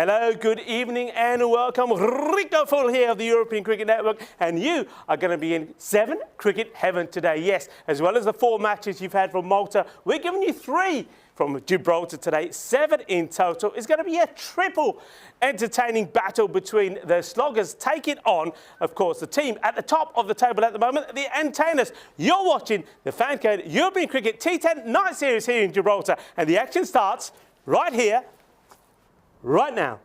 Hello, good evening and welcome. Rico Full here of the European Cricket Network, and you are going to be in 7 cricket heaven today. Yes, as well as the 4 matches you've had from Malta, we're giving you 3 from Gibraltar today, 7 in total. It's going to be a triple entertaining battle between the sloggers taking on, of course, the team at the top of the table at the moment, the entertainers. You're watching the FanCode European Cricket T10 night series here in Gibraltar, and the action starts right here, right now.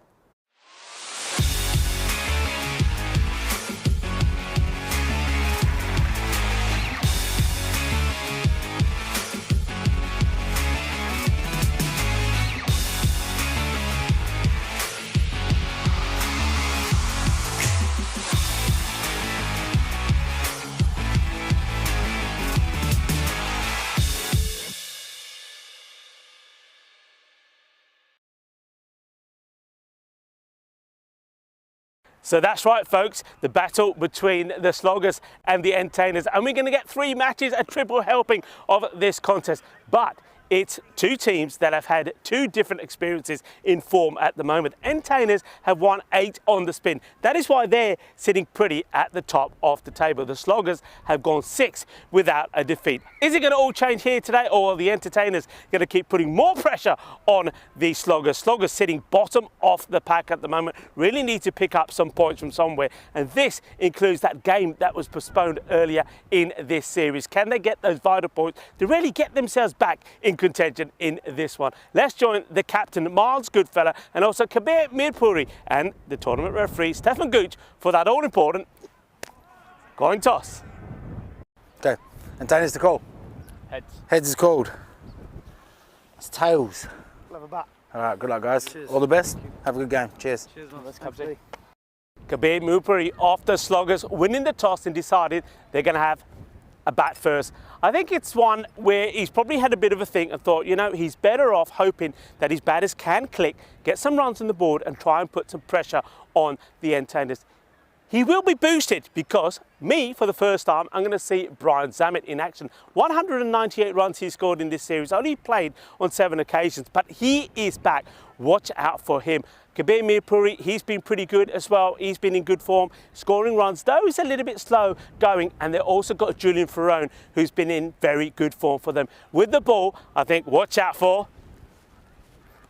So that's right, folks, the battle between the sloggers and the entertainers. And we're going to get 3 matches, a triple helping of this contest. But it's 2 teams that have had 2 different experiences in form at the moment. Entertainers have won 8 on the spin. That is why they're sitting pretty at the top of the table. The sloggers have gone 6 without a defeat. Is it going to all change here today, or are the entertainers going to keep putting more pressure on the sloggers? Sloggers sitting bottom of the pack at the moment, really need to pick up some points from somewhere. And this includes that game that was postponed earlier in this series. Can they get those vital points to really get themselves back in contention in this one? Let's join the captain, Miles Goodfellow, and also Kabir Mirpuri, and the tournament referee, Stefan Gooch, for that all-important coin toss. Okay, and Danny's the call. Heads. Heads is called. It's tails. Clever bat. All right, good luck, guys. Cheers. All the best. Have a good game. Cheers. Cheers, man. Let's come see. Kabir Mirpuri, after sloggers winning the toss, and decided they're going to have a bat first. I think it's one where he's probably had a bit of a think and thought, you know, he's better off hoping that his batters can click, get some runs on the board and try and put some pressure on the entertainers. He will be boosted because for the first time, I'm going to see Brian Zammit in action. 198 runs he scored in this series, only played on 7 occasions, but he is back. Watch out for him. Kabir Mirpuri, he's been pretty good as well. He's been in good form, scoring runs, though he's a little bit slow going. And they've also got Julian Ferrone, who's been in very good form for them. With the ball, I think watch out for,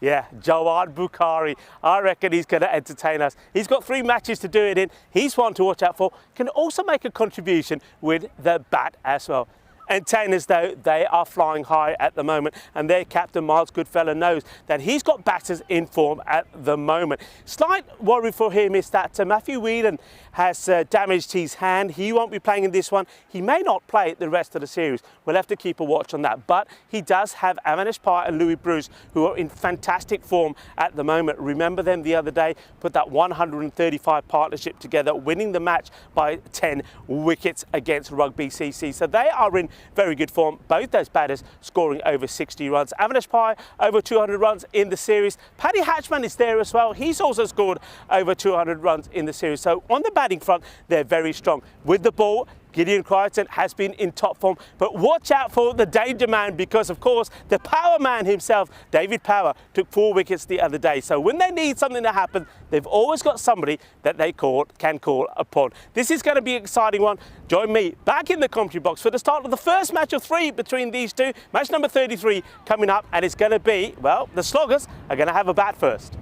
Jawad Bukhari. I reckon he's going to entertain us. He's got 3 matches to do it in. He's one to watch out for. Can also make a contribution with the bat as well. Entertainers, though, they are flying high at the moment, and their captain, Miles Goodfellow, knows that he's got batters in form at the moment. Slight worry for him is that Matthew Whelan has damaged his hand. He won't be playing in this one. He may not play the rest of the series. We'll have to keep a watch on that. But he does have Avanish Pai and Louis Bruce, who are in fantastic form at the moment. Remember them the other day, put that 135 partnership together, winning the match by 10 wickets against Rugby CC. So they are in very good form. Both those batters scoring over 60 runs. Avanish Pai over 200 runs in the series. Paddy Hatchman is there as well. He's also scored over 200 runs in the series. So on the batting front, they're very strong. With the ball, Gideon Crichton has been in top form, but watch out for the danger man, because of course the power man himself, David Power, took 4 wickets the other day. So when they need something to happen, they've always got somebody that they can call upon. This is going to be an exciting one. Join me back in the commentary box for the start of the first match of 3 between these 2. Match number 33 coming up, and it's going to be, well, the sloggers are going to have a bat first.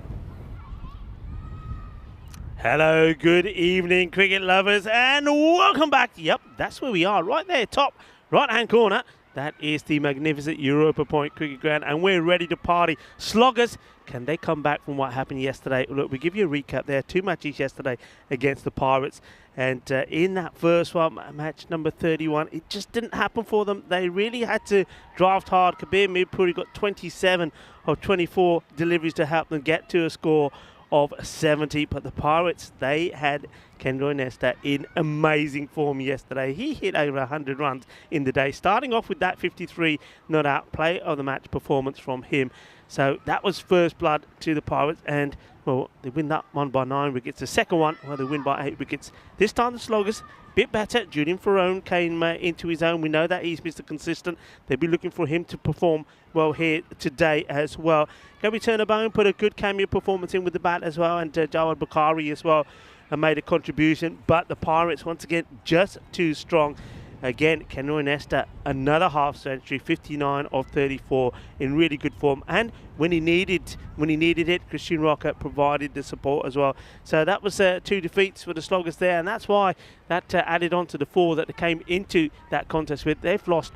Hello, good evening, cricket lovers, and welcome back. Yep, that's where we are, right there, top right-hand corner. That is the magnificent Europa Point Cricket Ground, and we're ready to party. Sloggers, can they come back from what happened yesterday? Look, we give you a recap there. 2 matches yesterday against the Pirates, and in that first one, match number 31, it just didn't happen for them. They really had to draft hard. Kabir Mirpuri got 27 of 24 deliveries to help them get to a score of 70, but the Pirates, they had Kendra Nesta in amazing form yesterday. He hit over 100 runs in the day, starting off with that 53 not out play of the match performance from him. So that was first blood to the Pirates, and well, they win that one by 9 wickets. The second one, well, they win by 8 wickets. This time the sloggers bit better. Julian Ferrone came into his own. We know that he's Mr. Consistent. They'll be looking for him to perform well here today as well. Gary Turnabone put a good cameo performance in with the bat as well, and Jawad Bukhari as well made a contribution. But the Pirates, once again, just too strong. Again, Kenroy Nesta, another half century, 59 of 34 in really good form. And when he needed it, Christian Rocker provided the support as well. So that was 2 defeats for the Sloggers there, and that's why that added on to the 4 that they came into that contest with. They've lost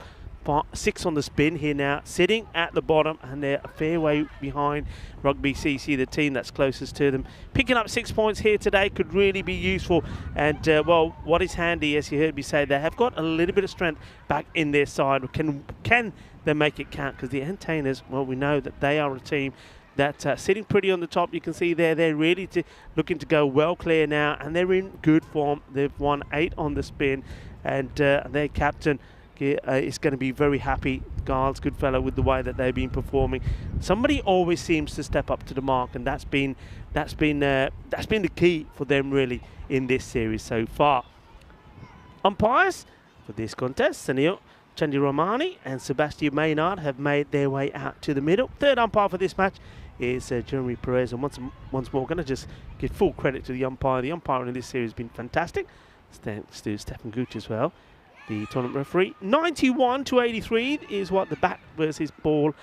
6 on the spin here now, sitting at the bottom, and they're a fair way behind Rugby CC, the team that's closest to them. Picking up 6 points here today could really be useful, and well, what is handy, as you heard me say, they have got a little bit of strength back in their side. Can they make it count? Because the Entertainers, well, we know that they are a team that's sitting pretty on the top. You can see there, they're really looking to go well clear now, and they're in good form. They've won 8 on the spin, and their captain is going to be very happy. Giles Goodfellow, with the way that they've been performing. Somebody always seems to step up to the mark, and that's been the key for them really in this series so far. Umpires for this contest, Sunil Chandiramani and Sebastian Maynard have made their way out to the middle. Third umpire for this match is Jeremy Perez, and once more going to just give full credit to the umpire. The umpire in this series has been fantastic. Thanks to Stefan Gooch as well, the tournament referee. 91 to 83 is what the bat versus ball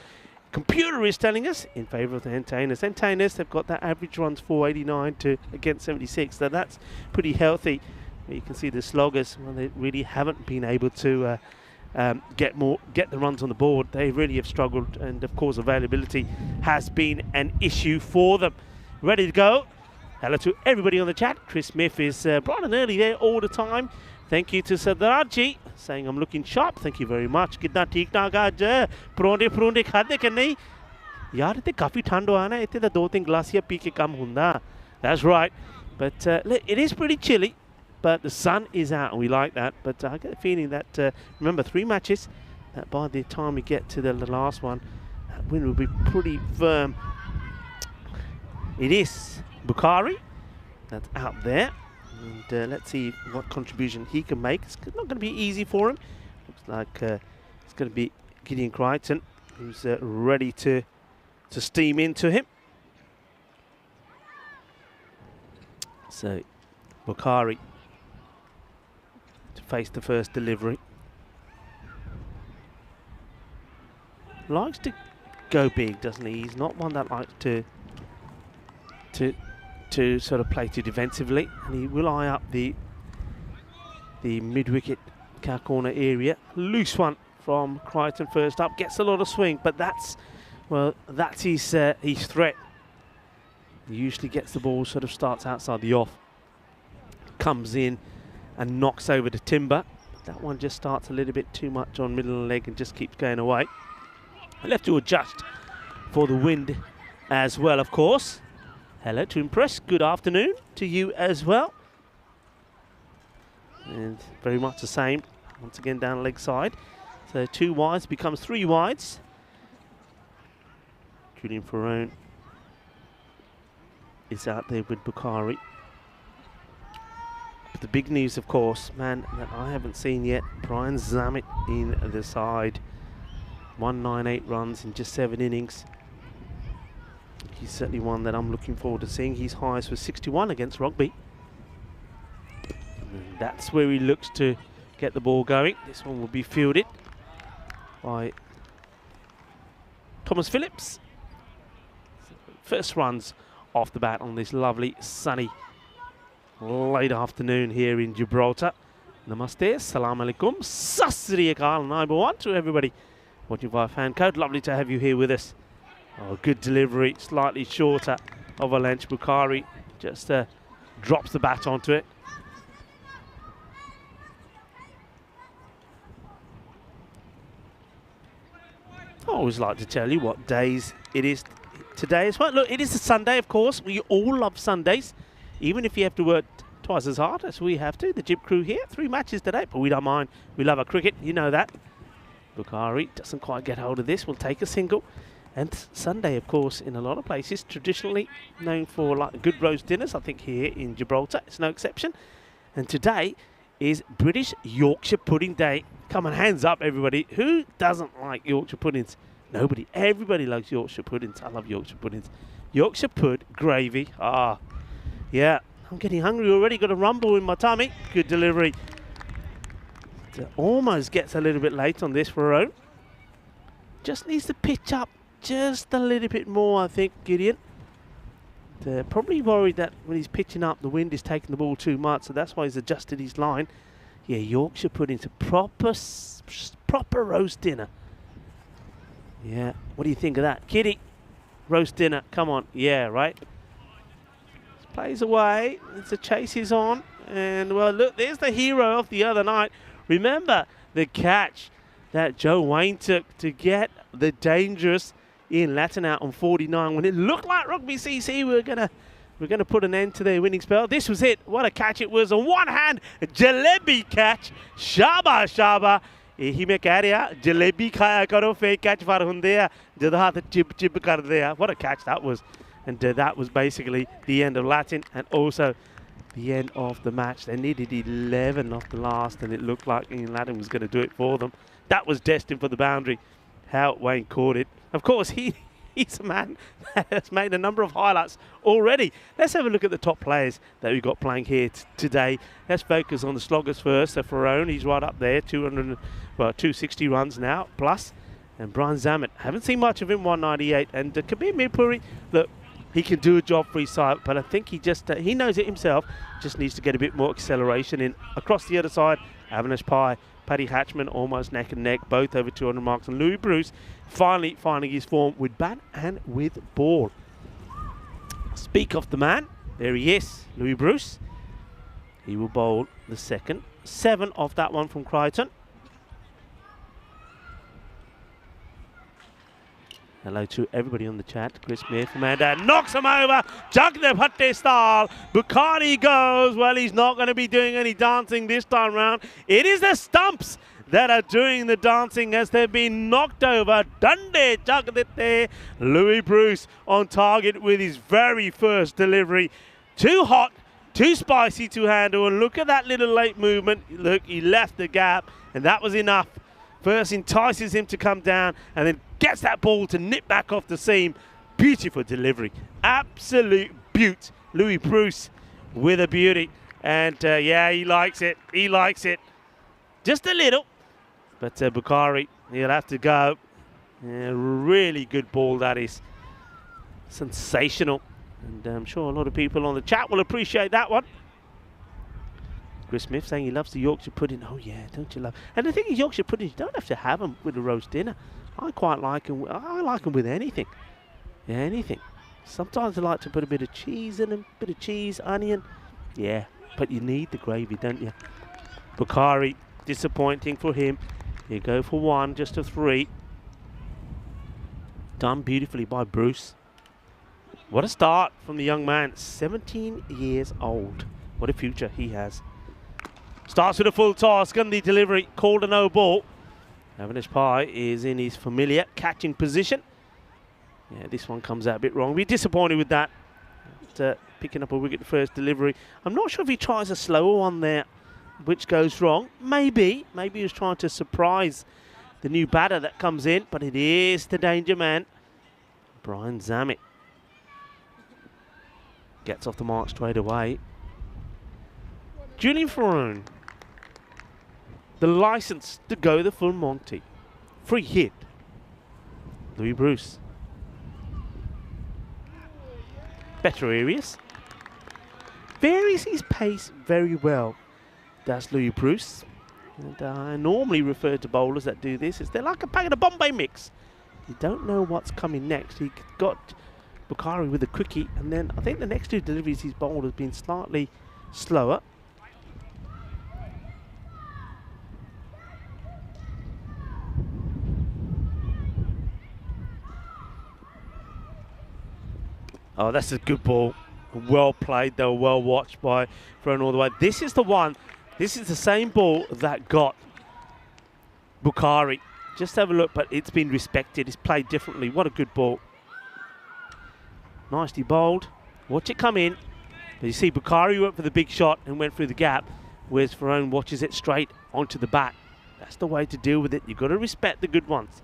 computer is telling us in favour of the Entertainers. Entertainers, they've got that average runs 489 to against 76, so that's pretty healthy. You can see the Sloggers, well, they really haven't been able to get the runs on the board. They really have struggled, and of course availability has been an issue for them. Ready to go. Hello to everybody on the chat. Chris Smith is bright and early there all the time. Thank you to Sadarji, saying I'm looking sharp. Thank you very much. कितना ठीक ठाक आज परोंठे खाते कि नहीं यार इतने काफ़ी ठंड हुआ ना इतने 2-3 गिलास या पी के कम हुंदा. That's right, but it is pretty chilly, but the sun is out and we like that. But I get the feeling that remember 3 matches, that by the time we get to the last one, that win will be pretty firm. It is Bukhari that's out there. And let's see what contribution he can make. It's not going to be easy for him. Looks like it's going to be Gideon Crichton, who's ready to steam into him. So Bukhari to face the first delivery. Likes to go big, doesn't he? He's not one that likes to sort of play too defensively, and he will eye up the mid-wicket cow corner area. Loose one from Crichton first up, gets a lot of swing, but that's his threat. He usually gets the ball, sort of starts outside the off, comes in and knocks over the timber. That one just starts a little bit too much on middle of the leg and just keeps going away. I'll have to adjust for the wind as well, of course. Hello to Impress, good afternoon to you as well. And very much the same, once again down leg side. So 2 wides becomes 3 wides. Julian Ferrone is out there with Bukhari. But the big news, of course, man, that I haven't seen yet, Brian Zammit in the side. 198 runs in just 7 innings. He's certainly one that I'm looking forward to seeing. His highest was 61 against Rugby. And that's where he looks to get the ball going. This one will be fielded by Thomas Phillips. First runs off the bat on this lovely sunny late afternoon here in Gibraltar. Namaste, salam alaikum, sasri akal, number 1 to everybody watching via FanCode. Lovely to have you here with us. Oh, good delivery, slightly shorter of a length. Bukhari just drops the bat onto it. I always like to tell you what days it is today as well. Look, it is a Sunday, of course. We all love Sundays, even if you have to work twice as hard as we have to. The Jib crew here, 3 matches today, but we don't mind. We love our cricket, you know that. Bukhari doesn't quite get hold of this, will take a single. And Sunday, of course, in a lot of places, traditionally known for like good roast dinners. I think here in Gibraltar, it's no exception. And today is British Yorkshire Pudding Day. Come on, hands up, everybody. Who doesn't like Yorkshire puddings? Nobody. Everybody likes Yorkshire puddings. I love Yorkshire puddings. Yorkshire pud, gravy. Ah, yeah. I'm getting hungry already. Got a rumble in my tummy. Good delivery. Almost gets a little bit late on this for Rowe. Just needs to pitch up just a little bit more, I think, Gideon. Probably worried that when he's pitching up, the wind is taking the ball too much, so that's why he's adjusted his line. Yeah, Yorkshire pudding's a proper roast dinner. Yeah, what do you think of that? Kitty, roast dinner, come on. Yeah, right? Plays away, the chase is on, and well, look, there's the hero of the other night. Remember the catch that Joe Wayne took to get the dangerous Ian Latin out on 49 when it looked like Rugby CC were gonna put an end to their winning spell. This was it. What a catch it was. A one-hand jalebi catch. Shaba shaba. Ehime kariya jalebi khaya karo fake catch var hunde jad hath chip chip karde. What a catch that was. And that was basically the end of Latin and also the end of the match. They needed 11 off the last, and it looked like Ian Latin was going to do it for them. That was destined for the boundary. How Wayne caught it. Of course, he's a man that has made a number of highlights already. Let's have a look at the top players that we've got playing here today. Let's focus on the sloggers first. So Farone, he's right up there, 260 runs now, plus. And Brian Zammit, haven't seen much of him, 198. And Kabir Mirpuri, look, he can do a job for his side, but I think he knows it himself, just needs to get a bit more acceleration in. Across the other side, Avinash Pai, Paddy Hatchman almost neck and neck, both over 200 marks. And Louis Bruce finally finding his form with bat and with ball. Speak of the man, there he is, Louis Bruce. He will bowl the second. 7 off that one from Crichton. Hello to everybody on the chat. Chris Smith, Amanda knocks him over. Jagdev Bhatte style. Bukhari goes. Well, he's not going to be doing any dancing this time round. It is the stumps that are doing the dancing as they've been knocked over. Dande Jagdete. Louis Bruce on target with his very first delivery. Too hot, too spicy to handle. And look at that little late movement. Look, he left the gap, and that was enough. First entices him to come down and then gets that ball to nip back off the seam. Beautiful delivery. Absolute beaut. Louis Bruce with a beauty. And yeah, he likes it. He likes it. Just a little. But Bukhari, he'll have to go. Yeah, really good ball, that is. Sensational. And I'm sure a lot of people on the chat will appreciate that one. Chris Smith saying he loves the Yorkshire pudding. Oh yeah, don't you love? And the thing is, Yorkshire pudding, you don't have to have them with a roast dinner. I quite like them. I like them with anything. Yeah, anything. Sometimes I like to put a bit of cheese in them, bit of cheese, onion. Yeah, but you need the gravy, don't you? Bukhari, disappointing for him. You go for 1, just a 3. Done beautifully by Bruce. What a start from the young man. 17 years old. What a future he has. Starts with a full toss, gun the delivery, called a no ball. Avinash Pai is in his familiar catching position. Yeah, this one comes out a bit wrong. We're disappointed with that. Picking up a wicket first delivery. I'm not sure if he tries a slower one there, which goes wrong. Maybe he was trying to surprise the new batter that comes in, but it is the danger man, Brian Zammit. Gets off the mark straight away. Julian Farone, the license to go the full Monty. Free hit. Louis Bruce. Better areas. Varies his pace very well. That's Louis Bruce. And I normally refer to bowlers that do this as they're like a packet of Bombay mix. You don't know what's coming next. He got Bukhari with a quickie, and then I think the next 2 deliveries he's bowled has been slightly slower. Oh, that's a good ball. Well played, though, well watched by Farone all the way. This is the one, this is the same ball that got Bukhari. Just have a look, but it's been respected. It's played differently. What a good ball. Nicely bowled. Watch it come in. But you see, Bukhari went for the big shot and went through the gap. whereas Ferrone watches it straight onto the bat. That's the way to deal with it. You've got to respect the good ones.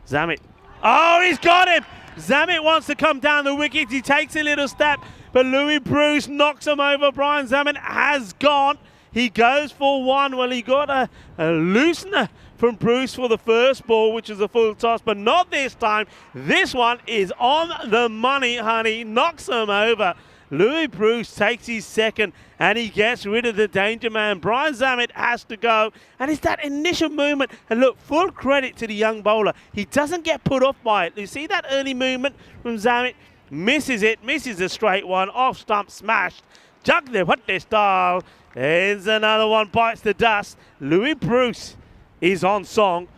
Zammit. Oh, he's got him! Zammit wants to come down the wicket. He takes a little step, but Louis Bruce knocks him over. Brian Zammit has gone. He goes for one. Well, he got a loosener from Bruce for the first ball, which is a full toss, but not this time. This one is on the money, honey. Knocks him over. Louis Bruce takes his second, and he gets rid of the danger man. Brian Zammit has to go, and it's that initial movement. And look, full credit to the young bowler. He doesn't get put off by it. You see that early movement from Zammit? Misses it, misses a straight one, off stump, smashed. Jug the what this style. There's another one, bites the dust. Louis Bruce is on song.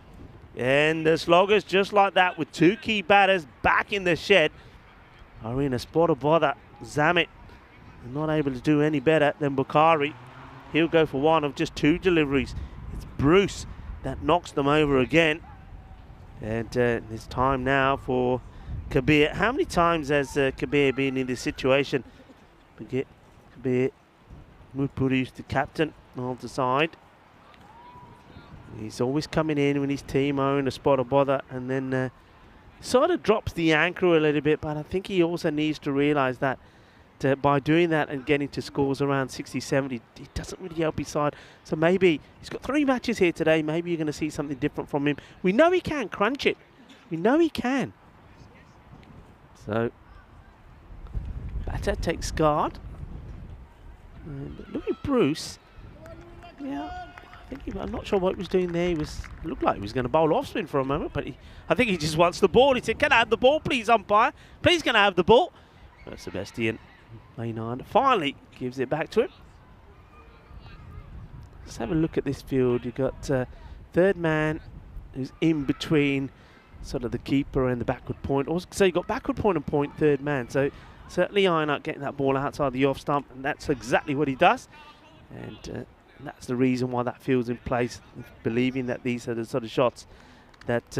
And the sloggers, just like that, with two key batters back in the shed, are in a spot of bother. Zammit not able to do any better than Bukhari. He'll go for one of just two deliveries. It's Bruce that knocks them over again. And it's time now for Kabir. How many times has Kabir been in this situation? Kabir Mutpuri, the captain, on the side. He's always coming in when his team are in a spot of bother, and then sort of drops the anchor a little bit, but I think he also needs to realise that by doing that and getting to scores around 60, 70, he doesn't really help his side. So maybe he's got 3 matches here today. Maybe you're going to see something different from him. We know he can crunch it. We know he can. So batter takes guard. And Louis Bruce, yeah, I'm not sure what he was doing there. It looked like he was going to bowl off spin for a moment, but I think he just wants the ball. He said, "Can I have the ball, please, umpire? Please, can I have the ball?" But Sebastian Maynard finally gives it back to him. Let's have a look at this field. You've got third man who's in between sort of the keeper and the backward point. Also, so you've got backward point and point, third man. So certainly iron out getting that ball outside the off stump, and that's exactly what he does. And that's the reason why that field's in place, believing that these are the sort of shots that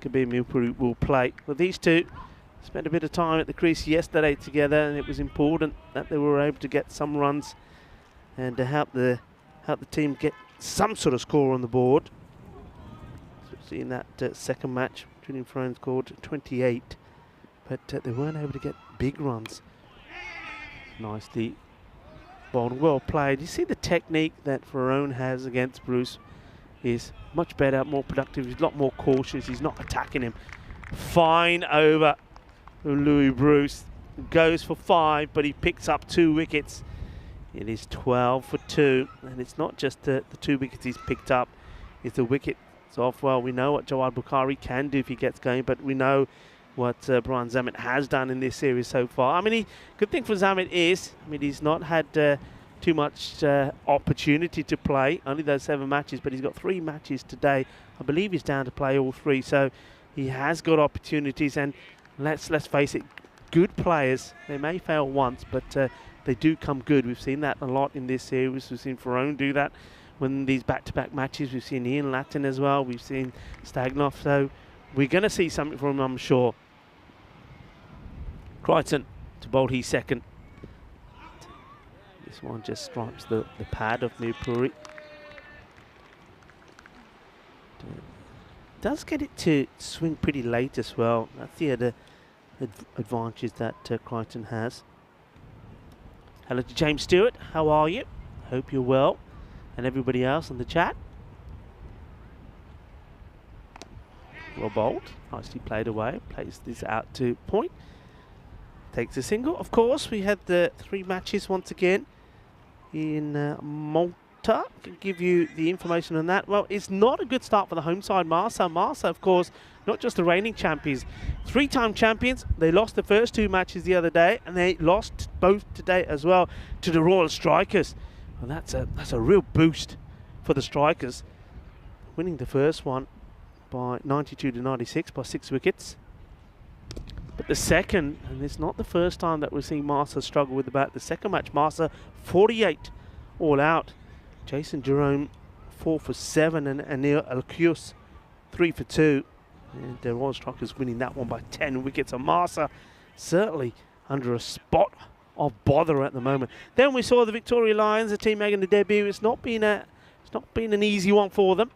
Kabir Milpuri will play. Well, these two spent a bit of time at the crease yesterday together, and it was important that they were able to get some runs and to help the team get some sort of score on the board. So seeing that second match, Julian Ferrone scored 28, but they weren't able to get big runs. Nicely bowled, well played. You see the technique that Ferrone has against Bruce is much better, more productive. He's a lot more cautious. He's not attacking him. Fine over Louis Bruce. Goes for 5, but he picks up 2 wickets. It is 12 for 2, and it's not just the 2 wickets he's picked up. It's the wickets off. Well, we know what Jawad Bukhari can do if he gets going, but we know what Brian Zammit has done in this series so far. I mean, good thing for Zammit is, he's not had too much opportunity to play, only those 7 matches, but he's got 3 matches today. I believe he's down to play all 3, so he has got opportunities, and let's face it, good players, they may fail once, but they do come good. We've seen that a lot in this series. We've seen Ferrone do that when these back-to-back matches. We've seen Ian Lattin as well. We've seen Stagnoff, so we're going to see something from him, I'm sure. Crichton to bowl his second. This one just stripes the pad of Newpuri. Does get it to swing pretty late as well. That's the other advantage that Crichton has. Hello to James Stewart. How are you? Hope you're well. And everybody else in the chat. Well bowled. Nicely played away. Plays this out to point. Takes a single. Of course, we had the 3 matches once again in Malta. Can give you the information on that. Well, it's not a good start for the home side, Marsa. Marsa, of course, not just the reigning champions, 3-time champions. They lost the first 2 matches the other day, and they lost both today as well to the Royal Strikers. Well, that's a real boost for the Strikers, winning the first one by 92 to 96 by 6 wickets. But the second, and it's not the first time that we're seeing Marsa struggle with the bat. The second match, Marsa 48 all out. Jason Jerome 4 for 7, and Anil Alkius 3 for 2. And Royal Strikers winning that one by 10 wickets. And Marsa certainly under a spot of bother at the moment. Then we saw the Victoria Lions, the team making the debut. It's not been an easy one for them.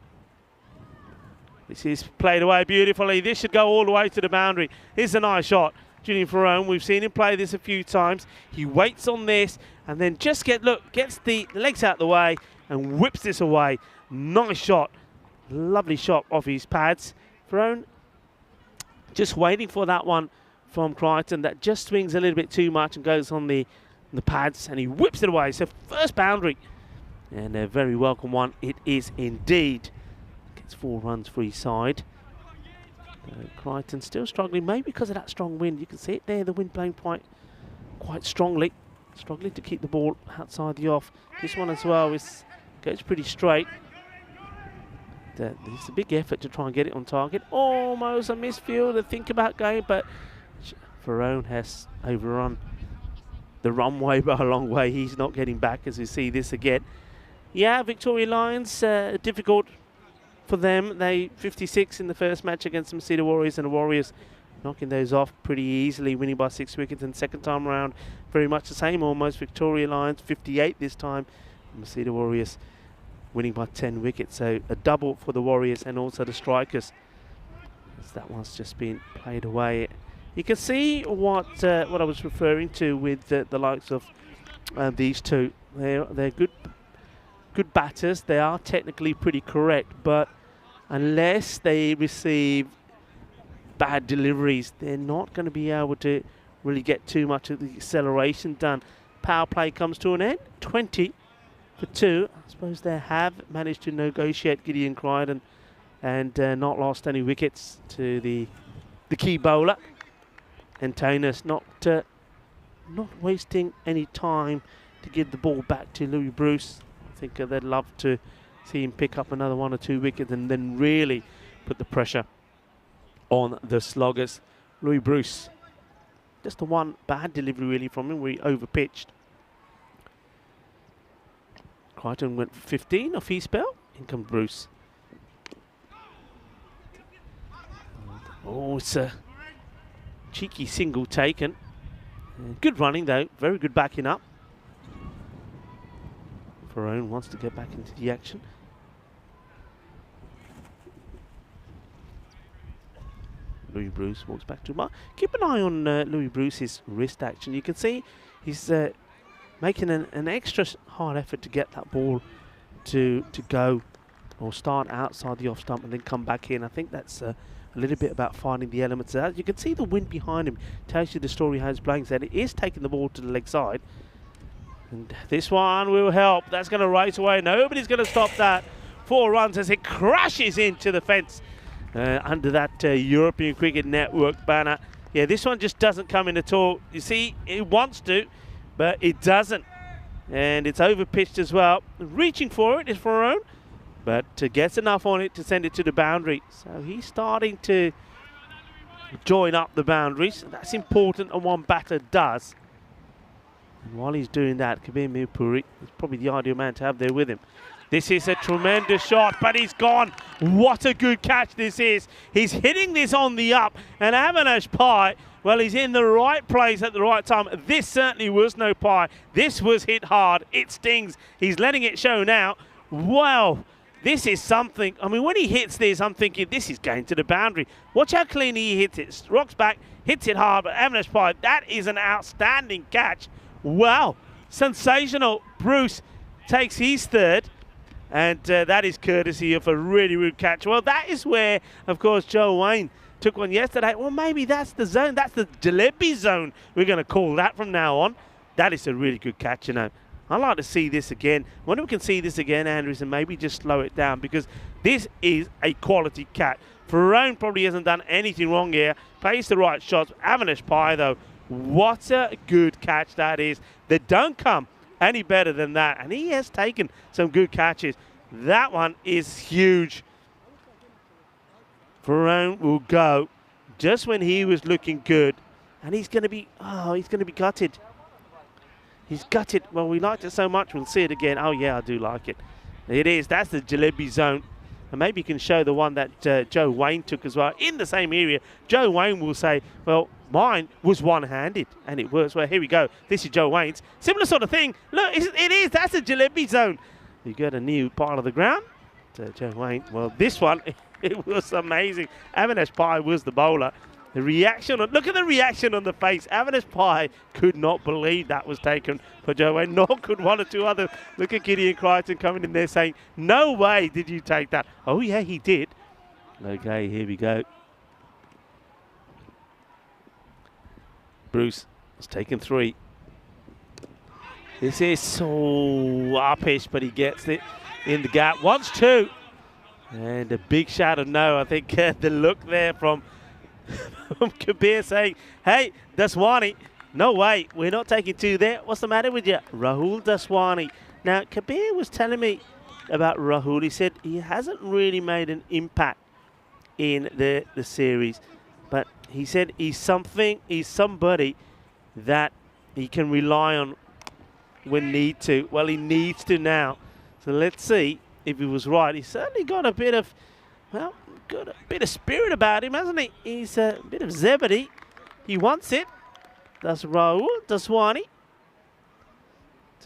This is played away beautifully. This should go all the way to the boundary. Here's a nice shot. Julian Ferrone, we've seen him play this a few times. He waits on this and then just gets the legs out the way and whips this away. Nice shot. Lovely shot off his pads. Ferrone just waiting for that one from Crichton that just swings a little bit too much and goes on the pads, and he whips it away. So first boundary, and a very welcome one it is indeed. Gets 4 runs for his side. Crichton still struggling, maybe because of that strong wind. You can see it there, the wind blowing quite strongly, struggling to keep the ball outside the off. This one as well goes pretty straight. It's a big effort to try and get it on target. Almost a misfield to think about going, but Ferrone has overrun the runway by a long way. He's not getting back as we see this again. Yeah, Victoria Lions, difficult for them. They 56 in the first match against the Masita Warriors, and the Warriors knocking those off pretty easily, winning by 6 wickets. And second time around, very much the same almost. Victoria Lions 58 this time. Masita Warriors winning by 10 wickets. So a double for the Warriors and also the Strikers. As that one's just been played away. You can see what I was referring to with the likes of these two. They're good batters. They are technically pretty correct, but unless they receive bad deliveries, they're not going to be able to really get too much of the acceleration done. Power play comes to an end. 20 for 2. I suppose they have managed to negotiate Gideon Crichton and not lost any wickets to the key bowler. And Tainus not wasting any time to give the ball back to Louis Bruce. I think they'd love to see him pick up another 1 or 2 wickets and then really put the pressure on the sloggers. Louis Bruce, just the one bad delivery really from him where he overpitched. Crichton went for 15 off his spell. In comes Bruce. Oh, it's a cheeky single taken. Good running though, very good backing up. Ferrone wants to get back into the action. Louis Bruce walks back to mark. Keep an eye on Louis Bruce's wrist action. You can see he's making an extra hard effort to get that ball to go or start outside the off stump and then come back in. I think that's a little bit about finding the elements. As you can see, the wind behind him tells you the story how it's playing. That it is taking the ball to the leg side. And this one will help. That's going to race away. Nobody's going to stop that. 4 runs as it crashes into the fence under that European Cricket Network banner. Yeah, this one just doesn't come in at all. You see, it wants to, but it doesn't. And it's overpitched as well. Reaching for it is Ferrone, but gets enough on it to send it to the boundary. So he's starting to join up the boundaries. That's important, and one batter does. And while he's doing that, Kabir Mirpuri is probably the ideal man to have there with him. This is a tremendous shot, but he's gone. What a good catch this is. He's hitting this on the up, and Avinash Pai, well, he's in the right place at the right time. This certainly was no pie. This was hit hard. It stings. He's letting it show now. Wow, this is something. I mean, when he hits this, I'm thinking this is going to the boundary. Watch how clean he hits it. Rocks back, hits it hard, but Avinash Pai, that is an outstanding catch. Wow, sensational. Bruce takes his 3rd, and that is courtesy of a really good catch. Well, that is where, of course, Joe Wayne took one yesterday. Well, maybe that's the zone. That's the Jalebi zone. We're going to call that from now on. That is a really good catch, you know. I'd like to see this again. I wonder if we can see this again, Andrews, and maybe just slow it down, because this is a quality catch. Ferrone probably hasn't done anything wrong here. Plays the right shots. Avinash Pai, though, what a good catch that is. They don't come any better than that. And he has taken some good catches. That one is huge. Ferrone will go just when he was looking good. And he's going to be, he's going to be gutted. He's gutted. Well, we liked it so much, we'll see it again. Oh, yeah, I do like it. It is. That's the Jalebi zone. And maybe you can show the one that Joe Wayne took as well in the same area. Joe Wayne will say, well, mine was one-handed, and it was. Well, here we go. This is Joe Wayne's. Similar sort of thing. Look, it is. That's a jalebi zone. You got a new part of the ground. Joe Wayne. Well, this one, it was amazing. Avinash Pai was the bowler. The reaction, look at the reaction on the face. Avinash Pai could not believe that was taken for Joe Wayne, nor could one or two others. Look at Gideon Crichton coming in there saying, no way did you take that. Oh, yeah, he did. Okay, here we go. Bruce has taken 3. This is so uppish, but he gets it in the gap. Wants 2. And a big shout of no. I think the look there from Kabir saying, hey, Daswani, no way, we're not taking 2 there. What's the matter with you? Rahul Daswani. Now, Kabir was telling me about Rahul. He said he hasn't really made an impact in the series, but he said he's somebody that he can rely on when need to. Well, he needs to now. So let's see if he was right. He's certainly got a bit of, well, got a bit of spirit about him, hasn't he? He's a bit of zebedee. He wants it. That's Rahul Daswani.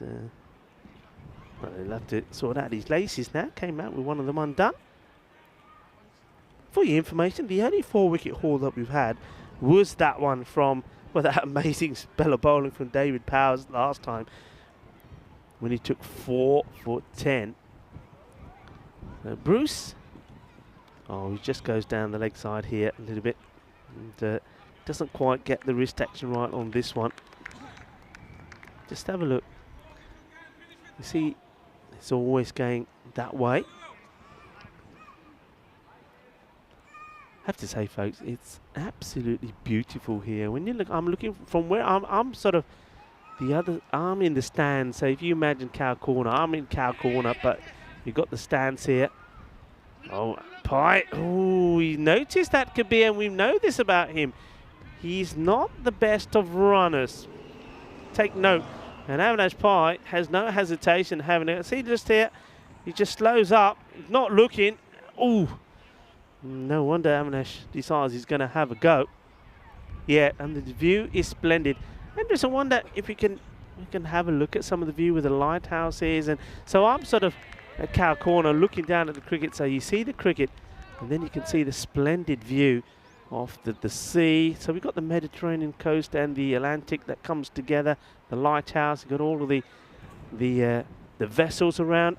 Well, he'll have to sort out his laces now. Came out with one of them undone. For your information, the only 4-wicket haul that we've had was that one from, well, that amazing spell of bowling from David Powers last time when he took 4 for 10. Bruce, oh, he just goes down the leg side here a little bit and doesn't quite get the wrist action right on this one. Just have a look. You see, it's always going that way. I have to say, folks, it's absolutely beautiful here. When you look, I'm looking from where I'm sort of the other, I'm in the stands. So if you imagine cow corner, I'm in cow corner, but you've got the stands here. Oh, Pai, oh, he noticed that Kabir, and we know this about him. He's not the best of runners. Take note. And Avinash Pai has no hesitation having it. See just here, he just slows up, not looking. Oh, no wonder Avinash decides he's going to have a go. Yeah, and the view is splendid. And just I wonder if we can have a look at some of the view where the lighthouse is. And so I'm sort of at cow corner looking down at the cricket. So you see the cricket, and then you can see the splendid view of the sea. So we've got the Mediterranean coast and the Atlantic that comes together. The lighthouse, you've got all of the vessels around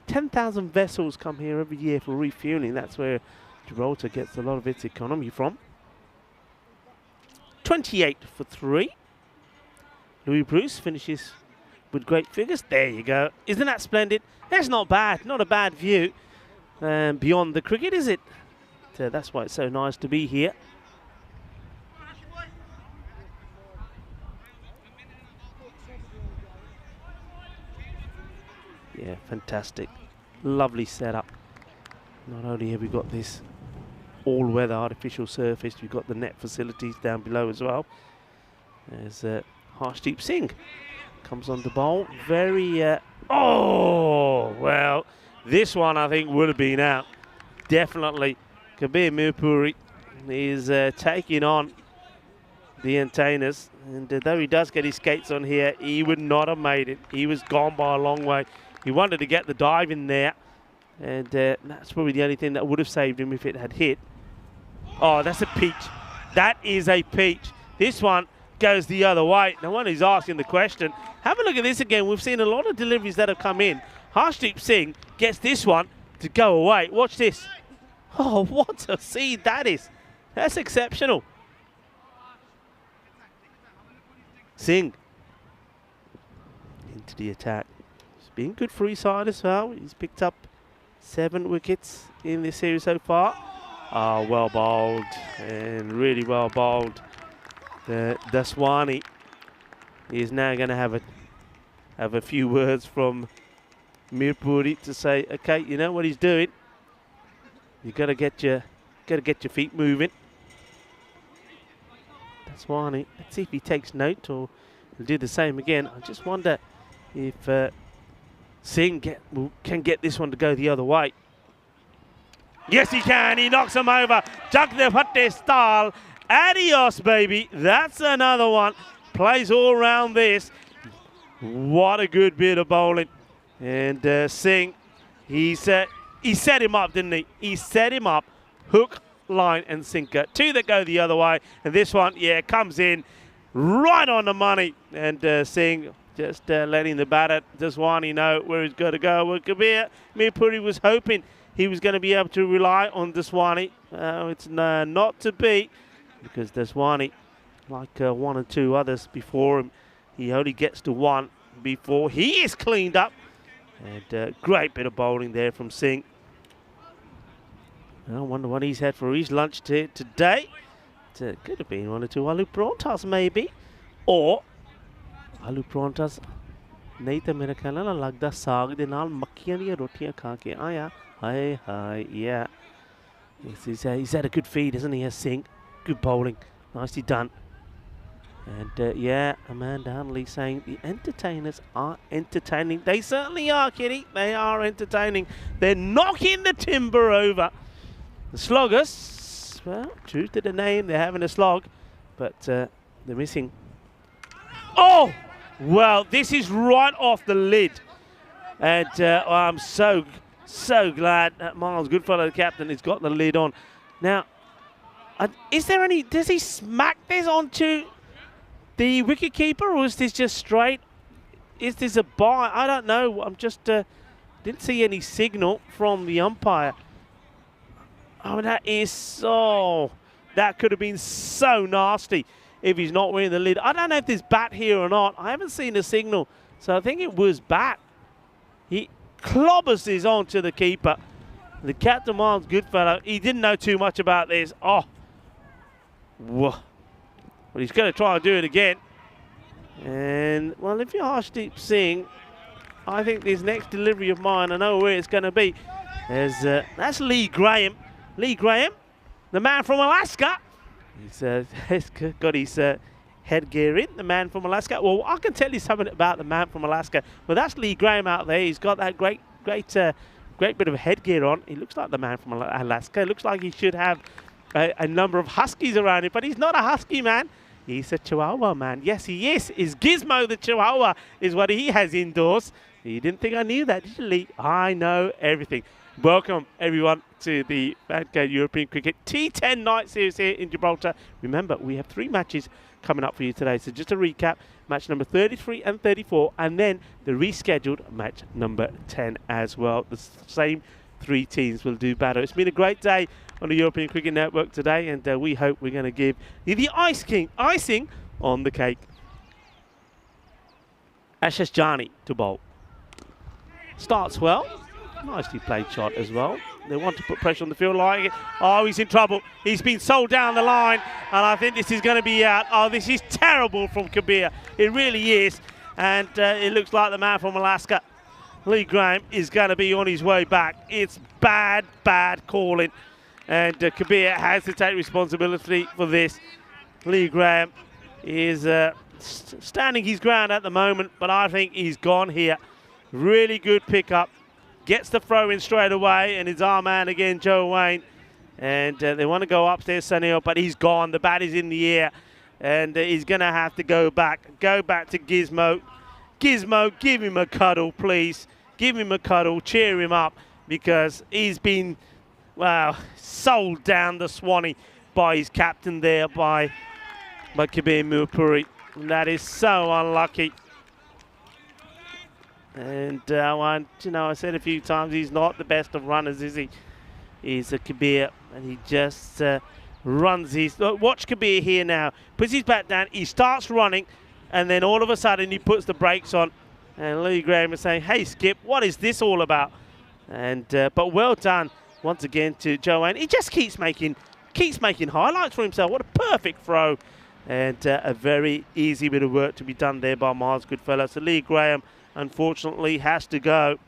10,000 vessels come here every year for refueling. That's where Gibraltar gets a lot of its economy from. 28 for 3. Louis Bruce finishes with great figures. There you go. Isn't that splendid? That's not bad. Not a bad view beyond the cricket, is it? So that's why it's so nice to be here. Yeah, fantastic. Lovely setup. Not only have we got this all-weather artificial surface, we've got the net facilities down below as well. There's Harshdeep Singh comes on the bowl. Very, oh, well, this one I think would have been out. Definitely. Kabir Mirpuri is taking on the antennas. And though he does get his skates on here, he would not have made it. He was gone by a long way. He wanted to get the dive in there. And that's probably the only thing that would have saved him if it had hit. Oh, that's a peach. That is a peach. This one goes the other way. No one is asking the question. Have a look at this again. We've seen a lot of deliveries that have come in. Harshdeep Singh gets this one to go away. Watch this. Oh, what a seed that is. That's exceptional. Singh into the attack. He's been good free side as well. He's picked up 7 wickets in this series so far. Oh, well bowled and really well bowled. Daswani is now going to have a few words from Mirpuri to say, okay, you know what he's doing. You got to get your feet moving. Daswani. Let's see if he takes note or he'll do the same again. I just wonder if Singh can get this one to go the other way. Yes, he can. He knocks him over. Jug the Fatte style. Adios, baby. That's another one. Plays all round this. What a good bit of bowling. And Singh, he set him up, didn't he? He set him up. Hook, line, and sinker. Two that go the other way. And this one, yeah, comes in right on the money. And Singh just letting the batter, Daswani, know where he's got to go. Well, Kabir Mirpuri was hoping he was going to be able to rely on Daswani. It's not to be, because Daswani, like one or two others before him, he only gets to one before he is cleaned up. And great bit of bowling there from Singh. I wonder what he's had for his lunch today. It could have been one or two aloo paranthas maybe. Or aloo paranthas नहीं तो मेरा ख्याल है ना लगता साग दे नाल मक्खियां दी रोटियां खा के आया. Hi, yeah. He's had a good feed, hasn't he? Singh, good bowling, nicely done. And yeah, Amanda Hanley saying the entertainers are entertaining. They certainly are, Kitty. They are entertaining. They're knocking the timber over. The sloggers, well, true to the name, they're having a slog, but they're missing. Oh, well, this is right off the lid. And I'm so glad that Miles Goodfellow, the captain, has got the lid on. Now, is there any, does he smack this onto the wicketkeeper, or is this just straight? Is this a bye? I don't know. I'm just, didn't see any signal from the umpire. Oh, that is so, that could have been so nasty if he's not wearing the lid. I don't know if there's bat here or not. I haven't seen a signal, so I think it was bat. He clobbers this onto the keeper. The captain, Miles Goodfellow, he didn't know too much about this. Oh, whoa. But he's going to try and do it again. And, well, if you're Harshdeep Singh, I think this next delivery of mine, I know where it's going to be. That's Lee Graham. Lee Graham, the man from Alaska. He's got his headgear in, the man from Alaska. Well, I can tell you something about the man from Alaska. Well, that's Lee Graham out there. He's got that great bit of headgear on. He looks like the man from Alaska. It looks like he should have a number of huskies around him, but he's not a husky man. He's a Chihuahua man. Yes, he is. Is Gizmo the Chihuahua is what he has indoors. You didn't think I knew that, did you, Lee? I know everything. Welcome, everyone, to the FanCode European Cricket T10 night series here in Gibraltar. Remember, we have 3 matches coming up for you today. So just to recap, match number 33 and 34, and then the rescheduled match number 10 as well. The same 3 teams will do battle. It's been a great day on the European Cricket Network today, and we hope we're going to give you the icing on the cake. Ashish Jani to bowl. Starts well. Nicely played shot as well. They want to put pressure on the field. Like, oh, he's in trouble. He's been sold down the line, and I think this is going to be out. Oh, this is terrible from Kabir. It really is. And it looks like the man from Alaska, Lee Graham, is going to be on his way back. It's bad calling. And Kabir has to take responsibility for this. Lee Graham is standing his ground at the moment, but I think he's gone here. Really good pickup. Gets the throw in straight away, and it's our man again, Joe Wayne. And they want to go upstairs, Sunil, but he's gone. The bat is in the air, and he's going to have to go back. Go back to Gizmo. Gizmo, give him a cuddle, please. Give him a cuddle, cheer him up, because he's been, wow, sold down the Swanee by his captain there, by Kabir Mirpuri. And that is so unlucky. And, I said a few times, he's not the best of runners, is he? He's a Kabir, and he just runs his... Watch Kabir here now. Puts his bat down, he starts running, and then all of a sudden he puts the brakes on. And Lee Graham is saying, hey, Skip, what is this all about? And but well done once again to Joanne. He just keeps making highlights for himself. What a perfect throw. And a very easy bit of work to be done there by Miles Goodfellow. So Lee Graham, unfortunately, has to go.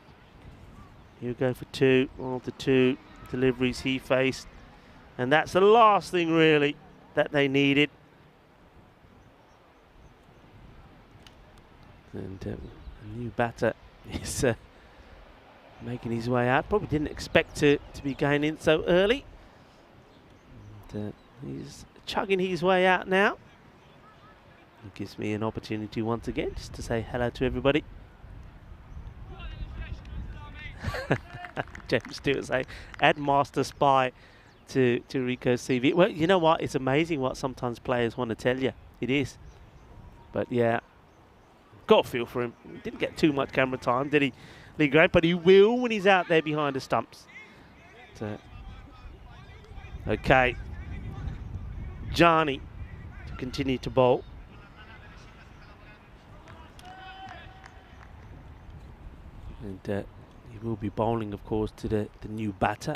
He'll go for 2 of the 2 deliveries he faced. And that's the last thing, really, that they needed. And a new batter is making his way out. Probably didn't expect to be going in so early. And, he's chugging his way out now. It gives me an opportunity once again just to say hello to everybody. James Stewart say, add Master Spy to Rico's CV. Well, you know what? It's amazing what sometimes players want to tell you. It is. But yeah, got a feel for him. Didn't get too much camera time, did he, Lee Grant? But he will when he's out there behind the stumps. So, okay. Johnny to continue to bowl. And he will be bowling, of course, to the new batter.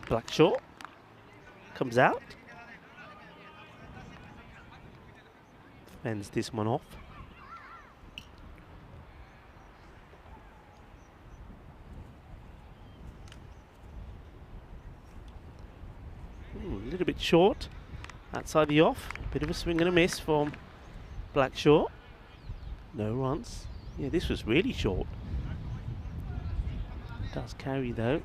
Blackshaw comes out. Fends this one off. A little bit short. Outside the off. Bit of a swing and a miss from Blackshaw. No runs. Yeah, this was really short. Does carry though.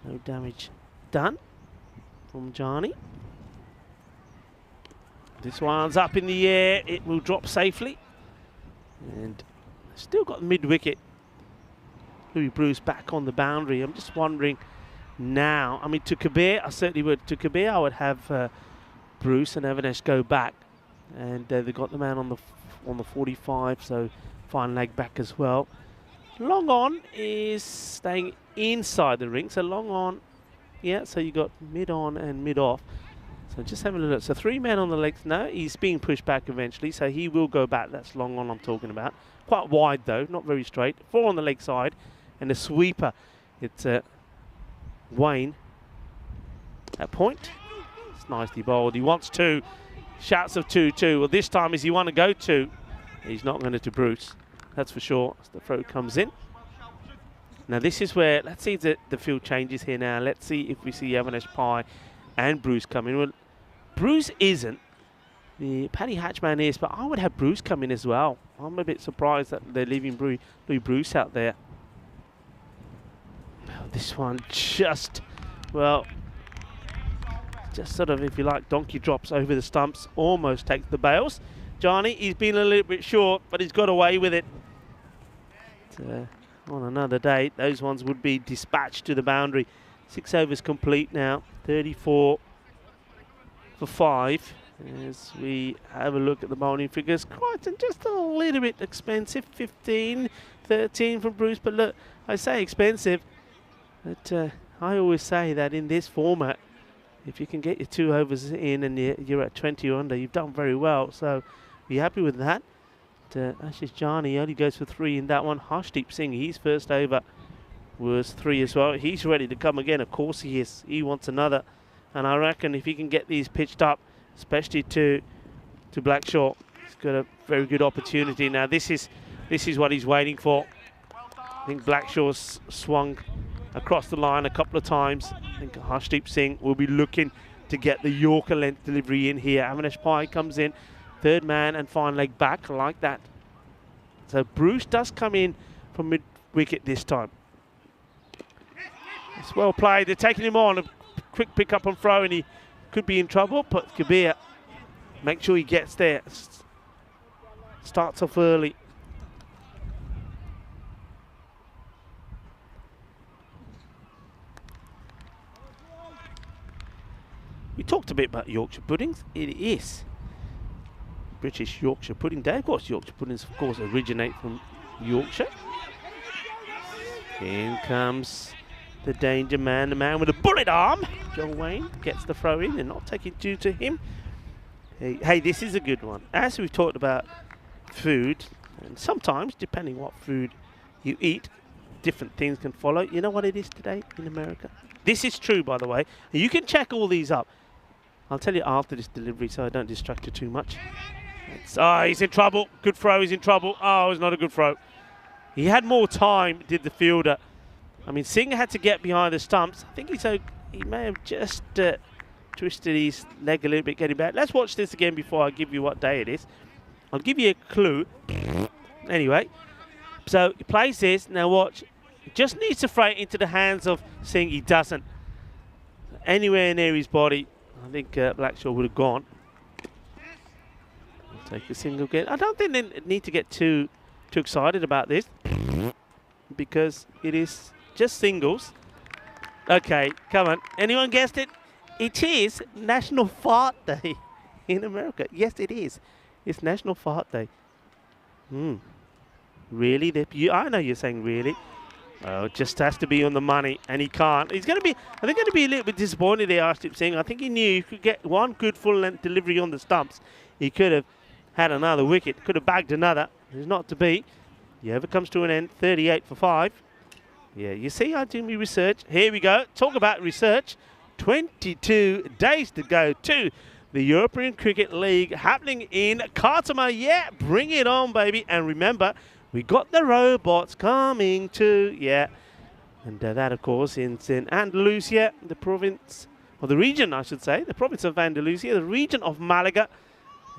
No damage done from Johnny. This one's up in the air. It will drop safely. And still got mid-wicket. Louis Bruce back on the boundary. I'm just wondering now. I mean, to Kabir, I certainly would. To Kabir, I would have Bruce and Avanesh go back. And they've got the man on the 45, so fine leg back as well. Long on is staying inside the ring, so long on, yeah, so you got mid on and mid off. So just having a look. So 3 men on the legs now. He's being pushed back eventually, so he will go back. That's long on I'm talking about. Quite wide though, not very straight. 4 on the leg side, and a sweeper. It's Wayne at point. It's nicely bowled. He wants 2. Shouts of 2-2. Well, this time is he want to go 2. He's not going to Bruce. That's for sure. As the throw comes in. Now this is where, let's see if the field changes here now. Let's see if we see Avanesh Pai and Bruce come in. Well, Bruce isn't. The Paddy Hatchman is, but I would have Bruce come in as well. I'm a bit surprised that they're leaving Louis Bruce out there. Oh, this one just, well, just sort of, if you like, donkey drops over the stumps, almost takes the bails. Johnny, he's been a little bit short, but he's got away with it. On another day, those ones would be dispatched to the boundary. 6 overs complete now, 34 for 5. As we have a look at the bowling figures, quite just a little bit expensive. 15, 13 from Bruce, but look, I say expensive, but I always say that in this format, if you can get your 2 overs in and you're at 20 or under, you've done very well. So be happy with that. Ashish Jani only goes for 3 in that one. Harshdeep Singh, his first over was 3 as well. He's ready to come again. Of course he is. He wants another. And I reckon if he can get these pitched up, especially to Blackshaw, he's got a very good opportunity. Now this is what he's waiting for. I think Blackshaw's swung across the line a couple of times. I think Harshdeep Singh will be looking to get the Yorker length delivery in here. Avanesh Pai comes in, 3rd man and fine leg back. I like that. So Bruce does come in from mid-wicket this time. It's well played. They're taking him on. A quick pick up and throw, and he could be in trouble. But Kabir, make sure he gets there. Starts off early. We talked a bit about Yorkshire puddings. It is British Yorkshire Pudding Day. Of course, Yorkshire puddings, of course, originate from Yorkshire. In comes the danger man, the man with a bullet arm. Joe Wayne gets the throw in and not taking due to him. Hey, this is a good one. As we've talked about food, and sometimes, depending what food you eat, different things can follow. You know what it is today in America? This is true, by the way. You can check all these up. I'll tell you after this delivery so I don't distract you too much. He's in trouble. Good throw, he's in trouble. Oh, it's not a good throw. He had more time, did the fielder. I mean, Singh had to get behind the stumps. I think he may have just twisted his leg a little bit getting back. Let's watch this again before I give you what day it is. I'll give you a clue. Anyway, so he plays this. Now watch. Just needs to throw it into the hands of Singh. He doesn't. Anywhere near his body, I think Blackshaw would have gone. Take a single again. I don't think they need to get too excited about this because it is just singles. Okay, come on. Anyone guessed it? It is National Fart Day in America. Yes, it is. It's National Fart Day. Really? I know you're saying really. Oh, it just has to be on the money, and he can't. He's going to be, I think, going to be a little bit disappointed there, Arshdeep Singh. I think he knew he could get one good full-length delivery on the stumps. He could have had another wicket, could have bagged another. It's not to be. Yeah, if it comes to an end, 38 for 5. Yeah, you see, I do my research. Here we go. Talk about research. 22 days to go to the European Cricket League happening in Khartoum. Yeah, bring it on, baby. And remember, we got the robots coming too. Yeah. And that, of course, in Andalusia, the province, or the region, I should say, the province of Andalusia, the region of Malaga,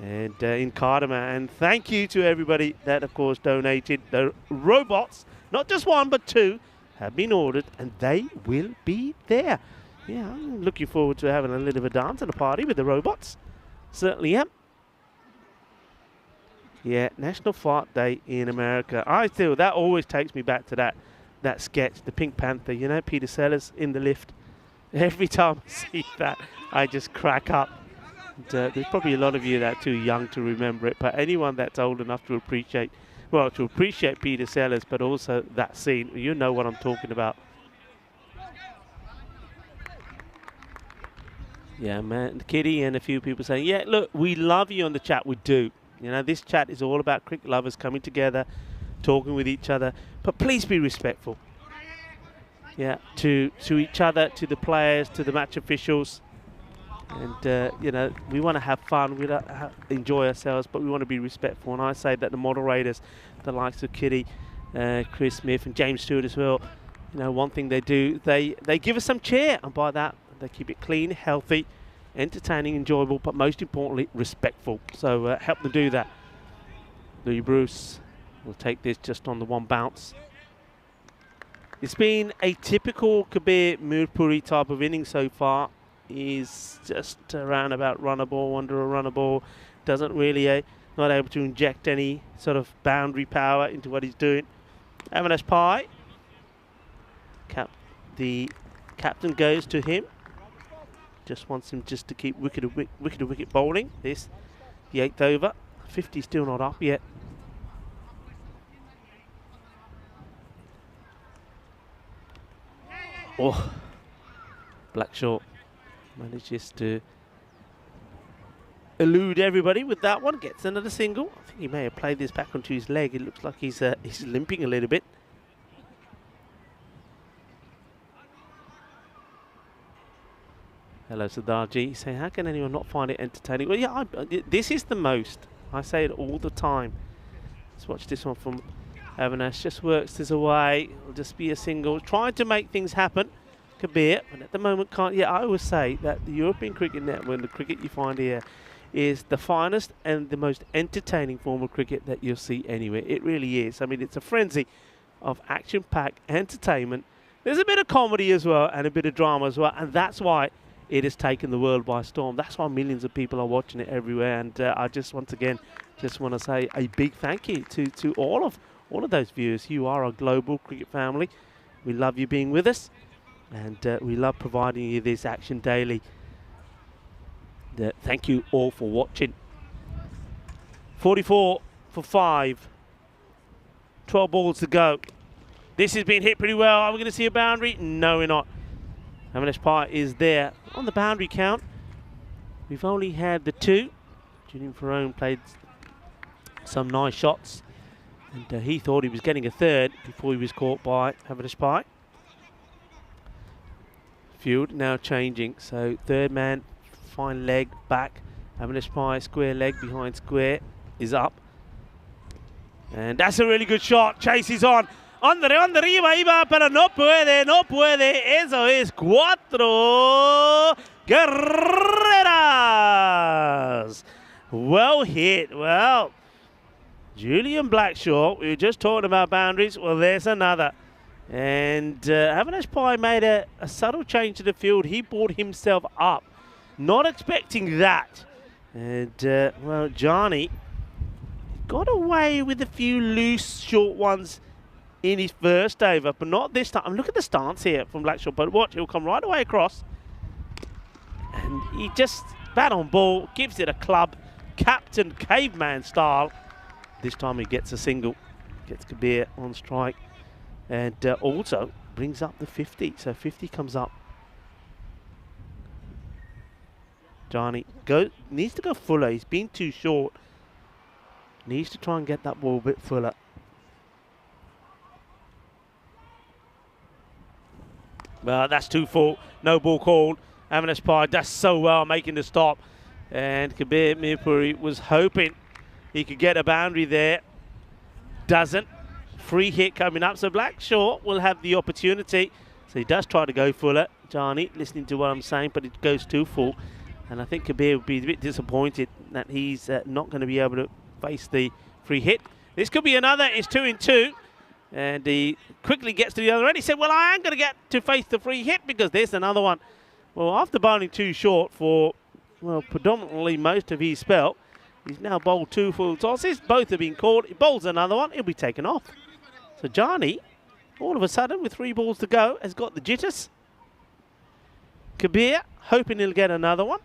and in Khartoum. And thank you to everybody that, of course, donated. The robots, not just one, but 2, have been ordered, and they will be there. Yeah, I'm looking forward to having a little bit of a dance and a party with the robots. Certainly am. Yeah, National Fart Day in America. That always takes me back to that sketch, the Pink Panther, you know, Peter Sellers in the lift. Every time I see that, I just crack up. And, there's probably a lot of you that are too young to remember it, but anyone that's old enough to appreciate Peter Sellers, but also that scene, you know what I'm talking about. Yeah, man, Kitty and a few people saying, yeah, look, we love you on the chat, we do. You know, this chat is all about cricket lovers coming together, talking with each other, but please be respectful. Yeah, to each other, to the players, to the match officials. And, you know, we want to have fun, we enjoy ourselves, but we want to be respectful. And I say that the moderators, the likes of Kitty, Chris Smith and James Stewart as well, you know, one thing they do, they give us some cheer. And by that, they keep it clean, healthy, entertaining, enjoyable, but most importantly, respectful. So help them do that. Louis Bruce will take this just on the one bounce. It's been a typical Kabir Mirpuri type of inning so far. He's just around about runner ball, under a runner ball. Doesn't really, not able to inject any sort of boundary power into what he's doing. Avinash Pai. The captain goes to him. Just wants him just to keep wicket bowling. This, the 8th over. 50 still not up yet. Oh, Blackshaw manages to elude everybody with that one. Gets another single. I think he may have played this back onto his leg. It looks like he's limping a little bit. Hello, Sardarji. Saying, how can anyone not find it entertaining? Well, yeah, this is the most. I say it all the time. Let's watch this one from Avinash. Just works this away. It'll just be a single. Trying to make things happen. Kabir, but at the moment can't. Yeah, I always say that the European Cricket Network and the cricket you find here is the finest and the most entertaining form of cricket that you'll see anywhere. It really is. I mean, it's a frenzy of action-packed entertainment. There's a bit of comedy as well and a bit of drama as well, and that's why it has taken the world by storm. That's why millions of people are watching it everywhere. And I just once again just want to say a big thank you to all of those viewers. You are a global cricket family. We love you being with us, and we love providing you this action daily. Thank you all for watching. 44 for 5. 12 balls to go. This has been hit pretty well. Are we going to see a boundary? No, we're not. Avinash Pai is there on the boundary count. We've only had the 2. Julian Ferrone played some nice shots, and he thought he was getting a 3rd before he was caught by Avinash Pai. Field now changing, so 3rd man, fine leg back. Avinash Pai, square leg behind square, is up. And that's a really good shot. Chase is on. Arriba, iba, pero no puede. Eso es 4 carreras. Well hit. Well, Julian Blackshaw, we were just talking about boundaries. Well, there's another. And Avinash Pai made a subtle change to the field. He brought himself up. Not expecting that. And, well, Johnny got away with a few loose, short ones in his first over, but not this time. Look at the stance here from Blackshaw. But watch, he'll come right away across. And he just, bat on ball, gives it a club. Captain Caveman style. This time he gets a single. Gets Kabir on strike. And also brings up the 50. So 50 comes up. Johnny needs to go fuller. He's been too short. Needs to try and get that ball a bit fuller. Well, that's too full. No ball called. Avinash Pai does so well making the stop. And Kabir Mirpuri was hoping he could get a boundary there. Doesn't. Free hit coming up. So Blackshaw will have the opportunity. So he does try to go fuller. Johnny, listening to what I'm saying, but it goes too full. And I think Kabir would be a bit disappointed that he's not going to be able to face the free hit. This could be another. It's 2-2. And he quickly gets to the other end. He said, well, I am going to get to face the free hit because there's another one. Well, after bowling too short for, well, predominantly most of his spell, he's now bowled 2 full tosses. Both have been called. He bowls another one. He'll be taken off. So Johnny, all of a sudden, with 3 balls to go, has got the jitters. Kabir, hoping he'll get another one.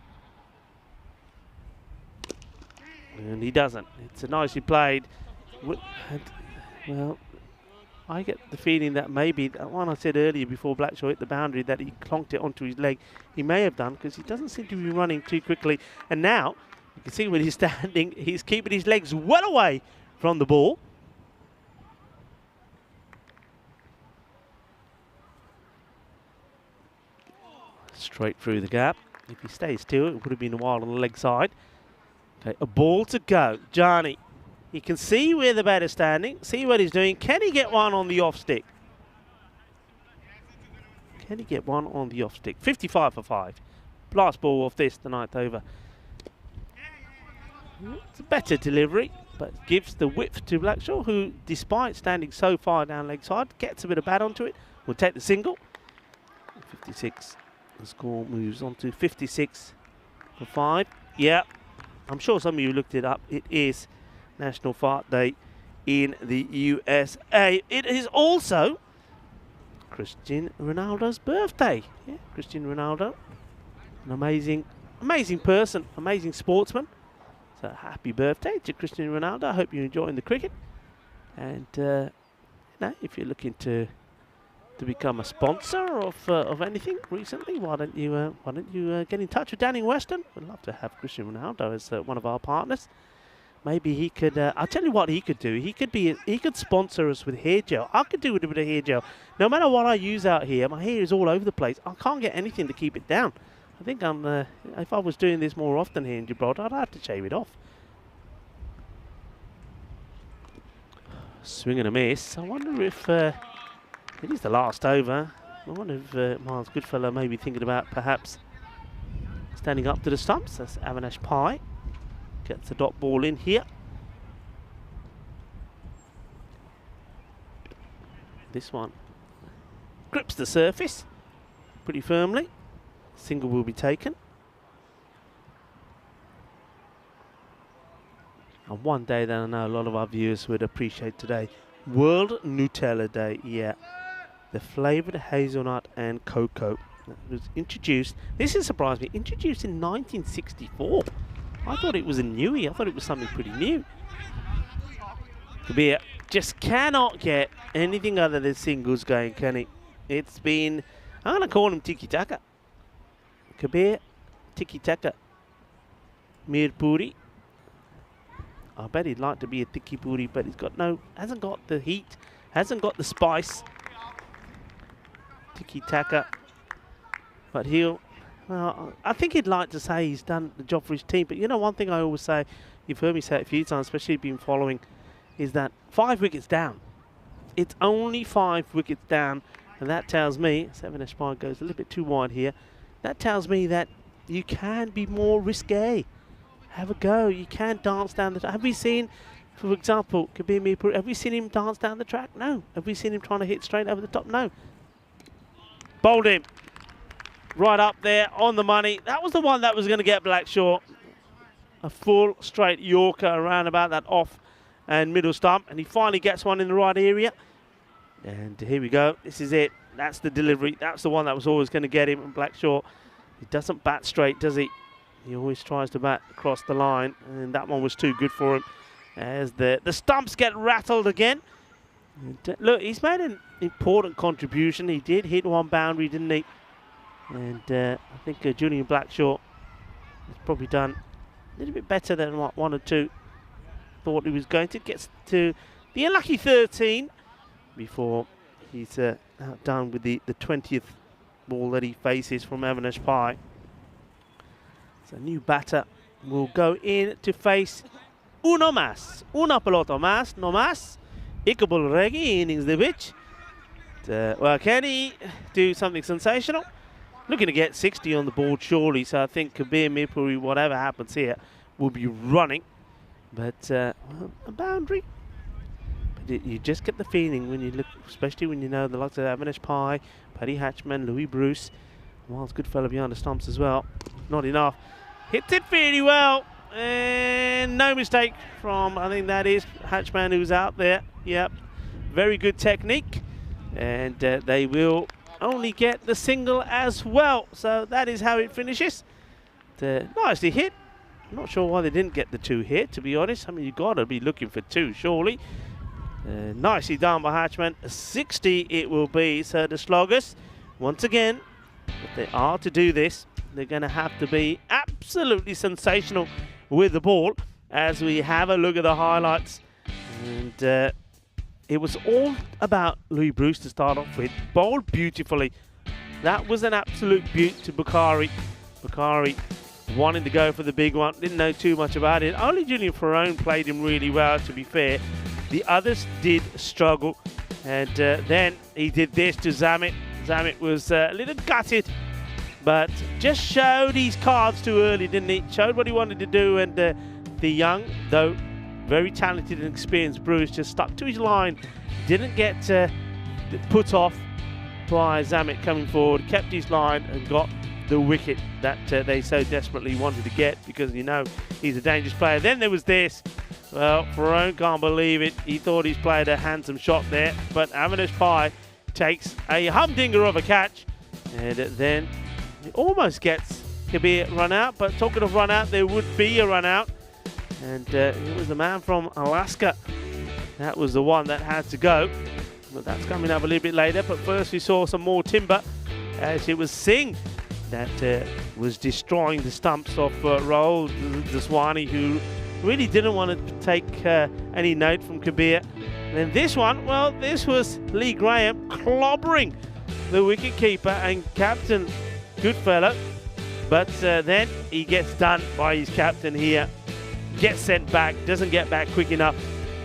And he doesn't. It's a nicely played. Well, I get the feeling that maybe that one I said earlier before Blackshaw hit the boundary that he clonked it onto his leg. He may have done because he doesn't seem to be running too quickly. And now, you can see where he's standing. He's keeping his legs well away from the ball. Straight through the gap. If he stays still, it would have been a while on the leg side. Okay, a ball to go. Johnny. You can see where the bat is standing, see what he's doing. Can he get one on the off stick? Can he get one on the off stick? 55 for 5. Last ball off this, the 9th over. It's a better delivery, but gives the width to Blackshaw, who, despite standing so far down leg side, gets a bit of bat onto it. Will take the single. 56. The score moves on to 56 for 5. Yeah, I'm sure some of you looked it up. It is National Fart Day in the USA. It is also Cristiano Ronaldo's birthday. Yeah, Cristiano Ronaldo, an amazing person, amazing sportsman. So happy birthday to Cristiano Ronaldo. I hope you're enjoying the cricket. And you know, if you're looking to become a sponsor of anything recently, why don't you get in touch with Danny Weston? We'd love to have Cristiano Ronaldo as one of our partners. Maybe he could, I'll tell you what he could do. He could sponsor us with hair gel. I could do with a bit of hair gel. No matter what I use out here, my hair is all over the place. I can't get anything to keep it down. I think if I was doing this more often here in Gibraltar, I'd have to shave it off. Swing and a miss. I wonder if, it is the last over. I wonder if Miles Goodfellow may be thinking about perhaps standing up to the stumps. That's Avinash Pai. Gets the dot ball in here. This one grips the surface pretty firmly. Single will be taken. And one day that I know a lot of our viewers would appreciate today. World Nutella Day, yeah. The flavoured hazelnut and cocoa that was introduced. This has surprised me. Introduced in 1964. I thought it was a newie. I thought it was something pretty new. Kabir just cannot get anything other than singles going, can he? It's been, I'm going to call him tiki-taka. Kabir, tiki-taka. Mirpuri. I bet he'd like to be a tiki-puri, but he's got hasn't got the heat, hasn't got the spice. Tiki-taka. But well, I think he'd like to say he's done the job for his team. But you know, one thing I always say, you've heard me say it a few times, especially if you've been following, is that 5 wickets down. It's only 5 wickets down. And that tells me, Avinash Pai goes a little bit too wide here. That tells me that you can be more risque. Have a go. You can dance down the... Have we seen For example, Kabir Mirpur, have we seen him dance down the track? No. Have we seen him trying to hit straight over the top? No. Bowled him. Right up there on the money. That was the one that was going to get Blackshaw. A full straight Yorker around about that off and middle stump. And he finally gets one in the right area. And here we go. This is it. That's the delivery. That's the one that was always going to get him. And Blackshaw, he doesn't bat straight, does he? He always tries to bat across the line. And that one was too good for him. As the stumps get rattled again. And, look, he's made an important contribution. He did hit one boundary, didn't he? And I think Julian Blackshaw has probably done a little bit better than what 1 or 2 thought he was going to. Gets to the unlucky 13 before he's outdone with the 20th ball that he faces from Avinash Pai. So new batter will go in to face uno más, una pelota más, no más. Ikabul Regi innings the pitch. Well, can he do something sensational? Looking to get 60 on the board surely, so I think Kabir Mirpuri, whatever happens here, will be running. But well, a boundary. But you just get the feeling when you look, especially when you know the likes of Avinash Pai, Paddy Hatchman, Louis Bruce, Miles Goodfellow behind the stumps as well. Not enough. Hits it fairly well. And no mistake from, I think that is Hatchman who's out there. Yep, very good technique. And they will only get the single as well. So that is how it finishes. Nicely hit. I'm not sure why they didn't get the 2 hit, to be honest. I mean, you've got to be looking for 2, surely. Nicely done by Hatchman. 60 it will be. So the Sloggers, once again, if they are to do this, they're going to have to be absolutely sensational with the ball as we have a look at the highlights. And it was all about Louis Bruce to start off with. Bowled beautifully. That was an absolute beaut to Bukhari. Bukhari wanting to go for the big one. Didn't know too much about it. Only Julian Farone played him really well, to be fair. The others did struggle. And then he did this to Zamit. Zamit was a little gutted, but just showed his cards too early, didn't he? Showed what he wanted to do, and the young, though very talented and experienced Bruce just stuck to his line. Didn't get put off by Zamit coming forward, kept his line and got the wicket that they so desperately wanted to get, because you know he's a dangerous player. Then there was this. Well, Farone can't believe it. He thought he's played a handsome shot there, but Avinash Pai takes a humdinger of a catch, and then it almost gets Kabir run out. But talking of run out, there would be a run out, and it was the man from Alaska. That was the one that had to go, but that's coming up a little bit later. But first we saw some more timber, as it was Singh that was destroying the stumps of Rahul Daswani, who really didn't want to take any note from Kabir. And then this one, well, this was Lee Graham clobbering the wicketkeeper and captain Goodfellow. But then he gets done by his captain here. Gets sent back, doesn't get back quick enough.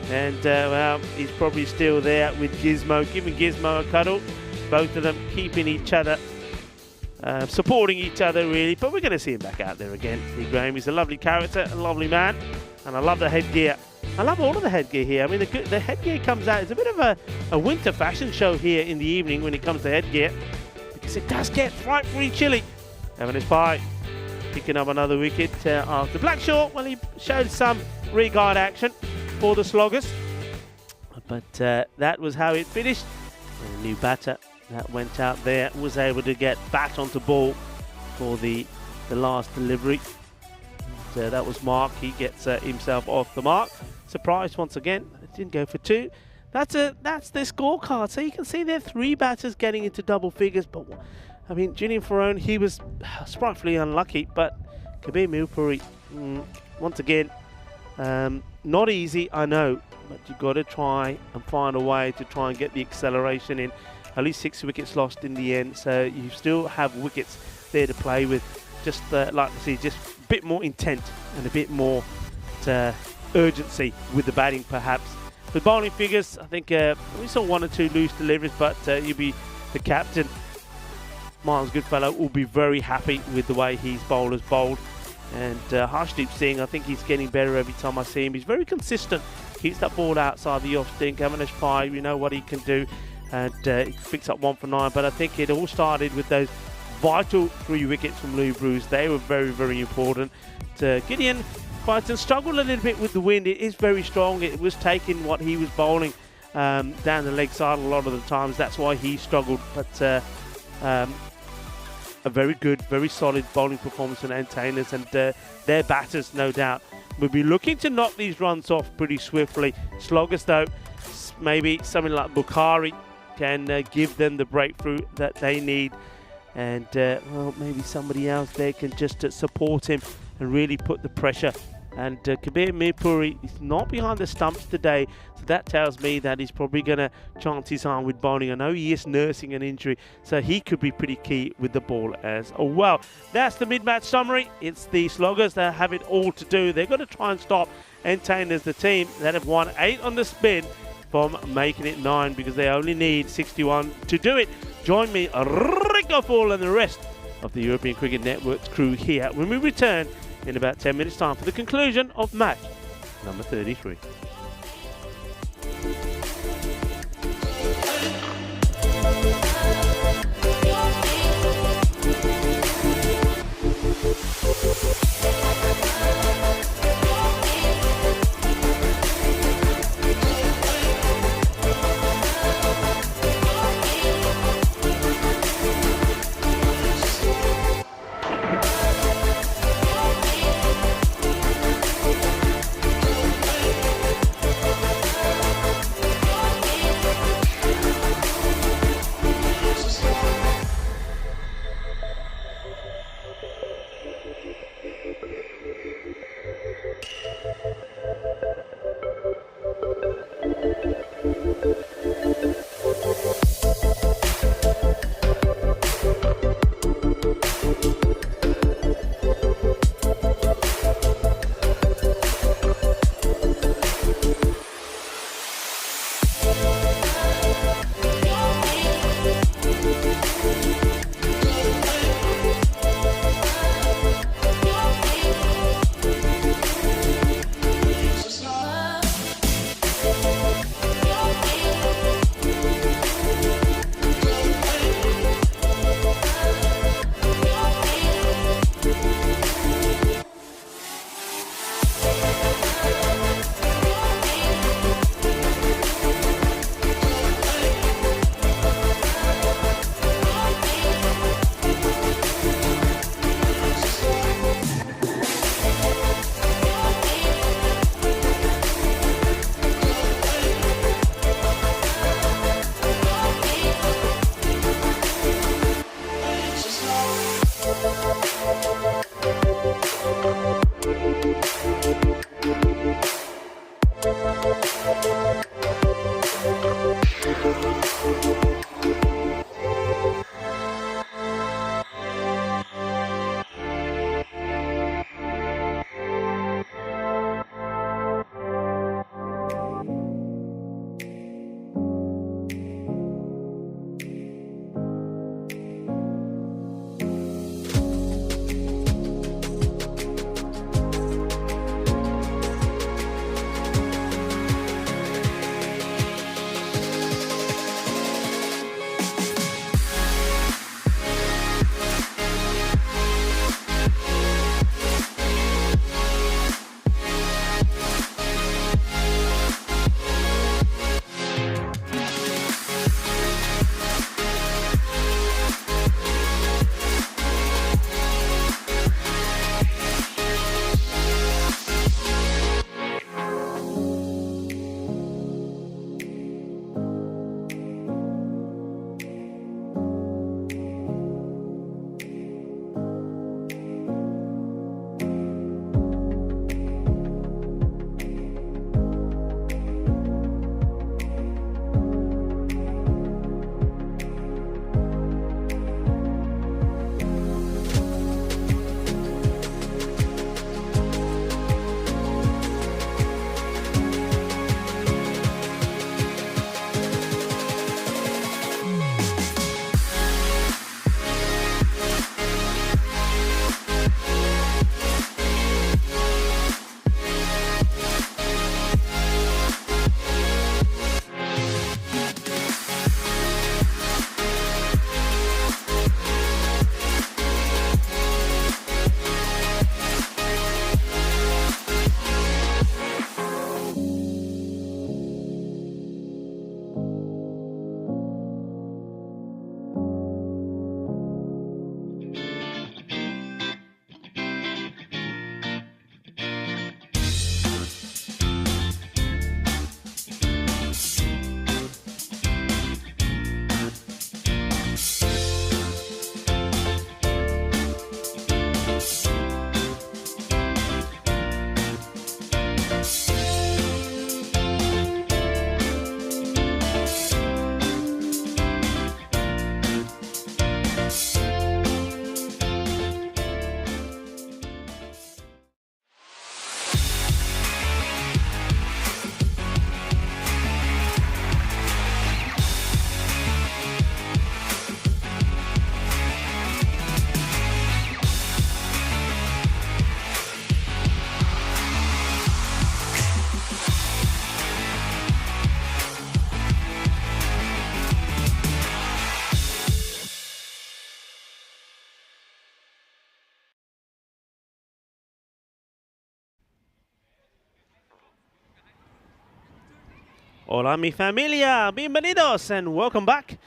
And, well, he's probably still there with Gizmo, giving Gizmo a cuddle. Both of them keeping each other, supporting each other, really. But we're going to see him back out there again. Lee Graham, he's a lovely character, a lovely man. And I love the headgear. I love all of the headgear here. I mean, the headgear comes out. It's a bit of a winter fashion show here in the evening when it comes to headgear, because it does get frightfully chilly. Avinash Pai picking up another wicket after Blackshaw. Well, he showed some rear-guard action for the Sloggers. But that was how it finished. And a new batter that went out there was able to get bat onto ball for the last delivery. And, that was Mark. He gets himself off the mark. Surprised once again. It didn't go for 2. That's their scorecard. So you can see there 3 batters getting into double figures. But I mean, Julian Farone, he was sprightly unlucky. But Kabir Mirpuri, once again, not easy, I know. But you've got to try and find a way to try and get the acceleration in. At least 6 wickets lost in the end. So you still have wickets there to play with. Just like to see just a bit more intent and a bit more urgency with the batting, perhaps. With bowling figures, I think we saw 1 or 2 loose deliveries, but you'll be the captain, Miles Goodfellow, will be very happy with the way his bowlers bowled. And Harshdeep Singh, I think he's getting better every time I see him. He's very consistent. Keeps that ball outside the off sting. Avinash Pai, we know what he can do. And he picks up 1 for 9. But I think it all started with those vital 3 wickets from Lou Bruce. They were very, very important. Gideon Crichton struggled a little bit with the wind. It is very strong. It was taking what he was bowling down the leg side a lot of the times. That's why he struggled. But a very good, very solid bowling performance from Antanas, and their batters, no doubt, will be looking to knock these runs off pretty swiftly. Sloggers, though, maybe something like Bukhari can give them the breakthrough that they need, and well, maybe somebody else there can just support him and really put the pressure. And Kabir Mirpuri is not behind the stumps today, so that tells me that he's probably going to chance his arm with bowling. I know he is nursing an injury, so he could be pretty key with the ball as well. That's the mid-match summary. It's the Sloggers that have it all to do. They're going to try and stop Entertainers, the team that have won 8 on the spin, from making it 9, because they only need 61 to do it. Join me, Rico Fall, and the rest of the European Cricket Network's crew here when we return in about 10 minutes time for the conclusion of match number 33. Hola mi familia, bienvenidos, and welcome back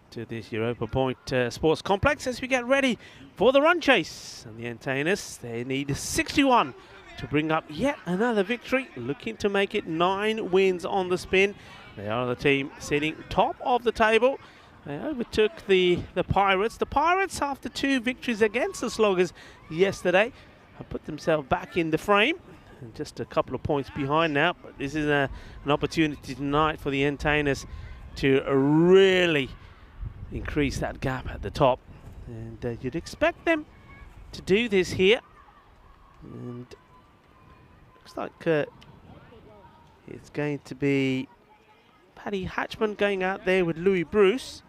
to this Europa Point Sports Complex as we get ready for the run chase. And the entertainers, they need 61 to bring up yet another victory, looking to make it 9 wins on the spin. They are the team sitting top of the table. They overtook the Pirates. The Pirates, after 2 victories against the Sloggers yesterday, have put themselves back in the frame. And just a couple of points behind now, but this is an opportunity tonight for the entertainers to really increase that gap at the top. And you'd expect them to do this here. And looks like it's going to be Paddy Hatchman going out there with Louis Bruce.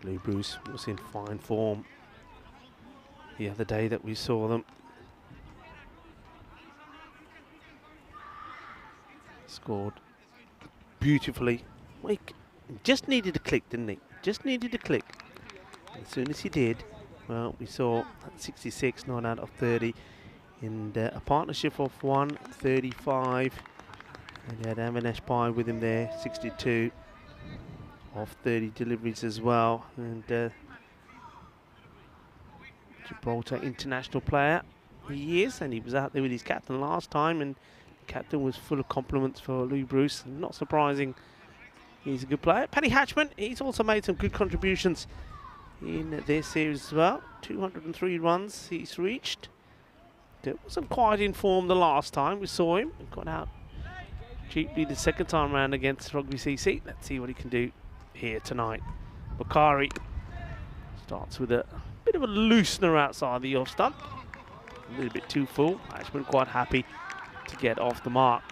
Louis Bruce was in fine form the other day that we saw them. Scored beautifully. Wait, just needed a click, didn't he? Just needed a click. As soon as he did, well, we saw 66, 9 out of 30. And a partnership of 135. And he had Amanesh Pai with him there, 62 of 30 deliveries as well. And Gibraltar international player he is, and he was out there with his captain last time, and the captain was full of compliments for Louis Bruce. Not surprising, he's a good player. Paddy Hatchman, he's also made some good contributions in their series as well. 203 runs he's reached. It wasn't quite in form the last time we saw him. He got out cheaply the second time round against Rugby CC. Let's see what he can do here tonight. Bakari starts with a bit of a loosener outside the off stump. A little bit too full. Hatchman quite happy to get off the mark.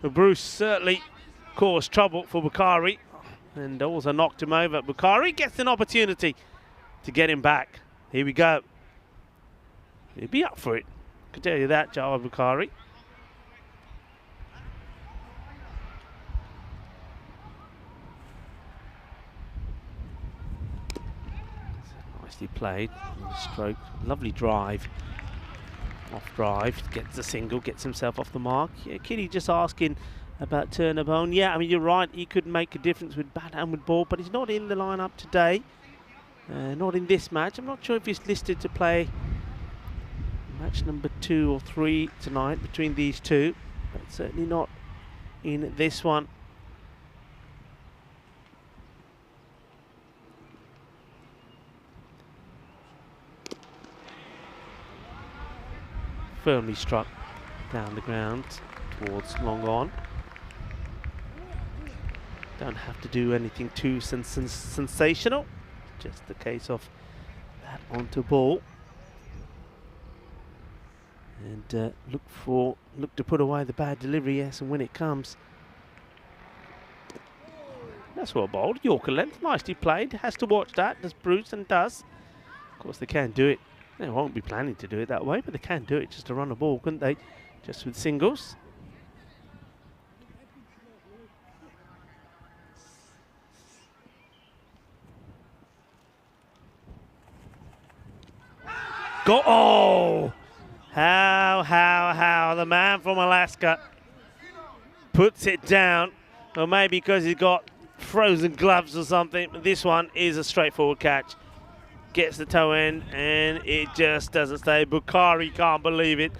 But Bruce certainly caused trouble for Bakari and also knocked him over. Bakari gets an opportunity to get him back. Here we go. He'll be up for it. I can tell you that, Jawad Bakari. Nicely played. Stroke. Lovely drive. Off drive. Gets a single. Gets himself off the mark. Yeah, Kitty just asking about Turner Bone. Yeah, I mean, you're right. He could make a difference with bat and with ball, but he's not in the lineup today. Not in this match. I'm not sure if he's listed to play match number 2 or 3 tonight between these two, but certainly not in this one. Firmly struck down the ground towards long on. Don't have to do anything too sensational, just a case of bat onto ball. And look to put away the bad delivery, yes, and when it comes. That's well bowled. Yorker length, nicely played. Has to watch that, does Bruce, and does. Of course, they can do it. They won't be planning to do it that way, but they can do it just to run a ball, couldn't they? Just with singles. Go! Oh! How the man from Alaska puts it down. Or maybe because he's got frozen gloves or something. But this one is a straightforward catch. Gets the toe end and it just doesn't stay. Bakari can't believe it.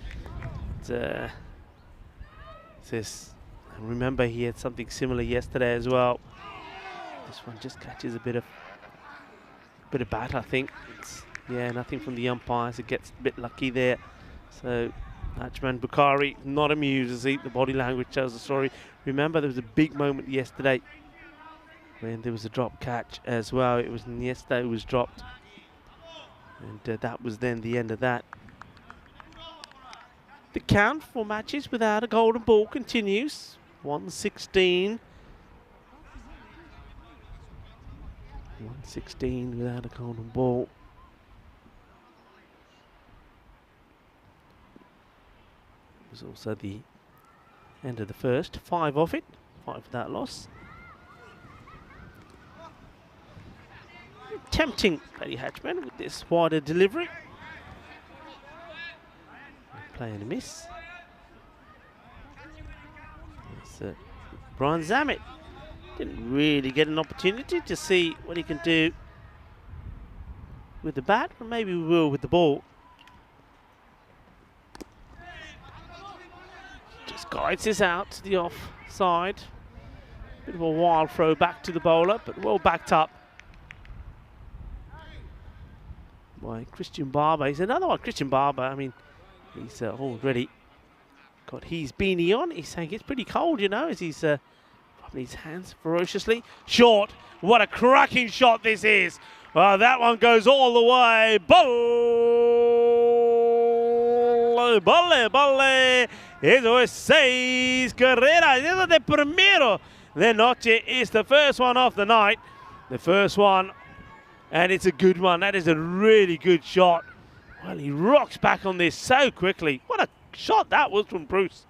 Remember, he had something similar yesterday as well. This one just catches a bit of bat, I think. Yeah, nothing from the umpires. It gets a bit lucky there. So, Hatchman Bakari not amused, as the body language tells the story. Remember, there was a big moment yesterday when there was a drop catch as well. It was yesterday it was dropped. And that was then the end of that. The count for matches without a golden ball continues. 116. 116 without a golden ball. It was also the end of the first. 5 of it. 5 without loss. Tempting Paddy Hatchman with this wider delivery. Play and a miss. So Brian Zammit didn't really get an opportunity to see what he can do with the bat, but maybe we will with the ball. Just guides this out to the off side. Bit of a wild throw back to the bowler, but well backed up by Christian Barber. He's another one, Christian Barber. I mean, he's already got his beanie on. He's saying it's pretty cold, you know, as he's rubbing his hands ferociously. Short. What a cracking shot this is. Well, that one goes all the way. Bolle, bolle, bolle. Eso es 6 carreras. Eso de primero de noche is the first one of the night. The first one, and it's a good one. That is a really good shot. Well, he rocks back on this so quickly. What a shot that was from Bruce.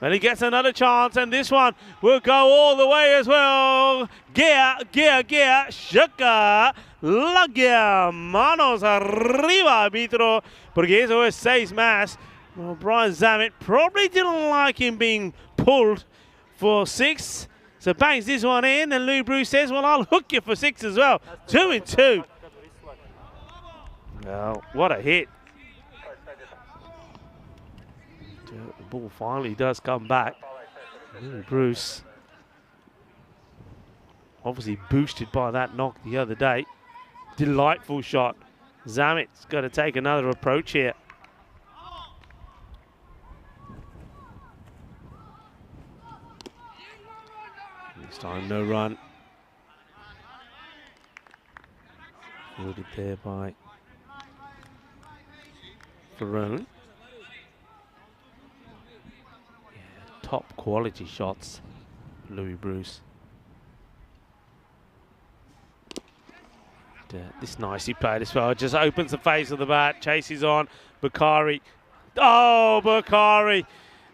Well, he gets another chance, and this one will go all the way as well. Gear, gear, gear, shaka, lagia, manos arriba, arbitro, porque eso es 6 más. Well, Brian Zammit probably didn't like him being pulled for 6. So bangs this one in, and Lou Bruce says, well, I'll hook you for 6 as well. 2 and 2. Well, what a hit. The ball finally does come back. Lou Bruce, obviously boosted by that knock the other day. Delightful shot. Zammit's got to take another approach here. This time no run. Fielded there by Ferrone. Yeah, top quality shots, Louis Bruce. This nicely played as well. Just opens the face of the bat, chases on. Bakari. Oh, Bakari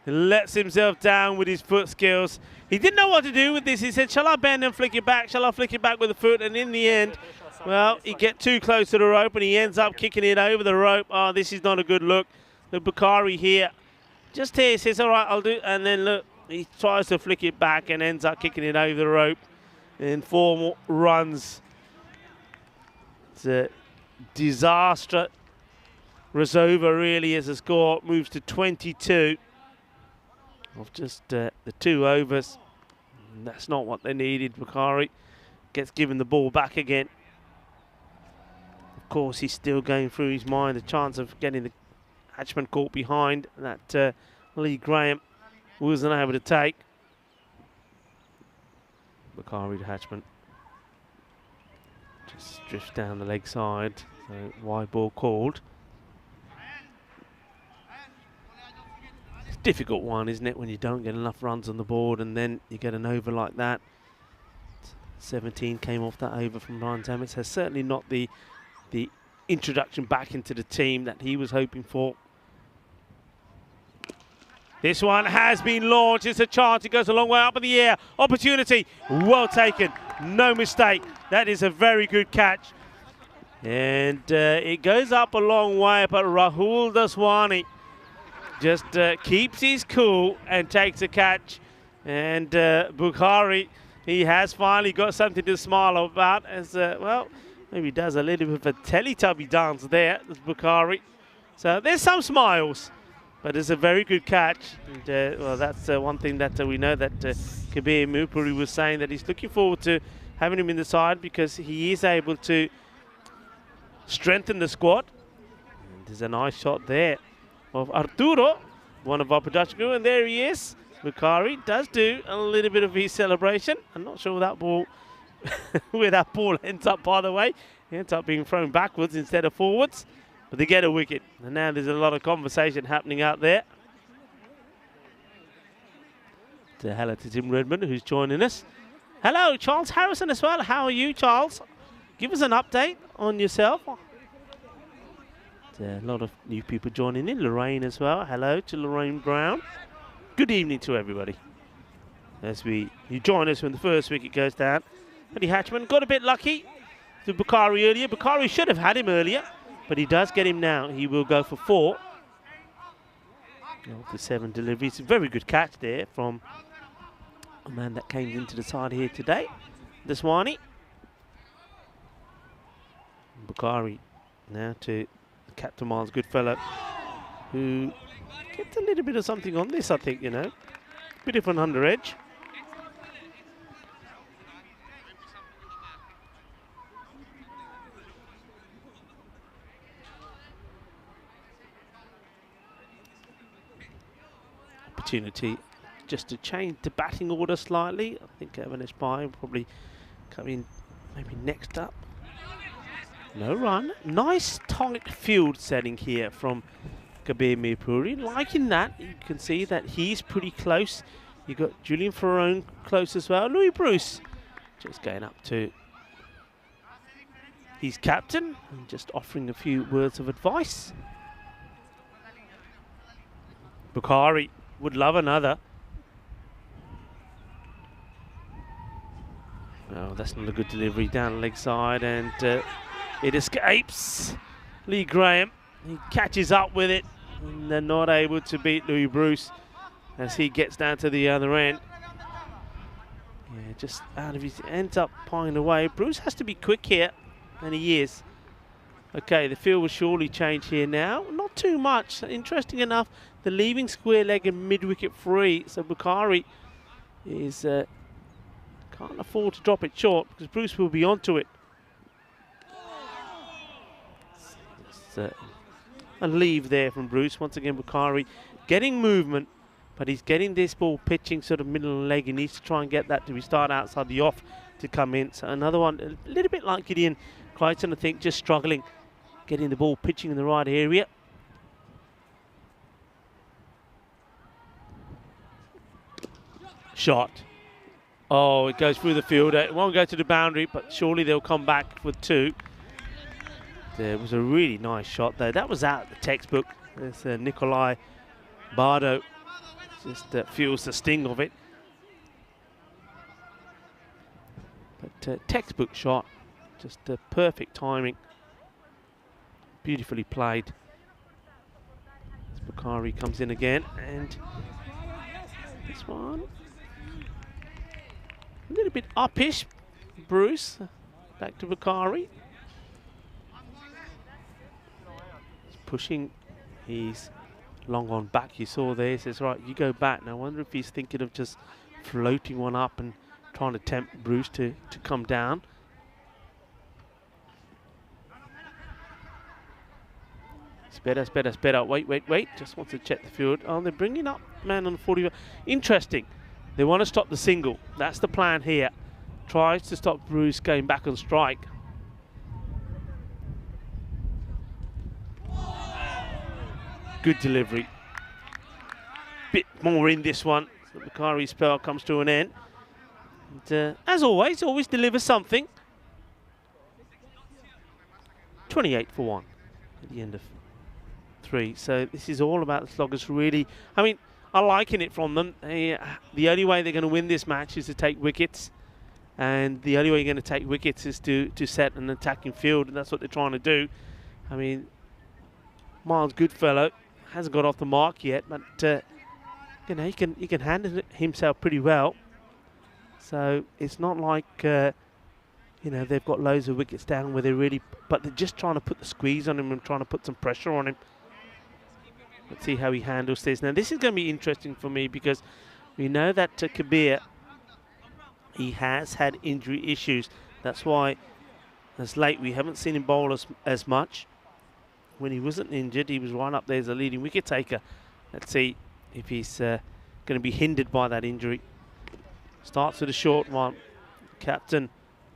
lets himself down with his foot skills. He didn't know what to do with this. He said, shall I bend and flick it back? Shall I flick it back with the foot? And in the end, well, he get too close to the rope and he ends up kicking it over the rope. Oh, this is not a good look. The Bakari here, just here, says, all right, I'll do. And then look, he tries to flick it back and ends up kicking it over the rope. And 4 more runs. It's a disaster. Rasova really as a score moves to 22 of just the 2 overs. And that's not what they needed. Bakari gets given the ball back again. Of course, he's still going through his mind a chance of getting the Hatchman caught behind that Lee Graham wasn't able to take. Bakari to Hatchman. Just drifts down the leg side. So wide ball called. It's a difficult one, isn't it, when you don't get enough runs on the board and then you get an over like that. 17 came off that over from Brian Zammit. So certainly not the introduction back into the team that he was hoping for. This one has been launched. It's a chance. It goes a long way up in the air. Opportunity. Well taken. No mistake. That is a very good catch. And it goes up a long way, but Rahul Daswani just keeps his cool and takes a catch. And Bukhari, he has finally got something to smile about as, well, maybe does a little bit of a Teletubby dance there, Bukhari. So there's some smiles. But it's a very good catch. And, well, that's one thing that we know that Kabir Mupuri was saying, that he's looking forward to having him in the side because he is able to strengthen the squad. And there's a nice shot there of Arturo, one of our production crew, and there he is. Bukhari does do a little bit of his celebration. I'm not sure that ball, where that ball ends up, by the way. It ends up being thrown backwards instead of forwards. But they get a wicket. And now there's a lot of conversation happening out there. Hello to Tim Redmond, who's joining us. Hello, Charles Harrison as well. How are you, Charles? Give us an update on yourself. A lot of new people joining in. Lorraine as well. Hello to Lorraine Brown. Good evening to everybody. As you join us when the first wicket goes down. Eddie Hatchman got a bit lucky to Bukhari earlier. Bukhari should have had him earlier. But he does get him now. He will go for 4. The 7 deliveries. Very good catch there from a man that came into the side here today, this Wani. Bukhari now to Captain Miles Goodfellow, who gets a little bit of something on this, I think, you know. Bit of an under edge. Opportunity just to change the batting order slightly. I think Evan Espai will probably come in maybe next up. No run. Nice tight field setting here from Kabir Mirpuri. Liking that. You can see that he's pretty close. You've got Julian Ferrone close as well. Louis Bruce just going up to his captain and just offering a few words of advice. Bukhari would love another. Oh, that's not a good delivery down the leg side, and it escapes Lee Graham. He catches up with it, and they're not able to beat Louis Bruce as he gets down to the other end. Yeah, just out of his, ends up piling away. Bruce has to be quick here, and he is. Okay, the field will surely change here now. Not too much. Interesting enough, they're leaving square leg and mid-wicket free, so Bukhari is can't afford to drop it short because Bruce will be onto it. It's a leave there from Bruce. Once again, Bukhari getting movement, but he's getting this ball pitching sort of middle of the leg. He needs to try and get that to be started outside the off to come in. So another one, a little bit like Gideon Crichton, I think, just struggling getting the ball pitching in the right area. Shot. Oh, it goes through the field. It won't go to the boundary, but surely they'll come back with two. There was a really nice shot there. That was out of the textbook. There's Nikolai Bardo. Just feels the sting of it. But textbook shot. Just perfect timing. Beautifully played. Bukhari comes in again, and this one a little bit uppish. Bruce back to Bukhari. He's pushing. He's long on back. You saw there. He says, right, you go back. Now I wonder if he's thinking of just floating one up and trying to tempt Bruce to come down. It's better. Wait. Just wants to check the field. Oh, they're bringing up man on 40. Interesting. They want to stop the single. That's the plan here. Tries to stop Bruce going back on strike. Good delivery. Bit more in this one. So Bukhari's spell comes to an end. And, as always delivers something. 28 for 1 at the end of 3. So this is all about the Sloggers, really. I mean, I'm liking it from them. The only way they're going to win this match is to take wickets. And the only way you're going to take wickets is to set an attacking field. And that's what they're trying to do. I mean, Miles Goodfellow hasn't got off the mark yet. But, you know, he can handle himself pretty well. So it's not like, you know, they've got loads of wickets down where they're really... But they're just trying to put the squeeze on him and trying to put some pressure on him. Let's see how he handles this. Now, this is going to be interesting for me because we know that Kabir, he has had injury issues. That's why, as late, we haven't seen him bowl as much. When he wasn't injured, he was right up there as a leading wicket taker. Let's see if he's going to be hindered by that injury. Starts with a short one. Captain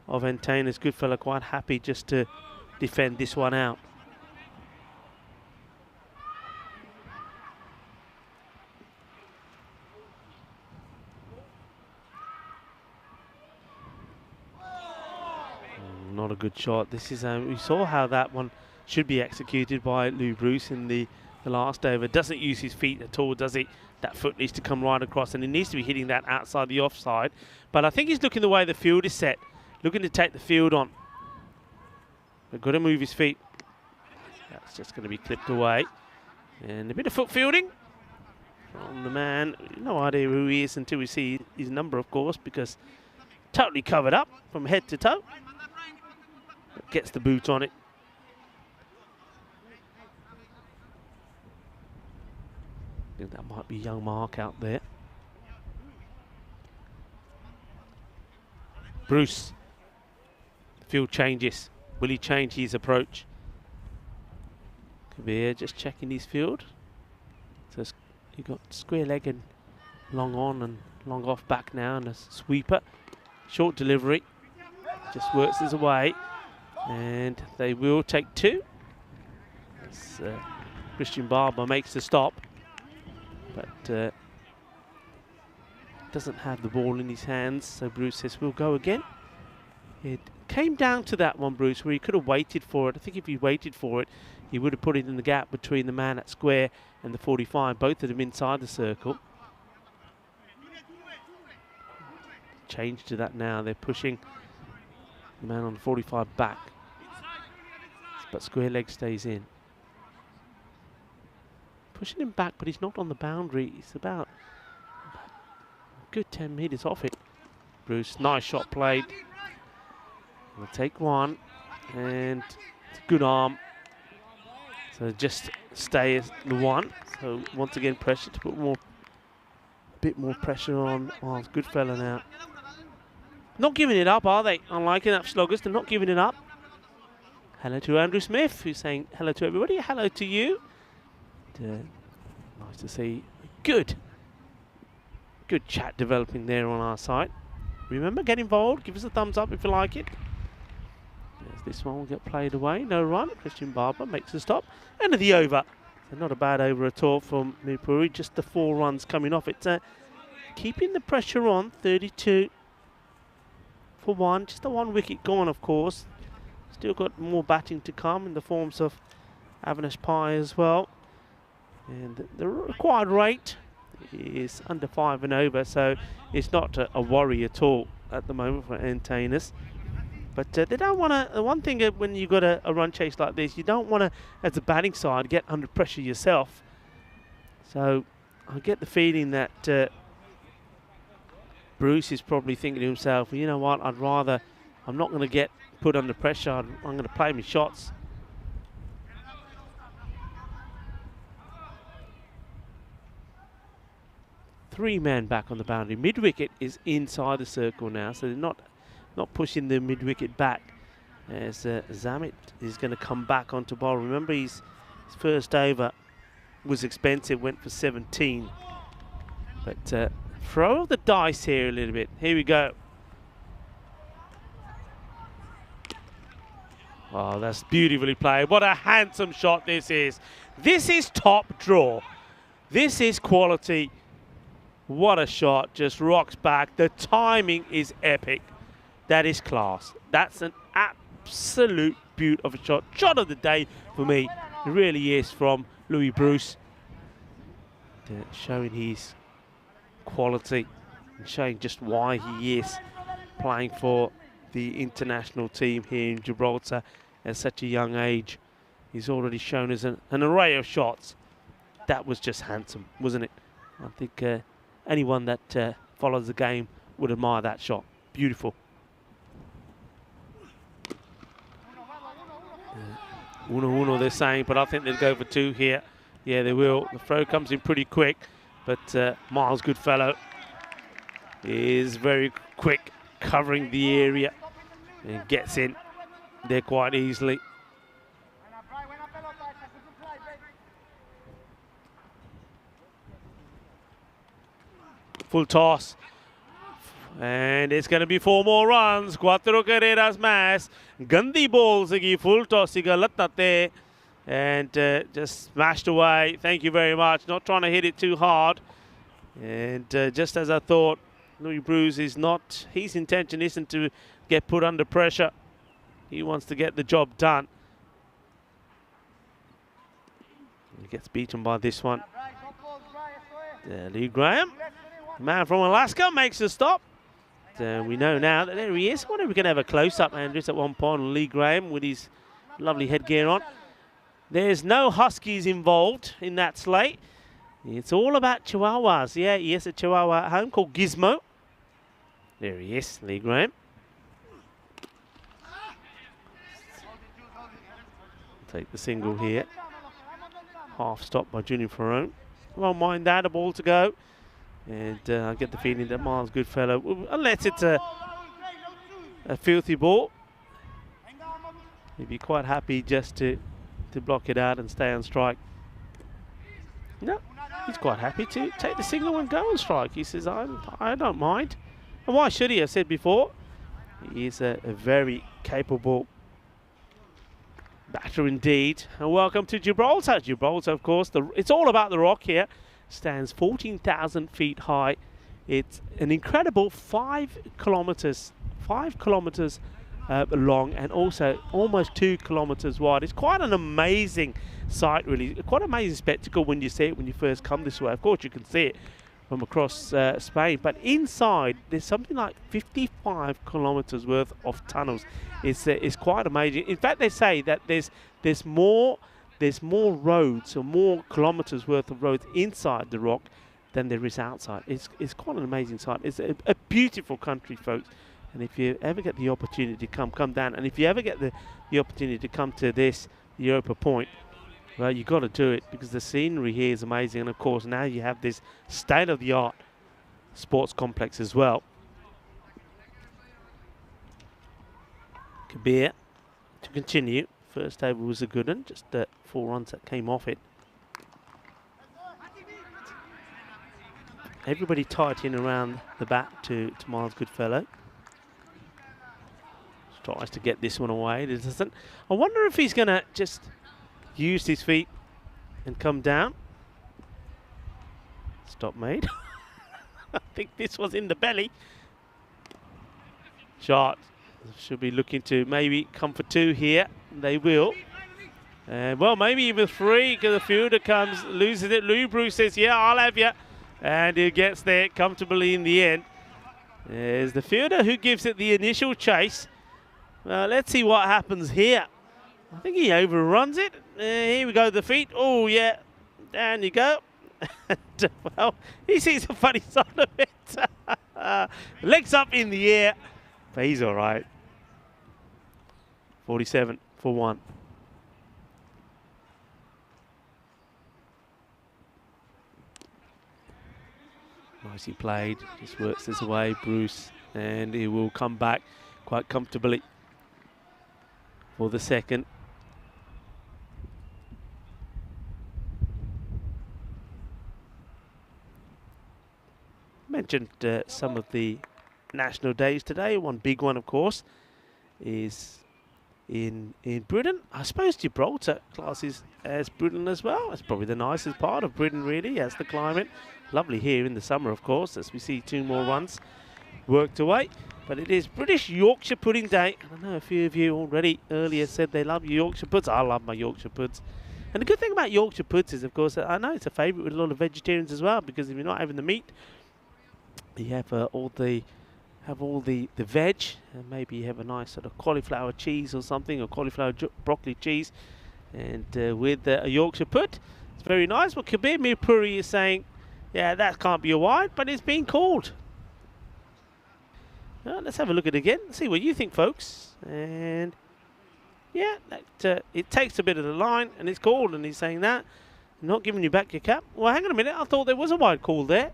of Antanas, Goodfellow, quite happy just to defend this one out. Not a good shot. This is we saw how that one should be executed by Lou Bruce in the last over. Doesn't use his feet at all, does he? That foot needs to come right across, and he needs to be hitting that outside the offside. But I think he's looking the way the field is set, looking to take the field on. But got to move his feet. That's just going to be clipped away. And a bit of foot fielding. on the man. No idea who he is until we see his number, of course, because totally covered up from head to toe. Gets the boot on it. I think that might be young Mark out there. Bruce. The field changes. Will he change his approach? Kabir just checking his field. So you got square leg and long on and long off back now, and a sweeper. Short delivery. Just works his way. And they will take two. As, Christian Barber makes the stop. But doesn't have the ball in his hands, so Bruce says we'll go again. It came down to that one, Bruce, where he could have waited for it. I think if he waited for it, he would have put it in the gap between the man at square and the 45, both of them inside the circle. Change to that now. They're pushing the man on the 45 back. But square leg stays in. Pushing him back, but he's not on the boundary. He's about a good 10 metres off it. Bruce, nice shot played. We'll take one, and it's a good arm. So just stay as the one. So once again, pressure to put a bit more pressure on. Oh, it's good fella now. Not giving it up, are they? Unlike enough sloggers, they're not giving it up. Hello to Andrew Smith, who's saying hello to everybody. Hello to you. Nice to see good chat developing there on our side. Remember, get involved. Give us a thumbs up if you like it. Yes, this one will get played away. No run. Christian Barber makes a stop. End of the over. So not a bad over at all from Mirpuri. Just the 4 runs coming off. It's keeping the pressure on. 32 for 1. Just the 1 wicket gone, of course. Still got more batting to come in the forms of Avinash Pai as well. And the required rate is under 5 and over, so it's not a worry at all at the moment for entertainers. But they don't want to. One thing when you got a run chase like this, you don't want to, as a batting side, get under pressure yourself. So I get the feeling that Bruce is probably thinking to himself, well, you know what? I'm not going to get put under pressure. I'm going to play my shots. Three men back on the boundary. Mid-wicket is inside the circle now, so they're not pushing the mid-wicket back. As Zamit is going to come back onto bowl. Remember, his first over was expensive, went for 17. But throw the dice here a little bit. Here we go. Oh, that's beautifully played. What a handsome shot this is. This is top draw. This is quality. What a shot, just rocks back. The timing is epic. That is class. That's an absolute beaut of a shot. Shot of the day for me. It really is from Louis Bruce. Showing his quality and showing just why he is playing for the international team here in Gibraltar at such a young age. He's already shown us an array of shots. That was just handsome, wasn't it? I think anyone that follows the game would admire that shot. Beautiful. Uno, they're saying, but I think they'll go for 2 here. Yeah, they will. The throw comes in pretty quick, but Miles Goodfellow is very quick, covering the area, and gets in there quite easily. Full toss. And it's going to be 4 more runs. 4 carreras más. Gandhi ball sige full toss siga latate. And just smashed away. Thank you very much. Not trying to hit it too hard. And just as I thought, Louis Bruce is not, his intention isn't to get put under pressure. He wants to get the job done. He gets beaten by this one. Lee Graham, the man from Alaska, makes a stop. We know now that there he is. I wonder if we can have a close-up, Andrews, at one point on Lee Graham with his lovely headgear on. There's no Huskies involved in that slate. It's all about Chihuahuas. Yeah, he has a Chihuahua at home called Gizmo. There he is, Lee Graham. Take the single here. Half stop by Junior Ferrone. Won't mind that, a ball to go. And I get the feeling that Miles Goodfellow, unless it's a filthy ball, he'd be quite happy just to block it out and stay on strike. No, he's quite happy to take the single and go on strike. He says, I don't mind. And why should he? I said before, he is a very capable batter indeed. And welcome to Gibraltar. Gibraltar, of course, it's all about the rock here. Stands 14,000 feet high. It's an incredible 5 kilometers long, and also almost 2 kilometers wide. It's quite an amazing sight, really. Quite an amazing spectacle when you see it when you first come this way. Of course, you can see it from across Spain, but inside there's something like 55 kilometers worth of tunnels. It's quite amazing. In fact, they say that there's more roads, or more kilometers worth of roads inside the rock than there is outside. It's quite an amazing sight. It's a beautiful country, folks. And if you ever get the opportunity to come down, and if you ever get the opportunity to come to this Europa Point, well, you got to do it, because the scenery here is amazing. And of course, now you have this state-of-the-art sports complex as well. Kabir to continue. First over was a good one, just 4 runs that came off it. Everybody tight in around the bat to Miles Goodfellow. Tries to get this one away. It doesn't. I wonder if he's going to just use his feet and come down. Stop made. I think this was in the belly. Shot. Should be looking to maybe come for 2 here. They will. Well, maybe even 3, because the fielder comes, loses it. Lou Bruce says, yeah, I'll have you. And he gets there comfortably in the end. There's the fielder who gives it the initial chase. Well, let's see what happens here. I think he overruns it. Here we go, the feet. Oh, yeah. Down you go. Well, he sees the funny side of it. Legs up in the air. But he's all right. 47 for 1. Nicely played. Just works this away, Bruce. And he will come back quite comfortably for the second. Mentioned some of the national days today. One big one, of course, is in Britain. I suppose Gibraltar classes as Britain as well. It's probably the nicest part of Britain, really, as the climate. Lovely here in the summer, of course, as we see 2 more runs worked away. But it is British Yorkshire Pudding Day. And I know a few of you already earlier said they love Yorkshire Puds. I love my Yorkshire Puds. And the good thing about Yorkshire Puds is, of course, I know it's a favourite with a lot of vegetarians as well, because if you're not having the meat, you have all the veg, and maybe you have a nice sort of cauliflower cheese or something, or cauliflower broccoli cheese, and with a Yorkshire Pud. It's very nice. Well, Kabir Mirpuri is saying, yeah, that can't be a wide, but it's been called. Well, let's have a look at it again, see what you think, folks. And yeah, it takes a bit of the line, and it's called, and he's saying that. Not giving you back your cap. Well, hang on a minute, I thought there was a wide call there.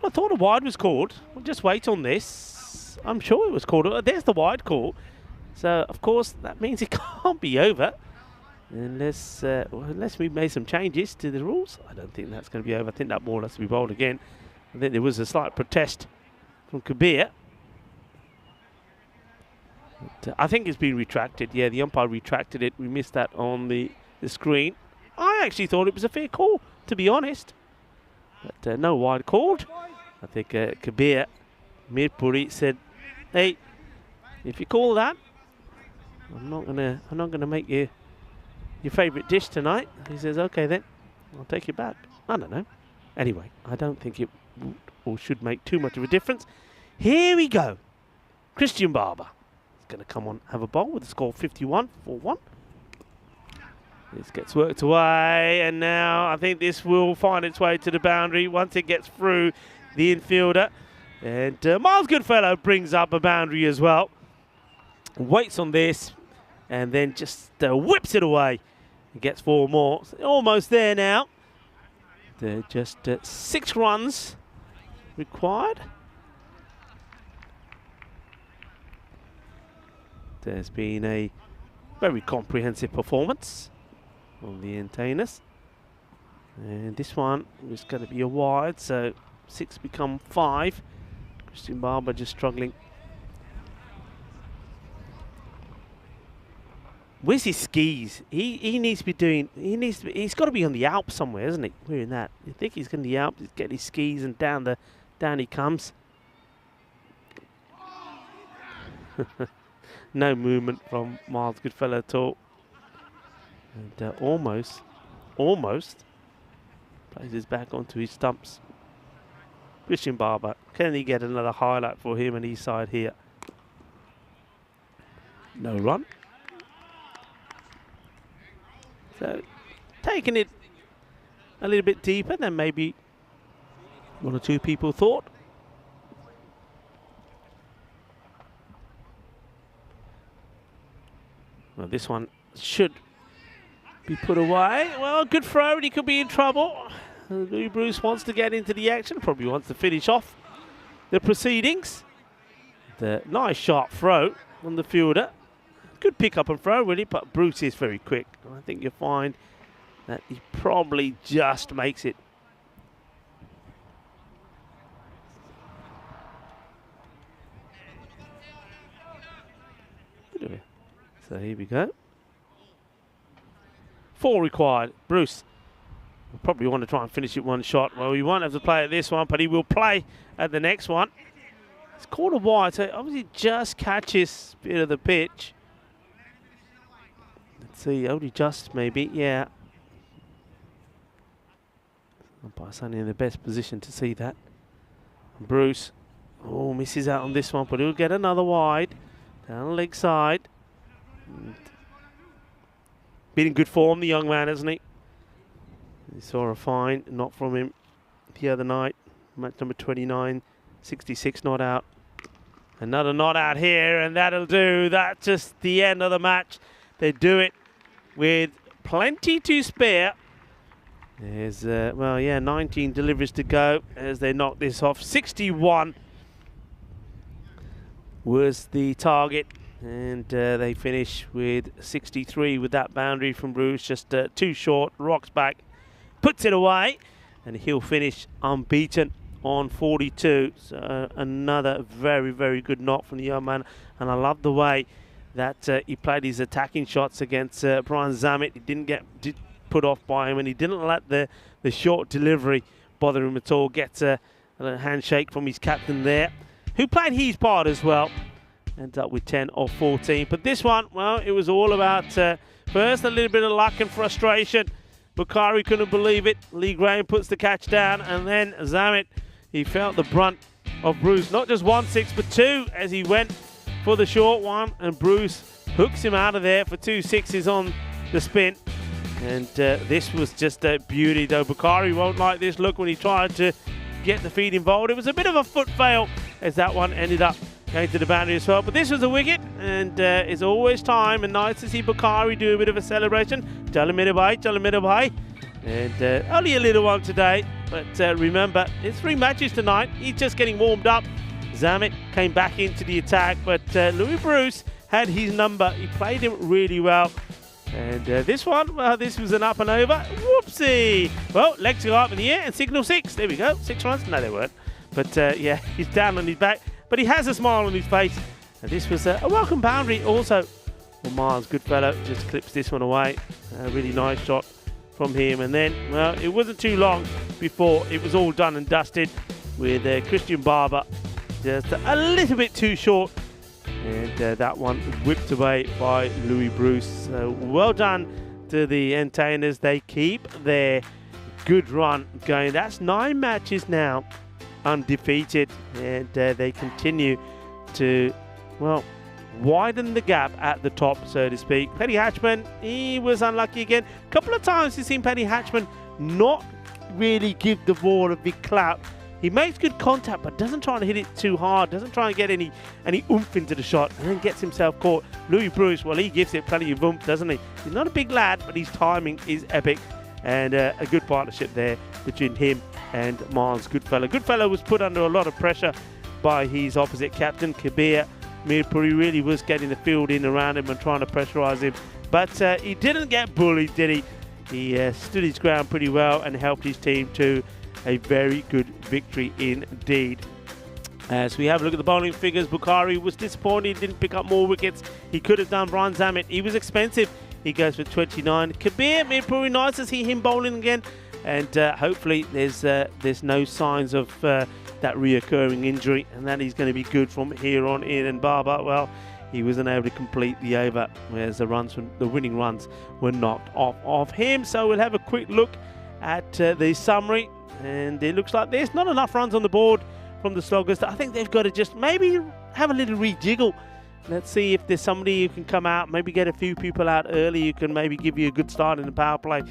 I thought a wide was called. We'll just wait on this. I'm sure it was called. There's the wide call. So, of course, that means it can't be over. Unless we made some changes to the rules. I don't think that's going to be over. I think that ball has to be bowled again. I think there was a slight protest from Kabir. But, I think it's been retracted. Yeah, the umpire retracted it. We missed that on the screen. I actually thought it was a fair call, to be honest. But no wide called. I think Kabir Mirpuri said, "Hey, if you call that, I'm not gonna make you your favourite dish tonight." He says, "Okay then, I'll take you back." I don't know. Anyway, I don't think it would or should make too much of a difference. Here we go. Christian Barber is going to come on, have a bowl with a score 51-41. This gets worked away, and now I think this will find its way to the boundary once it gets through the infielder. And Miles Goodfellow brings up a boundary as well. Waits on this, and then just whips it away. He gets 4 more. So almost there now. They're just 6 runs required. There's been a very comprehensive performance on the entertainers. And this one is going to be a wide, so 6 become 5. Christian Barber just struggling. Where's his skis? He needs to be doing. He's got to be on the Alps somewhere, isn't he? We're in that. You think he's going to the Alps? He's getting his skis, and down he comes. No movement from Miles Goodfellow at all. And almost places back onto his stumps. Christian Barber, can he get another highlight for him and his side here? No run. So taking it a little bit deeper than maybe 1 or 2 people thought. Well, this one should be put away. Well, good throw, and he could be in trouble. Louis Bruce wants to get into the action, probably wants to finish off the proceedings. The nice sharp throw on the fielder. Good pick up and throw, really, but Bruce is very quick. I think you'll find that he probably just makes it. So here we go. 4 required. Bruce will probably want to try and finish it 1 shot. Well, he won't have to play at this one, but he will play at the next one. It's caught a wide, so obviously just catches a bit of the pitch. Let's see, only just maybe, yeah. Umpire's only in the best position to see that. Bruce, misses out on this one, but he'll get another wide. Down the leg side. Been in good form, the young man, hasn't he? He saw a fine knock from him the other night. Match number 29, 66 not out. Another not out here, and that'll do. That's just the end of the match. They do it with plenty to spare. There's, 19 deliveries to go as they knock this off. 61 was the target. And they finish with 63 with that boundary from Bruce, just too short. Rocks back, puts it away, and he'll finish unbeaten on 42. So another very, very good knock from the young man. And I love the way that he played his attacking shots against Brian Zammit. He didn't get put off by him, and he didn't let the short delivery bother him at all. Gets a handshake from his captain there, who played his part as well. Ends up with 10 of 14. But this one, well, it was all about first a little bit of luck and frustration. Bukhari couldn't believe it. Lee Graham puts the catch down, and then Zammit, he felt the brunt of Bruce. Not just 1-6, but 2 as he went for the short one, and Bruce hooks him out of there for 2 6s on the spin. And this was just a beauty, though. Bukhari won't like this look when he tried to get the feet involved. It was a bit of a foot fail as that one ended up going to the boundary as well. But this was a wicket, and it's always time and nice to see Bukhari do a bit of a celebration. Bhai. And only a little one today, but remember, it's 3 matches tonight. He's just getting warmed up. Zammit came back into the attack, but Louis Bruce had his number. He played him really well. And this one, well, this was an up and over. Whoopsie! Well, legs go up in the air and signal 6. There we go. 6 runs. No, they weren't. But yeah, he's down on his back. But he has a smile on his face. And this was a welcome boundary also. Well, Miles Goodfellow just clips this one away. A really nice shot from him. And then, well, it wasn't too long before it was all done and dusted with Christian Barber just a little bit too short. And that one whipped away by Louis Bruce. So well done to the entertainers. They keep their good run going. That's 9 matches now undefeated, and they continue to well, widened the gap at the top, so to speak. Paddy Hatchman, he was unlucky again. A couple of times we've seen Paddy Hatchman not really give the ball a big clap. He makes good contact, but doesn't try to hit it too hard, doesn't try and get any oomph into the shot, and then gets himself caught. Louis Bruce, well, he gives it plenty of oomph, doesn't he? He's not a big lad, but his timing is epic, and a good partnership there between him and Miles Goodfellow. Goodfellow was put under a lot of pressure by his opposite captain, Kabir Mirpuri. Really was getting the field in around him and trying to pressurise him, but he didn't get bullied, did he? He stood his ground pretty well and helped his team to a very good victory indeed. As we have a look at the bowling figures, Bukhari was disappointed, didn't pick up more wickets. He could have done. Brian Zammit, he was expensive. He goes for 29. Kabir Mirpuri, nice to see him bowling again. And hopefully there's no signs of that reoccurring injury, and that he's going to be good from here on in. And Baba, well, he wasn't able to complete the over, whereas the winning runs were knocked off of him. So we'll have a quick look at the summary, and it looks like there's not enough runs on the board from the Sloggers. I think they've got to just maybe have a little rejiggle. Let's see if there's somebody who can come out, maybe get a few people out early who can maybe give you a good start in the power play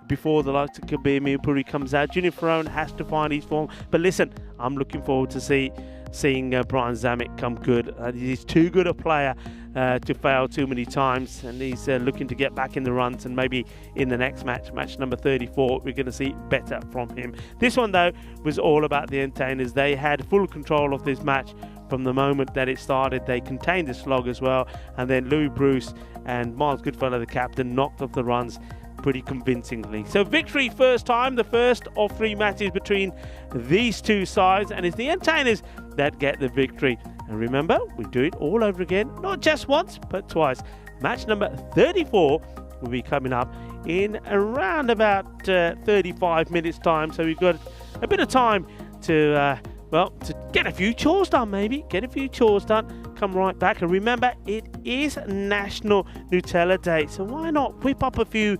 before the likes of Kabir Mirpuri comes out. Junior Farone has to find his form. But listen, I'm looking forward to seeing Brian Zammit come good. He's too good a player to fail too many times, and he's looking to get back in the runs, and maybe in the next match number 34, we're going to see better from him. This one, though, was all about the entertainers. They had full control of this match from the moment that it started. They contained the slog as well, and then Louis Bruce and Miles Goodfellow, the captain, knocked off the runs pretty convincingly. So victory first time, the first of 3 matches between these two sides, and it's the entertainers that get the victory. And remember, we do it all over again, not just once but twice. Match number 34 will be coming up in around about 35 minutes time, so we've got a bit of time to get a few chores done, maybe get a few chores done, come right back. And remember, it is National Nutella Day, so why not whip up a few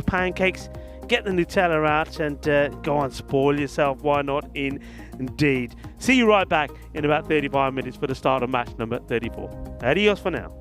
pancakes, get the Nutella out, and go and spoil yourself. Why not indeed? See you right back in about 35 minutes for the start of match number 34. Adios for now.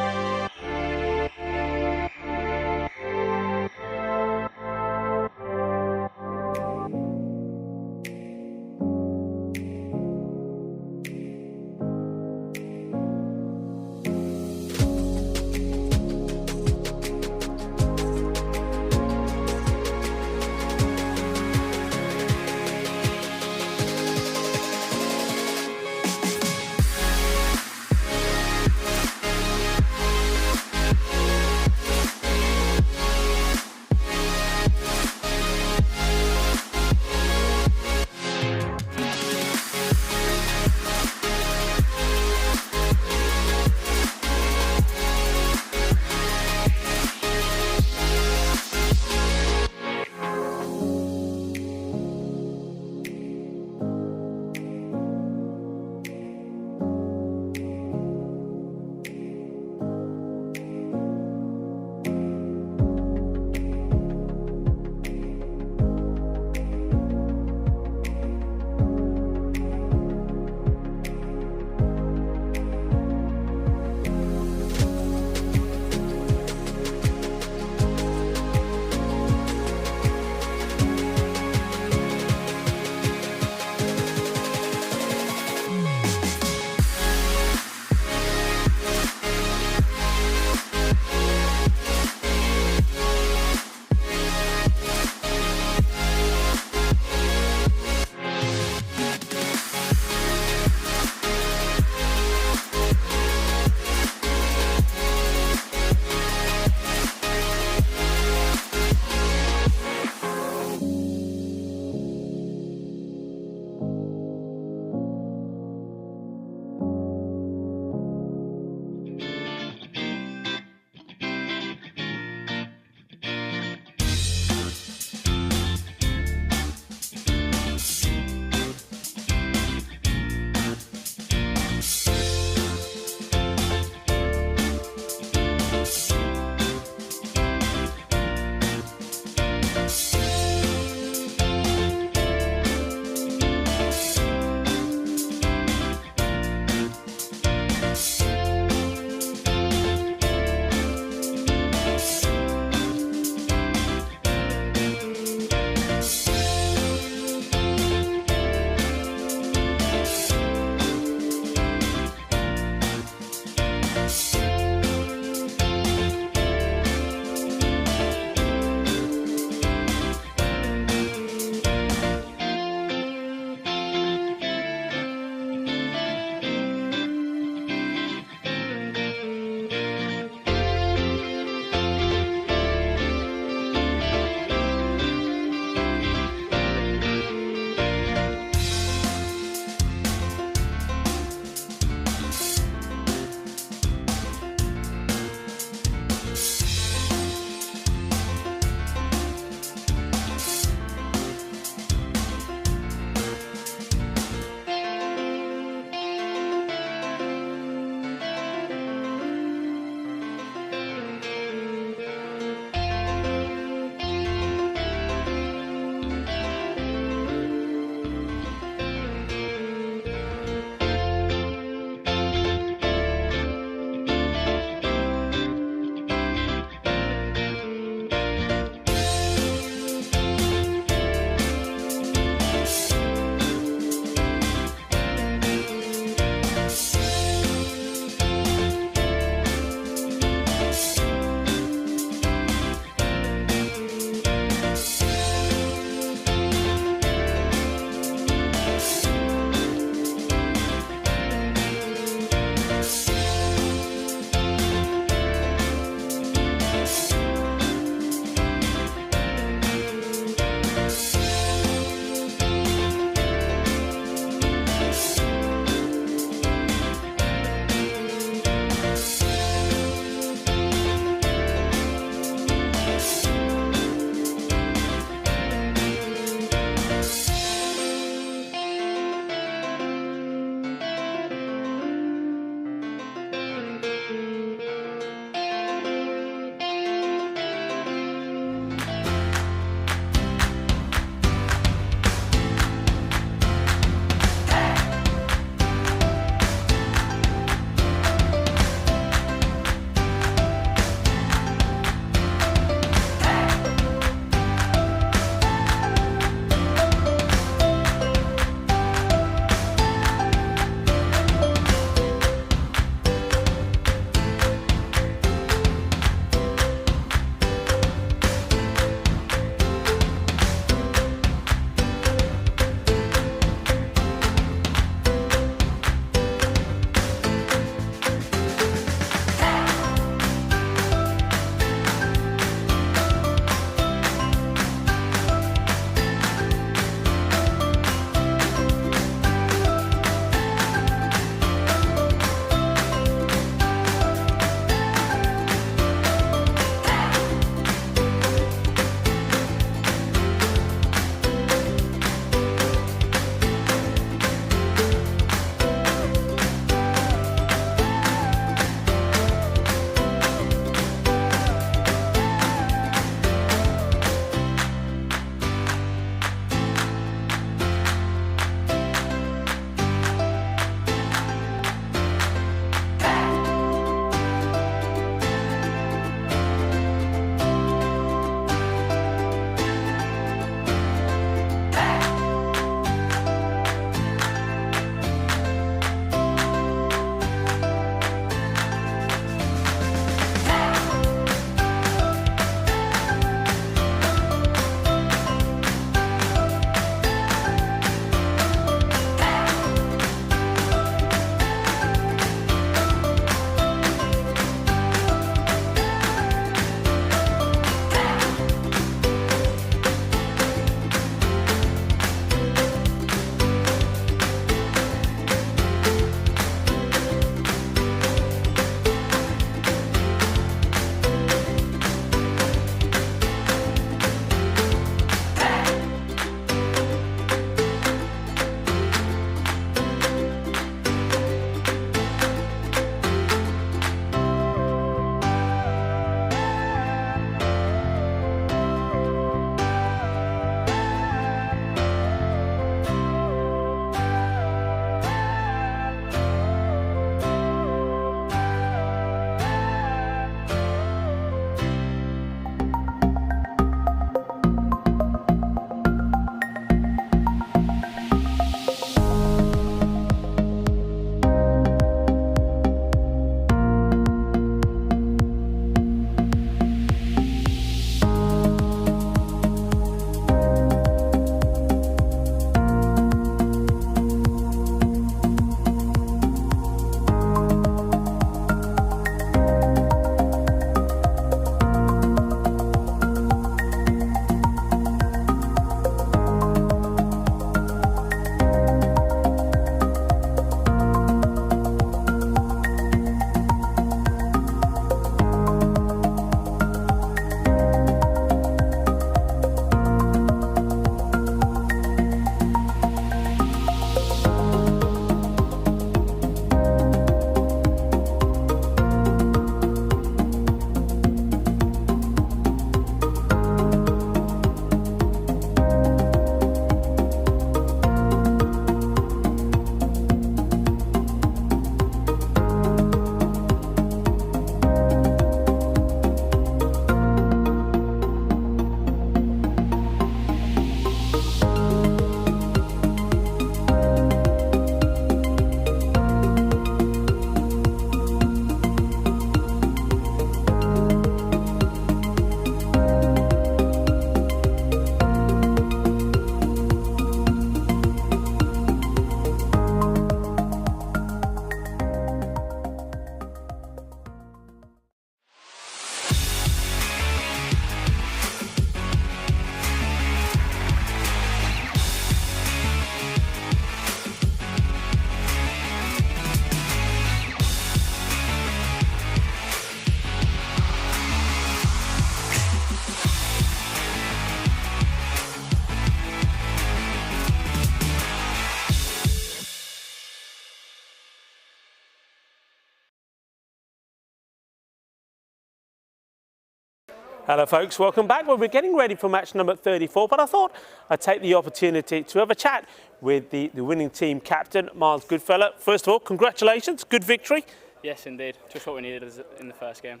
Hello folks, welcome back. Well, we're getting ready for match number 34, but I thought I'd take the opportunity to have a chat with the winning team captain, Miles Goodfellow. First of all, congratulations, good victory. Yes, indeed. Just what we needed in the first game.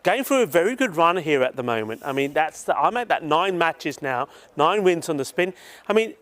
Going through a very good run here at the moment. I mean, I'm at that 9 matches now, 9 wins on the spin. I mean,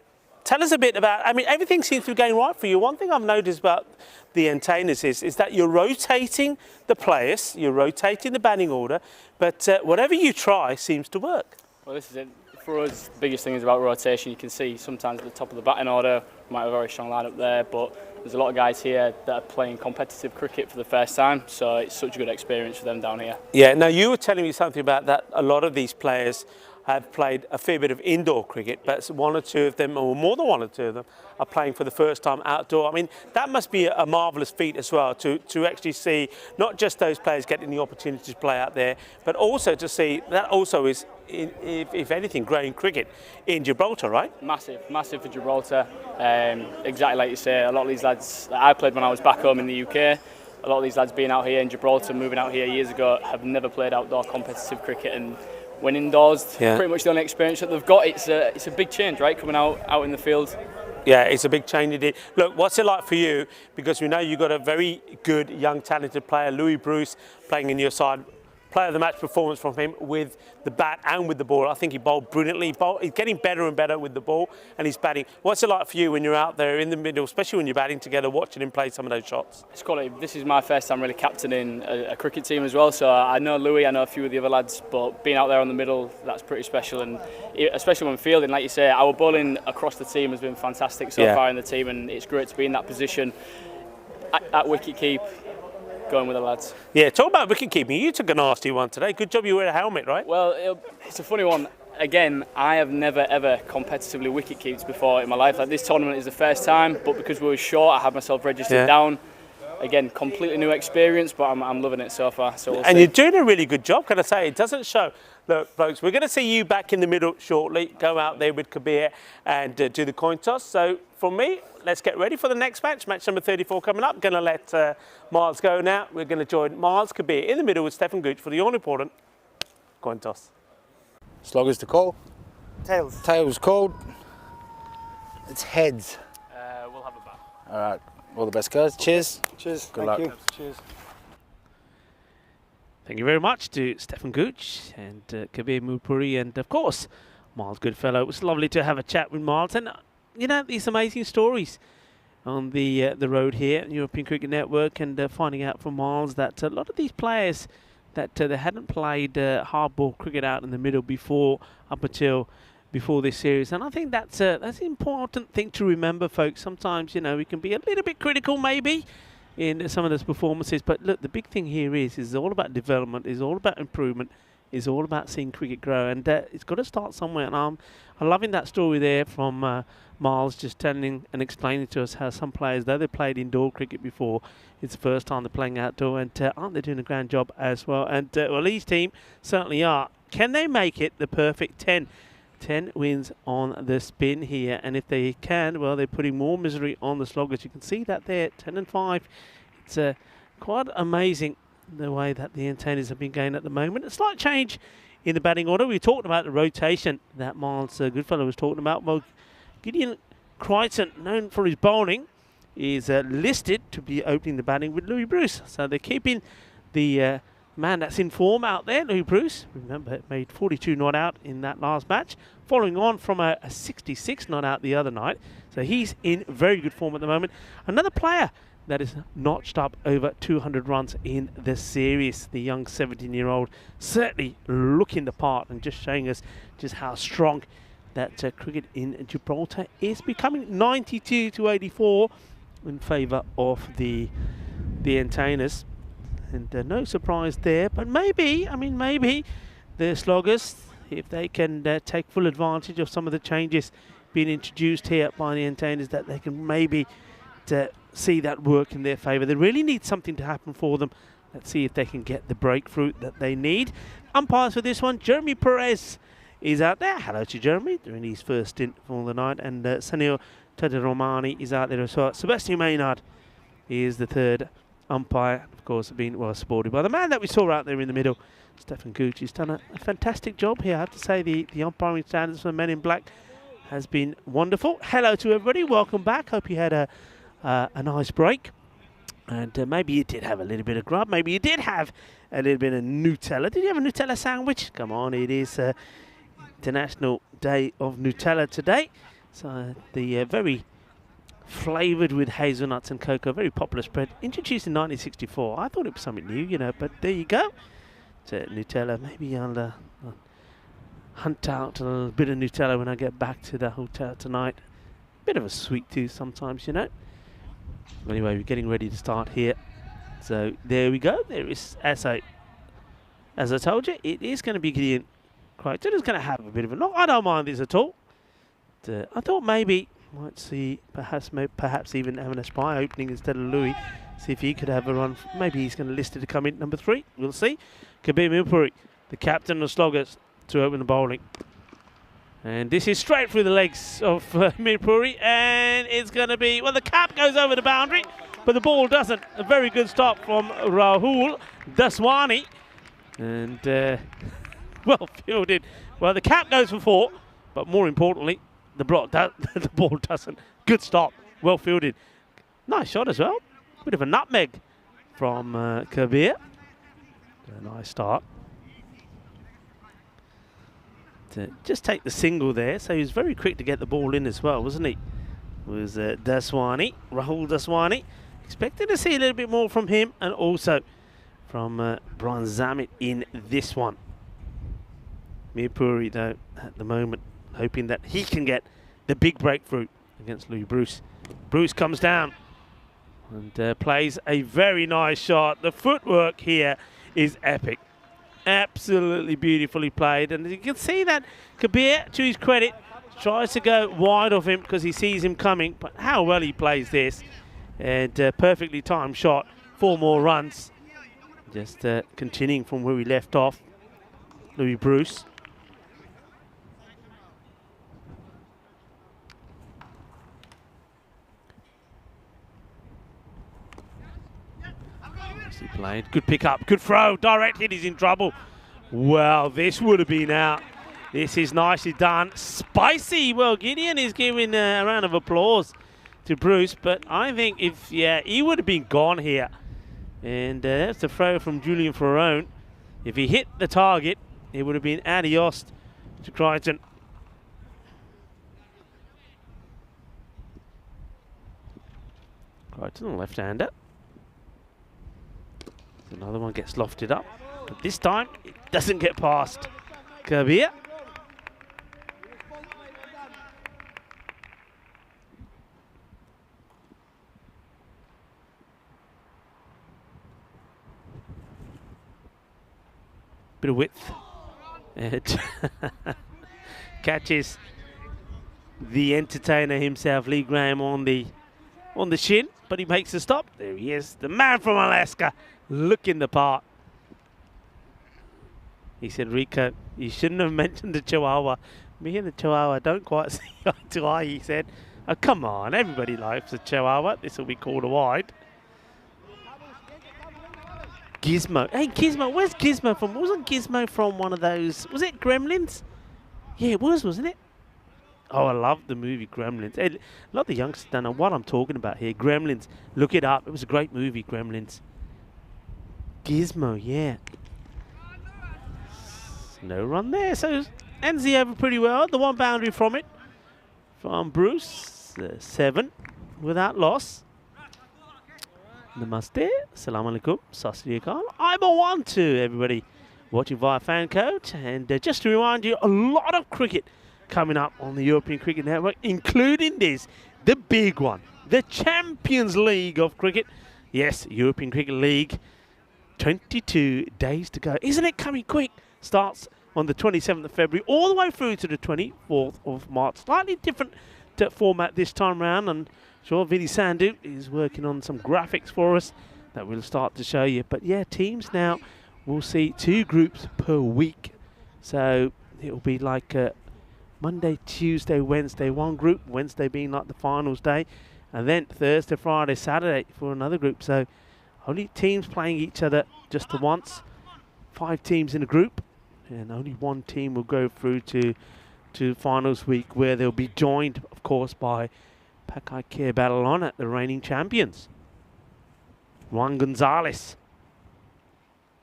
tell us a bit about, everything seems to be going right for you. One thing I've noticed about the entertainers is that you're rotating the players, you're rotating the batting order, but whatever you try seems to work. Well, this is it. For us, the biggest thing is about rotation. You can see sometimes at the top of the batting order, we might have a very strong lineup there, but there's a lot of guys here that are playing competitive cricket for the first time, so it's such a good experience for them down here. Yeah, now you were telling me something about that. A lot of these players have played a fair bit of indoor cricket, but 1 or 2 of them, or more than 1 or 2 of them, are playing for the first time outdoor. I mean, that must be a marvellous feat as well, to actually see not just those players getting the opportunity to play out there, but also to see that also is, if anything, growing cricket in Gibraltar, right? Massive for Gibraltar. Exactly like you say, a lot of these lads that I played when I was back home in the UK, a lot of these lads being out here in Gibraltar, moving out here years ago, have never played outdoor competitive cricket, and when indoors, pretty much the only experience that they've got. It's a big change, right, coming out in the field. Yeah, it's a big change indeed. Look, what's it like for you? Because we know you've got a very good, young, talented player, Louis Bruce, playing in your side. Player of the match performance from him with the bat and with the ball. I think he bowled brilliantly. He's getting better and better with the ball and he's batting. What's it like for you when you're out there in the middle, especially when you're batting together, watching him play some of those shots? It's quality. This is my first time really captaining a cricket team as well, so I know Louis, I know a few of the other lads, but being out there in the middle, that's pretty special, and especially when fielding, like you say, our bowling across the team has been fantastic so far in the team, and it's great to be in that position at wicket keep, going with the lads. Yeah, talk about wicket keeping. You took a nasty one today. Good job you wear a helmet, right? Well, it's a funny one. Again, I have never ever competitively wicket keeped before in my life. Like, this tournament is the first time, but because we were short, I had myself registered down. Again, completely new experience, but I'm loving it so far. So we'll see. You're doing a really good job, can I say? It doesn't show. Look, folks, we're going to see you back in the middle shortly. Go out there with Kabir and do the coin toss. So, from me, let's get ready for the next match. Match number 34 coming up. Going to let Miles go now. We're going to join Miles, Kabir in the middle with Stefan Gooch for the all-important coin toss. Sloggers to call. Tails. Tails called. It's heads. We'll have a bat. All right. All the best, guys. Cheers. Cheers. Good luck. You. Cheers. Thank you very much to Stefan Gooch and Kabir Mupuri and, of course, Miles Goodfellow. It was lovely to have a chat with Miles. And, you know, these amazing stories on the road here at European Cricket Network, and finding out from Miles that a lot of these players that they hadn't played hardball cricket out in the middle before, up until before this series. And I think that's an important thing to remember, folks. Sometimes, you know, we can be a little bit critical maybe in some of those performances, but look, the big thing here is all about development, is all about improvement, is all about seeing cricket grow, and it's got to start somewhere. And I'm loving that story there from Miles, just telling and explaining to us how some players, though they played indoor cricket before, it's the first time they're playing outdoor, and aren't they doing a grand job as well? And well, Lee's team certainly are. Can they make it the perfect 10? 10 wins on the spin here, and if they can, well, they're putting more misery on the Sloggers. You can see that there, 10 and 5. It's quite amazing the way that the entertainers have been going at the moment. A slight change in the batting order. We talked about the rotation that Miles Goodfellow was talking about. Well, Gideon Crichton, known for his bowling, is listed to be opening the batting with Louis Bruce. So they're keeping the man that's in form out there, Louis Bruce. Remember, made 42 not out in that last match, following on from a 66 not out the other night. So he's in very good form at the moment. Another player that is notched up over 200 runs in the series, the young 17-year-old, certainly looking the part and just showing us just how strong that cricket in Gibraltar is, becoming 92 to 84 in favour of the entertainers. And no surprise there, but maybe the Sloggers, if they can take full advantage of some of the changes being introduced here by the entertainers, that they can maybe see that work in their favour. They really need something to happen for them. Let's see if they can get the breakthrough that they need. Umpires for this one, Jeremy Perez is out there. Hello to Jeremy, doing his first stint for the night, and Sunil Tadamani is out there as well. Sebastian Maynard is the third umpire. Of course, being well supported by the man that we saw out there in the middle, Stefan Gooch. He's done a fantastic job here. I have to say the umpiring standards for Men in Black has been wonderful. Hello to everybody. Welcome back. Hope you had a nice break. And maybe you did have a little bit of grub. Maybe you did have a little bit of Nutella. Did you have a Nutella sandwich? Come on, it is International Day of Nutella today. So the very flavoured with hazelnuts and cocoa, very popular spread, introduced in 1964. I thought it was something new, you know, but there you go. So Nutella, maybe I'll hunt out a little bit of Nutella when I get back to the hotel tonight. Bit of a sweet tooth sometimes, you know. Anyway, we're getting ready to start here. So there we go. There is, as I told you, it is going to be Gideon Crichton. It's going to have a bit of a knock. I don't mind this at all. I thought maybe might see perhaps even having a spy opening instead of Louis. See if he could have a run. Maybe he's going to list it to come in number 3. We'll see. Kabir Milpuri, the captain of Sloggers, to open the bowling. And this is straight through the legs of Milpuri, and it's going to be, well, the cap goes over the boundary, but the ball doesn't. A very good stop from Rahul Daswani, and well fielded. Well, the cap goes for 4, but more importantly, the ball doesn't. Good stop, well fielded. Nice shot as well. Bit of a nutmeg from Kabir. A nice start. To just take the single there, so he was very quick to get the ball in as well, wasn't he? Was Daswani, Rahul Daswani. Expected to see a little bit more from him, and also from Brian Zammit in this one. Mirpuri, though, at the moment, hoping that he can get the big breakthrough against Louis Bruce. Bruce comes down and plays a very nice shot. The footwork here is epic. Absolutely beautifully played, and you can see that Kabir, to his credit, tries to go wide of him because he sees him coming, but how well he plays this, and perfectly timed shot, 4 more runs. Just continuing from where we left off, Louis Bruce. Nicely played, good pick up, good throw, direct hit, he's in trouble. Well, this would have been out. This is nicely done. Spicy. Well, Gideon is giving a round of applause to Bruce, but I think if, yeah, he would have been gone here. And that's the throw from Julian Ferrone. If he hit the target, it would have been adios to Crichton. Crichton, left-hander. Another one gets lofted up, but this time it doesn't get past Kabir. Bit of width. It catches the entertainer himself, Lee Graham, on the shin, but he makes a stop. There he is, the man from Alaska, looking the part. He said, Rico, you shouldn't have mentioned the Chihuahua. Me and the Chihuahua don't quite see eye to eye, he said. Oh, come on, everybody likes a Chihuahua. This will be called a wide. Gizmo. Hey, Gizmo, where's Gizmo from? Wasn't Gizmo from one of those, was it Gremlins? Yeah, it was, wasn't it? Oh, I love the movie Gremlins. Hey, a lot of the youngsters don't know what I'm talking about here. Gremlins, look it up. It was a great movie, Gremlins. Gizmo, yeah. No run there, so ends the over pretty well. The one boundary from it, from Bruce, 7 without loss. Namaste, Assalamu alaikum, Sasri Akal. I'm a 1 to everybody watching via FanCode. And just to remind you, a lot of cricket coming up on the European Cricket Network, including this, the big one, the Champions League of cricket. Yes, European Cricket League, 22 days to go. Isn't it coming quick? Starts on the 27th of February all the way through to the 24th of March. Slightly different format this time round, and sure Vinny Sandhu is working on some graphics for us that we'll start to show you. But yeah, teams now will see 2 groups per week. So it'll be like Monday, Tuesday, Wednesday, one group, Wednesday being like the finals day, and then Thursday, Friday, Saturday for another group. So Only teams playing each other just the once. 5 teams in a group, and only 1 team will go through to finals week, where they'll be joined, of course, by Pakai Care Battle at the reigning champions. Juan Gonzalez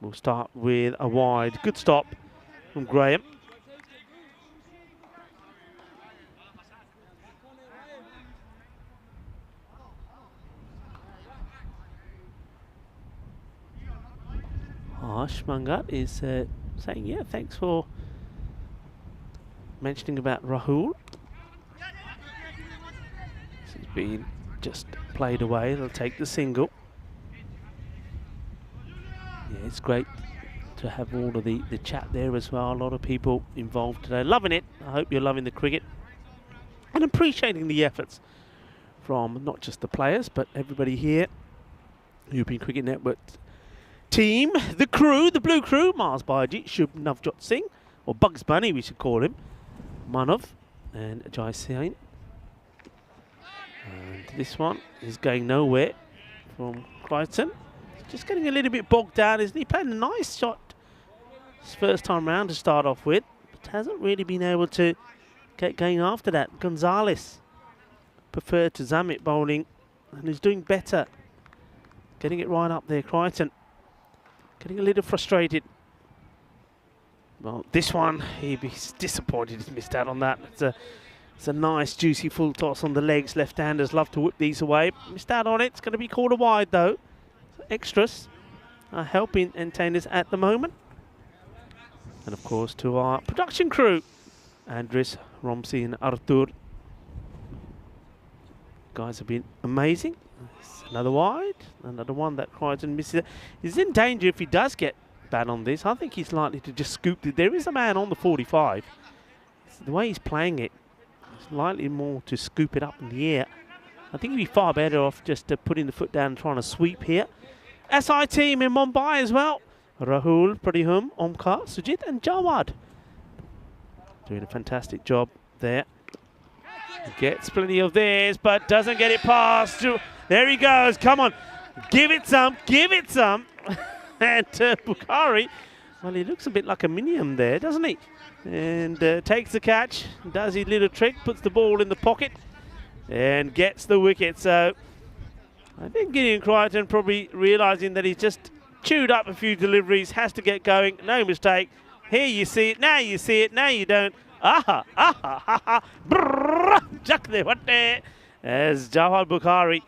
will start with a wide. Good stop from Graham. Harsh Mangat is saying, yeah, thanks for mentioning about Rahul. He's been just played away. They'll take the single. Yeah, it's great to have all of the chat there as well. A lot of people involved today. Loving it. I hope you're loving the cricket and appreciating the efforts from not just the players, but everybody here. European Cricket Network team, the crew, the blue crew, Mars Baji, Shub Navjot Singh, or Bugs Bunny we should call him, Manav and Jai Sain. And this one is going nowhere from Crichton. Just getting a little bit bogged down, isn't he? Playing a nice shot his first time round to start off with, but hasn't really been able to get going after that. Gonzalez preferred to Zamit bowling, and he's doing better. Getting it right up there, Crichton. Getting a little frustrated. Well, this one, he's disappointed he's missed out on that. It's a nice, juicy full toss on the legs. Left-handers love to whip these away. Missed out on it. It's going to be called a wide, though. So extras are helping entertainers at the moment. And, of course, to our production crew, Andres, Romsey and Artur. Guys have been amazing. Another wide, another one that Crichton misses. He's in danger if he does get bad on this. I think he's likely to just scoop it. There is a man on the 45. The way he's playing it, it's likely more to scoop it up in the air. I think he'd be far better off just putting the foot down and trying to sweep here. SI team in Mumbai as well. Rahul, Pradihum, Omkar, Sujit and Jawad. Doing a fantastic job there. Gets plenty of theirs, but doesn't get it past. There he goes. Come on. Give it some. Give it some. And Bukhari, well, he looks a bit like a minion there, doesn't he? And takes the catch, does his little trick, puts the ball in the pocket, and gets the wicket. So I think Gideon Crichton probably realising that he's just chewed up a few deliveries, has to get going. No mistake. Here you see it. Now you see it. Now you don't. Aha, aha, ha, ha. Jack there, what there? As Jawad Bukhari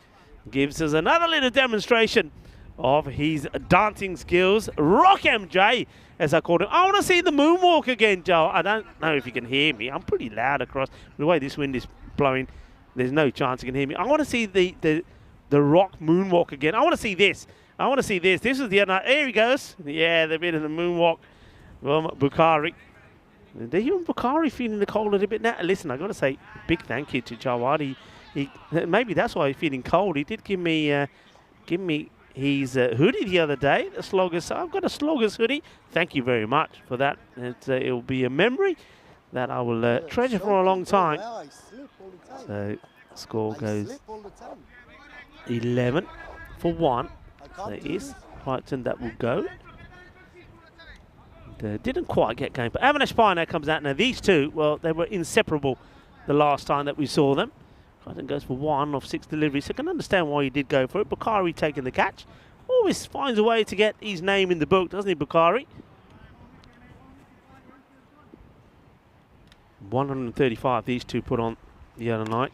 gives us another little demonstration of his dancing skills. Rock MJ, as I called him. I want to see the moonwalk again, Joe. I don't know if you can hear me. I'm pretty loud across. The way this wind is blowing, there's no chance you can hear me. I want to see the rock moonwalk again. I want to see this. I want to see this. This is the other night. There he goes. Yeah, the bit of the moonwalk from Bukhari. Even Bukhari feeling the cold a little bit now. Listen, I've got to say big thank you to Jawad. He maybe that's why he's feeling cold. He did give me his hoodie the other day, the Sloggers. So I've got a Sloggers hoodie. Thank you very much for that. It will be a memory that I will treasure for a long time. So score goes 11 for 1. So it is Crichton that will go. Didn't quite get going, but Avinash Pai now comes out. Now these two, well, they were inseparable the last time that we saw them. Crichton goes for 1 of 6 deliveries, so I can understand why he did go for it. Bukhari taking the catch. Always finds a way to get his name in the book, doesn't he, Bukhari? 135 these two put on the other night.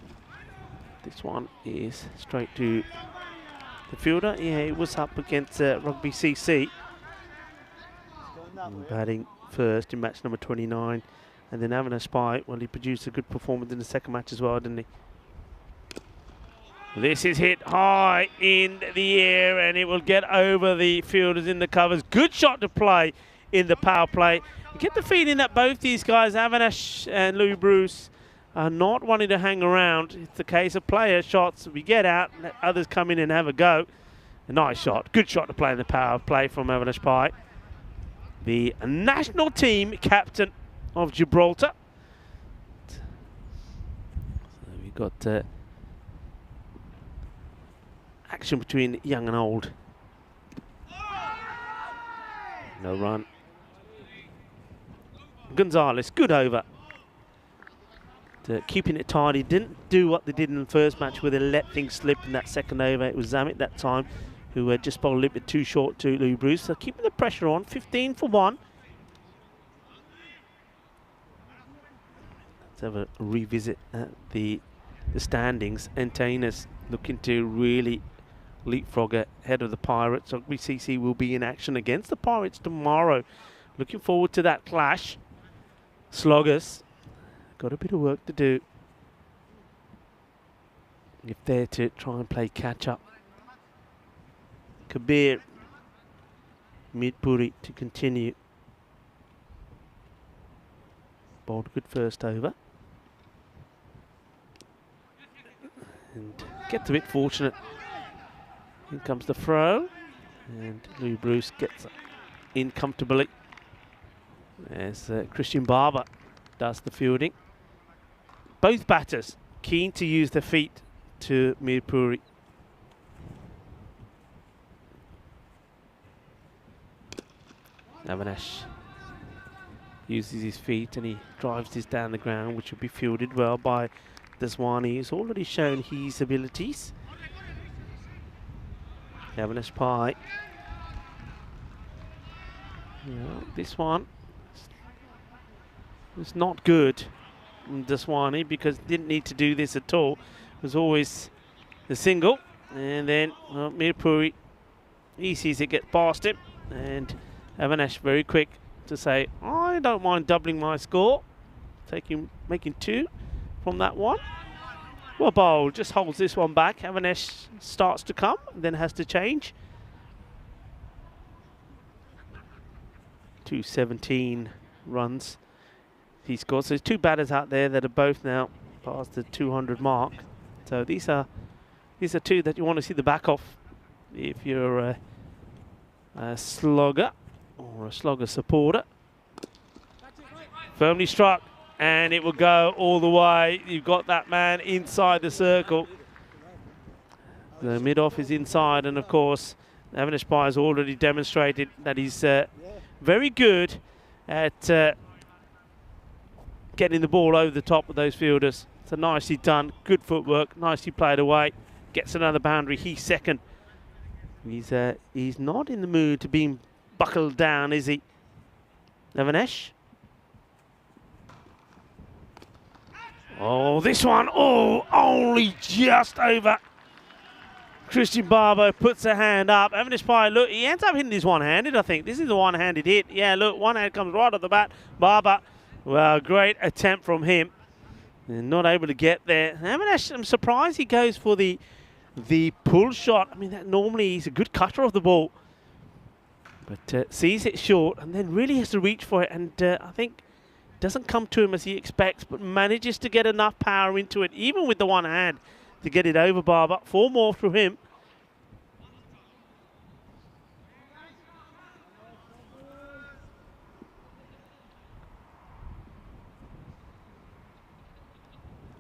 This one is straight to the fielder. Yeah, it was up against Rugby CC. Batting first in match number 29. And then Avinash Pai, well, he produced a good performance in the second match as well, didn't he? This is hit high in the air and it will get over the fielders in the covers. Good shot to play in the power play. You get the feeling that both these guys, Avinash and Louis Bruce, are not wanting to hang around. It's a case of player shots. We get out, let others come in and have a go. A nice shot. Good shot to play in the power play from Avinash Pai, the national team captain of Gibraltar. So we've got action between young and old No run. Gonzalez, good over. Keeping it tidy. Didn't do what they did in the first match where they let things slip in that second over. It was Zamet that time who had just bowled a little bit too short to Louis Bruce. So keeping the pressure on. 15 for 1. Let's have a revisit at the standings. Entertainers looking to really leapfrog ahead of the Pirates. Rugby CC will be in action against the Pirates tomorrow. Looking forward to that clash. Sloggers got a bit of work to do if they're to try and play catch up. Kabir, Midpuri to continue. Bowled a good first over. And gets a bit fortunate. In comes the throw. And Louis Bruce gets in comfortably. As Christian Barber does the fielding. Both batters keen to use their feet to Mirpuri. Avinash uses his feet and he drives this down the ground, which will be fielded well by Daswani, who's already shown his abilities. Avinash Pai. This one was not good, Daswani, because didn't need to do this at all. It was always the single, and then Mirpuri, he sees it get past him, and Avinash very quick to say, I don't mind doubling my score, making 2 from that one. Well bowled, just holds this one back. Avinash starts to come, then has to change. 217 runs he scored. So there's 2 batters out there that are both now past the 200 mark. So these are 2 that you want to see the back of if you're a slogger or a slogger supporter. Firmly struck, and it will go all the way. You've got that man inside the circle. The mid-off is inside, and of course Avinash Pai has already demonstrated that he's very good at getting the ball over the top of those fielders. So nicely done, good footwork, nicely played away. Gets another boundary, he's second. He's not in the mood to be buckled down, is he? Avinash. Oh, this one, only just over. Christian Barber puts a hand up. Avinash Pai, look, he ends up hitting this one-handed, I think. This is a one-handed hit. Yeah, look, one hand comes right off the bat. Barber, well, great attempt from him. And not able to get there. Avinash, I'm surprised he goes for the pull shot. I mean, that normally he's a good cutter of the ball. But sees it short and then really has to reach for it. And I think doesn't come to him as he expects, but manages to get enough power into it, even with the one hand, to get it over Barber. 4 more from him.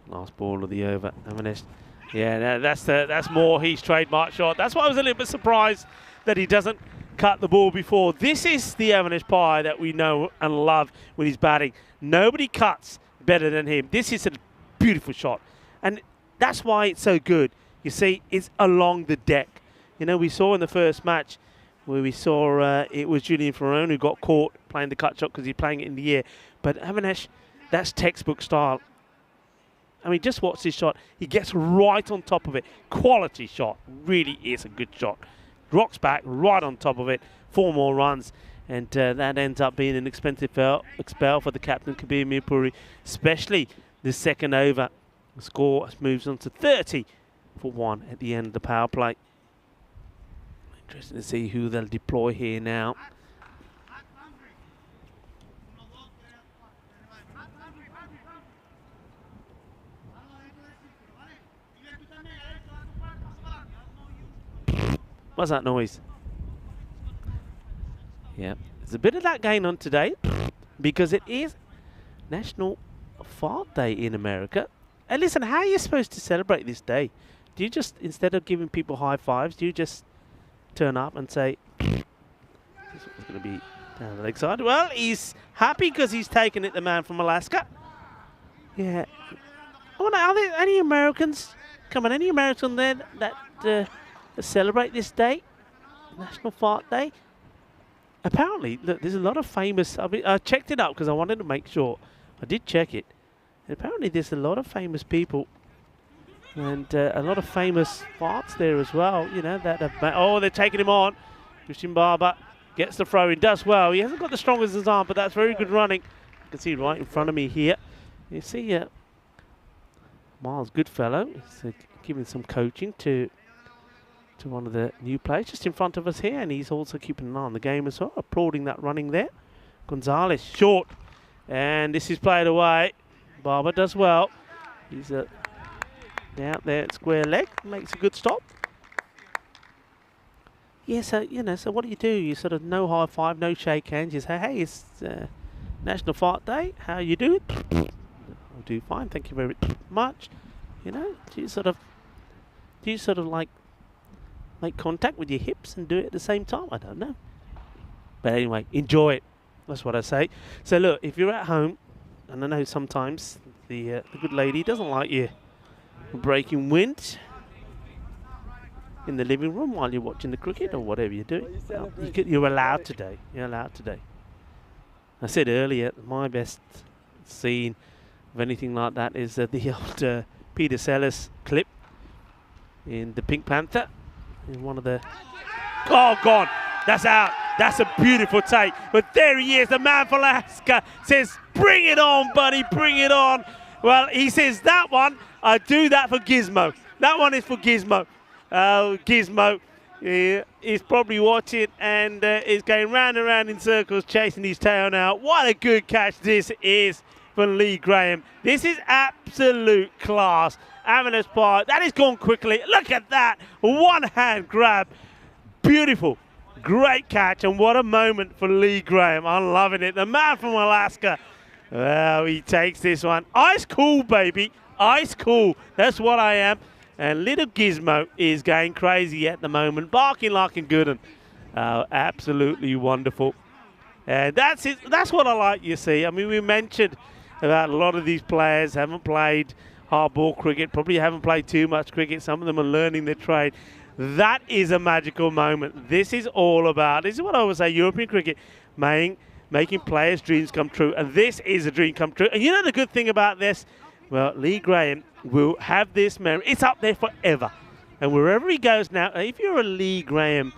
Last ball of the over. Avinash. Yeah, that's more his trademark shot. That's why I was a little bit surprised that he doesn't cut the ball before. This is the Avinash Pai that we know and love when he's batting. Nobody cuts better than him. This is a beautiful shot. And that's why it's so good. You see, it's along the deck. You know, we saw in the first match where we saw it was Julian Ferrone who got caught playing the cut shot because he's playing it in the air. But Avinash, that's textbook style. I mean, just watch this shot. He gets right on top of it. Quality shot. Really is a good shot. Rocks back right on top of it. 4 more runs. And that ends up being an expensive expel for the captain, Kabir Mirpuri, especially the second over. The score moves on to 30 for 1 at the end of the power play. Interesting to see who they'll deploy here now. What's that noise? Yeah, there's a bit of that going on today because it is National Fart Day in America. And listen, how are you supposed to celebrate this day? Do you just, instead of giving people high fives, do you just turn up and say, this is going to be Down the leg side. Well, he's happy because he's taken it, the man from Alaska. Yeah. I wonder, are there any Americans? Come on, any Americans there that celebrate this day? National Fart Day? Apparently, look, there's a lot of famous... I checked it out because I wanted to make sure. I did check it. And apparently, there's a lot of famous people and a lot of famous farts there as well. You know, that have... Oh, they're taking him on. Christian Barber gets the throw in, does well. He hasn't got the strongest as arm, but that's very good running. You can see right in front of me here. You see Miles Goodfellow is giving some coaching to one of the new players just in front of us here, and he's also keeping an eye on the game as well, applauding that running there. Gonzalez, short, and this is played away. Barber does well. He's down there at square leg, makes a good stop. Yeah, so, you know, so what do? You sort of no high five, no shake hands. You say, hey, it's National Fart Day. How you do? I'll do fine, thank you very much. You know, do you sort of like make contact with your hips and do it at the same time? I don't know. But anyway, enjoy it. That's what I say. So look, if you're at home, and I know sometimes the good lady doesn't like you breaking wind in the living room while you're watching the cricket or whatever you're doing. Well, you're allowed today. You're allowed today. I said earlier, my best scene of anything like that is the old Peter Sellers clip in the Pink Panther. In one of the... Oh, gone. That's out. That's a beautiful take. But there he is. The man for Alaska says, bring it on, buddy. Bring it on. Well, he says, that one, I do that for Gizmo. That one is for Gizmo. Gizmo is probably watching and is going round and round in circles, chasing his tail now. What a good catch this is for Lee Graham. This is absolute class. Avalanche Park, that has gone quickly. Look at that. One hand grab. Beautiful. Great catch. And what a moment for Lee Graham. I'm loving it. The man from Alaska. Well, he takes this one. Ice cool, baby. Ice cool. That's what I am. And little Gizmo is going crazy at the moment, barking like a good one. Absolutely wonderful. And that's it. That's what I like, you see. I mean, we mentioned about a lot of these players haven't played hardball cricket, probably haven't played too much cricket. Some of them are learning their trade. That is a magical moment. This is all about, this is what I would say, European cricket, making players' dreams come true. And this is a dream come true. And you know the good thing about this? Well, Lee Graham will have this memory. It's up there forever. And wherever he goes now, if you're a Lee Graham,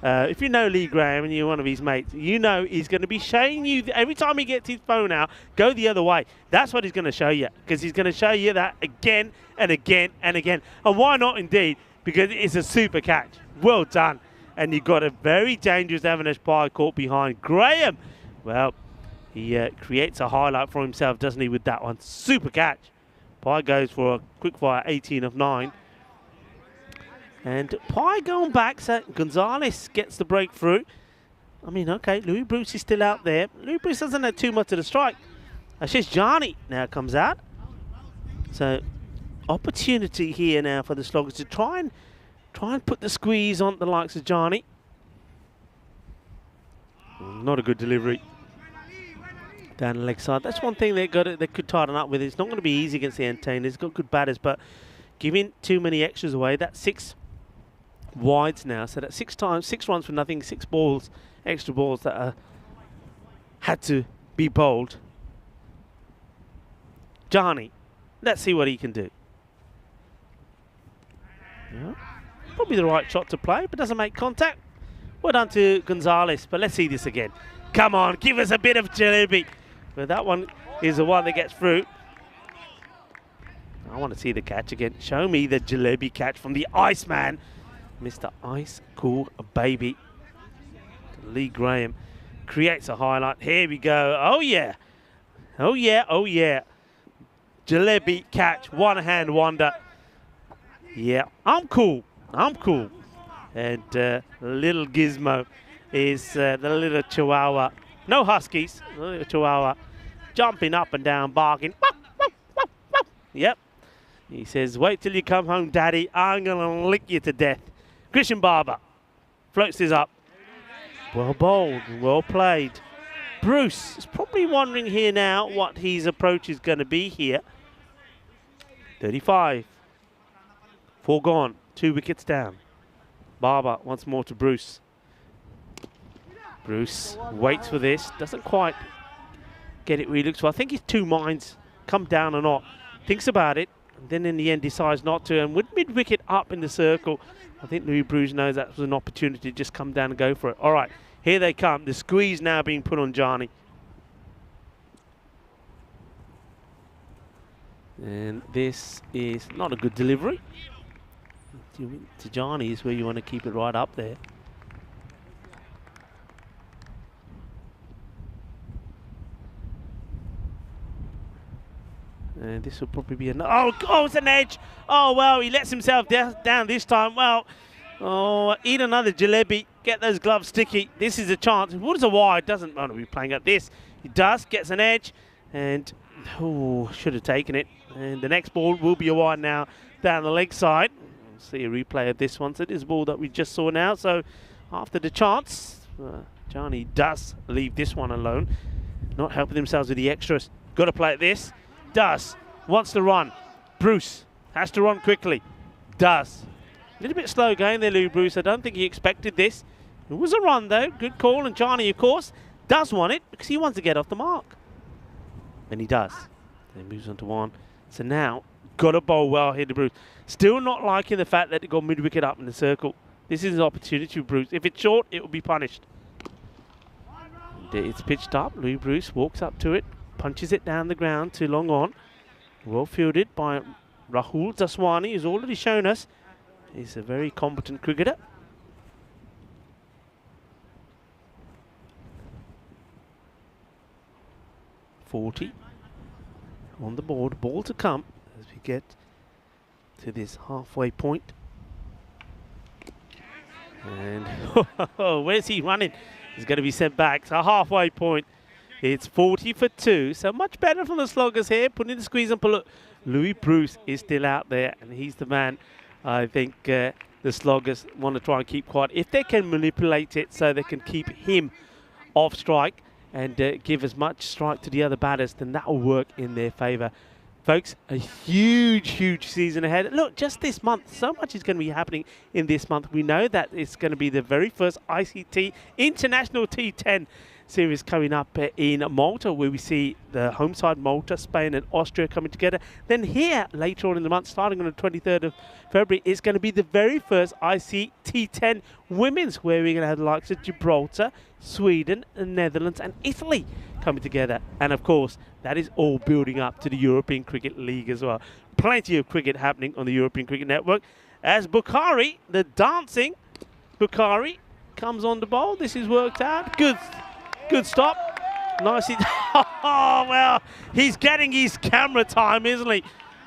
if you know Lee Graham and you're one of his mates, you know he's going to be showing you, every time he gets his phone out, go the other way. That's what he's going to show you, because he's going to show you that again and again and again. And why not indeed? Because it's a super catch. Well done. And you've got a very dangerous Avalanche pie caught behind Graham. Well, he creates a highlight for himself, doesn't he, with that one. Super catch. Pie goes for a quick fire 18 of 9. And Pie going back, so Gonzalez gets the breakthrough. I mean, okay, Louis Bruce is still out there. Louis Bruce doesn't have too much of the strike. Ashish Jani now comes out. So, opportunity here now for the Sloggers to try and put the squeeze on the likes of Jani. Not a good delivery. Down the leg side. That's one thing they could tighten up with. It's not going to be easy against the N10. They've got good batters, but giving too many extras away. That's 6 wides now. So that's 6 runs for nothing, 6 balls, extra balls that had to be bowled. Jani, let's see what he can do. Yeah. Probably the right shot to play, but doesn't make contact. Well done to Gonzalez, but let's see this again. Come on, give us a bit of jalebi. But that one is the one that gets through. I want to see the catch again. Show me the jalebi catch from the Iceman. Mr. Ice Cool Baby. Lee Graham creates a highlight. Here we go. Oh, yeah. Oh, yeah. Oh, yeah. Jalebi catch. One hand wonder. Yeah, I'm cool. I'm cool. And little Gizmo is the little Chihuahua. No Huskies. The little Chihuahua jumping up and down, barking. Yep. He says, wait till you come home, Daddy. I'm going to lick you to death. Christian Barber floats this up. Well bowled, well played. Bruce is probably wondering here now what his approach is going to be here. 35. 4 gone, 2 wickets down. Barber once more to Bruce. Bruce waits for this, doesn't quite get it where he looks for. I think his two minds, come down or not, thinks about it, and then in the end decides not to. And with mid-wicket up in the circle, I think Louis Bruce knows that was an opportunity to just come down and go for it. All right, here they come. The squeeze now being put on Jani. And this is not a good delivery. To Jani is where you want to keep it right up there. And this will probably be oh, it's an edge. Oh, well, he lets himself down this time. Well, eat another jalebi. Get those gloves sticky. This is a chance. What is a wide? Doesn't want to be playing at this. He does, gets an edge. And, should have taken it. And the next ball will be a wide now down the leg side. We'll see a replay of this one. So it is a ball that we just saw now. So after the chance, Jani does leave this one alone. Not helping themselves with the extras. Got to play at this. Does. Wants to run. Bruce has to run quickly. Does. A little bit slow going there, Louis Bruce. I don't think he expected this. It was a run, though. Good call. And Jani, of course, does want it because he wants to get off the mark. And he does. Then moves on to 1. So now, got to bowl well here to Bruce. Still not liking the fact that it got mid-wicket up in the circle. This is an opportunity for Bruce. If it's short, it will be punished. And it's pitched up. Louis Bruce walks up to it. Punches it down the ground to long on. Well fielded by Rahul Daswani, who's already shown us he's a very competent cricketer. .40 on the board. Ball to come as we get to this halfway point. And where's he running? He's going to be sent back. So halfway point. It's 40 for 2, so much better from the sloggers here. Putting the squeeze and pull it. Louis Bruce is still out there, and he's the man. I think the sloggers want to try and keep quiet. If they can manipulate it so they can keep him off strike and give as much strike to the other batters, then that will work in their favour. Folks, a huge, huge season ahead. Look, just this month, so much is going to be happening in this month. We know that it's going to be the very first ICT International T10 series coming up in Malta, where we see the home side Malta, Spain and Austria coming together. Then here later on in the month, starting on the 23rd of February, is going to be the very first ICT10 women's, where we're going to have the likes of Gibraltar, Sweden, the Netherlands and Italy coming together. And of course, that is all building up to the European Cricket League as well. Plenty of cricket happening on the European Cricket Network. As Bukhari, the dancing Bukhari, comes on the bowl. This is worked out. Good stop. Nicely. Oh, well, he's getting his camera time, isn't he?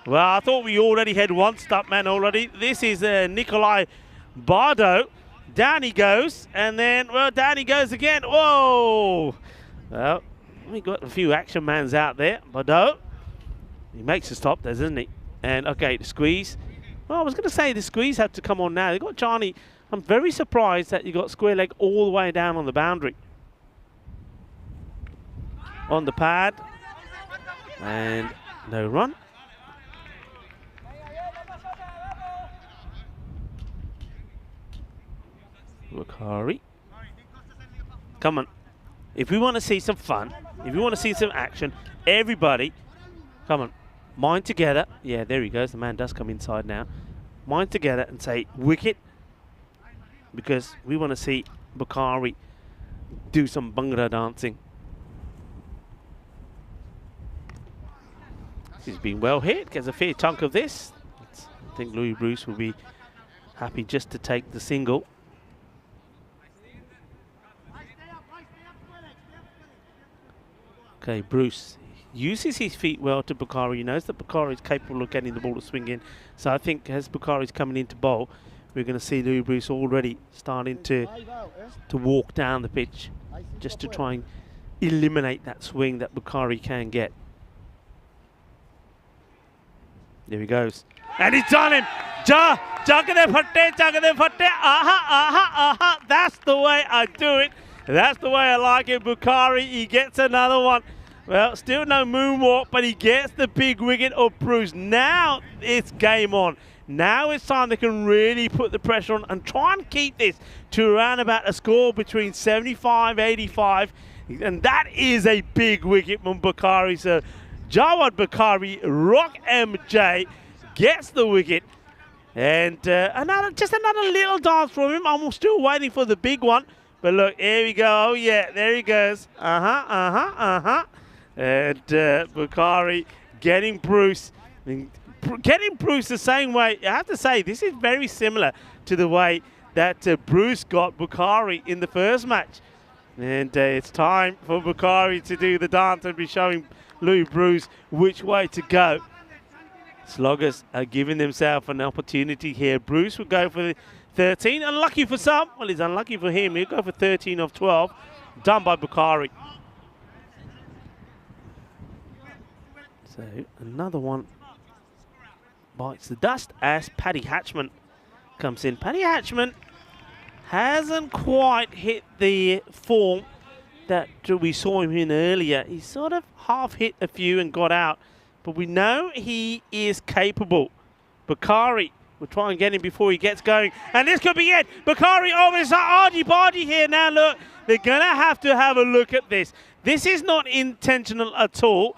Well, I thought we already had one stop man already. This is Nikolai Bardo. Down he goes. And then, well, down he goes again. Whoa. Well, we got a few action mans out there. Bardo. He makes a stop, doesn't he? And, okay, the squeeze. Well, I was going to say the squeeze had to come on now. They got Jani. I'm very surprised that you got square leg all the way down on the boundary. On the pad, and no run. Bukhari. Come on. If we want to see some fun, if we want to see some action, everybody, come on. Mind together. Yeah, there he goes. The man does come inside now. Mind together and say wicket, because we want to see Bukhari do some Bhangra dancing. He's been well hit, gets a fair chunk of this. I think Louis Bruce will be happy just to take the single. Okay, Bruce uses his feet well to Bukhari. He knows that Bukhari is capable of getting the ball to swing in. So I think as Bukhari's coming in to bowl, we're going to see Louis Bruce already starting to walk down the pitch just to try and eliminate that swing that Bukhari can get. There he goes. And he's done him. Jagade fatte, aha, aha, aha. That's the way I do it. That's the way I like it. Bukhari, he gets another one. Well, still no moonwalk, but he gets the big wicket of Bruce. Now it's game on. Now it's time they can really put the pressure on and try and keep this to around about a score between 75, 85. And that is a big wicket from Bukhari. So Jawad Bukhari, Rock MJ, gets the wicket. And just another little dance from him. I'm still waiting for the big one. But look, here we go. Oh, yeah, there he goes. And Bukhari getting Bruce. Getting Bruce the same way. I have to say, this is very similar to the way that Bruce got Bukhari in the first match. And it's time for Bukhari to do the dance and be showing Louis Bruce which way to go. Sloggers are giving themselves an opportunity here. Bruce will go for the 13. Unlucky for some. Well, it's unlucky for him. He'll go for 13 of 12. Done by Bukhari. So another one bites the dust as Paddy Hatchman comes in. Paddy Hatchman hasn't quite hit the form that we saw him in earlier. He sort of half hit a few and got out. But we know he is capable. Bukhari will try and get him before he gets going. And this could be it. Bukhari, oh, it's an argy-bargy here. Now, look, they're going to have a look at this. This is not intentional at all.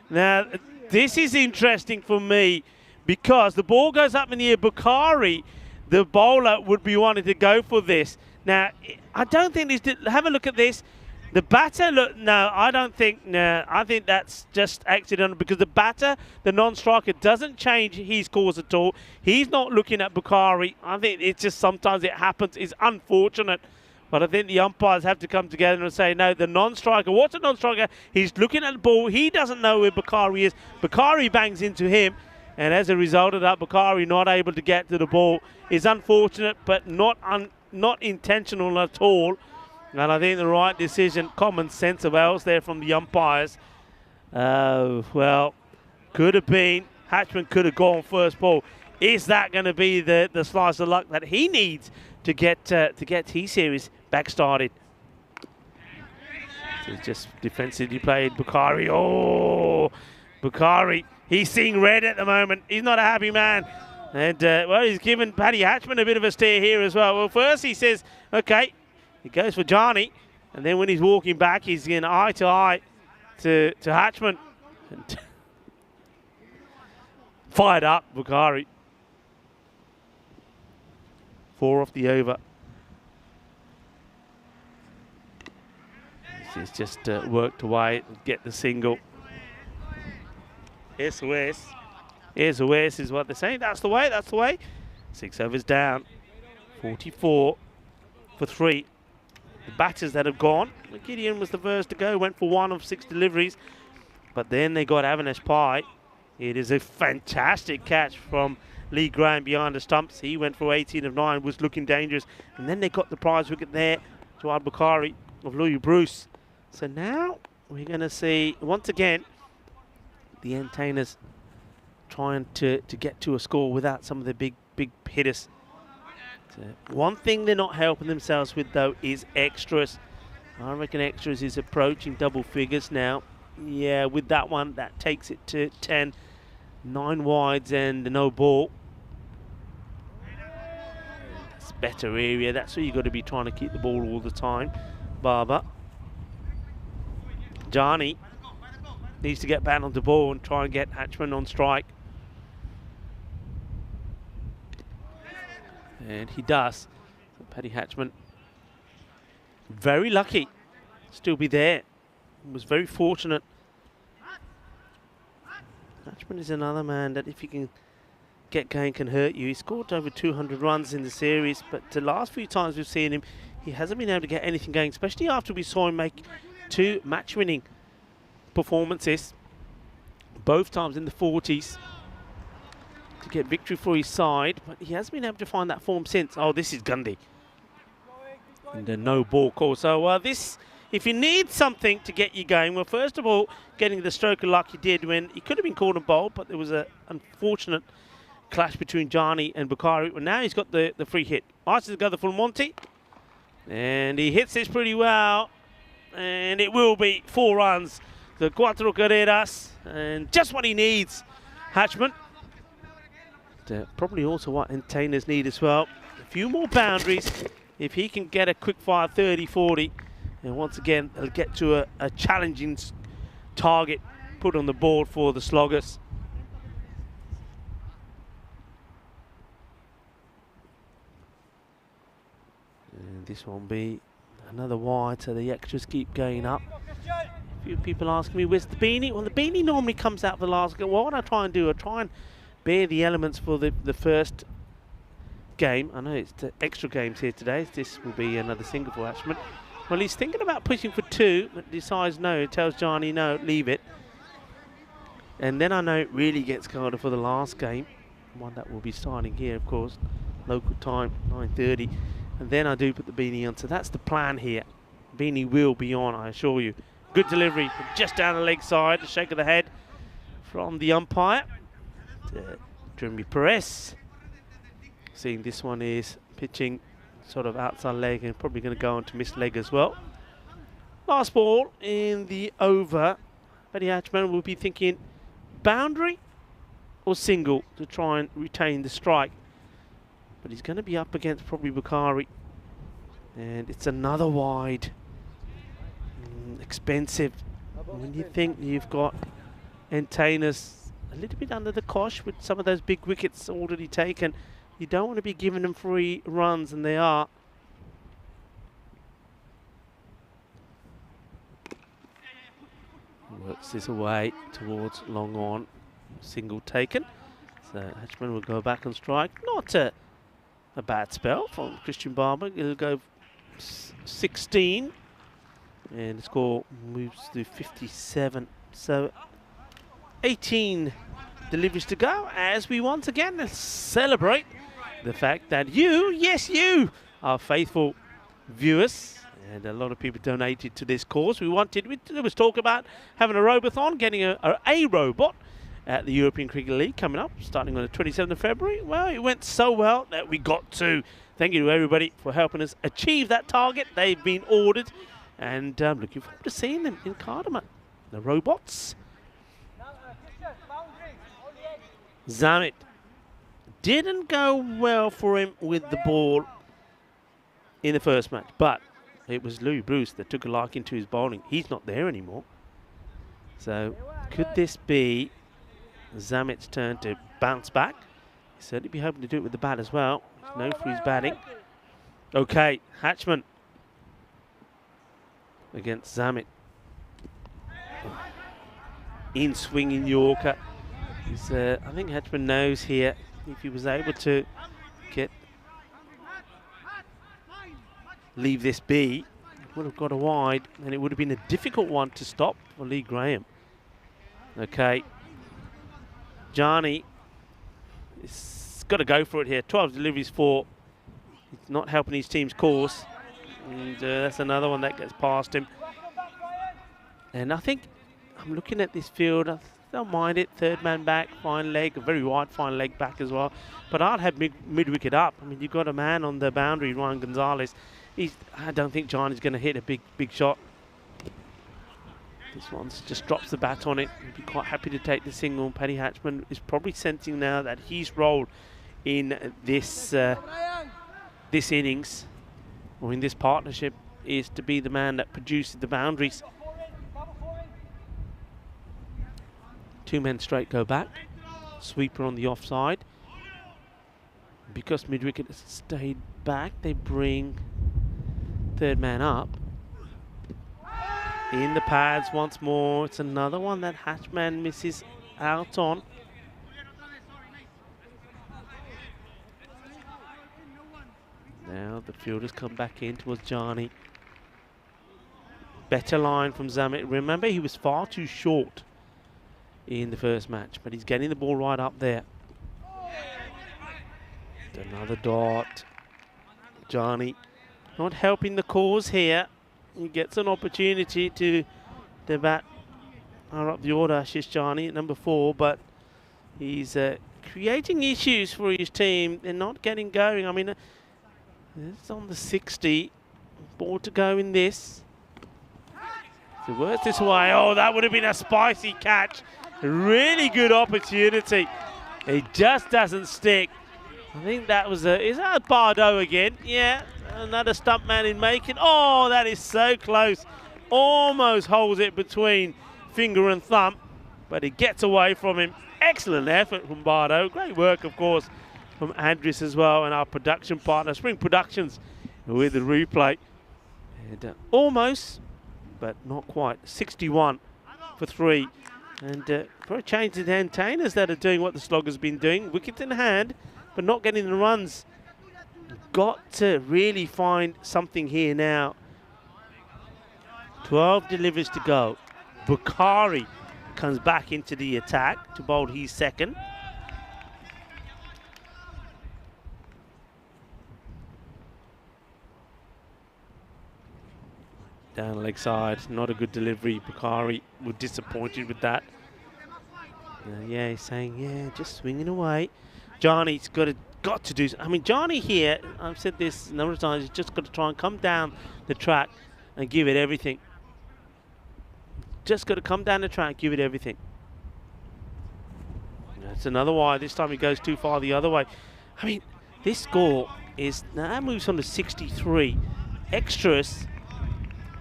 Now, this is interesting for me because the ball goes up in the air. Bukhari, the bowler, would be wanting to go for this. Now, I don't think this. Have a look at this. The batter, look, no, I don't think, no, I think that's just accidental because the batter, the non-striker, doesn't change his course at all. He's not looking at Bukhari. I think it's just sometimes it happens. It's unfortunate. But I think the umpires have to come together and say, no, the non-striker, what's a non-striker? He's looking at the ball. He doesn't know where Bukhari is. Bukhari bangs into him. And as a result of that, Bukhari not able to get to the ball is unfortunate, but not intentional at all. And I think the right decision, common sense of ours there from the umpires. Well, could have been. Hatchman could have gone first ball. Is that going to be the slice of luck that he needs to get T-Series back started? So he's just defensively played. Bukhari. Oh, Bukhari. He's seeing red at the moment. He's not a happy man. And, well, he's given Paddy Hatchman a bit of a stare here as well. Well, first he says, okay, he goes for Johnny, and then when he's walking back, he's in eye to eye to Hatchman. And fired up, Bukhari. 4 off the over. He's just worked away and get the single. SOS. SOS is what they're saying. That's the way, that's the way. 6 overs down. 44 for 3. The batters that have gone. Gideon was the first to go, went for 1 of 6 deliveries. But then they got Avinash Pai. It is a fantastic catch from Lee Graham behind the stumps. He went for 18 of 9, was looking dangerous. And then they got the prize wicket there to Bukhari of Louis Bruce. So now we're going to see, once again, the entertainers trying to get to a score without some of the big hitters. So one thing they're not helping themselves with, though, is extras. I reckon extras is approaching double figures now. Yeah, with that one, that takes it to 10. 9 wides and no ball. That's a better area. That's where you've got to be trying to keep the ball all the time. Barber. Jani needs to get back on the ball and try and get Hatchman on strike. And he does. So Paddy Hatchman, very lucky, still be there. Was very fortunate. Hatchman is another man that if he can get going can hurt you. He scored over 200 runs in the series, but the last few times we've seen him, he hasn't been able to get anything going, especially after we saw him make 2 match-winning performances, both times in the 40s, to get victory for his side, but he hasn't been able to find that form since. Oh, this is Gundy. And a no ball call. So this, if you need something to get you going, well, first of all, getting the stroke of luck he did when he could have been called and bowled, but there was an unfortunate clash between Jani and Bukhari. Well, now he's got the free hit. Ice to go the full Monty. And he hits this pretty well. And it will be 4 runs. The Cuatro Carreras. And just what he needs, Hatchman. Probably also what entertainers need as well. A few more boundaries. If he can get a quick fire 30-40. And once again, they'll get to a challenging target put on the board for the Sloggers. And this one will be another wide, so the extras keep going up. A few people asking me, where's the beanie? Well, the beanie normally comes out for the last game. Well, what I try and do, I try and bear the elements for the first game. I know it's the extra games here today. This will be another single for Ashman. Well, he's thinking about pushing for 2, but decides no. Tells Johnny, no, leave it. And then I know it really gets carded for the last game. One that will be starting here, of course. Local time, 9:30. And then I do put the beanie on. So that's the plan here. Beanie will be on, I assure you. Good delivery from just down the leg side. A shake of the head from the umpire. Jeremy Perez. Seeing this one is pitching sort of outside leg and probably going to go on to missed leg as well. Last ball in the over. Paddy Hatchman will be thinking boundary or single to try and retain the strike. But he's going to be up against probably Bukhari. And it's another wide. Expensive. When you think you've got entertainers a little bit under the cosh with some of those big wickets already taken, you don't want to be giving them free runs, and they are. Works this away towards long on. Single taken. So Hatchman will go back and strike. Not a bad spell from Christian Barber. He'll go 16. And the score moves to 57. So 18 deliveries to go as we once again celebrate the fact that you, yes you, are faithful viewers. And a lot of people donated to this cause. There was talk about having a robothon, getting a robot at the European Cricket League coming up, starting on the 27th of February. Well, it went so well that we got to. Thank you to everybody for helping us achieve that target. They've been ordered. And I'm looking forward to seeing them in Cardamom. The robots. Zamit didn't go well for him with the ball in the first match, but it was Louis Bruce that took a liking to his bowling. He's not there anymore. So could this be Zamit's turn to bounce back? He'll certainly be hoping to do it with the bat as well. He's known for his batting. Okay, Hatchman against Zamit. In swinging Yorker. I think Hatchman knows here if he was able to leave this be, he would have got a wide, and it would have been a difficult one to stop for Lee Graham. Okay, Jani has got to go for it here. 12 deliveries for. He's not helping his team's course. And that's another one that gets past him. And I think I'm looking at this field. I don't mind it. Third man back, fine leg, a very wide fine leg back as well. But I'd have mid-wicket up. I mean, you've got a man on the boundary, Ryan Gonzalez. I don't think John is going to hit a big shot. This one just drops the bat on it. He'd be quite happy to take the single. Paddy Hatchman is probably sensing now that his role in this this innings, or in this partnership, is to be the man that produces the boundaries. 2 men straight go back. Sweeper on the offside. Because mid-wicket has stayed back, they bring third man up. In the pads once more. It's another one that Hatchman misses out on. Now the fielders come back in towards Jani. Better line from Zamit. Remember, he was far too short in the first match, but he's getting the ball right up there. Another dot. Jani not helping the cause here. He gets an opportunity to bat up the order, Ashish Jani at number 4, but he's creating issues for his team. They're not getting going. I mean, it's on the 60. ball to go in this. So works this way. Oh, that would have been a spicy catch. A really good opportunity. It just doesn't stick. I think that was is that Bardot again? Yeah, another stump man in making. Oh, that is so close. Almost holds it between finger and thumb, but it gets away from him. Excellent effort from Bardot. Great work, of course, from Andres as well, and our production partner, Spring Productions, with the replay. And, almost, but not quite. 61 for 3. And for a change, the entertainers that are doing what the Slogger's been doing, wicket in hand, but not getting the runs. Got to really find something here now. 12 deliveries to go. Bukhari comes back into the attack to bowl his second. Down leg side, not a good delivery. Bukhari was disappointed with that. Yeah, he's saying, yeah, just swinging away. Johnny's got to do. I mean, Johnny here, I've said this a number of times, he's just got to try and come down the track and give it everything. Just got to come down the track, give it everything. That's another wide. This time he goes too far the other way. I mean, this score is, now that moves on to 63. Extras,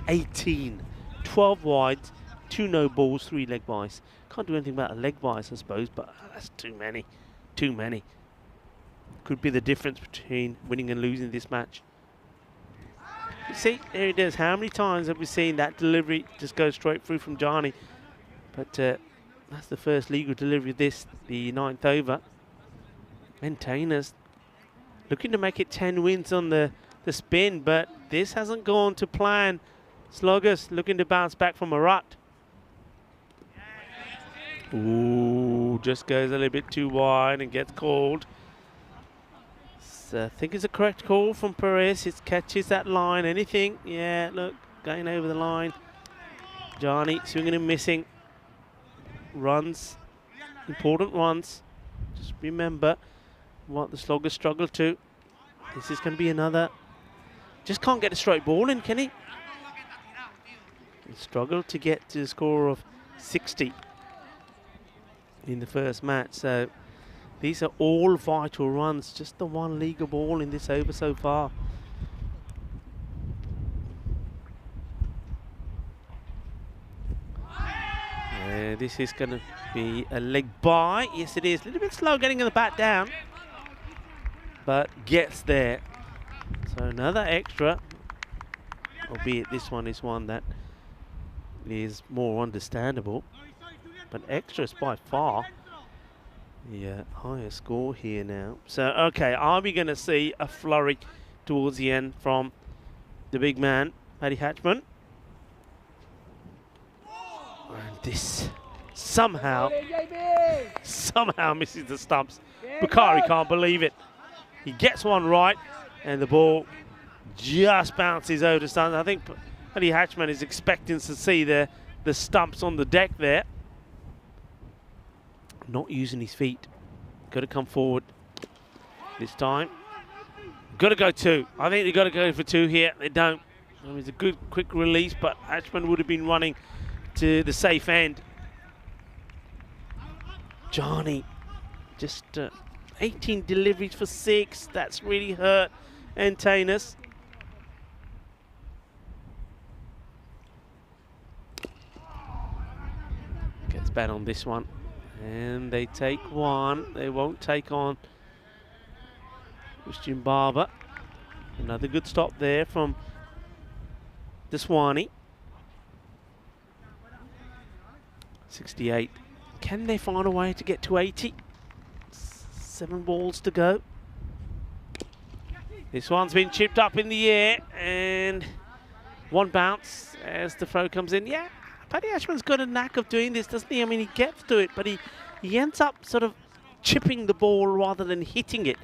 18. 12 wides, 2 no balls, 3 leg byes. Can't do anything about a leg byes, I suppose, but that's too many. Too many. Could be the difference between winning and losing this match. You see, there it is. How many times have we seen that delivery just go straight through from Johnny? But that's the first legal delivery of this, the 9th over. Maintainers looking to make it 10 wins on the spin, but this hasn't gone to plan. Sloggers looking to bounce back from a rut. Ooh, just goes a little bit too wide and gets called. So I think it's a correct call from Perez. It catches that line. Anything? Yeah, look, going over the line. Johnny swinging and missing. Runs, important runs. Just remember what the Sloggers struggle to. This is going to be another. Just can't get a straight ball in, can he? He struggled to get to the score of 60 in the first match. So these are all vital runs. Just the one league ball in this over so far. This is going to be a leg bye. Yes, it is. A little bit slow getting the bat down, but gets there. So another extra, albeit this one is one that is more understandable. But extras by far the higher score here now. So, okay, are we going to see a flurry towards the end from the big man, Paddy Hatchman? And this somehow misses the stumps. Bukhari can't believe it. He gets one right, and the ball just bounces over the stumps. I think Paddy Hatchman is expecting to see the stumps on the deck there. Not using his feet. Got to come forward this time. Got to go 2. I think they've got to go for 2 here. They don't. I mean, it's a good quick release, but Hatchman would have been running to the safe end. Johnny, just 18 deliveries for 6. That's really hurt Antanas. Gets bad on this one. And they take 1. They won't take on Christian Barber. Another good stop there from Deswani. 68. Can they find a way to get to 80? 7 balls to go. This one's been chipped up in the air, and 1 bounce as the throw comes in. Yeah, Paddy Ashman's got a knack of doing this, doesn't he? I mean, he gets to it, but he ends up sort of chipping the ball rather than hitting it.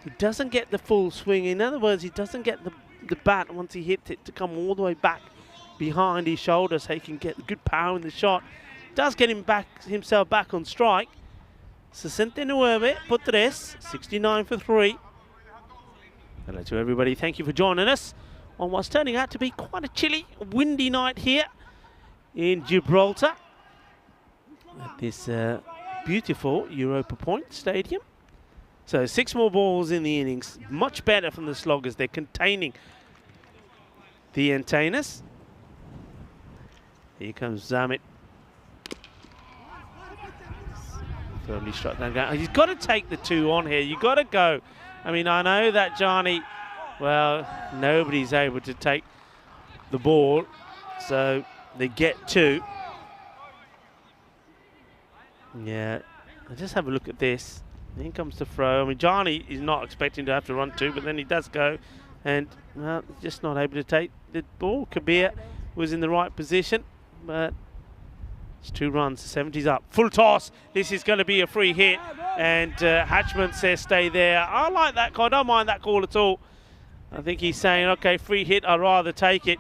He doesn't get the full swing. In other words, he doesn't get the bat once he hits it to come all the way back behind his shoulder so he can get good power in the shot. Does get himself back on strike. 69 por 3, 69 for 3. Hello to everybody. Thank you for joining us on what's turning out to be quite a chilly, windy night here in Gibraltar at this beautiful Europa Point Stadium. So 6 more balls in the innings, much better from the sloggers. They're containing the antennas. Here comes Zamit. Firmly struck down. He's got to take the 2 on here. You've got to go. I mean, I know that Johnny, well, nobody's able to take the ball, so they get 2. Yeah, just have a look at this. In comes the throw. I mean, Johnny is not expecting to have to run 2, but then he does go, and well, just not able to take the ball. Kabir was in the right position, but it's 2 runs. 70's up. Full toss. This is going to be a free hit, and Hatchman says stay there. I like that call. I don't mind that call at all. I think he's saying, okay, free hit, I'd rather take it.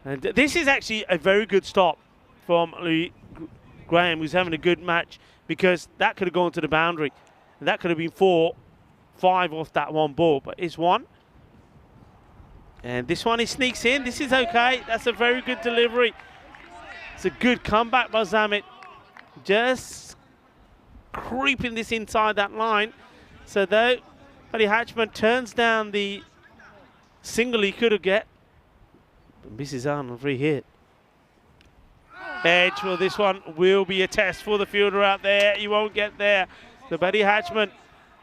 And this is actually a very good stop from Louis Graham, who's having a good match, because that could have gone to the boundary. And that could have been 4, 5 off that 1 ball, but it's 1. And this one he sneaks in. This is okay. That's a very good delivery. It's a good comeback by Zamit. Just creeping this inside that line. So though Paddy Hatchman turns down the single he could have get, but misses out on a free hit. Edge, well, this one will be a test for the fielder out there. He won't get there. So Paddy Hatchman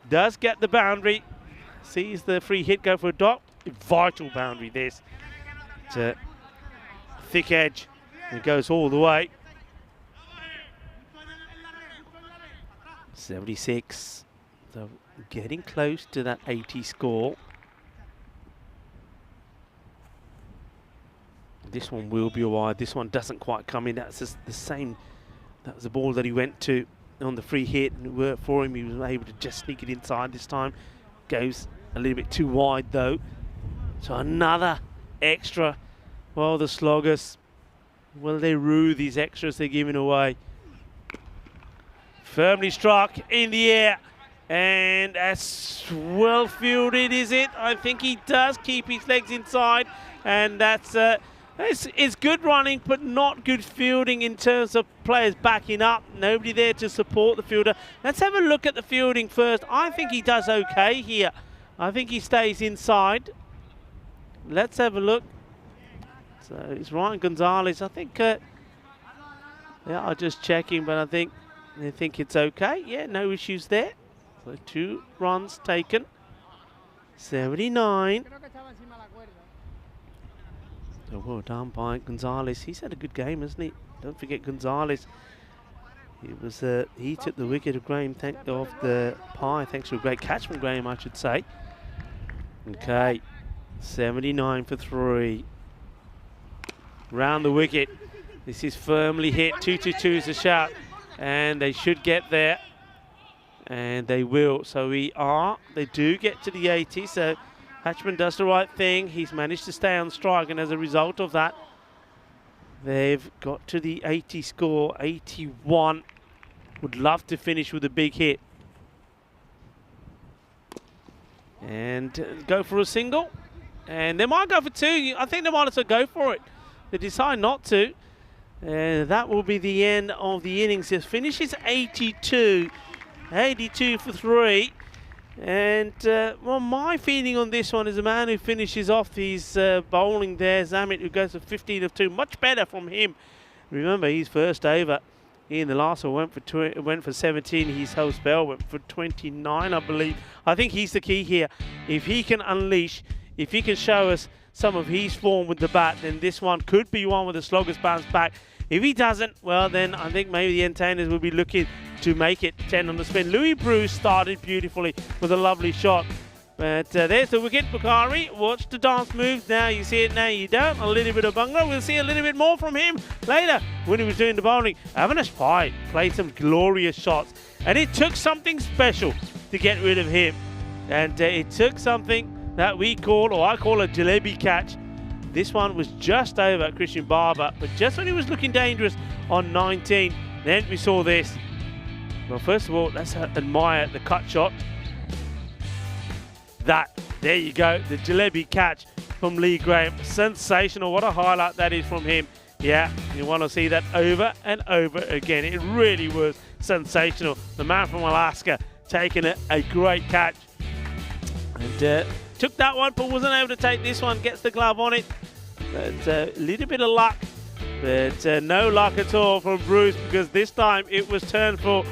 does get the boundary. Sees the free hit go for a dot. A vital boundary this. It's a thick edge. It goes all the way. 76. So getting close to that 80 score. This one will be a wide. This one doesn't quite come in. That's just the same. That was the ball that he went to on the free hit, and it worked for him. He was able to just sneak it inside this time. Goes a little bit too wide though. So another extra. Well, the sloggers, will they rue these extras they're giving away? Firmly struck in the air, and that's well fielded, is it? I think he does keep his legs inside, and that's it's good running, but not good fielding in terms of players backing up. Nobody there to support the fielder. Let's have a look at the fielding first. I think he does okay here. I think he stays inside. Let's have a look. So it's Ryan Gonzalez. I think, yeah, I'm just checking, but I think they think it's okay. Yeah, no issues there. So 2 runs taken. 79. So well done by Gonzalez. He's had a good game, hasn't he? Don't forget Gonzalez. He took the wicket of Graham, off the pie, thanks to a great catch from Graham, I should say. Okay, 79 for 3. Round the wicket. This is firmly hit. 2-2 is a shout, and they should get there, and they will. So they do get to the 80. So Hatchman does the right thing. He's managed to stay on strike, and as a result of that, they've got to the 80 score. 81. Would love to finish with a big hit. And go for a single. And they might go for 2. I think they might as well go for it. They decide not to. That will be the end of the innings. It finishes 82. 82 for 3. And, well, my feeling on this one is a man who finishes off his bowling there, Zamit, who goes for 15 of 2. Much better from him. Remember, his first over in the last one went for 17. His whole spell went for 29, I believe. I think he's the key here. If he can unleash, if he can show us some of his form with the bat, then this one could be one where the sloggers bounce back. If he doesn't, well, then I think maybe the entertainers will be looking to make it 10 on the spin. Louis Bruce started beautifully with a lovely shot. But there's the wicket, Bukhari. Watch the dance moves. Now you see it, now you don't. A little bit of bungalow. We'll see a little bit more from him later when he was doing the bowling. Avinash Pai played some glorious shots. And it took something special to get rid of him. And it took something that we call, or I call, a jalebi catch. This one was just over Christian Barber, but just when he was looking dangerous on 19, then we saw this. Well, first of all, let's admire the cut shot. There you go, the jalebi catch. from Lee Graham. Sensational. What a highlight that is from him. Yeah, you want to see that over and over again. It really was sensational. The man from Alaska taking a great catch. And took that one, but wasn't able to take this one. Gets the glove on it. But a little bit of luck. But no luck at all from Bruce, because this time it was turned for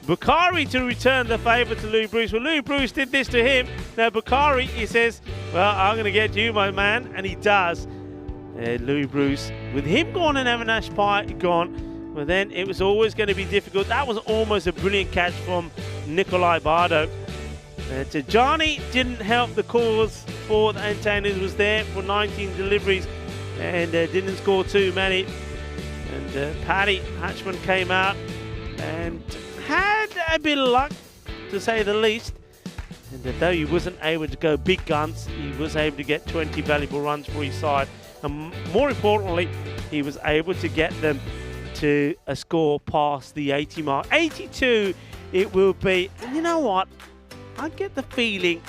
Bukhari to return the favour to Louis Bruce. Well, Louis Bruce did this to him. Now Bukhari, he says, well, I'm going to get you, my man. And he does. Louis Bruce, with him gone and Avinash Pai gone, well then it was always going to be difficult. That was almost a brilliant catch from Nikolai Bardo. Johnny didn't help the cause for the entertainers, was there for 19 deliveries and didn't score too many. And Paddy Hatchman came out and had a bit of luck, to say the least. And though he wasn't able to go big guns, he was able to get 20 valuable runs for his side. And more importantly, he was able to get them to a score past the 80 mark. 82 it will be. And you know what? I get the feeling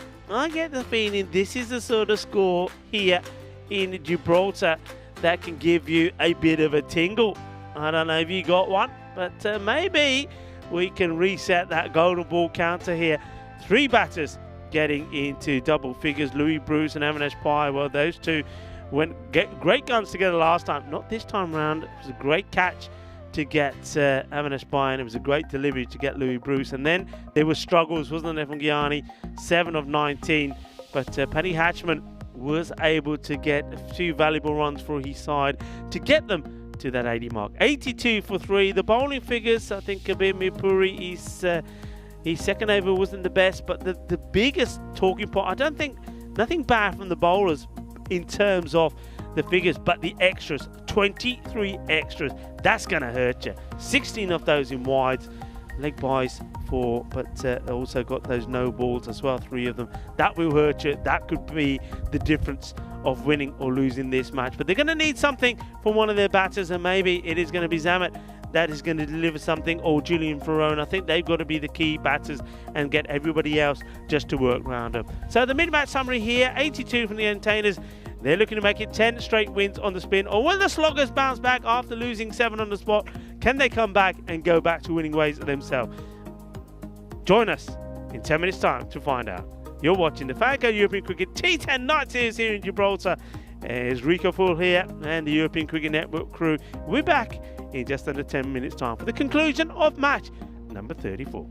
this is the sort of score here in Gibraltar that can give you a bit of a tingle. I don't know if you got one, but maybe we can reset that golden ball counter here. 3 batters getting into double figures. Louis Bruce and Avinash Pai. Well, those two went great guns together last time. Not this time round. It was a great catch to get Avinash Pai, and it was a great delivery to get Louis Bruce. And then there were struggles, wasn't there, from Gianni? 7 of 19. But Paddy Hatchman was able to get a few valuable runs for his side to get them to that 80 mark. 82 for 3. The bowling figures, I think Kabir Mirpuri, his second over wasn't the best, but the biggest talking point, I don't think, nothing bad from the bowlers in terms of the figures, but the extras, 23 extras, that's going to hurt you. 16 of those in wides, leg byes 4, but also got those no balls as well, 3 of them. That will hurt you. That could be the difference of winning or losing this match. But they're going to need something from one of their batters, and maybe it is going to be Zamet that is going to deliver something, or Julian Ferrone. I think they've got to be the key batters and get everybody else just to work around them. So the mid-match summary here, 82 from the entertainers. They're looking to make it 10 straight wins on the spin. Or will the Sloggers bounce back after losing 7 on the spot? Can they come back and go back to winning ways themselves? Join us in 10 minutes time to find out. You're watching the FanCode European Cricket T10 Night Series here in Gibraltar. It's Rico Full here and the European Cricket Network crew. We're back in just under 10 minutes time for the conclusion of match number 34.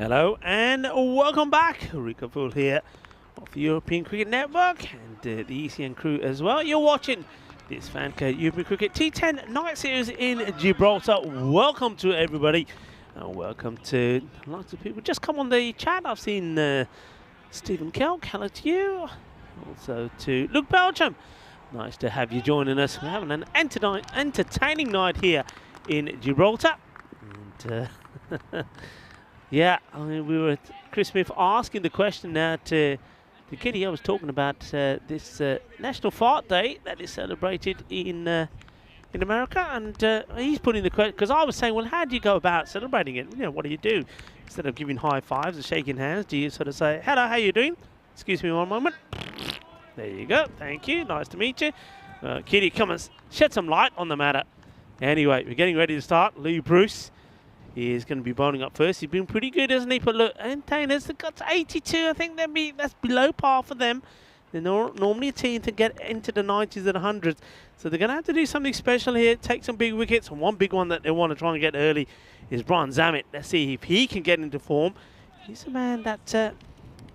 Hello and welcome back. Rico Poole here of the European Cricket Network and the ECN crew as well. You're watching this FanCode European Cricket T10 night series in Gibraltar. Welcome to everybody. And welcome to lots of people. Just come on the chat. I've seen Stephen Kelk. Hello to you. Also to Luke Belgium. Nice to have you joining us. We're having an entertaining night here in Gibraltar. And yeah, I mean, we were Chris Smith asking the question now to Kitty. I was talking about this National Fart Day that is celebrated in America, and he's putting the question because I was saying, well, how do you go about celebrating it? You know, what do you do instead of giving high fives and shaking hands? Do you sort of say, "Hello, how you doing? Excuse me one moment." There you go. Thank you. Nice to meet you, Kitty. Come and shed some light on the matter. Anyway, we're getting ready to start. Lee Bruce is going to be bowling up first. He's been pretty good, hasn't he? But look, entertainers, they've got to 82. I think that's below par for them. They're normally a team to get into the 90s and 100s. So they're going to have to do something special here, take some big wickets. And one big one that they want to try and get early is Brian Zammit. Let's see if he can get into form. He's a man that,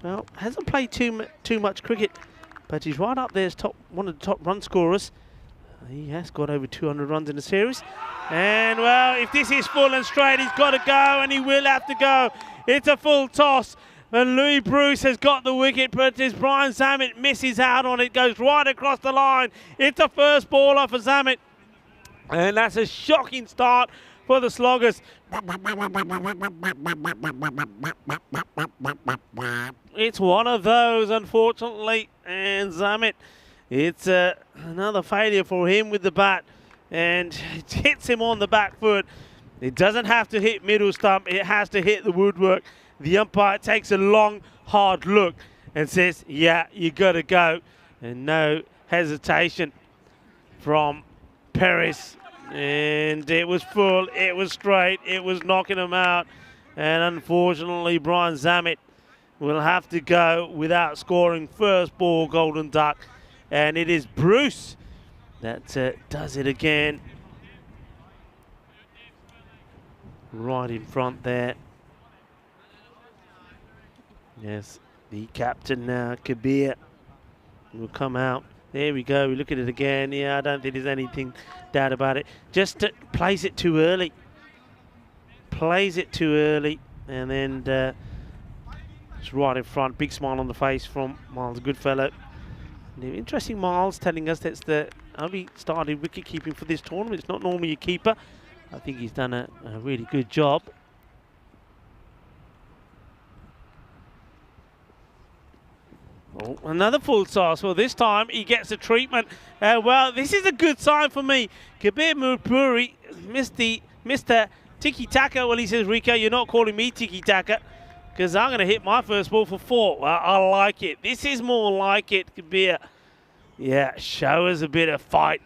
well, hasn't played too much cricket, but he's right up there as one of the top run scorers. He has got over 200 runs in the series. And, well, if this is full and straight, he's got to go, and he will have to go. It's a full toss. And Louis Bruce has got the wicket, but as Brian Zammit misses out on it, goes right across the line. It's a first baller for Zammit. And that's a shocking start for the Sloggers. It's one of those, unfortunately. And Zammit, it's another failure for him with the bat. And it hits him on the back foot. It doesn't have to hit middle stump. It has to hit the woodwork. The umpire takes a long, hard look and says, yeah, you got to go. And no hesitation from Perez. And it was full. It was straight. It was knocking him out. And unfortunately, Brian Zammit will have to go without scoring first ball golden duck. And it is Bruce that does it again. Right in front there. Yes, the captain now, Kabir, will come out. There we go. We look at it again. Yeah, I don't think there's anything doubt about it. Just plays it too early. Plays it too early. And then it's right in front. Big smile on the face from Miles Goodfellow. Interesting, Miles telling us that's the only started wicket keeping for this tournament. It's not normally a keeper. I think he's done a really good job. Oh, another full toss. Well, this time he gets a treatment. Well, this is a good sign for me. Kabir Murpuri Mr. Tiki-Taka. Well, he says, Rico, you're not calling me Tiki-Taka because I'm going to hit my first ball for 4. Well, I like it. This is more like it, Kabir. Yeah, show us a bit of fight.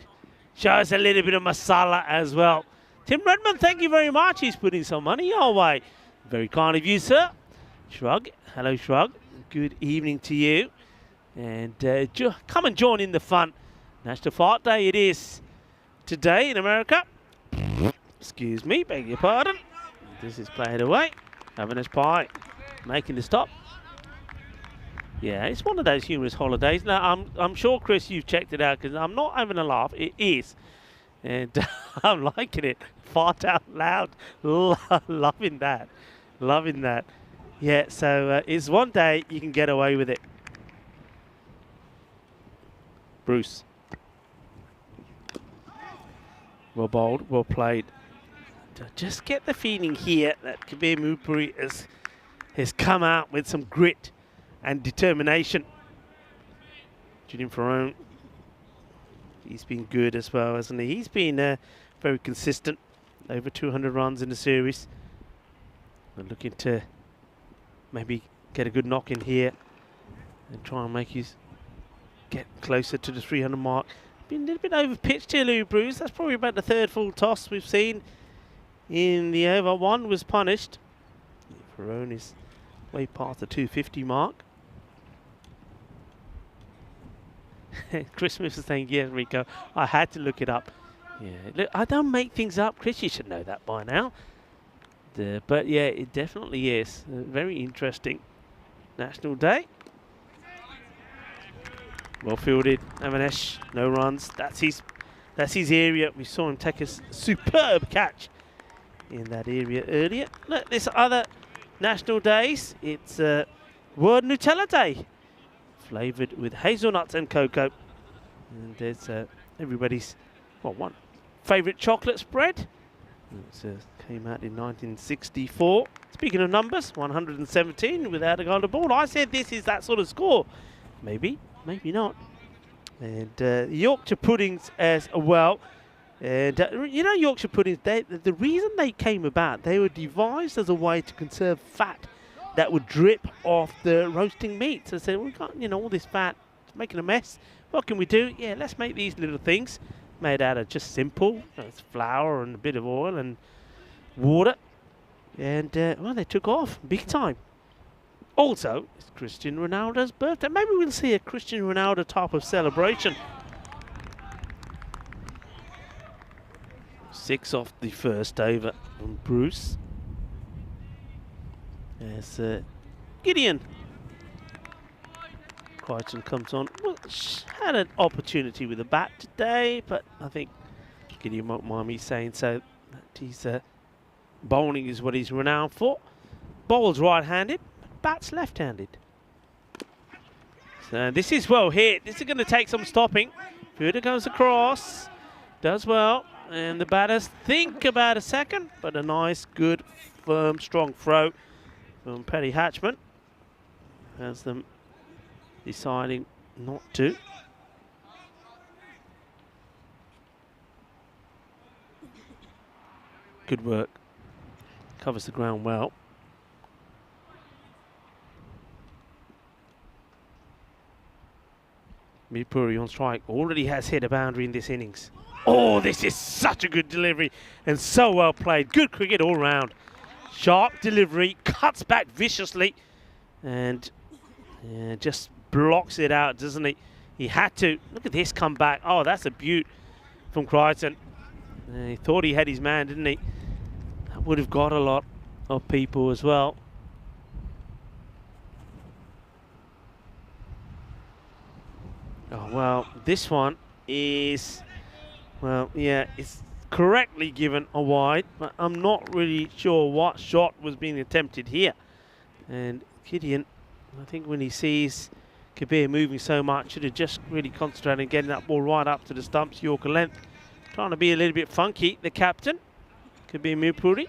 Show us a little bit of masala as well. Tim Redmond, thank you very much. He's putting some money our way. Very kind of you, sir. Shrug. Hello, Shrug. Good evening to you. And come and join in the fun. National Fart Day it is today in America. Excuse me, beg your pardon. This is played away. Having pie. Making the stop. Yeah, it's one of those humorous holidays. Now, I'm sure, Chris, you've checked it out because I'm not having a laugh. It is. And I'm liking it. Fart out loud. Loving that. Loving that. Yeah, so it's one day you can get away with it. Bruce. Well bowled, well played. Just get the feeling here that Kabir Murpuri has come out with some grit and determination. Julian Farone, he's been good as well, hasn't he? He's been very consistent, over 200 runs in the series. We're looking to maybe get a good knock in here and try and make his get closer to the 300 mark. Been a little bit over pitched here, Lou Bruce. That's probably about the third full toss we've seen in the over. One was punished. Farone is way past the 250 mark. Chris Smith is saying, yeah, Rico, I had to look it up. Yeah, look, I don't make things up. Chris, you should know that by now. But yeah, it definitely is a very interesting National Day. Well fielded, Avanesh, no runs. That's his area. We saw him take a superb catch in that area earlier. Look, this other National Days, it's World Nutella Day, flavoured with hazelnuts and cocoa. And there's everybody's, well, one favourite chocolate spread. It came out in 1964. Speaking of numbers, 117 without a golden ball. I said this is that sort of score. Maybe, maybe not. And Yorkshire puddings as well. And you know, Yorkshire puddings, the reason they came about, they were devised as a way to conserve fat that would drip off the roasting meat. So they said, we've got, you know, all this fat, it's making a mess. What can we do? Yeah, let's make these little things made out of just simple, it's flour and a bit of oil and water. And, well, they took off big time. Also, it's Cristiano Ronaldo's birthday. Maybe we'll see a Cristiano Ronaldo type of celebration. 6 off the first over from Bruce. As Gideon Crichton comes on. Well, had an opportunity with a bat today, but I think Gideon won't mind me saying so. That he's bowling is what he's renowned for. Bowls right-handed, bats left-handed. So this is well hit. This is going to take some stopping. Fielder goes across, does well, and the batters think about a second, but a nice, good, firm, strong throw from Paddy Hatchman has them deciding not to. Good work. Covers the ground well. Mirpuri on strike. Already has hit a boundary in this innings. Oh, this is such a good delivery and so well played. Good cricket all round. Sharp delivery, cuts back viciously and just blocks it out, doesn't he? He had to. Look at this come back. Oh, that's a beaut from Crichton. He thought he had his man, didn't he? That would have got a lot of people as well. Oh, well, this one is, well, yeah, it's correctly given a wide, but I'm not really sure what shot was being attempted here. And Gideon, I think when he sees Kabir moving so much, should have just really concentrated on getting that ball right up to the stumps, Yorker length. Trying to be a little bit funky, the captain, Kabir Mirpuri.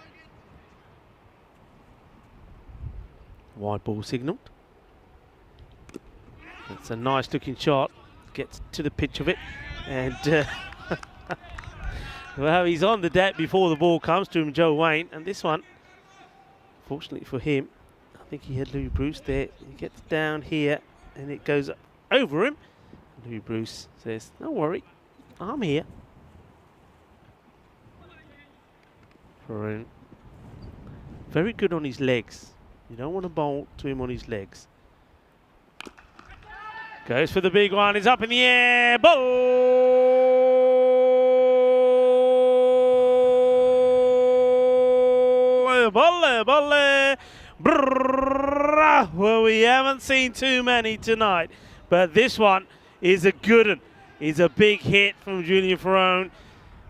Wide ball signalled. That's a nice looking shot. Gets to the pitch of it, and well, he's on the deck before the ball comes to him, Joe Wayne. And this one, fortunately for him, I think he had Louis Bruce there. He gets down here, and it goes over him. Louis Bruce says, "Don't worry, I'm here." Faroon, very good on his legs. You don't want to bowl to him on his legs. Goes for the big one, it's up in the air, ball! Well, we haven't seen too many tonight, but this one is a good one. It's a big hit from Julian Farone,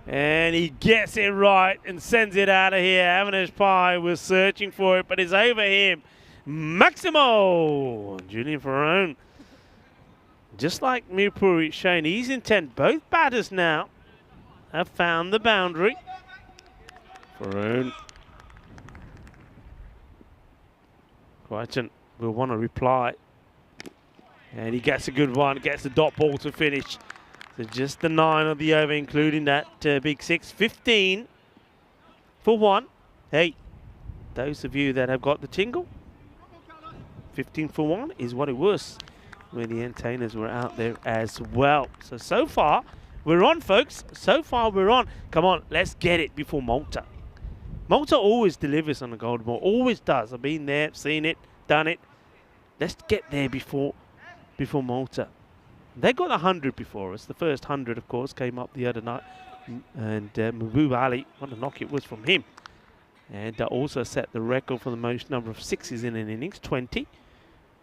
and he gets it right and sends it out of here. Avanesh Pai was searching for it, but it's over him. Maximo! Julian Farone. Just like Mirpuri showing his intent, both batters now have found the boundary. Farone. Crichton will want to reply. And he gets a good one, gets the dot ball to finish. So just the 9 of the over, including that big 6. 15 for 1. Hey, those of you that have got the tingle, 15 for 1 is what it was when the entertainers were out there as well. So far, we're on, folks. So far, we're on. Come on, let's get it before Malta. Malta always delivers on the golden ball. Always does. I've been there, seen it, done it. Let's get there before Malta. They got 100 before us. The first 100, of course, came up the other night. And Mahbub Ali, what a knock it was from him. And also set the record for the most number of sixes in an innings, 20.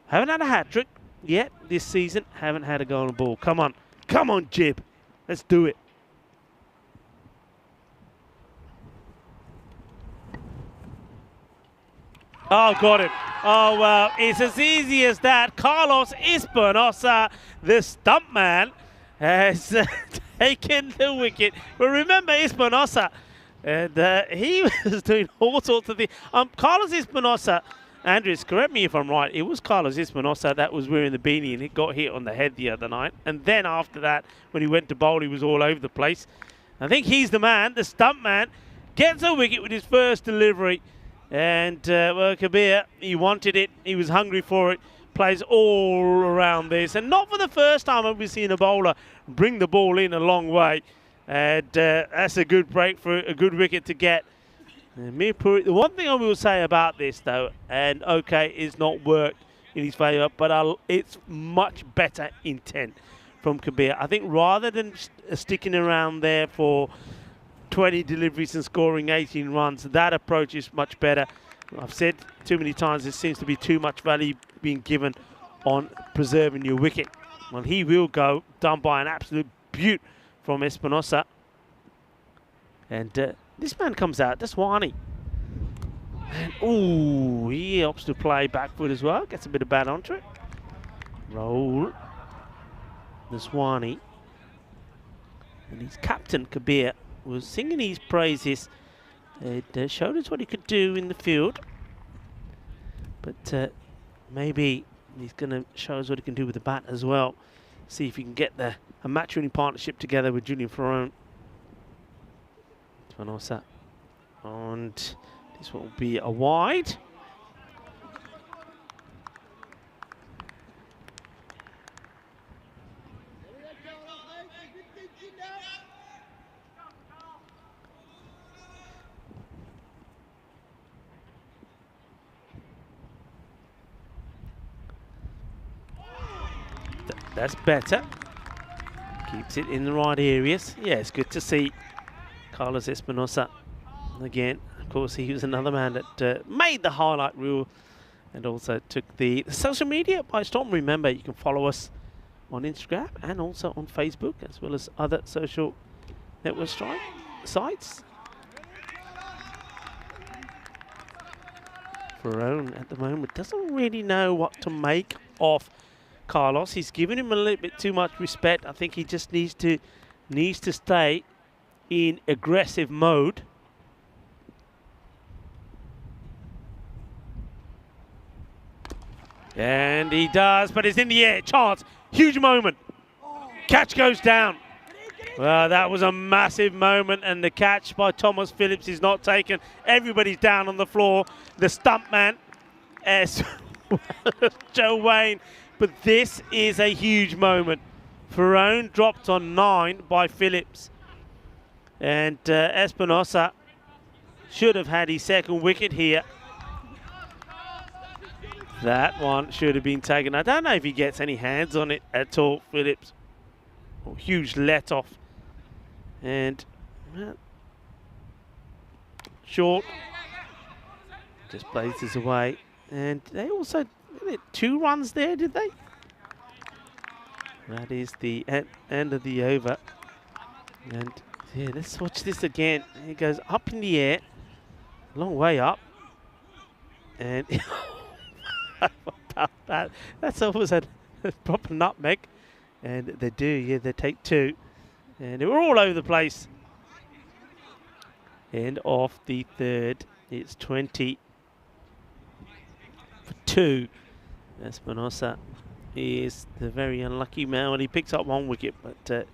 Haven't had a hat-trick yet this season. Haven't had a golden ball. Come on. Come on, Jib. Let's do it. Oh, got him. Oh, well, it's as easy as that. Carlos Espinosa, the stump man, has taken the wicket. But remember Espinosa, and he was doing all sorts of things. Carlos Espinosa, Andres, correct me if I'm right, it was Carlos Espinosa that was wearing the beanie and he got hit on the head the other night. And then after that, when he went to bowl, he was all over the place. I think he's the man, the stump man, gets a wicket with his first delivery. And, well, Kabir, he wanted it, he was hungry for it, plays all around this. And not for the first time have we seen a bowler bring the ball in a long way. And that's a good breakthrough, a good wicket to get. And Mirpuri, the one thing I will say about this, though, and okay, it's not worked in his favour, but it's much better intent from Kabir. I think rather than sticking around there for 20 deliveries and scoring 18 runs, that approach is much better. I've said too many times there seems to be too much value being given on preserving your wicket. Well, he will go, done by an absolute beaut from Espinosa. And this man comes out, Daswani. And, ooh, he opts to play back foot as well. Gets a bit of bat onto it. Roll. Daswani. And his captain, Kabir, was singing his praises. It showed us what he could do in the field. But maybe he's going to show us what he can do with the bat as well. See if he can get a match-winning partnership together with Julian Ferrone. Espinosa. And this one will be a wide. That's better. Keeps it in the right areas. Yeah, it's good to see Carlos Espinosa again. Of course, he was another man that made the highlight rule and also took the social media by storm. Remember, you can follow us on Instagram and also on Facebook, as well as other social network sites. Ferrone at the moment doesn't really know what to make of Carlos. He's given him a little bit too much respect. I think he just needs to stay in aggressive mode. And he does, but it's in the air. Chance, huge moment. Catch goes down. Well, that was a massive moment, and the catch by Thomas Phillips is not taken. Everybody's down on the floor. The stump man, as well as Joe Wayne. But this is a huge moment. Ferrone dropped on 9 by Phillips. And Espinosa should have had his second wicket here. That one should have been taken. I don't know if he gets any hands on it at all, Phillips. Oh, huge let off. And short. Just plays this away. And they also... 2 runs there, did they? That is the end of the over. And yeah, let's watch this again. It goes up in the air, long way up. And about that, that's always a proper nutmeg. And they do, yeah, they take 2. And they were all over the place. End of the third. It's 20 for 2. Espinosa is the very unlucky man when he picks up 1 wicket, but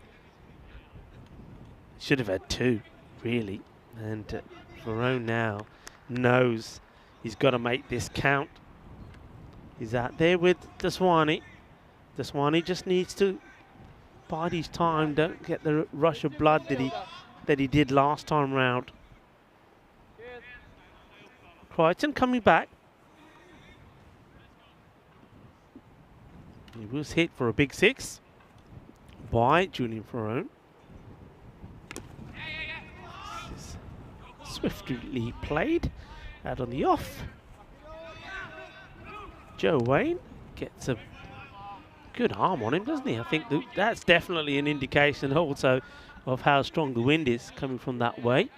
should have had 2, really. And Ferrone now knows he's got to make this count. He's out there with Daswani. Daswani just needs to bide his time, don't get the rush of blood that he did last time round. Crichton coming back. He was hit for a big 6 by Julian Ferrone. swiftly played. Out on the off. Joe Wayne gets a good arm on him, doesn't he? I think that's definitely an indication also of how strong the wind is coming from that way.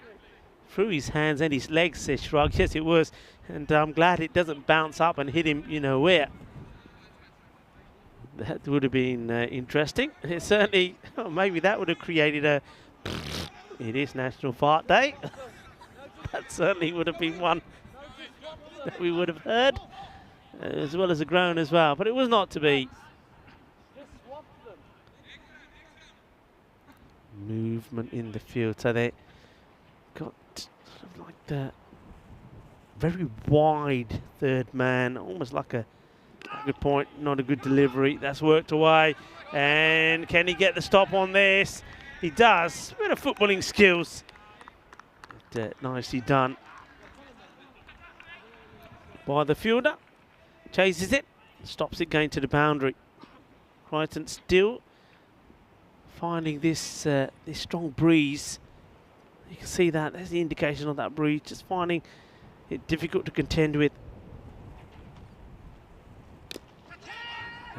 Through his hands and his legs, says Shrug. Yes, it was. And I'm glad it doesn't bounce up and hit him, you know where. That would have been interesting. It certainly, maybe that would have created a... It is National Fart Day. That certainly would have been one that we would have heard, as well as a groan as well. But it was not to be. Movement in the field. So they got sort of like the very wide third man, almost like a good point, not a good delivery. That's worked away. And can he get the stop on this? He does. Bit of footballing skills. But, nicely done by the fielder. Chases it, stops it going to the boundary. Crichton still finding this this strong breeze. You can see that. There's the indication of that breeze. Just finding it difficult to contend with.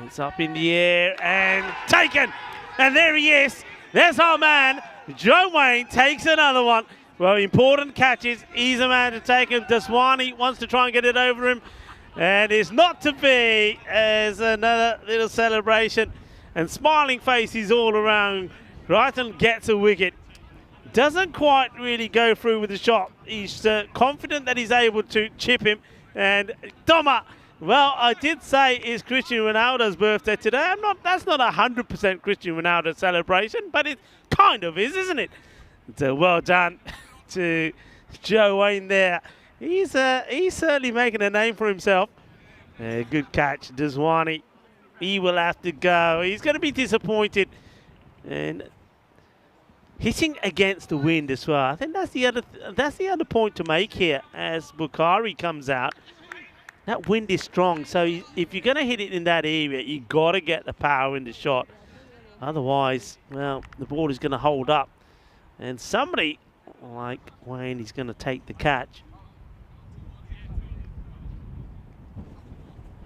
It's up in the air and taken. And there he is. There's our man. Joe Wayne takes another one. Well, important catches. He's a man to take him. Daswani wants to try and get it over him. And it's not to be, as another little celebration. And smiling faces all around. Crichton gets a wicket. Doesn't quite really go through with the shot. He's confident that he's able to chip him. And Doma, well, I did say it's Cristiano Ronaldo's birthday today. That's not 100% Cristiano Ronaldo celebration, but it kind of is, isn't it? So well done to Joe Wayne there. He's certainly making a name for himself. Good catch, Daswani. He will have to go. He's going to be disappointed. And hitting against the wind as well. I think that's the other point to make here as Bukhari comes out. That wind is strong, so if you're going to hit it in that area, you've got to get the power in the shot. Otherwise, well, the ball is going to hold up. And somebody like Wayne is going to take the catch.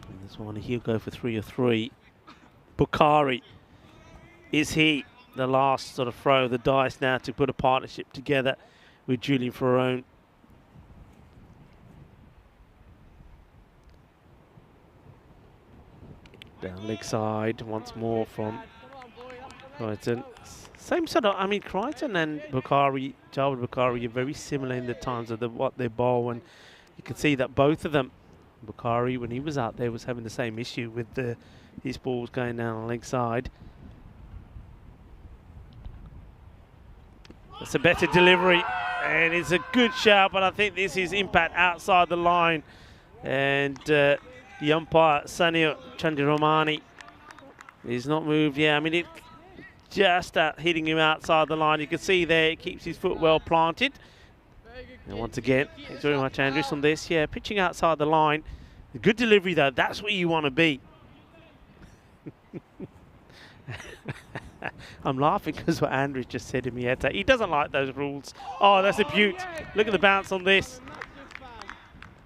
And this one, he'll go for 3 or 3. Bukhari, is he the last sort of throw of the dice now to put a partnership together with Julian Ferrone? Down leg side once more from Crichton. Same sort of, I mean, Crichton and Bukhari, Javed Bukhari are very similar in the times of what they bowl, and you can see that both of them, Bukhari, when he was out there, was having the same issue with his balls going down on the leg side. It's a better delivery, and it's a good shout, but I think this is impact outside the line. And the umpire, Sanil Chandiramani, is not moved. Yeah, I mean, it just hitting him outside the line. You can see there, it keeps his foot well planted. And once again, thanks very much, Andrews, on this. Yeah, pitching outside the line. Good delivery, though. That's where you want to be. I'm laughing because what Andrews just said to me. He doesn't like those rules. Oh, that's a beaut. Look at the bounce on this.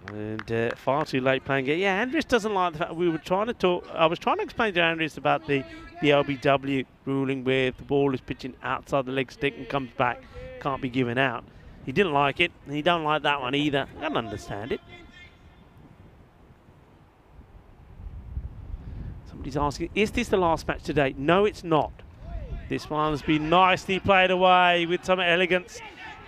And far too late playing it. Yeah, Andrews doesn't like the fact we were trying to talk. I was trying to explain to Andrews about the LBW ruling where the ball is pitching outside the leg stick and comes back, can't be given out. He didn't like it, and he don't like that one either. I don't understand it. Somebody's asking, is this the last match today? No, it's not. This one's been nicely played away with some elegance.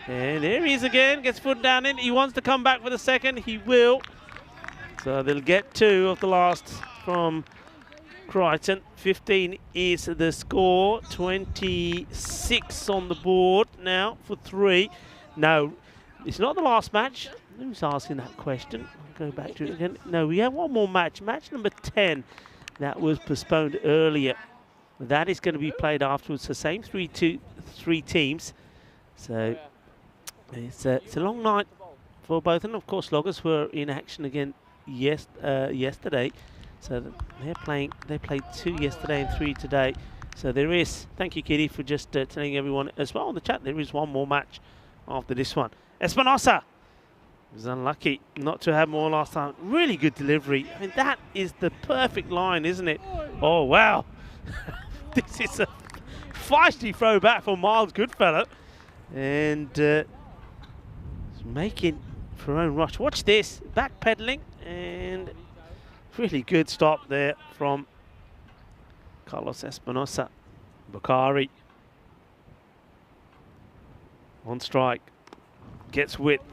And there he is again, gets foot down in. He wants to come back for the second. He will. So they'll get 2 of the last from Crichton. 15 is the score. 26 on the board now for 3. No, it's not the last match. Who's asking that question? I'll go back to it again. No, we have one more match. Match number 10. That was postponed earlier. That is going to be played afterwards. The same 3 teams. So it's a long night for both. And of course, Loggers were in action again yesterday. So they're playing. They played 2 yesterday and 3 today. So there is. Thank you, Kitty, for just telling everyone as well on the chat. There is one more match after this one. Espinosa was unlucky not to have more last time. Really good delivery. I mean, that is the perfect line, isn't it? Oh, wow. This is a feisty throw back from Miles Goodfellow. And making Ferone rush. Watch this. Backpedaling. And really good stop there from Carlos Espinosa. Bakari on strike. Gets width.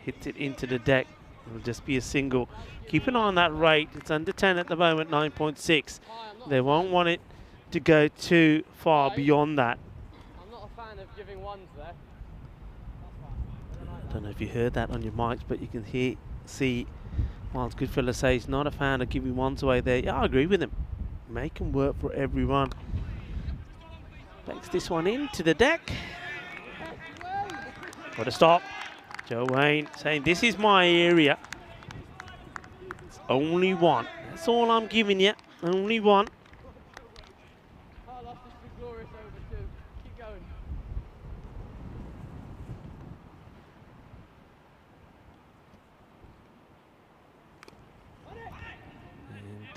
Hits it into the deck. It'll just be a single. Keep an eye on that rate. It's under 10 at the moment, 9.6. They won't want it to go too far beyond that. I'm not a fan of giving ones there. I don't know if you heard that on your mics, but you can see Miles Goodfellow say he's not a fan of giving ones away there. Yeah, I agree with him. Make them work for everyone. Takes this one into the deck. What a stop. Joe Wayne saying, this is my area. It's only one. That's all I'm giving you. Only one. Carlos, this is glorious over two. Keep going.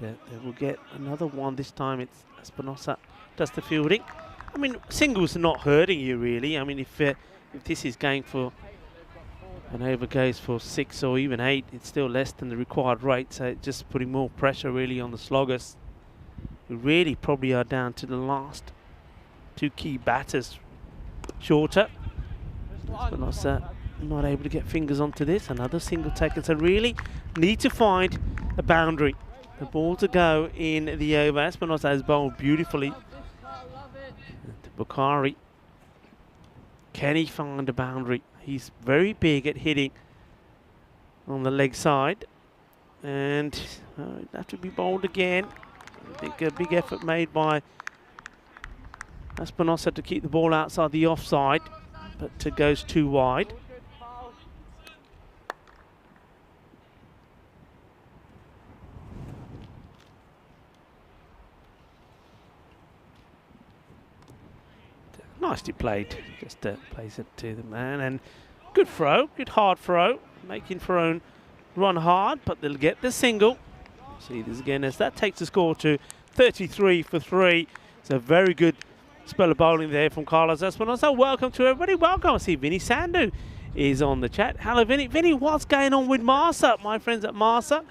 And they will get another one. This time it's Espinosa does the fielding. I mean, singles are not hurting you really. I mean, if this is going for an over goes for 6 or even 8, it's still less than the required rate. So it's just putting more pressure really on the sloggers, who really probably are down to the last 2 key batters shorter. Espinosa not able to get fingers onto this. Another single taken. So really need to find a boundary. The ball to go in the over. Espinosa has bowled beautifully. Bakari, can he find a boundary? He's very big at hitting on the leg side, and it'll have to be bowled again. I think a big effort made by Espinosa to keep the ball outside the offside, but it goes too wide. Nicely played, just plays it to the man, and good throw, good hard throw, making Ferone run hard, but they'll get the single. See this again as that takes the score to 33 for 3. It's a very good spell of bowling there from Carlos Espinosa. Welcome to everybody, welcome. I see Vinny Sandu is on the chat. Hello Vinny. Vinny, what's going on with Marsa, my friends at Marsa?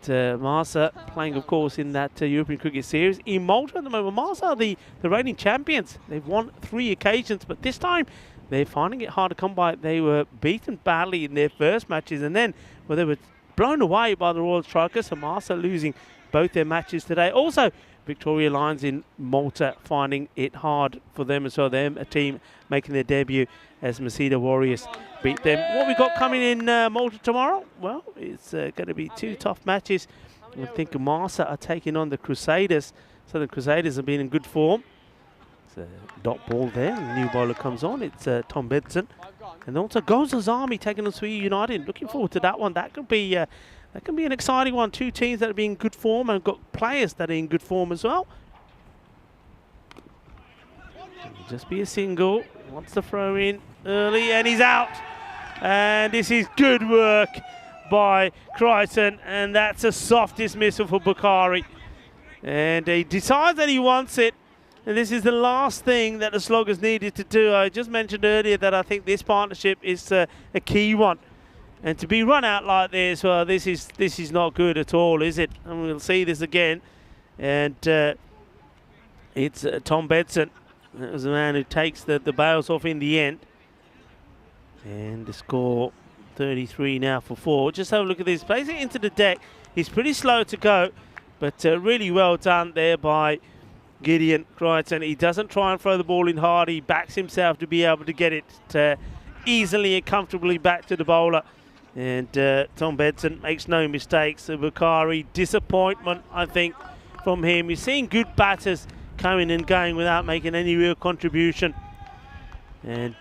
Marsa playing, of course, in that European Cricket Series in Malta at the moment. Marsa are the reigning champions. They've won 3 occasions, but this time they're finding it hard to come by. They were beaten badly in their first matches, and then they were blown away by the Royal Strikers. So Marsa losing both their matches today. Also, Victoria Lions in Malta finding it hard for them as well. Them a team making their debut as Masida Warriors beat them. What we got coming in Malta tomorrow? Well, it's going to be 2 tough matches. I think Marsa are taking on the Crusaders. So the Crusaders have been in good form. It's a dot ball there. The new bowler comes on. It's Tom Bedson. And also Gozal's Army taking on Sweden United. Looking forward to that one. That could be an exciting one. 2 teams that are in good form and got players that are in good form as well. It'll just be a single. Wants to throw in early, and he's out. And this is good work by Crichton, and that's a soft dismissal for Bakari. And he decides that he wants it. And this is the last thing that the Sloggers needed to do. I just mentioned earlier that I think this partnership is a key one. And to be run out like this, well, this is not good at all, is it? And we'll see this again. And it's Tom Bedson. That was the man who takes the bails off in the end. And the score 33 now for 4. Just have a look at this. Plays it into the deck. He's pretty slow to go, but really well done there by Gideon Crichton. He doesn't try and throw the ball in hard. He backs himself to be able to get it easily and comfortably back to the bowler. And Tom Bedson makes no mistakes. So Bakari, disappointment, I think, from him. You're seeing good batters coming and going without making any real contribution. And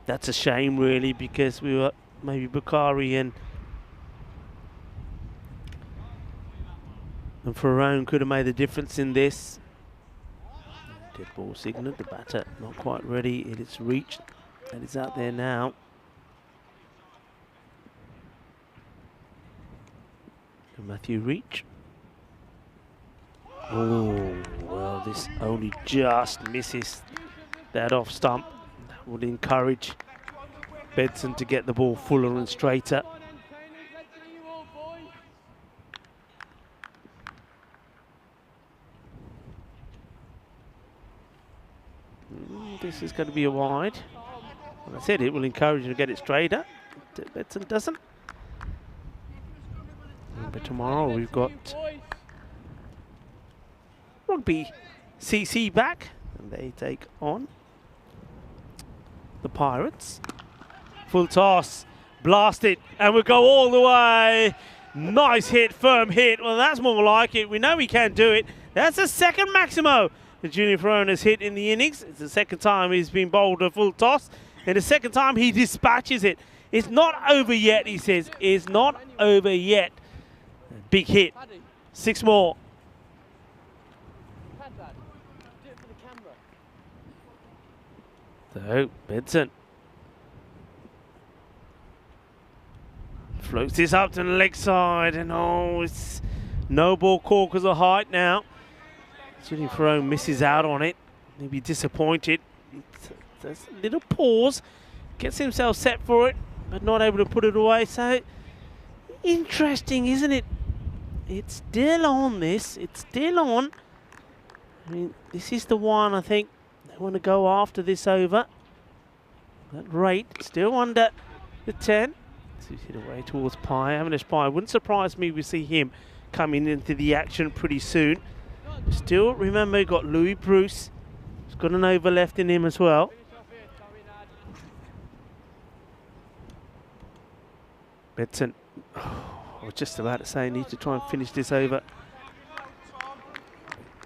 that's a shame, really, because we were maybe Bakari and Ferone could have made the difference in this. Dead ball signal, the batter not quite ready. It is reached And it's out there now. And Matthew Reach. Oh, well, this only just misses that off stump. That would encourage Benson to get the ball fuller and straighter. This is going to be a wide. Well, I said it will encourage you to get it straighter. Benson doesn't. But tomorrow we've got Rugby CC back, and they take on the Pirates. Full toss, blast it, and we'll go all the way. Nice hit, firm hit. Well, that's more like it. We know he can do it. That's the second Maximo that Junior Ferrone has hit in the innings. It's the second time he's been bowled a full toss, and the second time he dispatches it. It's not over yet, he says. It's not over yet. Big hit. 6 more. So, Benson floats this up to the leg side, and oh, it's no ball call because of height now. Junior Ferrone misses out on it. He'll be disappointed. There's a little pause. Gets himself set for it, but not able to put it away. So, interesting, isn't it? It's still on this. It's still on. I mean, this is the one I think they want to go after this over. That rate still under the 10. So he's hit away towards Pye. Avinash Pye. Wouldn't surprise me if we see him coming into the action pretty soon. Still, remember, you've got Louis Bruce. He's got an over left in him as well. Benson. I was just about to say, need to try and finish this over.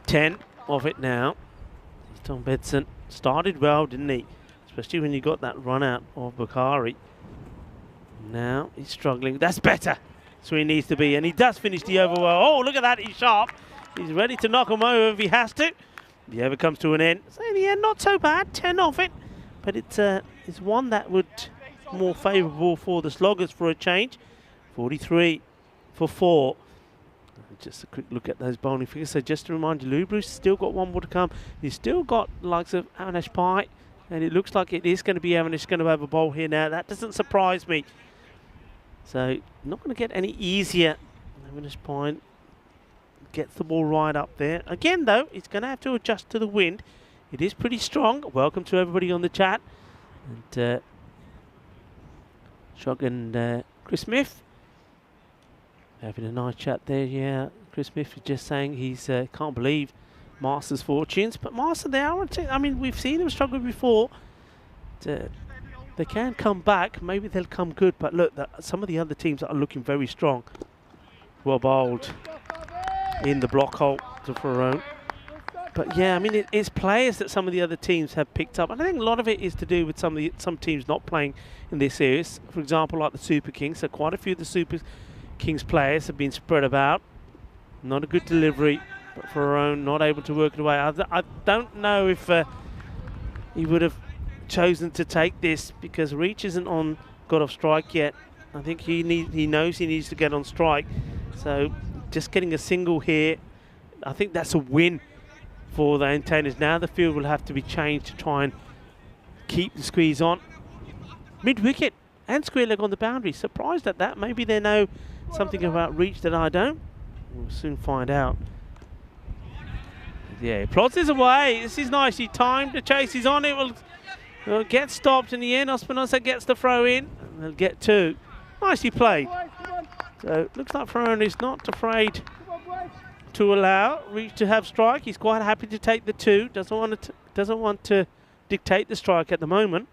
10 of it now. Tom Benson started well, didn't he? Especially when you got that run out of Bakari. Now he's struggling. That's better. That's where he needs to be. And he does finish the over well. Oh, look at that. He's sharp. He's ready to knock him over if he has to. The over comes to an end. So in the end, not so bad. 10 off it. But it's one that would more favourable for the Sloggers for a change. 43 for 4. Just a quick look at those bowling figures. So just to remind you, Lou Bruce still got one more to come. He's still got likes of Avinash Pye, and it looks like it is going to be Avinash going to have a bowl here now. That doesn't surprise me. So not going to get any easier. Avinash Pye gets the ball right up there. Again, though, he's going to have to adjust to the wind. It is pretty strong. Welcome to everybody on the chat. And Shog and Chris Smith having a nice chat there. Yeah, Chris Smith is just saying he's can't believe Masters' fortunes. But Master, they are. I mean, we've seen them struggle before. They can come back. Maybe they'll come good. But look, some of the other teams are looking very strong. Well bowled in the block hole to Ferrone. But yeah, I mean, it's players that some of the other teams have picked up. And I think a lot of it is to do with some teams not playing in this series. For example, like the Super Kings. So quite a few of the Super Kings players have been spread about. Not a good delivery, but Ferrone not able to work it away. I don't know if he would have chosen to take this because Reach isn't on got off strike yet. I think he knows he needs to get on strike. So just getting a single here, I think that's a win for the Antennas. Now the field will have to be changed to try and keep the squeeze on. Mid-wicket and square leg on the boundary. Surprised at that. Maybe they know something about Reach that I don't. We'll soon find out. Yeah, he plods his away. This is nicely timed. The chase is on. It will get stopped in the end. Espinosa gets the throw in. And they'll get 2. Nicely played. So looks like Ferrone is not afraid to allow Reach to have strike. He's quite happy to take the 2. Doesn't want to dictate the strike at the moment.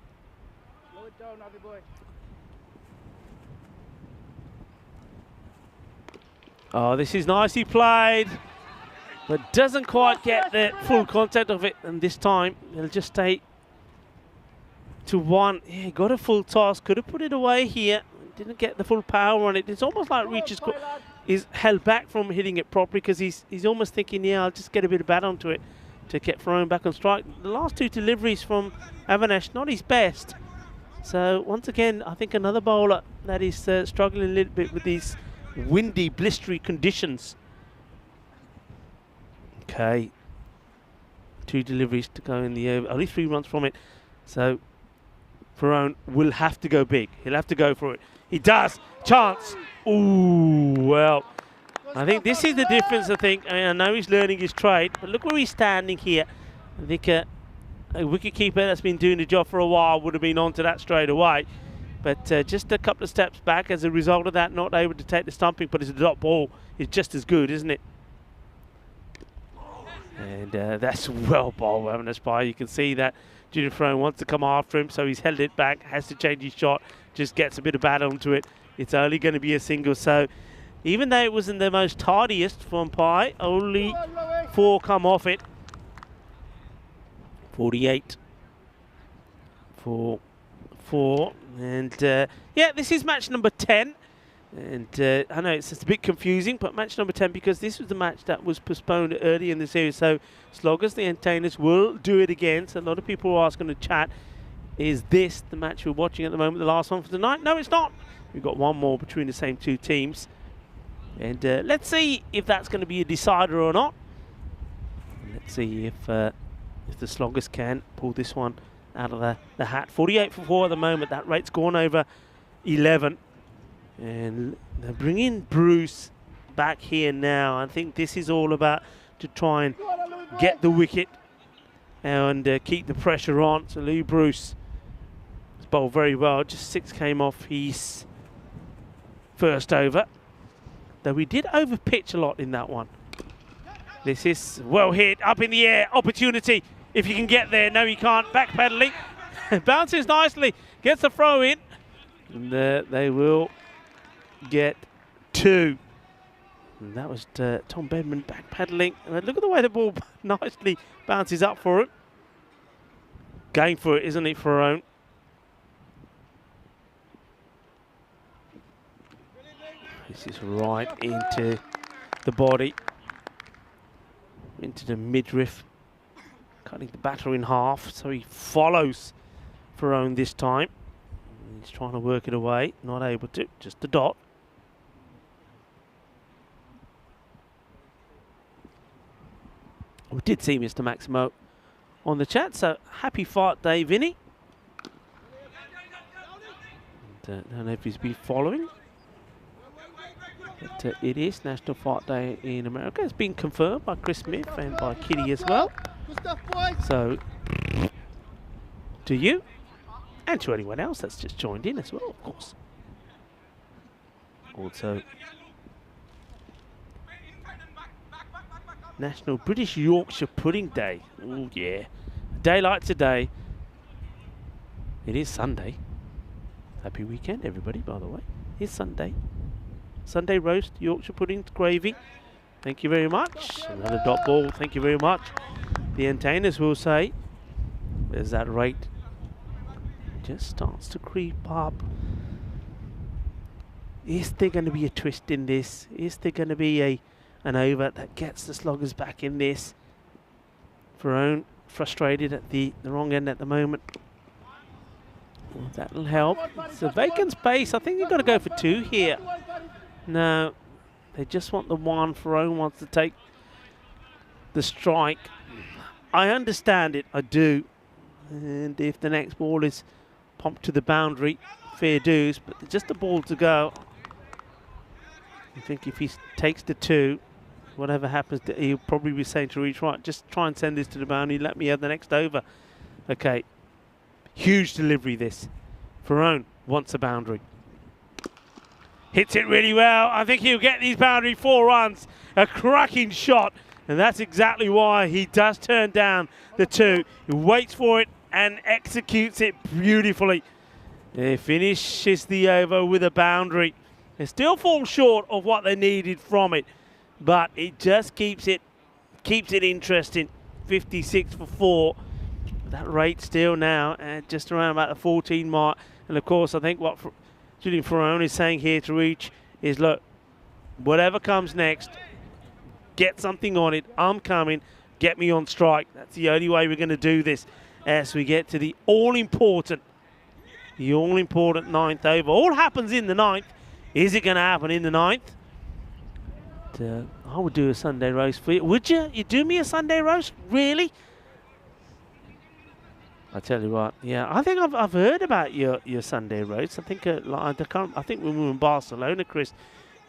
Oh, this is nicely played, but doesn't quite get the full contact of it. And this time, they'll just stay to 1. Yeah, got a full toss. Could have put it away here. Didn't get the full power on it. It's almost like Reach is held back from hitting it properly because he's almost thinking, yeah, I'll just get a bit of bat onto it to get Ferrone back on strike. The last 2 deliveries from Avinash, not his best. So once again, I think another bowler that is struggling a little bit with these windy, blistery conditions. Okay. 2 deliveries to go in the over, only 3 runs from it. So Farone will have to go big. He'll have to go for it. He does. Chance. Ooh, well, I think this is the difference, I think. I know he's learning his trade, but look where he's standing here. I think a wicketkeeper that's been doing the job for a while would have been onto that straight away. But just a couple of steps back as a result of that, not able to take the stumping, but his dot ball is just as good, isn't it? And that's well bowled, having a spy. You can see that Junior Farone wants to come after him, so he's held it back, has to change his shot, just gets a bit of bat onto it. It's only going to be a single, so even though it wasn't the most tardiest from Pai, only 4 come off it. 48 for 4. And yeah, this is match number 10. And I know it's just a bit confusing, but match number 10, because this was the match that was postponed early in the series. So Sloggers, the entertainers, will do it again. So a lot of people are asking to chat, is this the match we're watching at the moment, the last one for tonight? No, it's not. We've got one more between the same 2 teams. And let's see if that's going to be a decider or not. Let's see if the Sloggers can pull this one out of the hat. 48 for 4 at the moment. That rate's gone over 11. And they're bringing Bruce back here now. I think this is all about to try and get the wicket and keep the pressure on. So Lee Bruce has bowled very well. Just 6 came off his first over. Though we did over-pitch a lot in that one. This is well hit, up in the air, opportunity. If you can get there, no you can't, backpedaling. Bounces nicely, gets the throw in. And they will get 2. And that was Tom Bedman backpedaling. Look at the way the ball nicely bounces up for him. Going for it, isn't it, Farone? This is right into the body, into the midriff, cutting the batter in half, so he follows Farone this time. He's trying to work it away, not able to, just a dot. We did see Mr. Maximo on the chat, so happy fart day, Vinny. And, don't know if he's been following. But it is National Fart Day in America. It's been confirmed by Chris Smith and by Kitty as well. So, to you, and to anyone else that's just joined in as well, of course. Also, National British Yorkshire Pudding Day. Oh yeah, a day like today. It is Sunday. Happy weekend, everybody, by the way. It's Sunday. Sunday roast, Yorkshire pudding, gravy. Thank you very much. Another dot ball, thank you very much. The entertainers will say, there's that rate. Just starts to creep up. Is there going to be a twist in this? Is there going to be an over that gets the Sloggers back in this? Farone frustrated at the wrong end at the moment. Well, that'll help. It's a vacant space. I think you've got to go for 2 here. No, they just want the 1. Farone wants to take the strike. I understand it, I do. And if the next ball is pumped to the boundary, fair dues, but just the ball to go. I think if he takes the 2, whatever happens, he'll probably be saying to reach right, just try and send this to the boundary, let me have the next over. Okay, huge delivery this. Farone wants a boundary. Hits it really well. I think he'll get these boundary 4 runs. A cracking shot. And that's exactly why he does turn down the 2. He waits for it and executes it beautifully. He finishes the over with a boundary. It still falls short of what they needed from it, but it just keeps it interesting. 56 for 4. That rate still now at just around about the 14 mark. And of course, I think what Julian Farone is saying here to Reach is, look, whatever comes next, get something on it. I'm coming. Get me on strike. That's the only way we're going to do this as we get to the all-important The all-important 9th over. All happens in the 9th. Is it going to happen in the 9th? I would do a Sunday roast for you. Would you? You do me a Sunday roast? Really? I tell you what. Yeah, I think I've heard about your Sunday roast. I think I think when we were in Barcelona, Chris,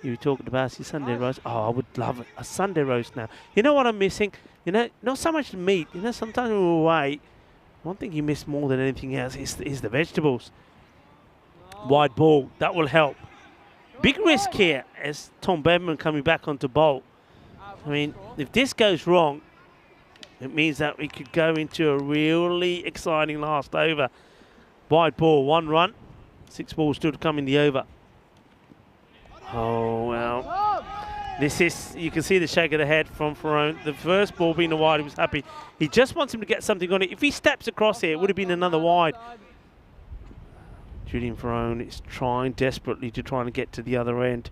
you were talking about your Sunday roast. Oh, I would love it. A Sunday roast now. You know what I'm missing? You know, not so much the meat. You know, sometimes when we're away, one thing you miss more than anything else is the vegetables. Wide ball. That will help. Big risk here as Tom Bedman coming back onto bowl. I mean, if this goes wrong, it means that we could go into a really exciting last over. Wide ball, 1 run. 6 balls still to come in the over. Oh, well. This is, you can see the shake of the head from Ferrone. The first ball being a wide, he was happy. He just wants him to get something on it. If he steps across here, it would have been another wide. Julian Ferrone is trying desperately to try and get to the other end.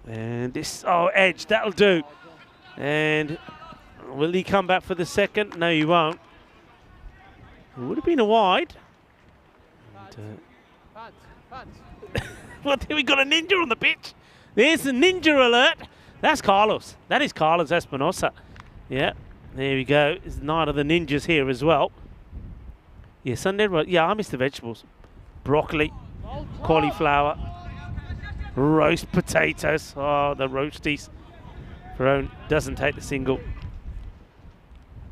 And this, oh, edge, that'll do. And will he come back for the second? No, he won't. It would have been a wide. Well, we got a ninja on the pitch. There's a ninja alert. That's Carlos. That is Carlos Espinosa. Yeah, there we go. It's the night of the ninjas here as well. Yeah, Sunday, yeah, I miss the vegetables. Broccoli, cauliflower, roast potatoes. Oh, the roasties. Ferrone doesn't take the single.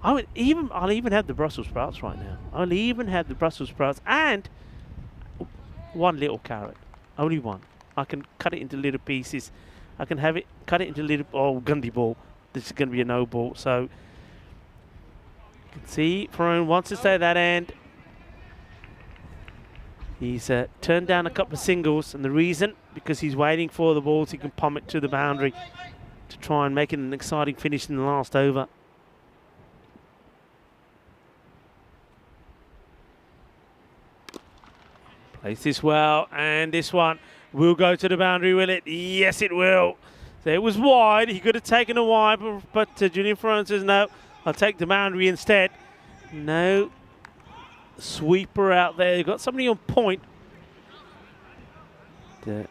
I'll even have the Brussels sprouts right now. I'll even have the Brussels sprouts and 1 little carrot. Only 1. I can cut it into little pieces. I can have it, cut it into little, oh, Gundy ball. This is going to be a no ball. So, you can see Ferrone wants to stay at that end. He's turned down a couple of singles, and the reason, because he's waiting for the ball so he can pump it to the boundary to try and make it an exciting finish in the last over. Plays this well, and this one will go to the boundary, will it? Yes, it will. So it was wide. He could have taken a wide, but Julian Ferrone says, no, I'll take the boundary instead. No. Sweeper out there. You've got somebody on point. The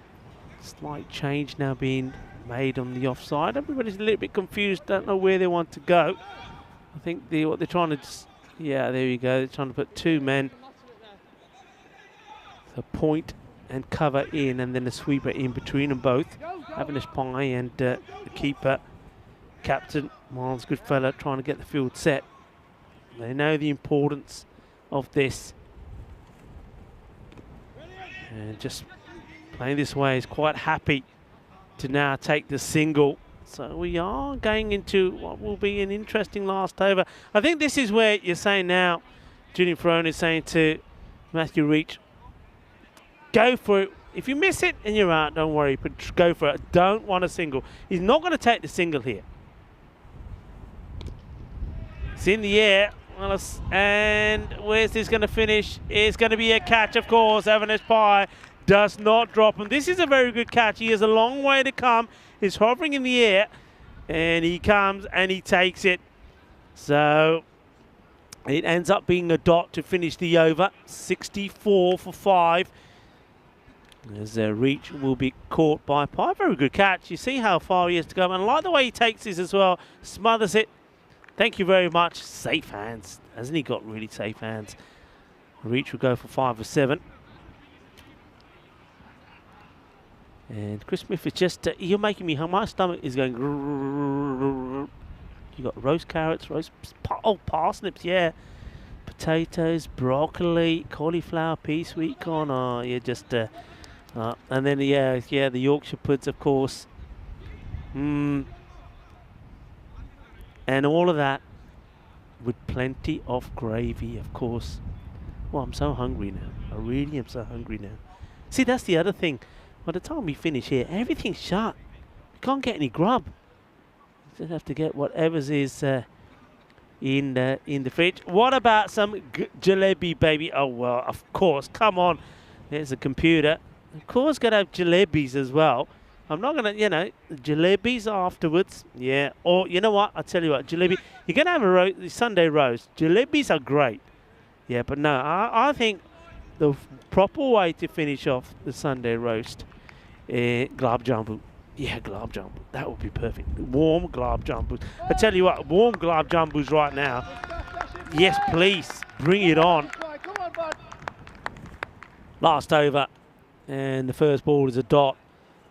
slight change now being made on the offside. Everybody's a little bit confused. Don't know where they want to go. I think what they're trying to yeah, there you go. They're trying to put 2 men. So point and cover in, and then the sweeper in between them both. Avinash Pai and the keeper, captain Miles Goodfellow, trying to get the field set. They know the importance of this, and just playing this way is quite happy to now take the single. So we are going into what will be an interesting last over. I think this is where you're saying now, Julian Ferrone is saying to Matthew Reach, go for it. If you miss it and you're out, don't worry, but go for it. Don't want a single. He's not going to take the single here. It's in the air. And where's this going to finish? It's going to be a catch, of course. Avinash Pai does not drop him. This is a very good catch. He has a long way to come. He's hovering in the air, and he comes and he takes it. So it ends up being a dot to finish the over. 64 for 5. As Reach will be caught by Pai. Very good catch. You see how far he has to go. And I like the way he takes this as well. Smothers it. Thank you very much. Safe hands. Hasn't he got really safe hands? Reach will go for 5 or 7. And Chris Smith is just, you're making me, my stomach is going. You got roast carrots, roast, parsnips, yeah. Potatoes, broccoli, cauliflower, pea, sweet corn. Oh, you're just, and then, yeah, the Yorkshire puds, of course. And all of that with plenty of gravy, of course. Well, I'm so hungry now. I really am so hungry now. See, that's the other thing. By the time we finish here, everything's shut. We can't get any grub. We just have to get whatever's is in the fridge. What about some jalebi, baby? Oh, well, of course. Come on. There's a computer. Of course, got to have jalebis as well. I'm not going to, jalebis afterwards. Yeah. Or, you know what? I'll tell you what. Jalebi. You're going to have a Sunday roast. Jalebis are great. Yeah, but no, I think the proper way to finish off the Sunday roast, glab jambu. Yeah, glab jambu. That would be perfect. Warm glab jambus. I tell you what, warm glab jambus right now. Yes, please, bring it on. Last over, and the first ball is a dot.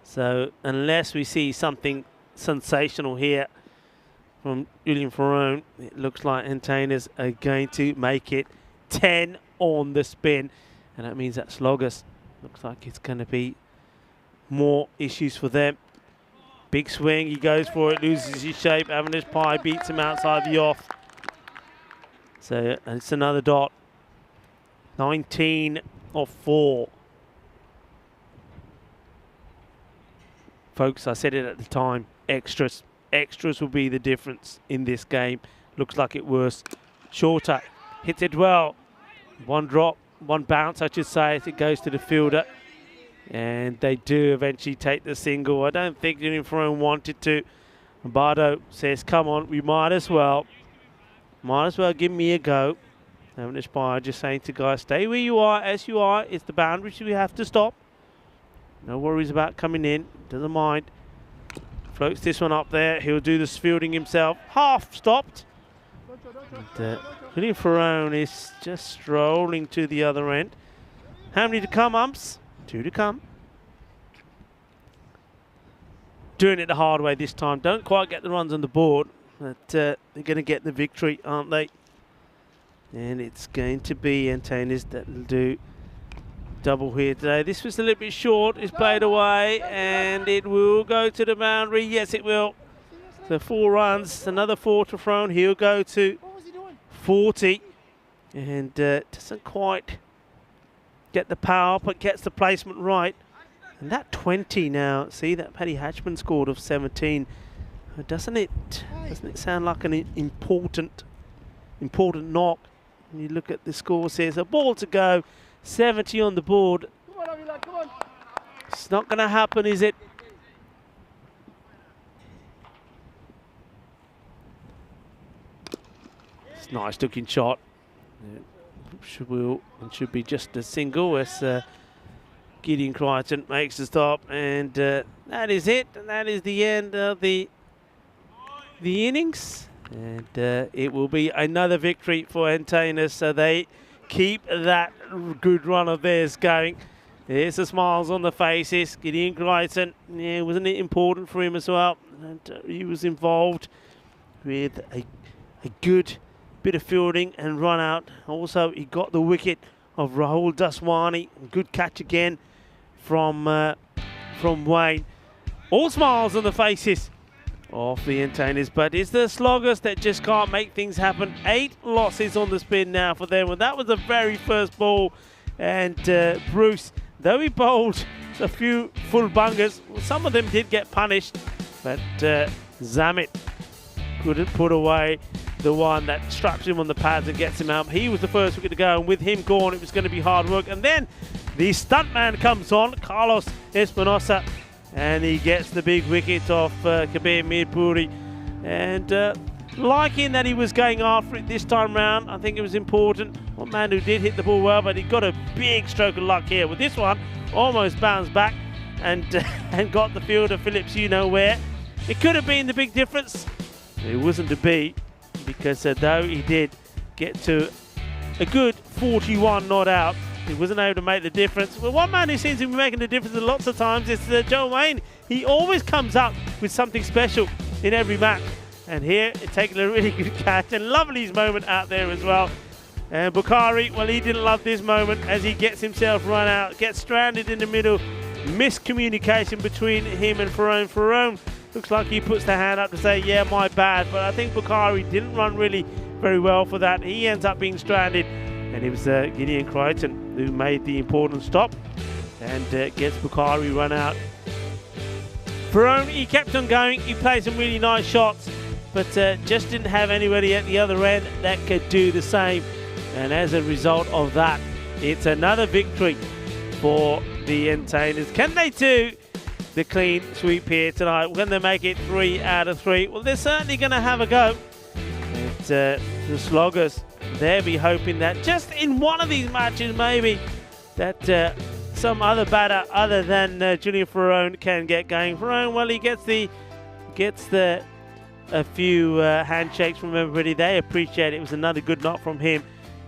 So unless we see something sensational here from Julian Ferrone, it looks like Entertainers are going to make it 10 on the spin. And that means that Sloggers looks like it's going to be more issues for them. Big swing, he goes for it, loses his shape. Avanish Pie beats him outside the off. So it's another dot. 19 of 4. Folks, I said it at the time, extras. Extras will be the difference in this game. Looks like it was. Shorter, hits it well. One drop, one bounce, I should say, as it goes to the fielder. And they do eventually take the single. I don't think Julian Ferrone wanted to. Bardo says, come on, we might as well. Might as well give me a go. Avanish Pie just saying to guys, stay where you are, as you are. It's the boundaries we have to stop. No worries about coming in. Doesn't mind. Floats this one up there. He'll do the fielding himself. Half stopped. Julian Ferrone is just strolling to the other end. How many to come, umps? 2 to come. Doing it the hard way this time. Don't quite get the runs on the board. But they're going to get the victory, aren't they? And it's going to be Entertainers that will do double here today. This was a little bit short. It's played away and it will go to the boundary. Yes, it will. So 4 runs, another 4 to Ferrone. He'll go to 40 and doesn't quite get the power, but gets the placement right. And that 20 now, see that Paddy Hatchman scored of 17. Doesn't it sound like an important knock? When you look at the scores here, so ball to go, 70 on the board. Come on. It's not going to happen, is it? It's a nice looking shot. Should be just a single as Gideon Crichton makes the stop, and that is it. And that is the end of the innings. And it will be another victory for Entertainers, so they keep that good run of theirs going. There's the smiles on the faces. Gideon Crichton, yeah, wasn't it important for him as well? And he was involved with a good bit of fielding and run out. Also, he got the wicket of Rahul Daswani. Good catch again from Wayne. All smiles on the faces of the Entertainers, but it's the Sloggers that just can't make things happen. 8 losses on the spin now for them, and that was the very first ball. And Bruce, though he bowled a few full bungers, well, some of them did get punished, but Zammit couldn't put away the one that straps him on the pads and gets him out. He was the first wicket to go, and with him gone, it was going to be hard work. And then the stuntman comes on, Carlos Espinosa, and he gets the big wicket off Kabir Mirpuri. And liking that he was going after it this time round, I think it was important. One man who did hit the ball well, but he got a big stroke of luck here. With this one, almost bounced back and and got the fielder Phillips, you know where. It could have been the big difference. It wasn't to be, because though he did get to a good 41 not out, he wasn't able to make the difference. But one man who seems to be making the difference lots of times is Joe Wayne. He always comes up with something special in every match. And here, it's taking a really good catch, and lovely moment out there as well. And Bukhari, well, he didn't love this moment as he gets himself run out, gets stranded in the middle. Miscommunication between him and Ferrone. Ferrone looks like he puts the hand up to say, yeah, my bad. But I think Bukhari didn't run really very well for that. He ends up being stranded. And it was Gideon Crichton who made the important stop and gets Bukhari run out. Ferrone, he kept on going. He played some really nice shots, but just didn't have anybody at the other end that could do the same. And as a result of that, it's another victory for the Entertainers. Can they do the clean sweep here tonight? When they make it 3 out of 3? Well, they're certainly going to have a go at the Sloggers. they'll be hoping that just in one of these matches, maybe that some other batter other than Julian Ferrone can get going. Ferrone, well, he gets a few handshakes from everybody. They appreciate it. It was another good knock from him.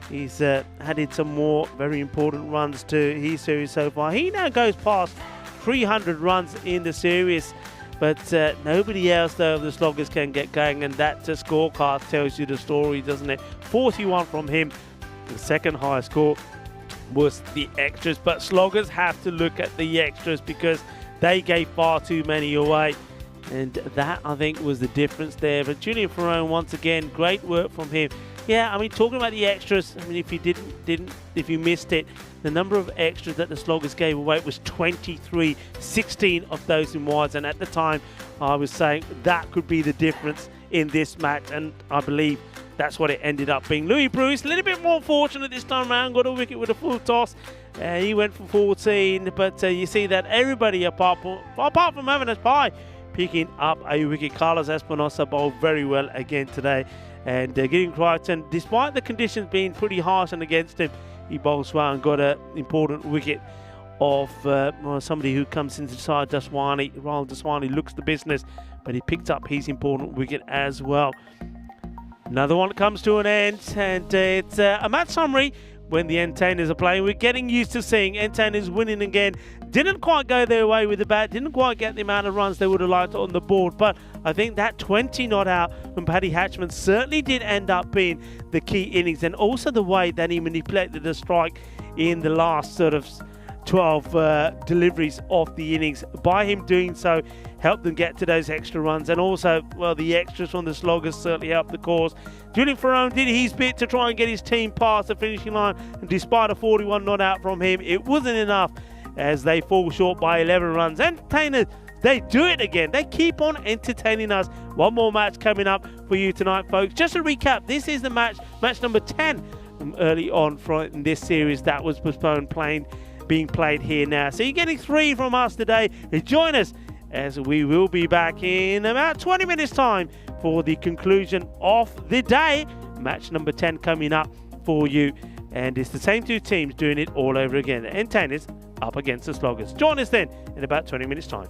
He's added some more very important runs to his series so far. He now goes past 300 runs in the series, but nobody else though of the Sloggers can get going, and that scorecard tells you the story, doesn't it? 41 from him. The second highest score was the extras, but Sloggers have to look at the extras because they gave far too many away, and that I think was the difference there. But Julian Ferrone, once again, great work from him. Yeah, I mean, talking about the extras, I mean, if you missed it, the number of extras that the Sloggers gave away was 23, 16 of those in wides, and at the time I was saying that could be the difference in this match, and I believe that's what it ended up being. Louis Bruce, a little bit more fortunate this time around, got a wicket with a full toss. He went for 14, but you see that everybody apart from Evan Pye picking up a wicket. Carlos Espinosa bowled very well again today. And Gideon Crichton, despite the conditions being pretty harsh and against him, he bowls well and got an important wicket of somebody who comes into the side, Daswani. Rahul Daswani looks the business, but he picked up his important wicket as well. Another one comes to an end, and it's a match summary when the entertainers are playing. We're getting used to seeing entertainers winning again. Didn't quite go their way with the bat, didn't quite get the amount of runs they would have liked on the board, but I think that 20 not out from Paddy Hatchman certainly did end up being the key innings, and also the way that he manipulated the strike in the last sort of 12 deliveries of the innings. By him doing so, helped them get to those extra runs, and also, well, the extras from the Sloggers certainly helped the cause. Julian Ferrone did his bit to try and get his team past the finishing line, and despite a 41 not out from him, it wasn't enough as they fall short by 11 runs. Entertainers, they do it again. They keep on entertaining us. One more match coming up for you tonight, folks. Just to recap, this is the match number 10 from early on in this series that was postponed, being played here now. So you're getting 3 from us today. Join us as we will be back in about 20 minutes time for the conclusion of the day. Match number 10 coming up for you. And it's the same two teams doing it all over again. The entertainers up against the Sloggers. Join us then in about 20 minutes time.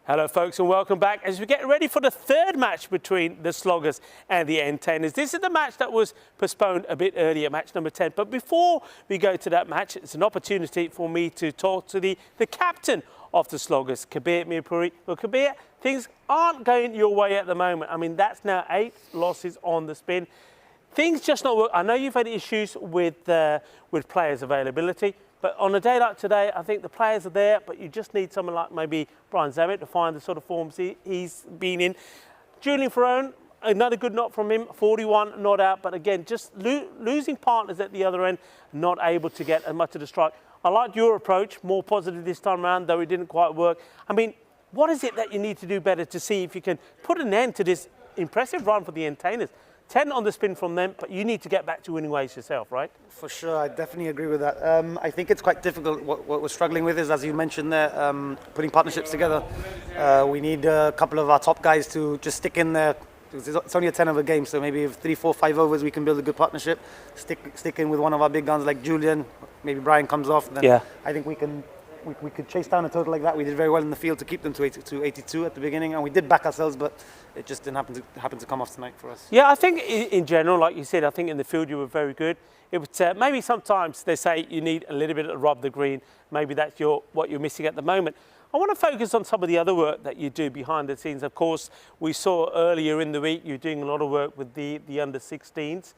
Hello folks and welcome back as we get ready for the third match between the Sloggers and the Entertainers. This is the match that was postponed a bit earlier, match number 10. But before we go to that match, it's an opportunity for me to talk to the captain of the Sloggers, Kabir Mirpuri. Well, Kabir, things aren't going your way at the moment. I mean, that's now 8 losses on the spin. Things just not work. I know you've had issues with players' availability. But on a day like today, I think the players are there, but you just need someone like maybe Brian Zammit to find the sort of forms he's been in. Julian Ferrone, another good knock from him, 41 not out, but again, just losing partners at the other end, not able to get as much of the strike. I like your approach, more positive this time around, though it didn't quite work. I mean, what is it that you need to do better to see if you can put an end to this impressive run for the Entertainers? 10 on the spin from them, but you need to get back to winning ways yourself, right? For sure, I definitely agree with that. I think it's quite difficult. What we're struggling with is, as you mentioned there, putting partnerships together. We need a couple of our top guys to just stick in there. It's only a 10 over game, so maybe if 3, 4, 5 overs we can build a good partnership. Stick in with one of our big guns like Julian. Maybe Brian comes off. Then yeah. I think we could chase down a total like that. We did very well in the field to keep them to 82 at the beginning, and we did back ourselves, but it just didn't happen to come off tonight for us. Yeah, I think in general, like you said, I think in the field you were very good. It was, maybe sometimes they say you need a little bit to rub the green. Maybe that's what you're missing at the moment. I want to focus on some of the other work that you do behind the scenes. Of course, we saw earlier in the week you're doing a lot of work with the under-16s,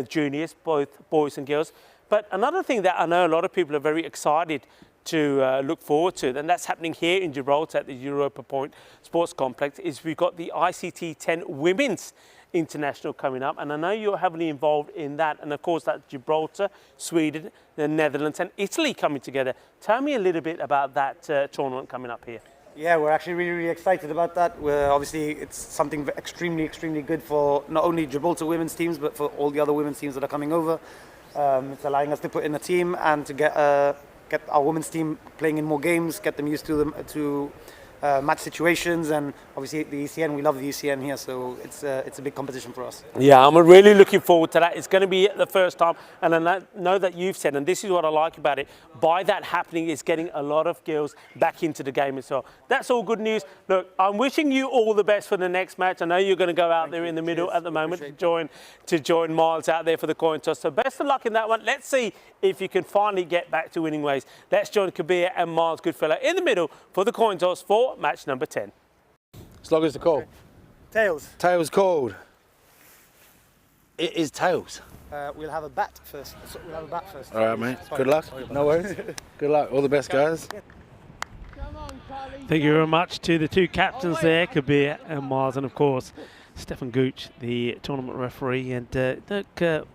juniors, both boys and girls. But another thing that I know a lot of people are very excited to look forward to, and that's happening here in Gibraltar at the Europa Point Sports Complex, is we've got the T10 Women's International coming up, and I know you're heavily involved in that, and of course that's Gibraltar, Sweden, the Netherlands and Italy coming together. Tell me a little bit about that tournament coming up here. Yeah, we're actually really excited about that. Obviously it's something extremely good for not only Gibraltar women's teams, but for all the other women's teams that are coming over. It's allowing us to put in a team and to get our women's team playing in more games, get them used to match situations, and obviously the ECN, we love the ECN here, so it's a big competition for us. Yeah, I'm really looking forward to that. It's going to be the first time, and I know that you've said, and this is what I like about it, by that happening, it's getting a lot of girls back into the game as well. That's all good news. Look, I'm wishing you all the best for the next match. I know you're going to go out there in the middle at the moment to join Miles out there for the coin toss. So best of luck in that one. Let's see if you can finally get back to winning ways. Let's join Kabir and Miles Goodfellow in the middle for the coin toss for match number 10. Sloggers to call. Tails. Tails called. It is tails. We'll have a bat first. All right, mate. Good luck. No worries. Good luck. All the best, guys. Come on, Charlie. Thank you very much to the two captains there, Kabir and Miles, and of course Stefan Gooch, the tournament referee. And look, a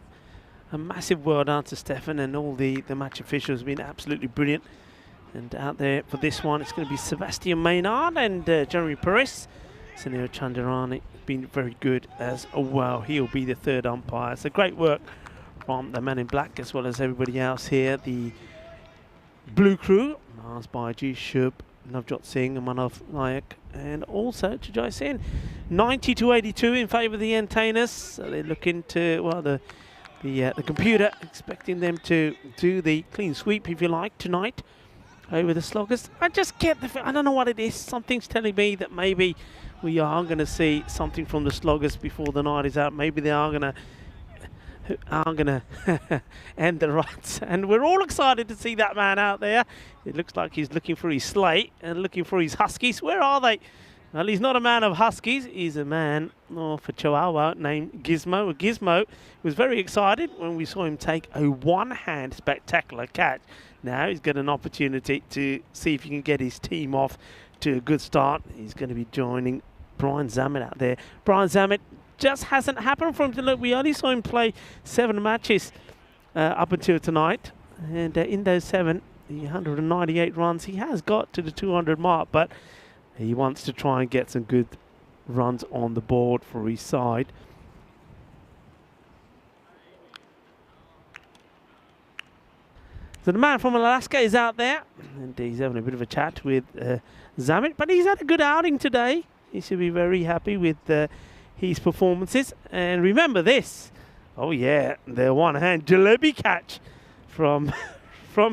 massive well done to Stefan and all the match officials. Have been absolutely brilliant. And out there for this one, it's going to be Sebastian Maynard and Jeremy Perez. Sunil Chandrani been very good as well. He'll be the third umpire. So great work from the man in black as well as everybody else here. The blue crew, Mars Baiji, Shub, Navjot Singh, Manav Nayak, and also Chajai Sen. 90-82 in favour of the Entertainers. So they're looking to, well, the computer expecting them to do the clean sweep, if you like, tonight over the Sloggers. I just get the I don't know what it is. Something's telling me that maybe we are going to see something from the Sloggers before the night is out. Maybe they are going to end the runs. And we're all excited to see that man out there. It looks like he's looking for his slate and looking for his Huskies. Where are they? Well, he's not a man of Huskies. He's a man for Chihuahua named Gizmo. Gizmo was very excited when we saw him take a one-hand spectacular catch. Now he's got an opportunity to see if he can get his team off to a good start. He's going to be joining Brian Zammit out there. Brian Zammit just hasn't happened for him to look. We only saw him play 7 matches up until tonight. And in those 7, the 198 runs, he has got to the 200 mark, but he wants to try and get some good runs on the board for his side. So the man from Alaska is out there, and he's having a bit of a chat with Zammit, but he's had a good outing today. He should be very happy with his performances. And remember this, oh yeah, the one-hand jalebi catch from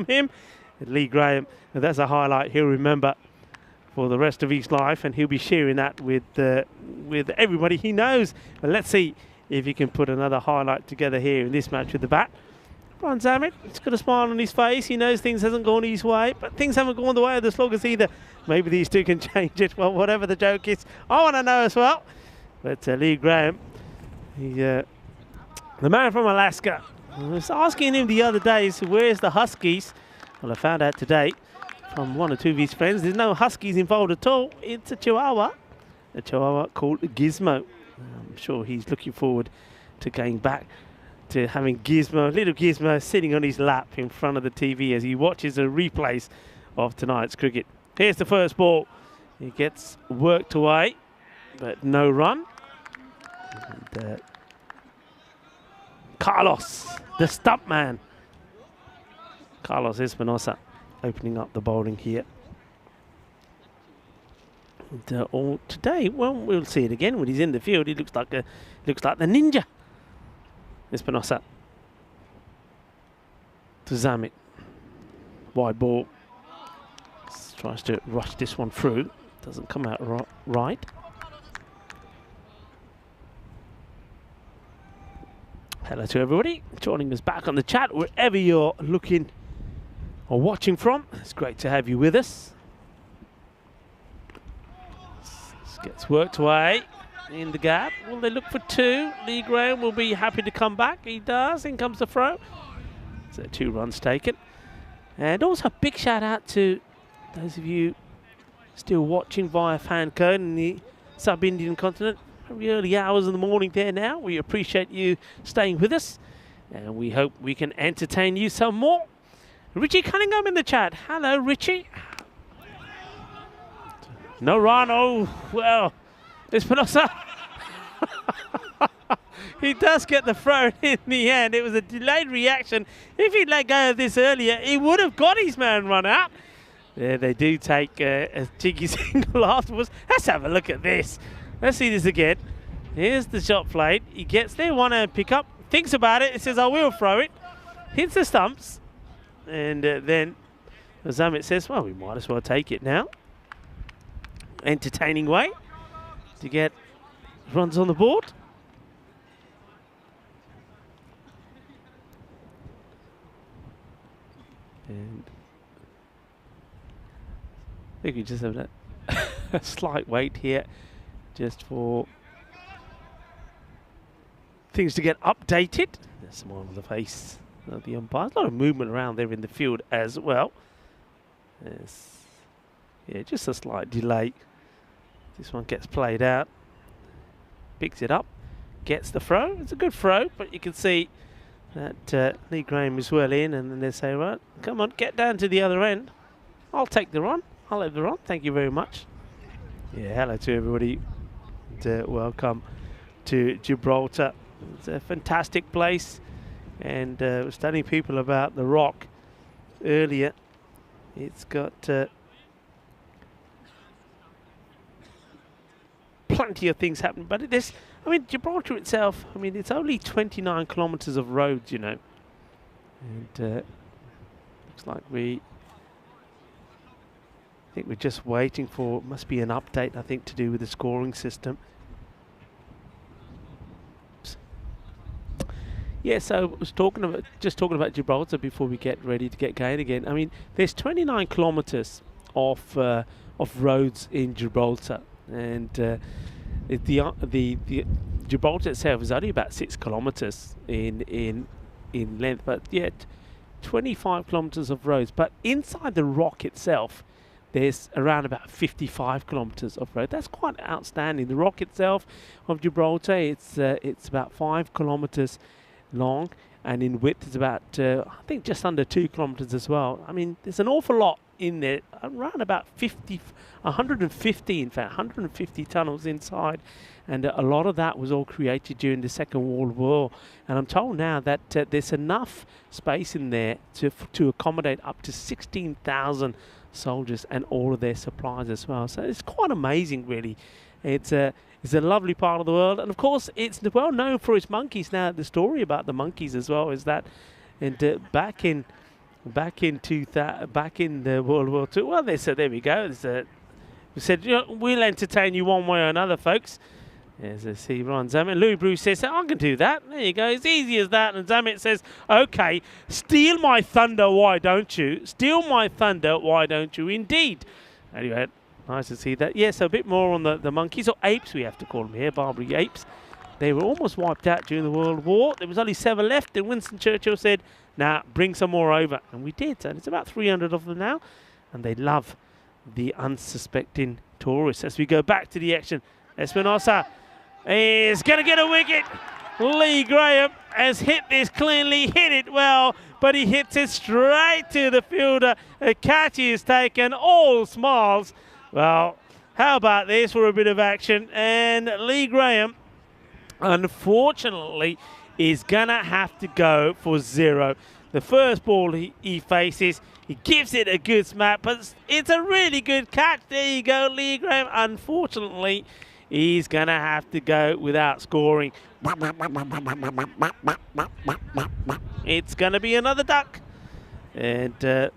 him, Lee Graham. And that's a highlight he'll remember for the rest of his life, and he'll be sharing that with everybody he knows. But let's see if he can put another highlight together here in this match with the bat. Ron Zammit, he's got a smile on his face. He knows things hasn't gone his way, but things haven't gone the way of the Sloggers either. Maybe these two can change it. Well, whatever the joke is, I want to know as well. But Lee Graham, the man from Alaska, I was asking him the other day, so where's the Huskies? Well, I found out today from one or two of his friends, there's no Huskies involved at all. It's a Chihuahua called Gizmo. I'm sure he's looking forward to going back to having little Gizmo sitting on his lap in front of the TV as he watches the replays of tonight's cricket. Here's the first ball. He gets worked away, but no run. And, Carlos, the stump man. Carlos Espinosa opening up the bowling here. And, today, well, we'll see it again when he's in the field. He looks like the ninja. Espinosa to Zammit. Wide ball. Tries to rush this one through. Doesn't come out right. Hello to everybody joining us back on the chat wherever you're looking or watching from. It's great to have you with us. This gets worked away in the gap. Will they look for two? Lee Graham will be happy to come back. He does. In comes the throw. So 2 runs taken. And also a big shout out to those of you still watching via FanCode in the sub-Indian continent. Very early hours in the morning there now. We appreciate you staying with us, and we hope we can entertain you some more. Richie Cunningham in the chat. Hello, Richie. No run. Oh, well, Espinosa. He does get the throw in the end. It was a delayed reaction. If he'd let go of this earlier, he would have got his man run out. There they do take a cheeky single afterwards. Let's have a look at this. Let's see this again. Here's the shot played. He gets there, one hand pick up, thinks about it, it says, I will throw it. Hits the stumps. And then Zammit says, well, we might as well take it now. Entertaining way to get runs on the board. And I think we just have a slight wait here just for things to get updated. There's some more on the face of the umpires. A lot of movement around there in the field as well. Yeah, just a slight delay. This one gets played out. Picks it up. Gets the throw. It's a good throw, but you can see that Lee Graham is well in, and then they say, right, come on, get down to the other end. I'll take the run. I'll have the run. Thank you very much. Yeah, hello to everybody. And, welcome to Gibraltar. It's a fantastic place, and I was telling people about the Rock earlier. It's got plenty of things happening, but Gibraltar itself, it's only 29 kilometers of roads, you know, and looks like I think we're just waiting for, must be an update, I think, to do with the scoring system. Yeah, so I was talking about Gibraltar before we get ready to get going again. There's 29 kilometers of roads in Gibraltar, and the Gibraltar itself is only about 6 kilometers in length, but yet 25 kilometers of roads. But inside the Rock itself, there's around about 55 kilometers of road. That's quite outstanding. The Rock itself of Gibraltar, it's about 5 kilometers long, and in width it's about I think just under 2 kilometers as well. There's an awful lot in there, around about 150 in fact, 150 tunnels inside, and a lot of that was all created during the Second World War. And I'm told now that there's enough space in there to accommodate up to 16,000 soldiers and all of their supplies as well. So it's quite amazing, really. It's a lovely part of the world, and of course it's well known for its monkeys. Now the story about the monkeys as well is that, and back in the World War II, well, they said, there we go. There's We said, we'll entertain you one way or another, folks. As I see Ron Zamet. Louis Bruce says, I can do that. There you go. It's easy as that. And Zamet says, okay, steal my thunder, why don't you? Steal my thunder, why don't you? Indeed. Anyway, nice to see that. Yes, a bit more on the monkeys, or apes we have to call them here, Barbary apes. They were almost wiped out during the World War. There was only 7 left, and Winston Churchill said, nah, bring some more over. And we did. And it's about 300 of them now. And they love the unsuspecting tourists. As we go back to the action, Espinosa is going to get a wicket. Lee Graham has hit this cleanly, hit it well, but he hits it straight to the fielder. A catch is taken, all smiles. Well, how about this for a bit of action? And Lee Graham, unfortunately, is going to have to go for 0. The first ball he faces, he gives it a good smack, but it's a really good catch. There you go, Lee Graham. Unfortunately, he's going to have to go without scoring. It's going to be another duck. And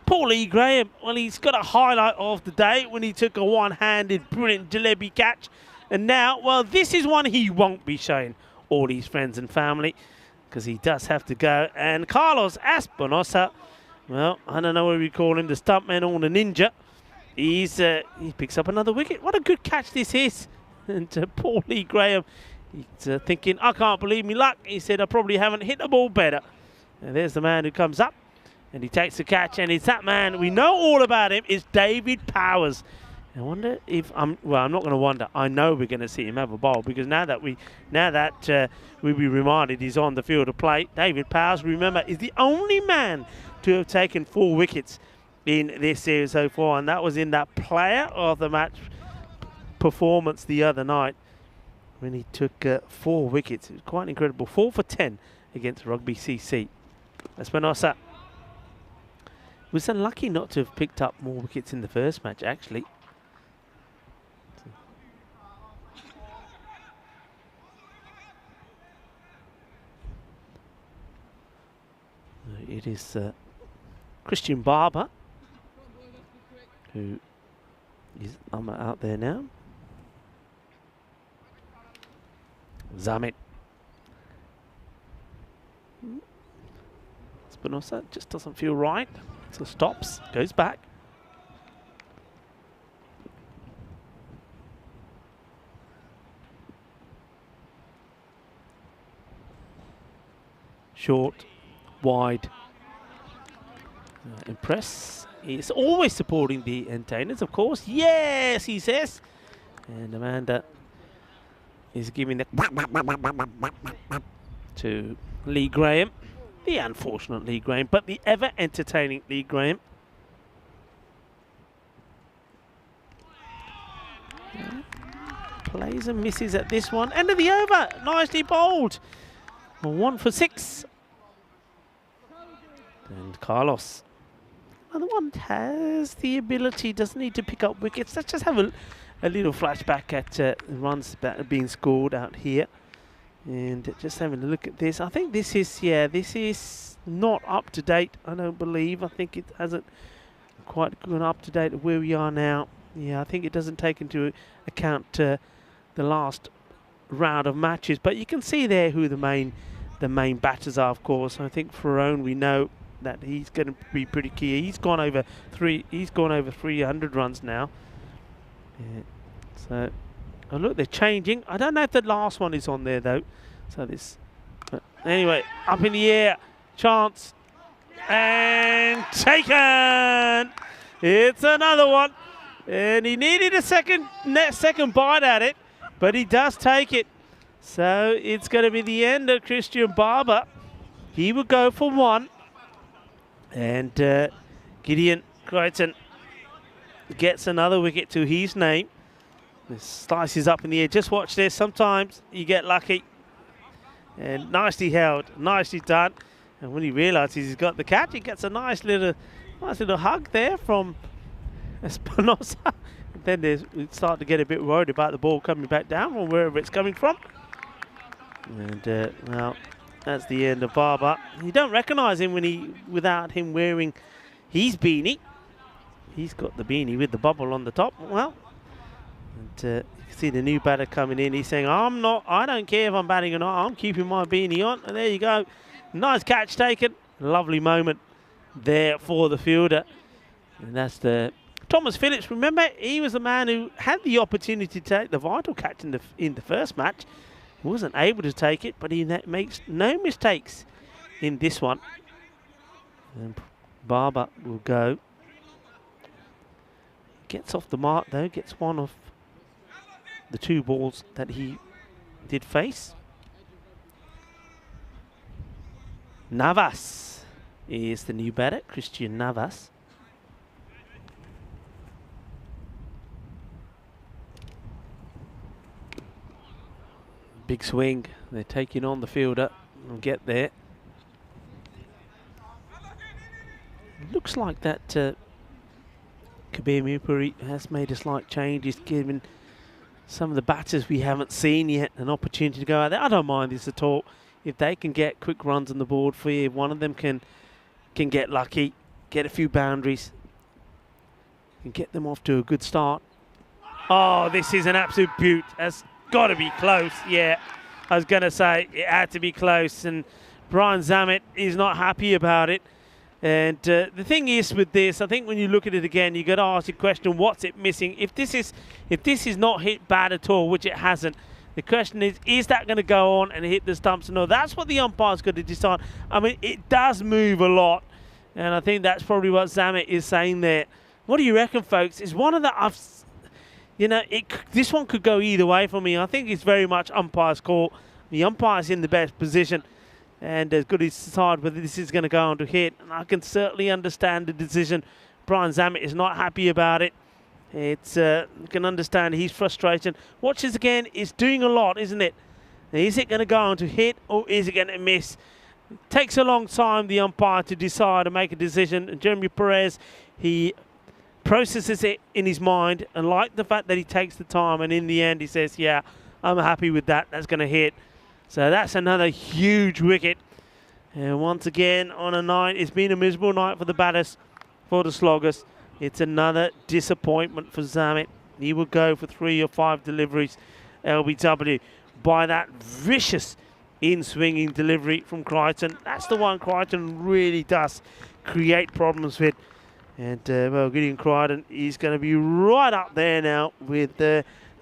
poor Lee Graham, well, he's got a highlight of the day when he took a one-handed brilliant jalebi catch. And now, well, this is one he won't be showing all his friends and family, because he does have to go. And Carlos Espinosa, well, I don't know what we call him, the stuntman or the ninja. He picks up another wicket. What a good catch this is. And poor Lee Graham, he's thinking, I can't believe me luck. He said, I probably haven't hit the ball better. And there's the man who comes up, and he takes the catch. And it's that man, we know all about him, is David Powers. I wonder if I'm not going to wonder. I know we're going to see him have a bowl, because now that we be reminded he's on the field of play. David Powers, remember, is the only man to have taken 4 wickets in this series so far, and that was in that player of the match performance the other night when he took 4 wickets. It was quite incredible. 4 for 10 against Rugby CC. Espinosa was unlucky not to have picked up more wickets in the first match, actually. It is Christian Barber who is out there now. Zamet. Espinosa just doesn't feel right, so stops, goes back. Short, wide. Impress is always supporting the entertainers, of course. Yes, he says. And Amanda is giving the to Lee Graham. The unfortunate Lee Graham, but the ever entertaining Lee Graham. Plays and misses at this one. End of the over. Nicely bowled. 1 for 6. And Carlos. Another one has the ability, doesn't need to pick up wickets. Let's just have a little flashback at runs that are being scored out here. And just having a look at this. I think this is not up to date, I don't believe. I think it hasn't quite gone up to date where we are now. Yeah, I think it doesn't take into account the last round of matches. But you can see there who the main batters are, of course. I think Ferrone, we know that he's going to be pretty key. He's gone over 300 runs now. Yeah. So, oh look, they're changing. I don't know if the last one is on there though. So this, but anyway, up in the air, chance, and taken. It's another one, and he needed a second bite at it, but he does take it. So it's going to be the end of Christian Barber. He will go for 1. And Gideon Crichton gets another wicket to his name. This slices up in the air. Just watch this. Sometimes you get lucky. And nicely held, nicely done. And when he realises he's got the catch, he gets a nice little hug there from Espinosa. Then we start to get a bit worried about the ball coming back down or wherever it's coming from. And well, that's the end of Barber. You don't recognise him without him wearing his beanie. he's got the beanie with the bubble on the top. Well, and, you can see the new batter coming in. He's saying, I don't care if I'm batting or not. I'm keeping my beanie on. And there you go. Nice catch taken. Lovely moment there for the fielder. And that's the Thomas Phillips. Remember, he was the man who had the opportunity to take the vital catch in the first match. He wasn't able to take it, but he makes no mistakes in this one. And Barber will go. Gets off the mark though, gets one of the 2 balls that he did face. Navas is the new batter, Christian Navas. Big swing, they're taking on the fielder. We'll get there. Looks like that Kabir Mupuri has made a slight change. He's given some of the batters we haven't seen yet an opportunity to go out there. I don't mind this at all. If they can get quick runs on the board for you, one of them can get lucky, get a few boundaries, and get them off to a good start. Oh, this is an absolute beaut. That's got to be close. Yeah, I was going to say it had to be close, and Brian Zammit is not happy about it. And the thing is with this, I think when you look at it again, you got to ask the question, what's it missing? If this is not hit bad at all, which it hasn't, the question is that going to go on and hit the stumps? No, that's what the umpire's got to decide. I mean, it does move a lot, and I think that's probably what Zammit is saying there. What do you reckon, folks? Is one of the, this one could go either way for me. I think it's very much umpire's call. The umpire's in the best position, and as good as decide whether this is going to go on to hit. And I can certainly understand the decision. Brian Zammit is not happy about it. It's you can understand his frustration. Watch this again. It's doing a lot, isn't it? Now, is it going to go on to hit or is it going to miss? It takes a long time, the umpire, to decide and make a decision. And Jeremy Perez, he processes it in his mind and like the fact that he takes the time, and in the end he says, yeah, I'm happy with that. That's going to hit. So that's another huge wicket. And once again, on a night, it's been a miserable night for the batters, for the sloggers. It's another disappointment for Zammit. He will go for 3 or 5 deliveries, LBW, by that vicious in-swinging delivery from Crichton. That's the one Crichton really does create problems with. And, well, Gideon Crichton is going to be right up there now with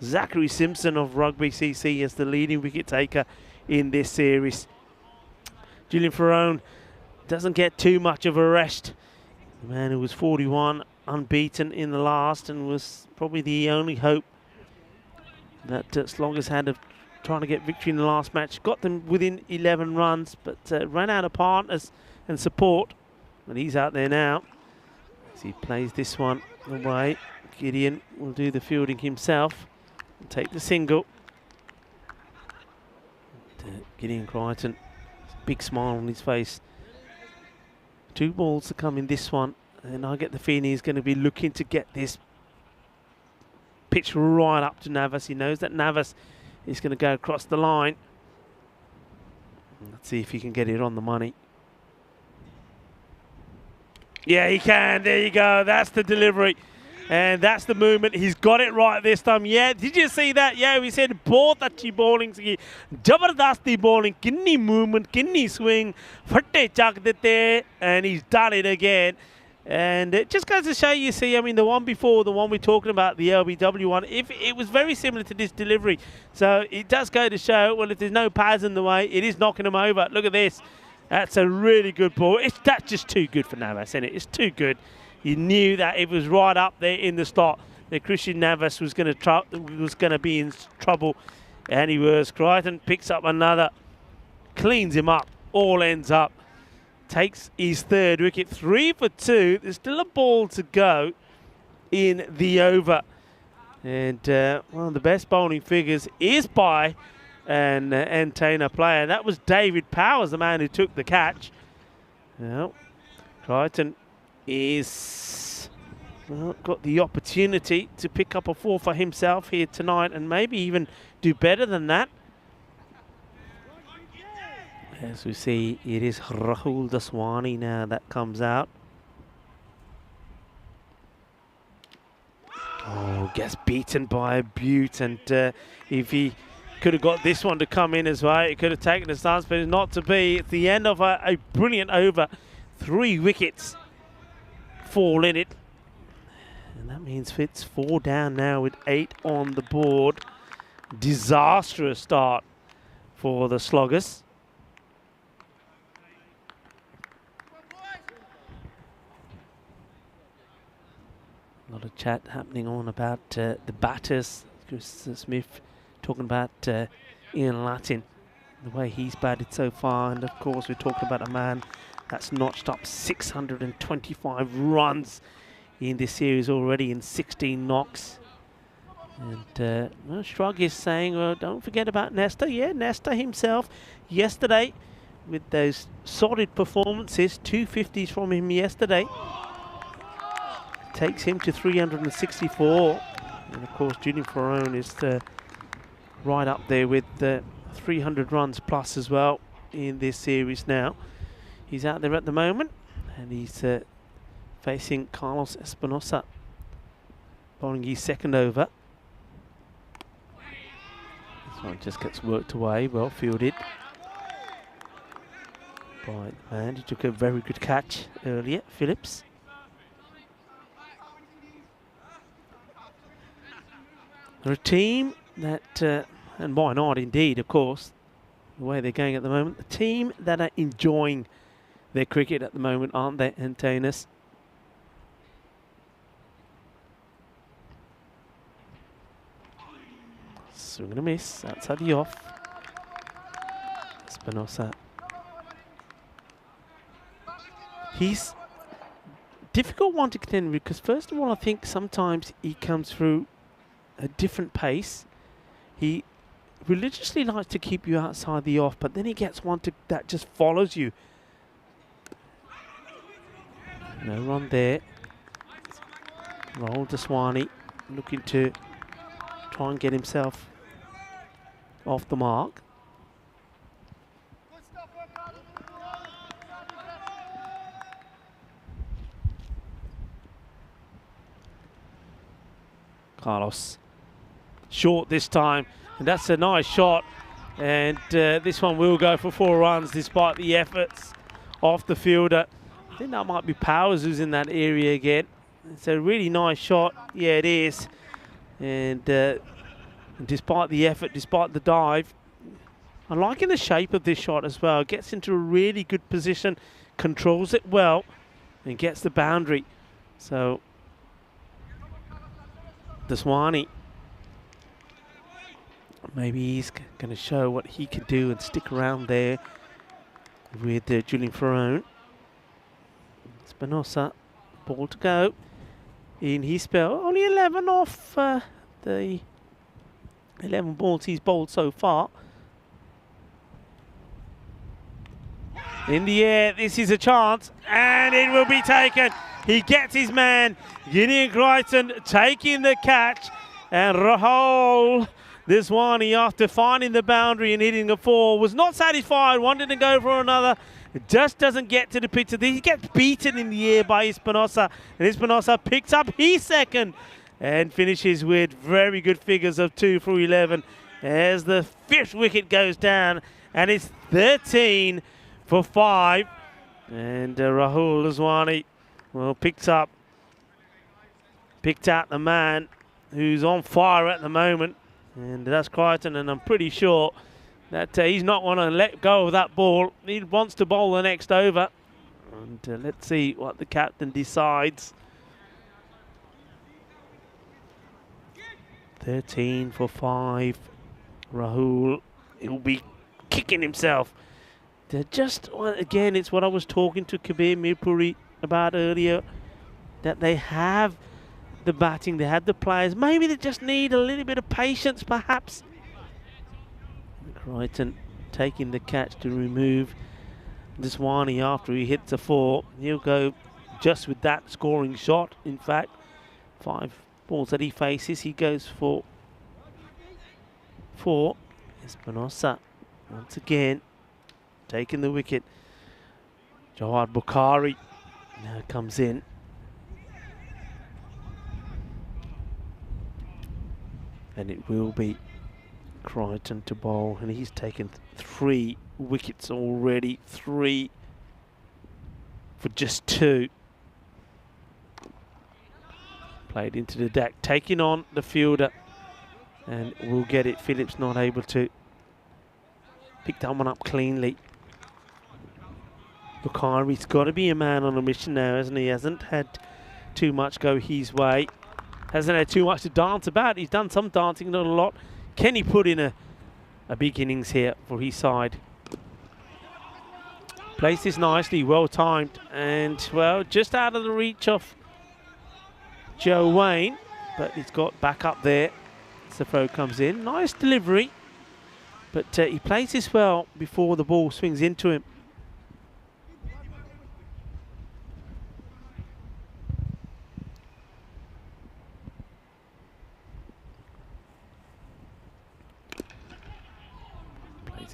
Zachary Simpson of Rugby CC as the leading wicket taker in this series. Julian Ferrone doesn't get too much of a rest. The man who was 41, unbeaten in the last, and was probably the only hope that Sloggers had of trying to get victory in the last match. Got them within 11 runs, but ran out of partners and support. But he's out there now as he plays this one away. Gideon will do the fielding himself and take the single. Gideon Crichton, big smile on his face. 2 balls to come in this one, and I get the feeling he's going to be looking to get this pitch right up to Navas. He knows that Navas is going to go across the line. Let's see if he can get it on the money. Yeah, he can. There you go. That's the delivery. And that's the movement. He's got it right this time. Yeah, did you see that? Yeah, we said both अच्छी bowling सी, जबरदस्ती bowling, किन्नी movement, किन्नी swing, फट्टे चक देते, and he's done it again. And it just goes to show you, see, I mean, the one before, the one we're talking about, the LBW one, if it was very similar to this delivery. So it does go to show, well, if there's no pads in the way, it is knocking him over. Look at this. That's a really good ball. That's just too good for Navas, isn't it? It's too good. You knew that it was right up there in the slot that Christian Navas was going to be in trouble, and he was. Crichton picks up another, cleans him up, all ends up, takes his 3rd wicket. 3 for 2. There's still a ball to go in the over, and one of the best bowling figures is by an Antenna player. That was David Powers, the man who took the catch. Well, Crichton is got the opportunity to pick up a 4 for himself here tonight, and maybe even do better than that. As we see, it is Rahul Daswani now that comes out. Oh, gets beaten by a Butte, and if he could have got this one to come in as well, it could have taken a stance, but it's not to be. It's the end of a brilliant over. 3 wickets fall in it. And that means Fitz 4 down now with 8 on the board. Disastrous start for the Sloggers. A lot of chat happening on about the batters. Chris Smith talking about Ian Latin, the way he's batted so far. And of course, we're talking about a man that's notched up 625 runs in this series already in 16 knocks. And well, Shrug is saying, well, don't forget about Nesta. Yeah, Nesta himself yesterday with those solid performances, 250s from him yesterday. Takes him to 364. And of course, Julian Ferrone is right up there with 300 runs plus as well in this series now. He's out there at the moment, and he's facing Carlos Espinosa, bowling his second over. This one just gets worked away, well fielded by the man. He took a very good catch earlier, Phillips. They're a team that, and why not indeed, of course, the way they're going at the moment, a team that are enjoying their cricket at the moment, aren't they, Antanas? Swing and a miss, outside the off. Espinosa. He's difficult one to contend with because first of all, I think sometimes he comes through a different pace. He religiously likes to keep you outside the off, but then he gets one that just follows you. No run there. Roll Daswani, looking to try and get himself off the mark. Carlos. Short this time, and that's a nice shot, and this one will go for 4 runs despite the efforts off the fielder. I think that might be Powers who's in that area again. It's a really nice shot, yeah it is, and despite the effort, despite the dive, I'm liking the shape of this shot as well. Gets into a really good position, controls it well, and gets the boundary. So Daswani, maybe he's going to show what he can do and stick around there with Julian Ferrone. Espinosa, ball to go in his spell. Only 11 off the 11 balls he's bowled so far. In the air, this is a chance, and it will be taken. He gets his man, Gideon Crichton, taking the catch, and Rahul Daswani, after finding the boundary and hitting a 4, was not satisfied, wanted to go for another. It just doesn't get to the pitch. He gets beaten in the air by Espinosa, and Espinosa picks up his second and finishes with very good figures of 2 for 11 as the 5th wicket goes down, and it's 13 for 5. And Rahul Daswani, well, picked out the man who's on fire at the moment, and that's Crichton, and I'm pretty sure that he's not going to let go of that ball. He wants to bowl the next over, and let's see what the captain decides. 13 for 5. Rahul, he'll be kicking himself. They're just, again, it's what I was talking to Kabir Mirpuri about earlier, that they have the batting, they have the players. Maybe they just need a little bit of patience, perhaps. Crichton taking the catch to remove Daswani after he hits a 4. He'll go just with that scoring shot. In fact, 5 balls that he faces, he goes for 4. Espinosa once again taking the wicket. Jawad Bukhari now comes in. And it will be Crichton to bowl, and he's taken 3 wickets already, 3 for just 2. Played into the deck, taking on the fielder, and we'll get it. Phillips not able to pick that one up cleanly. Bukhari's got to be a man on a mission now, hasn't he? He hasn't had too much go his way. Hasn't had too much to dance about. He's done some dancing, not a lot. Can he put in a big innings here for his side? Plays this nicely, well timed, and well, just out of the reach of Joe Wayne, but he's got back up there as the throw comes in. Nice delivery, but he plays this well before the ball swings into him.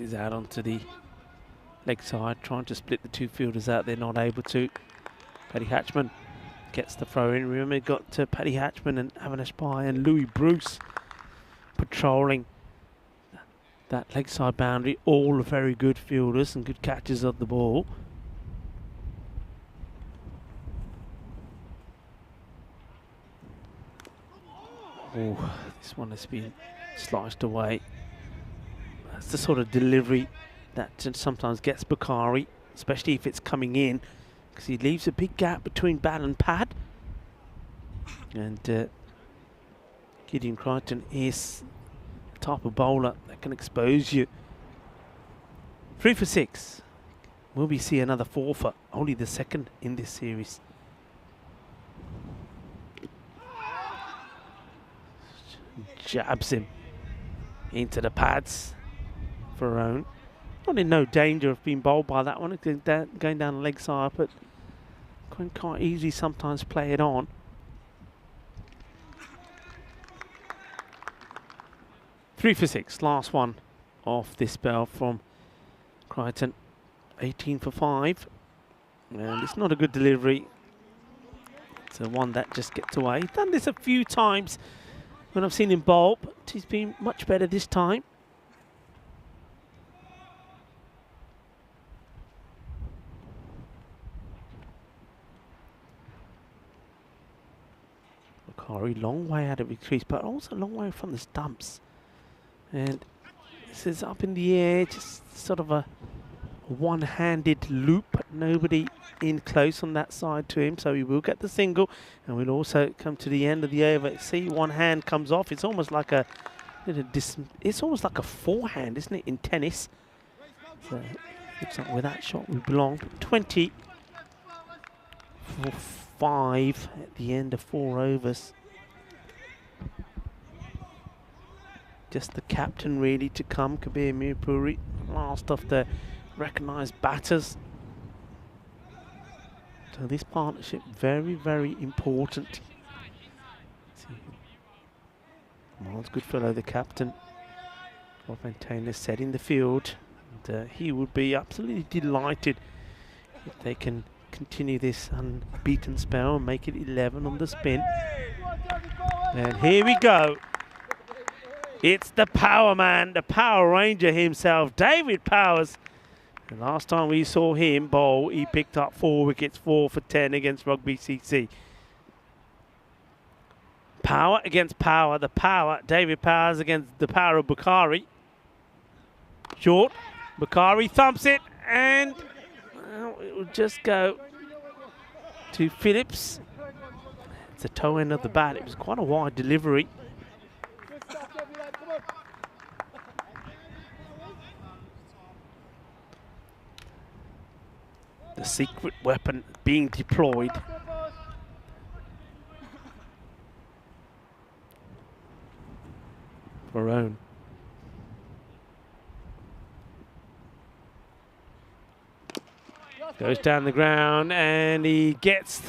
Is out onto the leg side, trying to split the 2 fielders out. They're not able to. Paddy Hatchman gets the throw in. Remember, got Paddy Hatchman and Avinash Pai and Louis Bruce patrolling that leg side boundary. All very good fielders and good catches of the ball. Oh, this one has been sliced away. That's the sort of delivery that sometimes gets Bukhari, especially if it's coming in, because he leaves a big gap between bat and pad. And Gideon Crichton is the type of bowler that can expose you. 3 for 6. Will we see another 4 for? Only the second in this series. Jabs him into the pads. Own. Not in no danger of being bowled by that one, going down the leg side, but can't easily sometimes play it on. Three for 6, last one off this spell from Crichton. 18 for 5, and it's not a good delivery. It's a one that just gets away. He's done this a few times when I've seen him bowl, but he's been much better this time. Long way out of his crease, but also a long way from the stumps. And this is up in the air, just sort of a one-handed loop, but nobody in close on that side to him, so he will get the single, and we'll also come to the end of the over. See, one hand comes off. It's almost like it's almost like a forehand, isn't it, in tennis? So looks like where that shot would belong. 20 for 5 at the end of 4 overs. Just the captain really to come, Kabir Mirpuri, last of the recognised batters. So this partnership very, very important. Miles Goodfellow, the captain of maintainers, setting the field. And, he would be absolutely delighted if they can continue this unbeaten spell and make it 11 on the spin. And here we go. It's the power man, the Power Ranger himself, David Powers. The last time we saw him bowl, he picked up 4 wickets, 4 for 10 against Rugby CC. Power against power, the power, David Powers against the power of Bukhari. Short, Bukhari thumps it, and well, it will just go to Phillips. It's the toe end of the bat. It was quite a wide delivery. The secret weapon being deployed. Varone. Goes down the ground and he gets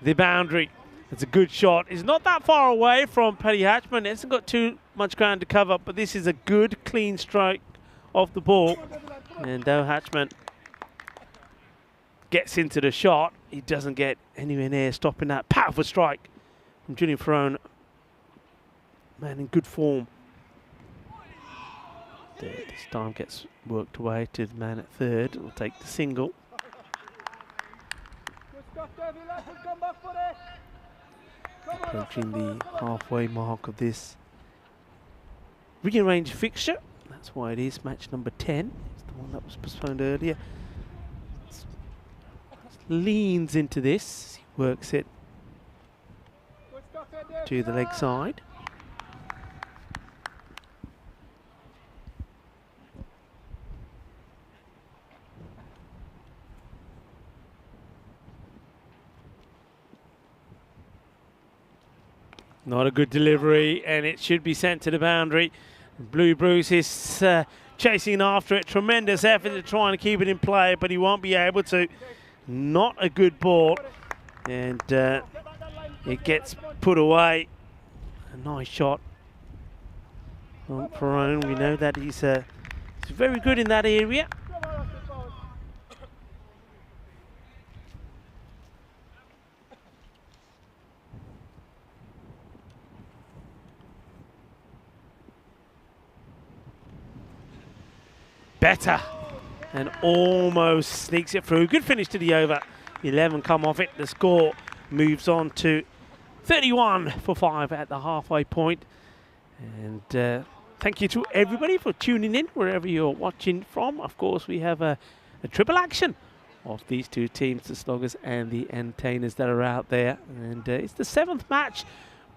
the boundary. It's a good shot. It's not that far away from Paddy Hatchman. It hasn't got too much ground to cover, but this is a good, clean strike off the ball. And though Hatchman gets into the shot, he doesn't get anywhere near stopping that powerful strike from Julian Ferrone. man in good form. This time gets worked away to the man at third. Will take the single. Approaching the halfway mark of this rearranged fixture. That's why it is match number 10. It's the one that was postponed earlier. Leans into this, works it to the leg side. Not a good delivery, and it should be sent to the boundary. Blue Bruce is chasing after it. Tremendous effort to try and keep it in play, but he won't be able to. Not a good ball, and it gets put away. A nice shot from Perrone. We know that he's very good in that area. Better, and almost sneaks it through. Good finish to the over. 11 come off it. The score moves on to 31 for 5 at the halfway point. And thank you to everybody for tuning in wherever you're watching from. Of course, we have a triple action of these two teams, the Sloggers and the Entertainers, that are out there. And it's the 7th match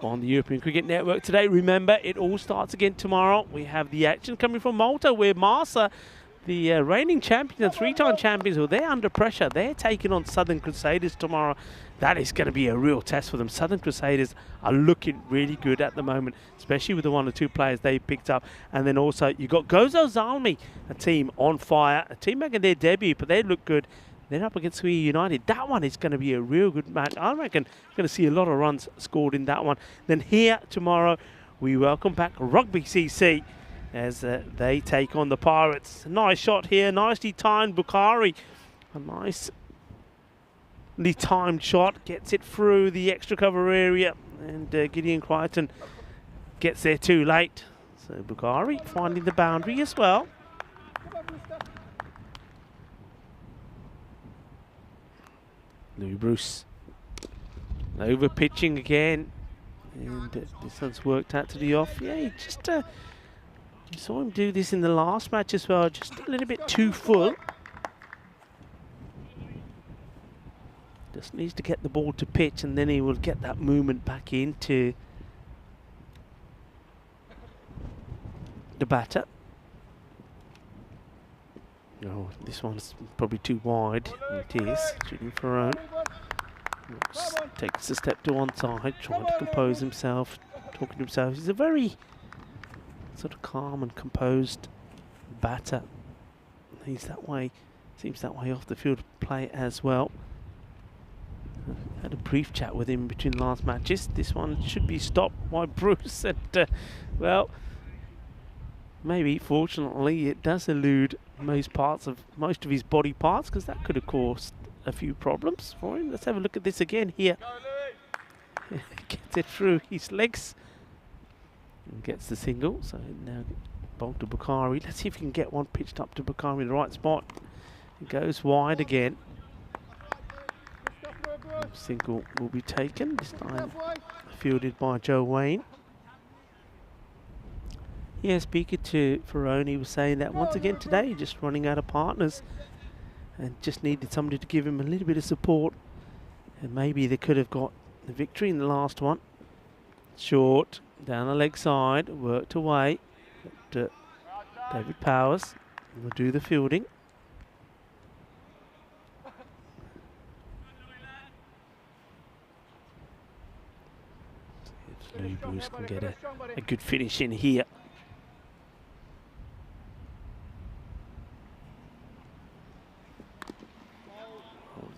on the European Cricket Network today. Remember, it all starts again tomorrow. We have the action coming from Malta, where Marsa, the reigning champions and 3-time champions, well, they're under pressure. They're taking on Southern Crusaders tomorrow. That is going to be a real test for them. Southern Crusaders are looking really good at the moment, especially with the 1 or 2 players they picked up. And then also you got Gozo Zalmi, a team on fire, a team making their debut, but they look good. They're up against Sui United. That one is going to be a real good match. I reckon we're going to see a lot of runs scored in that one. Then here tomorrow, we welcome back Rugby CC as they take on the Pirates. Nice shot here, nicely timed. Bukhari, a nicely timed shot, gets it through the extra cover area, and Gideon Crichton gets there too late. So Bukhari finding the boundary as well. Louis Bruce over pitching again, and this one's worked out to the off. Yeah, he just you saw him do this in the last match as well, just a little bit too full. Just needs to get the ball to pitch, and then he will get that movement back into the batter. Oh, this one's probably too wide. It is. Shooting Perrone. Takes a step to one side, trying to compose himself, talking to himself. He's a very sort of calm and composed batter. He's that way, seems that way off the field play as well. Had a brief chat with him between last matches. This one should be stopped by Bruce, and well, maybe fortunately it does elude most of his body parts, because that could have caused a few problems for him. Let's have a look at this again here. Gets it through his legs and gets the single. So now ball to Bukhari. Let's see if we can get one pitched up to Bukhari in the right spot. It goes wide again. Single will be taken, this time fielded by Joe Wayne. Yeah, speaking to Perrone, he was saying that once again today, just running out of partners and just needed somebody to give him a little bit of support, and maybe they could have got the victory in the last one. Short, down the leg side, worked away. But, David Powers will do the fielding. Louis Bruce can get a good finish in here.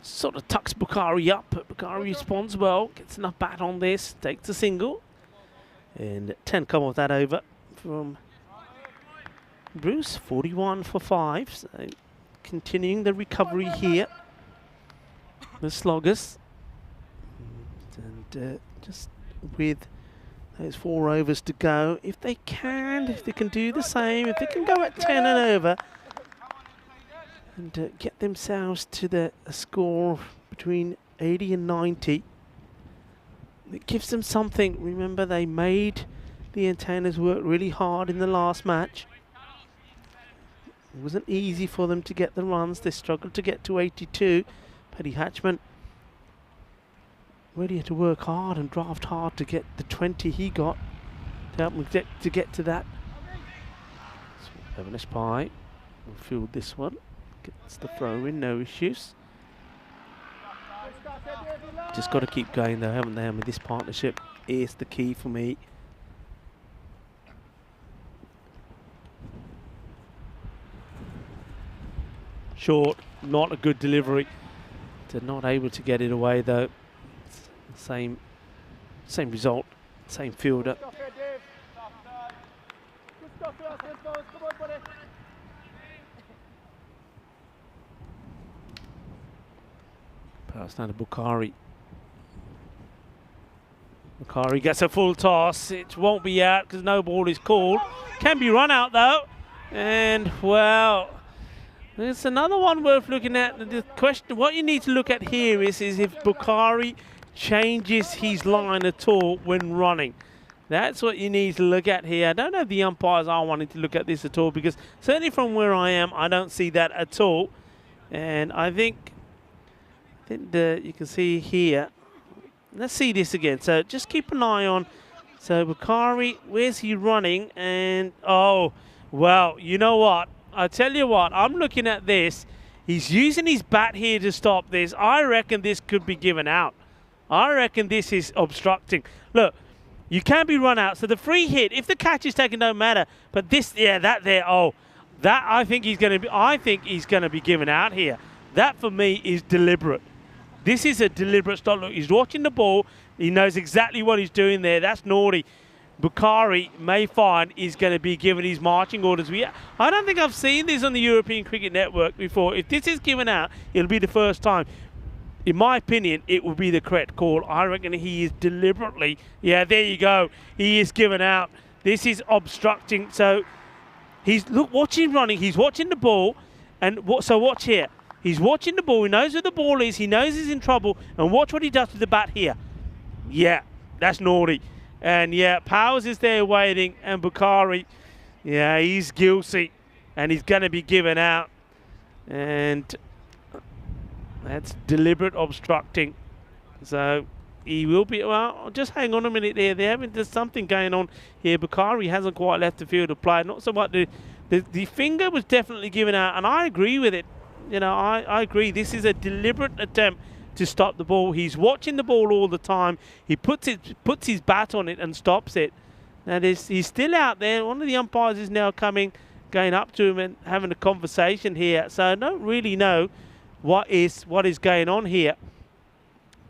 Sort of tucks Bukhari up, but Bukhari responds well, gets enough bat on this, takes a single, and 10 come off that over from Bruce. 41 for 5, so continuing the recovery here, the Sloggers, and just with There's 4 overs to go. If they can do the same, if they can go at 10 and over and get themselves to a score between 80 and 90, it gives them something. Remember, they made the antennas work really hard in the last match. It wasn't easy for them to get the runs. They struggled to get to 82. Paddy Hatchman really had to work hard and draft hard to get the 20 he got to help him get to that. So Evanish Pye will field this one. Gets the throw in, no issues. Just got to keep going though, haven't they? I mean, this partnership is the key for me. Short, not a good delivery. They're not able to get it away though. Same result, same fielder. Pass now to Bukhari. Bukhari gets a full toss. It won't be out because no ball is called. Can be run out though. And well, there's another one worth looking at. The question, what you need to look at here is if Bukhari changes his line at all when running. That's what you need to look at here. I don't know if the umpires are wanting to look at this at all, because certainly from where I am, I don't see that at all. And I think you can see here. Let's see this again. So just keep an eye on. So Bukhari, where's he running? And oh, well, you know what? I tell you what, I'm looking at this. He's using his bat here to stop this. I reckon this could be given out. I reckon this is obstructing. Look, you can be run out. So the free hit, if the catch is taken, don't matter. But this, yeah, that there, oh, that I think he's going to be given out here. That for me is deliberate. This is a deliberate stop. Look, he's watching the ball. He knows exactly what he's doing there. That's naughty. Bukhari may find is going to be given his marching orders. I don't think I've seen this on the European Cricket Network before. If this is given out, it'll be the first time. In my opinion, it will be the correct call. I reckon he is deliberately, yeah, there you go. He is given out. This is obstructing. So watch him running. He's watching the ball. And so watch here. He's watching the ball. He knows where the ball is. He knows he's in trouble. And watch what he does with the bat here. Yeah, that's naughty. And yeah, Powers is there waiting. And Bukhari, yeah, he's guilty. And he's going to be given out. And that's deliberate obstructing. So he will be, well, just hang on a minute there. There's something going on here. Bukhari hasn't quite left the field of play. Not so much. The finger was definitely given out. And I agree with it. You know, I agree. This is a deliberate attempt to stop the ball. He's watching the ball all the time. He puts his bat on it and stops it. Now he's still out there. One of the umpires is now going up to him and having a conversation here. So I don't really know what is going on here.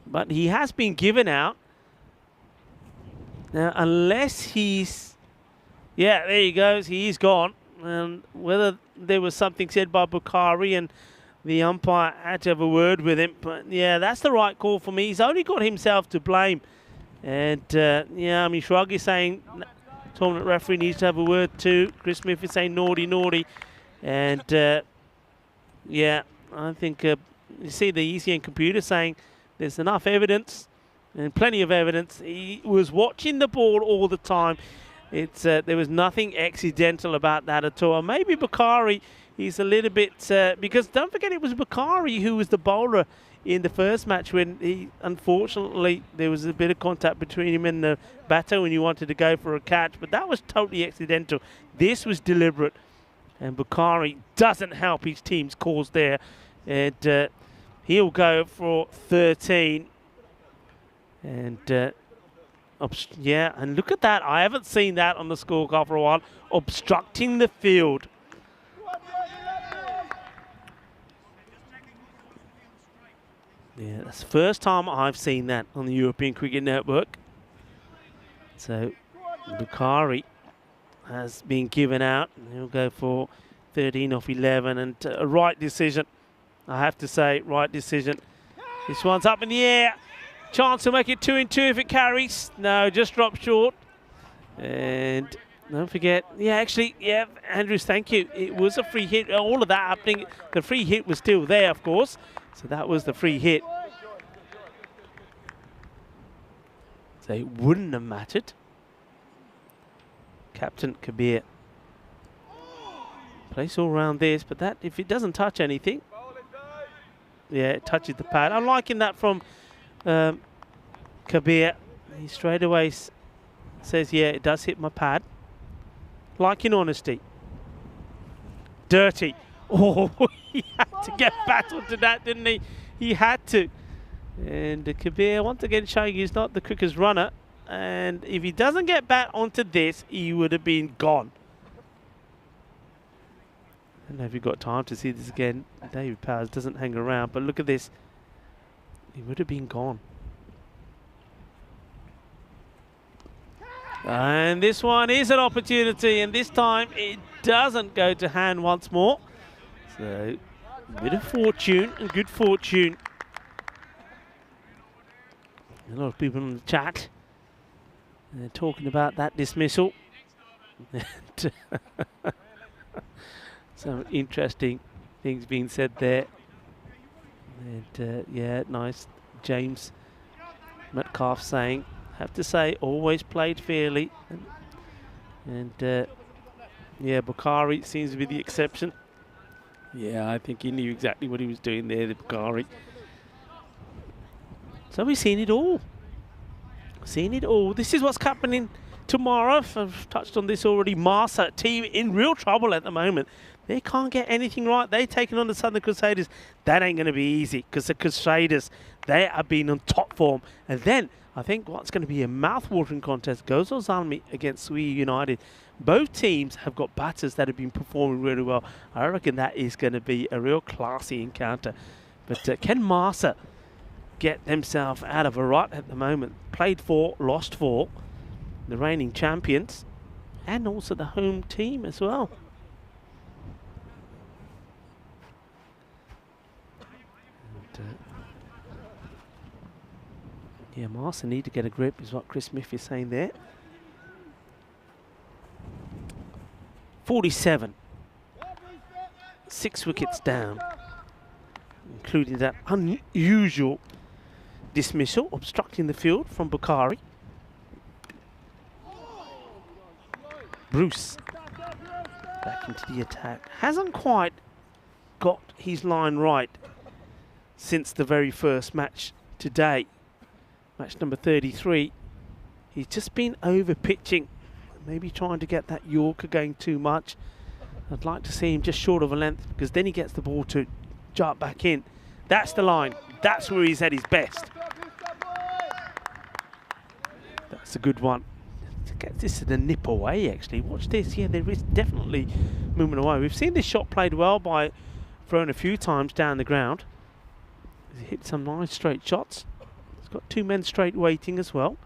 But he has been given out. Now, unless he's... Yeah, there he goes. He is gone. And whether there was something said by Bukhari and the umpire had to have a word with him. But, yeah, that's the right call for me. He's only got himself to blame. And, yeah, I mean, Shrug is saying tournament referee needs to have a word too. Chris Smith is saying naughty, naughty. And, yeah, I think you see the ECN computer saying there's enough evidence and plenty of evidence. He was watching the ball all the time. There was nothing accidental about that at all. Maybe Bukhari, he's a little bit... because don't forget it was Bukhari who was the bowler in the first match when unfortunately, there was a bit of contact between him and the batter when he wanted to go for a catch. But that was totally accidental. This was deliberate. And Bukhari doesn't help his team's cause there. And he'll go for 13. And... yeah, and look at that. I haven't seen that on the scorecard for a while. Obstructing the field. Yeah, that's the first time I've seen that on the European Cricket Network. So, Bukhari has been given out. He'll go for 13 off 11. And a right decision. I have to say, right decision. This one's up in the air. Chance to make it 2-2 if it carries. No, just dropped short. And don't forget, yeah, actually, yeah, Andrews, thank you. It was a free hit. All of that happening. The free hit was still there, of course. So that was the free hit. So it wouldn't have mattered. Captain Kabir. Place all around this, but that, if it doesn't touch anything, yeah, it touches the pad. I'm liking that from Kabir. He straight away says, yeah, it does hit my pad. Like in honesty. Dirty. Oh, he had to get back onto that, didn't he? He had to. And Kabir, once again, showing he's not the quickest runner. And if he doesn't get back onto this, he would have been gone. I don't know if you've got time to see this again. David Powers doesn't hang around, but look at this. He would have been gone. And this one is an opportunity, and this time it doesn't go to hand once more. So, a bit of fortune and good fortune. A lot of people in the chat talking about that dismissal. Some interesting things being said there. And yeah, nice. James Metcalf saying, have to say, always played fairly. And yeah, Bukhari seems to be the exception. Yeah, I think he knew exactly what he was doing there, the Bukhari. So we've seen it all. Seen it all. This is what's happening tomorrow. I've touched on this already. Marsa team in real trouble at the moment. They can't get anything right. They're taking on the Southern Crusaders. That ain't going to be easy because the Crusaders, they have been on top form. And then I think what's going to be a mouth-watering contest, Gozo Zalmi against Sui United. Both teams have got batters that have been performing really well. I reckon that is going to be a real classy encounter. But can Marsa get themselves out of a rut at the moment? Played 4, lost 4. The reigning champions. And also the home team as well. Yeah, Marsa need to get a grip, is what Chris Smith is saying there. 47. 6 wickets down, including that unusual dismissal, obstructing the field from Bukhari. Bruce back into the attack. Hasn't quite got his line right since the very first match today. Match number 33. He's just been over pitching, maybe trying to get that Yorker going too much. I'd like to see him just short of a length because then he gets the ball to jump back in. That's the line. That's where he's at his best. That's a good one. Gets this to the nip away actually. Watch this. Yeah, there is definitely movement away. We've seen this shot played well by Throne a few times down the ground. He hit some nice straight shots. He's got 2 men straight waiting as well.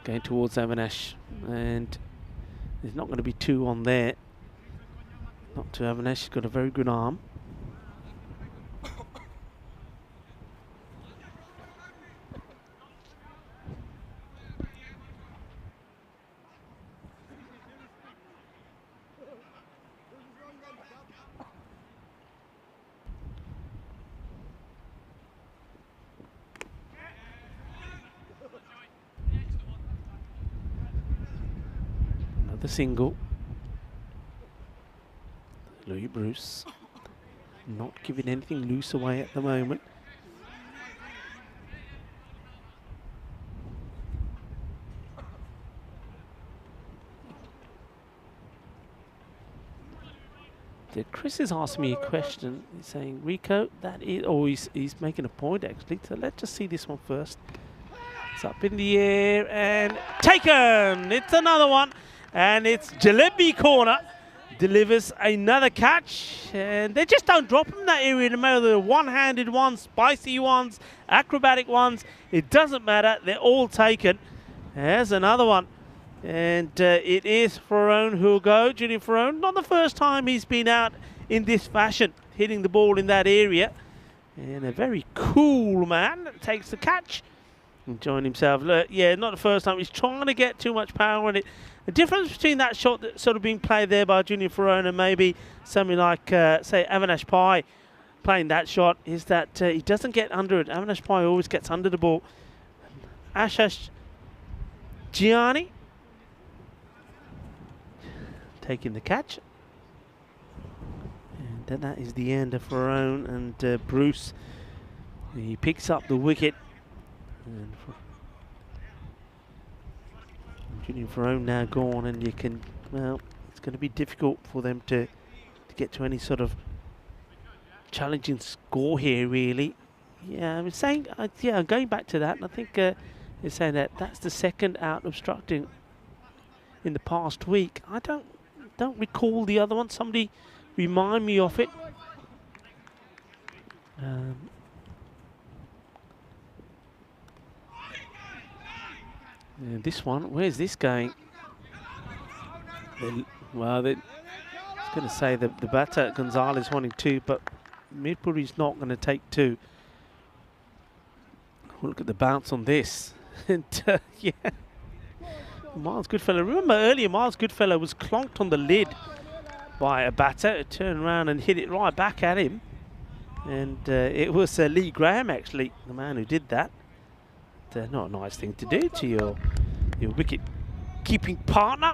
Going towards Avinash, and there's not going to be 2 on there. Not to Avinash, he's got a very good arm. The single. Louis Bruce not giving anything loose away at the moment. Chris is asking me a question. He's saying, Rico, that is, oh, he's making a point actually. So let's just see this one first. It's up in the air and taken. It's another one. And it's Jalebi Corner, delivers another catch. And they just don't drop them in that area, no matter the one-handed ones, spicy ones, acrobatic ones. It doesn't matter, they're all taken. There's another one. And it is Ferrone who'll go, Julian Ferrone. Not the first time he's been out in this fashion, hitting the ball in that area. And a very cool man takes the catch. enjoying himself. Look, yeah, not the first time. He's trying to get too much power on it. The difference between that shot that's sort of being played there by Junior Ferrone and maybe something like, say, Avinash Pai playing that shot is that he doesn't get under it. Avinash Pai always gets under the ball. Ashish Gianni taking the catch. And then that is the end of Ferrone and Bruce. He picks up the wicket. And Junior Ferrone now gone, and you can, well, it's going to be difficult for them to get to any sort of challenging score here, really. Yeah, I was saying, yeah, going back to that, and I think it's saying that that's the second out obstructing in the past week. I don't recall the other one. Somebody remind me of it. And this one, where's this going? Well, I was going to say the batter Gonzalez wanting 2, but Midpuri's not going to take 2. Look at the bounce on this. And yeah, Miles Goodfellow. Remember earlier, Miles Goodfellow was clonked on the lid by a batter. It turned around and hit it right back at him. And it was Lee Graham, actually, the man who did that. Not a nice thing to do to your wicket-keeping partner.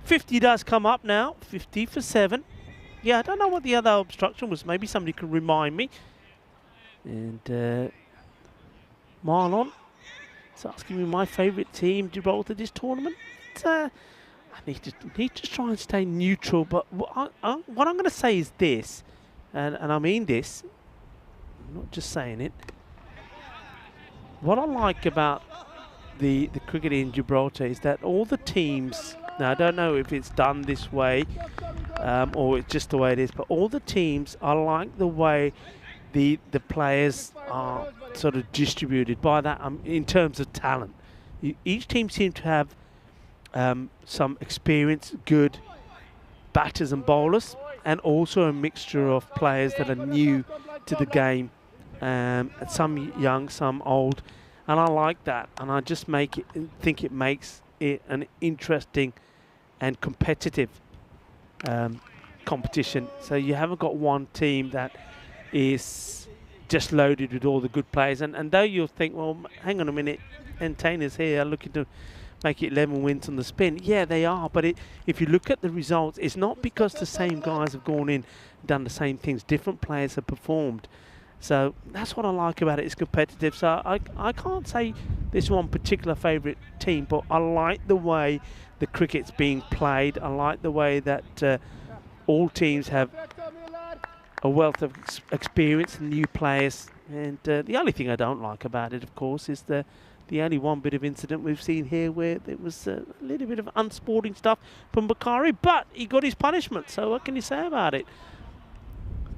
50 does come up now, 50 for 7. Yeah, I don't know what the other obstruction was. Maybe somebody could remind me. And Marlon is asking me my favourite team, Gibraltar, this tournament. I need to try and stay neutral. But what I'm going to say is this, and I mean this, I'm not just saying it. What I like about the cricket in Gibraltar is that all the teams, now I don't know if it's done this way or it's just the way it is, but all the teams, I like the way the players are sort of distributed. By that, in terms of talent. Each team seems to have some experience, good batters and bowlers, and also a mixture of players that are new to the game. Some young, some old, and I like that, and I just think it makes it an interesting and competitive competition. So you haven't got one team that is just loaded with all the good players, and though you'll think, well, hang on a minute, Entertainers here are looking to make it 11 wins on the spin. Yeah, they are, but if you look at the results, it's not because the same guys have gone in and done the same things. Different players have performed. So that's what I like about it. It's competitive. So I can't say this one particular favourite team, but I like the way the cricket's being played. I like the way that all teams have a wealth of experience and new players. And the only thing I don't like about it, of course, is the only one bit of incident we've seen here where there was a little bit of unsporting stuff from Bakari, but he got his punishment. So what can you say about it?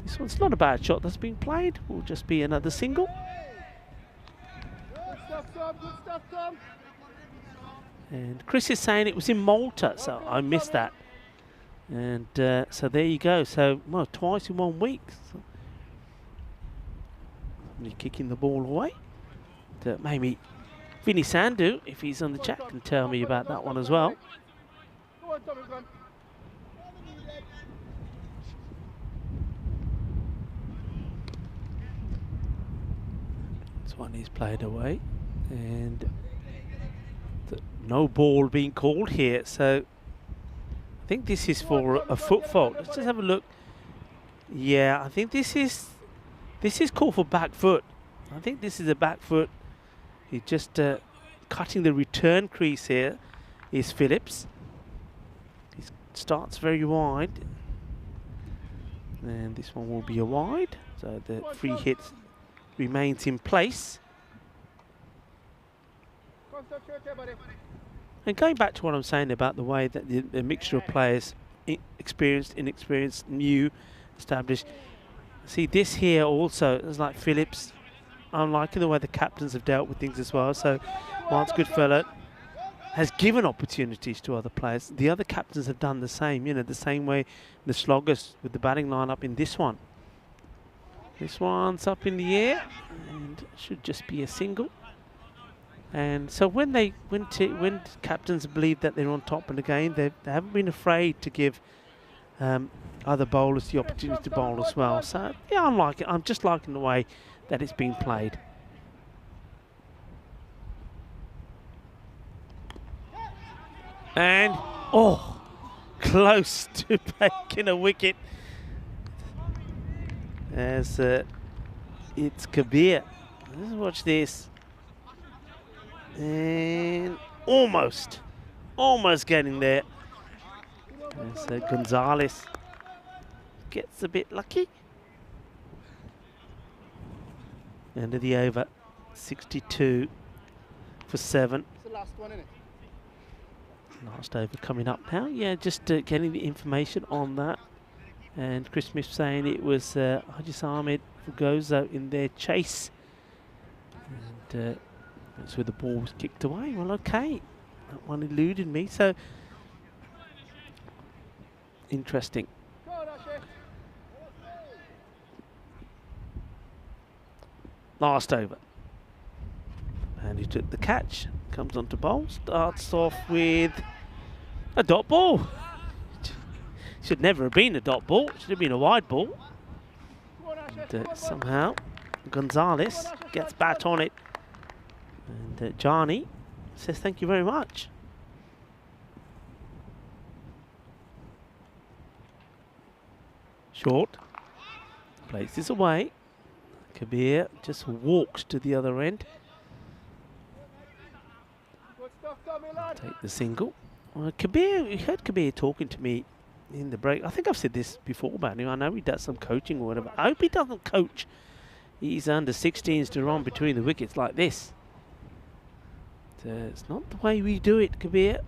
This one's not a bad shot that's being played. Will just be another single. Good stuff, Tom. Good stuff, Tom. And Chris is saying it was in Malta, so I missed that. And so there you go. So, well, twice in 1 week. So somebody kicking the ball away. Maybe Vinny Sandhu, if he's on the chat, can tell me about that one as well. Go on, Tommy, go on. This one is played away, and no ball being called here. So I think this is for a foot fault. Let's just have a look. Yeah, I think this is called for back foot. I think this is a back foot. He's just cutting the return crease here. Is Phillips. He starts very wide, and this one will be a wide. So the free hit remains in place. And going back to what I'm saying about the way that the mixture of players, experienced, inexperienced, new, established. See this here also, it's like Phillips. I'm liking the way the captains have dealt with things as well. So Miles Goodfellow has given opportunities to other players. The other captains have done the same, you know, the same way the sloggers with the batting lineup in this one. This one's up in the air and should just be a single. And so when captains believe that they're on top in the game, they haven't been afraid to give other bowlers the opportunity to bowl as well. So yeah, I'm just liking the way that it's being played. And oh, close to taking a wicket as it's Kabir. Let's watch this. And almost getting there. As Gonzalez gets a bit lucky. End of the over, 62 for 7. It's the last one, isn't it? Last over coming up now. Yeah, just getting the information on that. And Chris Smith saying it was Haji Ahmed Fugozo in their chase. And that's where the ball was kicked away. Well, okay. That one eluded me, so interesting. Go on, Ashley. Last over. And he took the catch. Comes on to bowl. Starts off with a dot ball. Should never have been a dot ball. Should have been a wide ball. Go on, Ashley. And somehow Gonzalez gets bat on it. And Jani says thank you very much. Short. Plays this away. Kabir just walks to the other end. Good stuff, Tommy, lad. Take the single. Kabir, you heard Kabir talking to me in the break. I think I've said this before about him. I know he does some coaching or whatever. I hope he doesn't coach his under 16s to run between the wickets like this. It's not the way we do it, Kabir.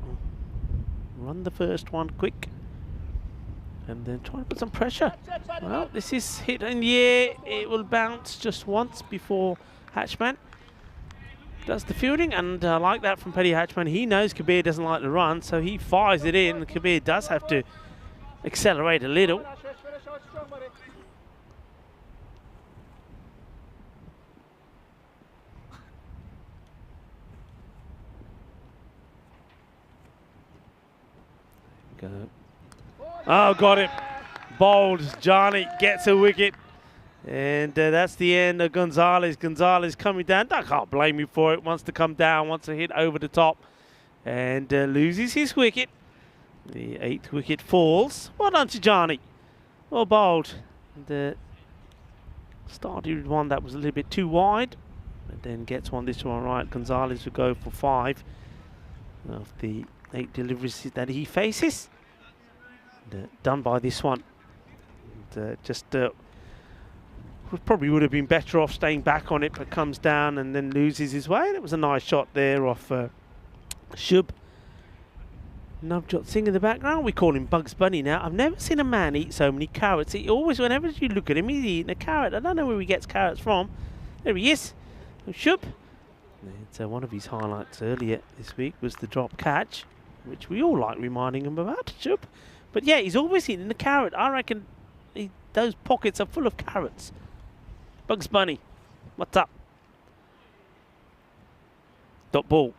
Run the first one quick. And then try to put some pressure. Well, this is hit in the air. It will bounce just once before Hatchman does the fielding. And I like that from Paddy Hatchman. He knows Kabir doesn't like to run, so he fires it in. Kabir does have to accelerate a little. Finish out strong, buddy. Go. Oh, got him. Bowled. Jani gets a wicket. And that's the end of Gonzalez. Gonzalez coming down. I can't blame you for it. Wants to come down. Wants to hit over the top. And loses his wicket. The 8th wicket falls. Well done to Jani. Well bowled. And started with one that was a little bit too wide. And then gets one this one right. Gonzalez will go for 5 of the 8 deliveries that he faces. And, done by this one. And, probably would have been better off staying back on it, but comes down and then loses his way. That was a nice shot there off Shub. Navjot Singh in the background. We call him Bugs Bunny now. I've never seen a man eat so many carrots. He always, whenever you look at him, he's eating a carrot. I don't know where he gets carrots from. There he is. Shub. So one of his highlights earlier this week was the drop catch, which we all like reminding him about, Shub. But yeah, he's always eating a carrot. I reckon those pockets are full of carrots. Bugs Bunny, what's up? Dot ball.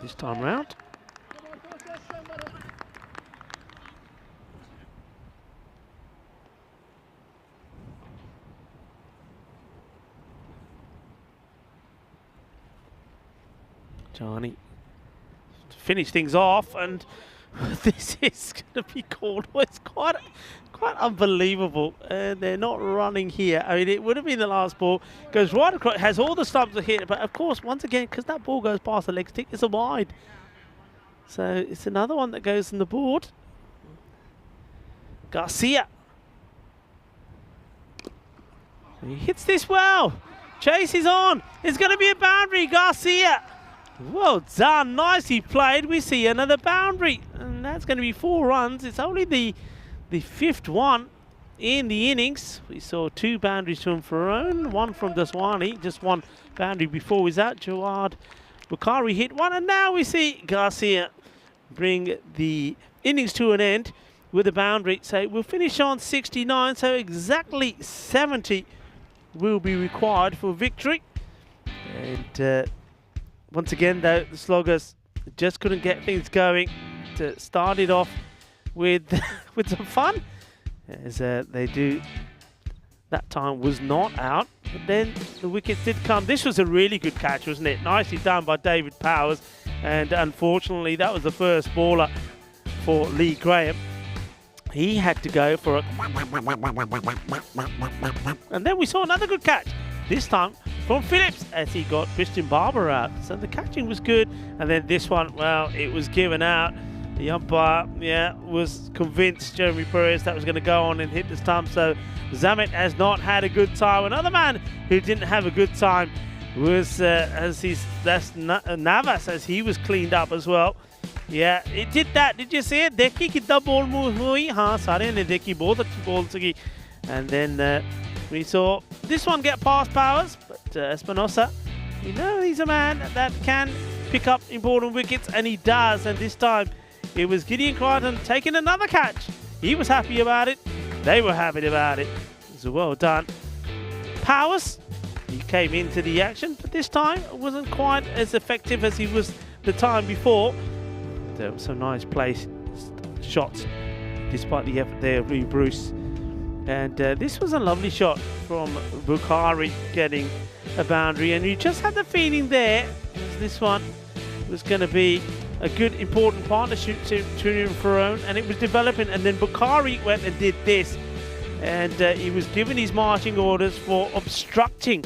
This time round. Jani to finish things off, and this is going to be called. Well, it's quite unbelievable. And they're not running here. I mean, it would have been the last ball. Goes right across, has all the stumps to hit, but of course, once again, because that ball goes past the leg stick, it's a wide. So it's another one that goes on the board. Garcia. He hits this well. Chase is on. It's going to be a boundary. Garcia. Well done, nicely played. We see another boundary, and that's going to be 4 runs. It's only the 5th one in the innings. We saw 2 boundaries from Farone, 1 from Daswani, just 1 boundary before was out. Jawad Bukhari hit 1, and now we see Garcia bring the innings to an end with a boundary. So we'll finish on 69, so exactly 70 will be required for victory. And once again, though, the Sloggers just couldn't get things going to start it off with with some fun, as they do. That time was not out, but then the wickets did come. This was a really good catch, wasn't it? Nicely done by David Powers, and unfortunately that was the first baller for Lee Graham. He had to go for a... And then we saw another good catch, this time from Phillips, as he got Christian Barber out. So the catching was good, and then this one, well, it was given out. The umpire, was convinced Jeremy Perez that was going to go on and hit the stump. So Zamet has not had a good time. Another man who didn't have a good time was Navas, as he was cleaned up as well. Yeah, it did that. Did you see it? Dekhi kitna ball move hui. Haan, sare ne dekhi, bahut achhi ball sigi. And then we saw this one get past Powers, but Espinosa, he's a man that can pick up important wickets, and he does. And this time it was Gideon Crichton taking another catch. He was happy about it. They were happy about it. So well done. Powers, he came into the action, but this time it wasn't quite as effective as he was the time before. There were some nice place shots, despite the effort there of Lee Bruce. And this was a lovely shot from Bukhari getting a boundary. And you just had the feeling there, as this one was going to be a good, important partnership to Tunian Farone, and it was developing. And then Bukhari went and did this, and he was given his marching orders for obstructing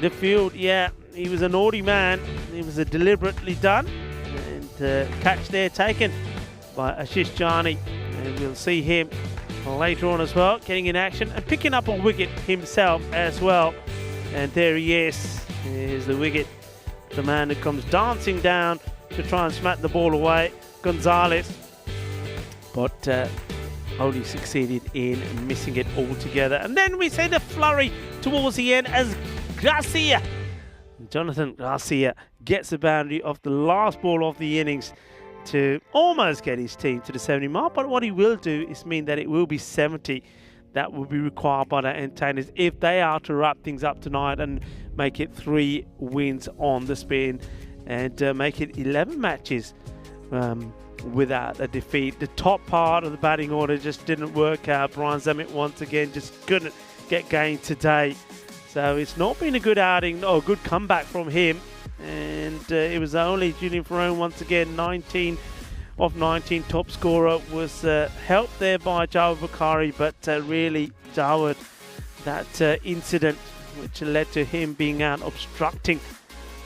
the field. Yeah, he was a naughty man. It was deliberately done, and catch there taken by Ashish Jani, and we'll see him later on as well, getting in action and picking up a wicket himself as well. And there he is. Here's the wicket. The man who comes dancing down to try and smack the ball away, Gonzalez, but only succeeded in missing it altogether. And then we see the flurry towards the end as Jonathan Garcia gets the boundary off the last ball of the innings to almost get his team to the 70 mark. But what he will do is mean that it will be 70 that will be required by the entertainers if they are to wrap things up tonight and make it 3 wins on the spin, and make it 11 matches without a defeat. The top part of the batting order just didn't work out. Brian Zamet once again just couldn't get going today. So it's not been a good outing or a good comeback from him. And it was only Julian Farone once again, 19 of 19 top scorer, was helped there by Jawad Bukhari, but really Jawad, that incident which led to him being out obstructing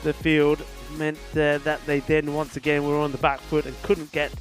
the field, meant that they then once again were on the back foot and couldn't get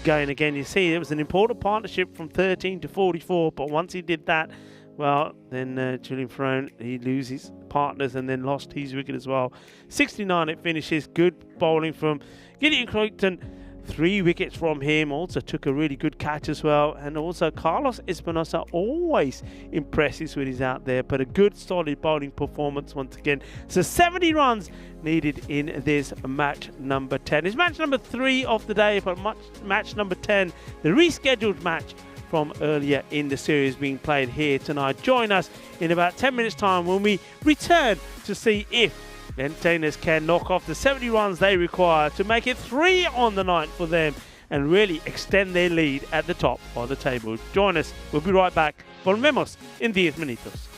going again. You see, it was an important partnership from 13 to 44, but once he did that, well, then Julian Farone, he loses partners and then lost his wicket as well. 69 it finishes. Good bowling from Gideon Crichton. 3 wickets from him. Also took a really good catch as well. And also Carlos Espinosa always impresses when he's out there, but a good solid bowling performance once again. So 70 runs needed in this match number 10. It's match number 3 of the day, but match number 10, the rescheduled match from earlier in the series, being played here tonight. Join us in about 10 minutes time when we return to see if the entertainers can knock off the 70 runs they require to make it 3 on the night for them and really extend their lead at the top of the table. Join us. We'll be right back. Volvemos en 10 minutos.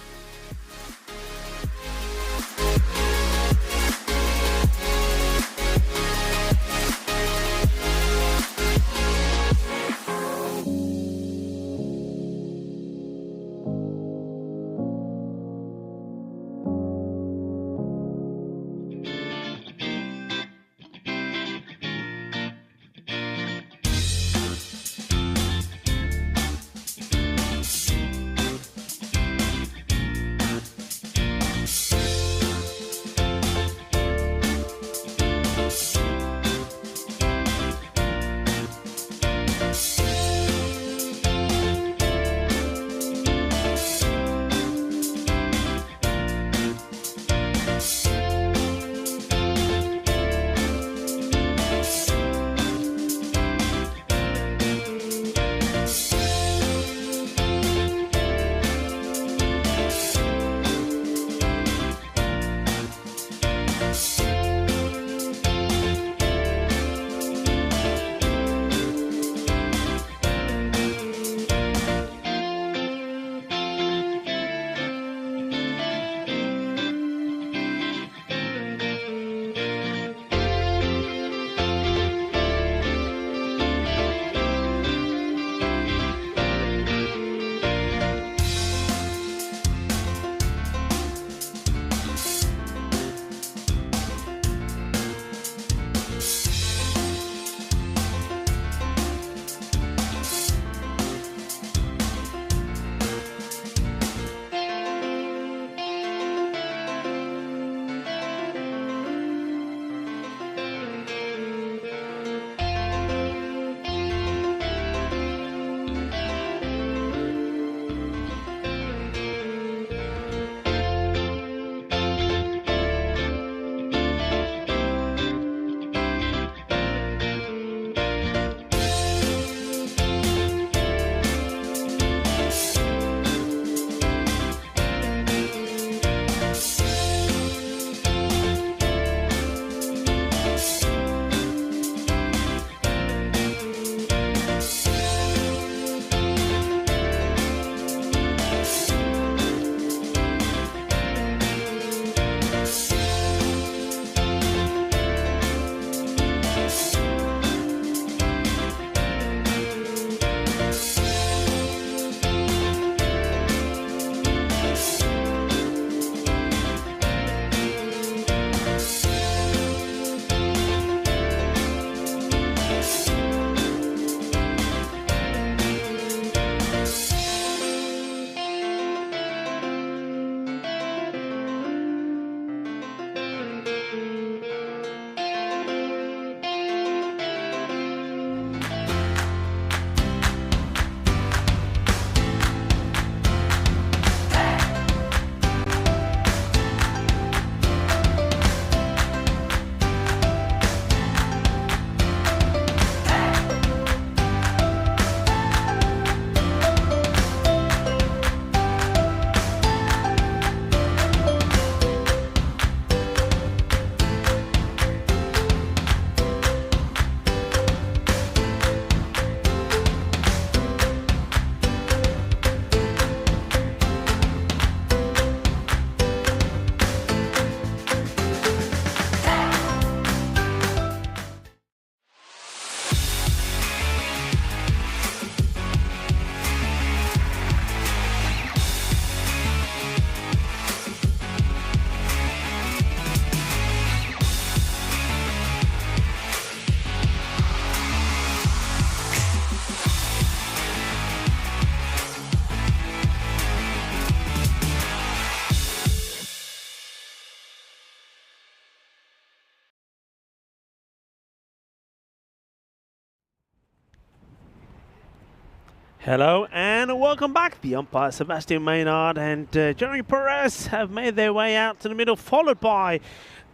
Hello and welcome back. The umpire Sebastian Maynard and Jeremy Perez have made their way out to the middle, followed by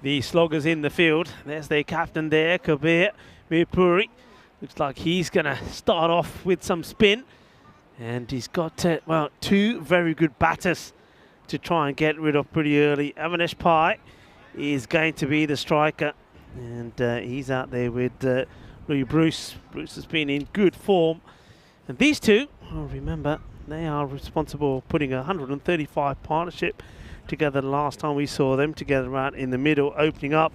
the sloggers in the field. There's their captain there, Kabir Mirpuri. Looks like he's going to start off with some spin. And he's got, well, two very good batters to try and get rid of pretty early. Avanesh Pai is going to be the striker. And he's out there with Louis Bruce. Bruce has been in good form. And these two, remember, they are responsible for putting a 135 partnership together the last time we saw them together out in the middle, opening up.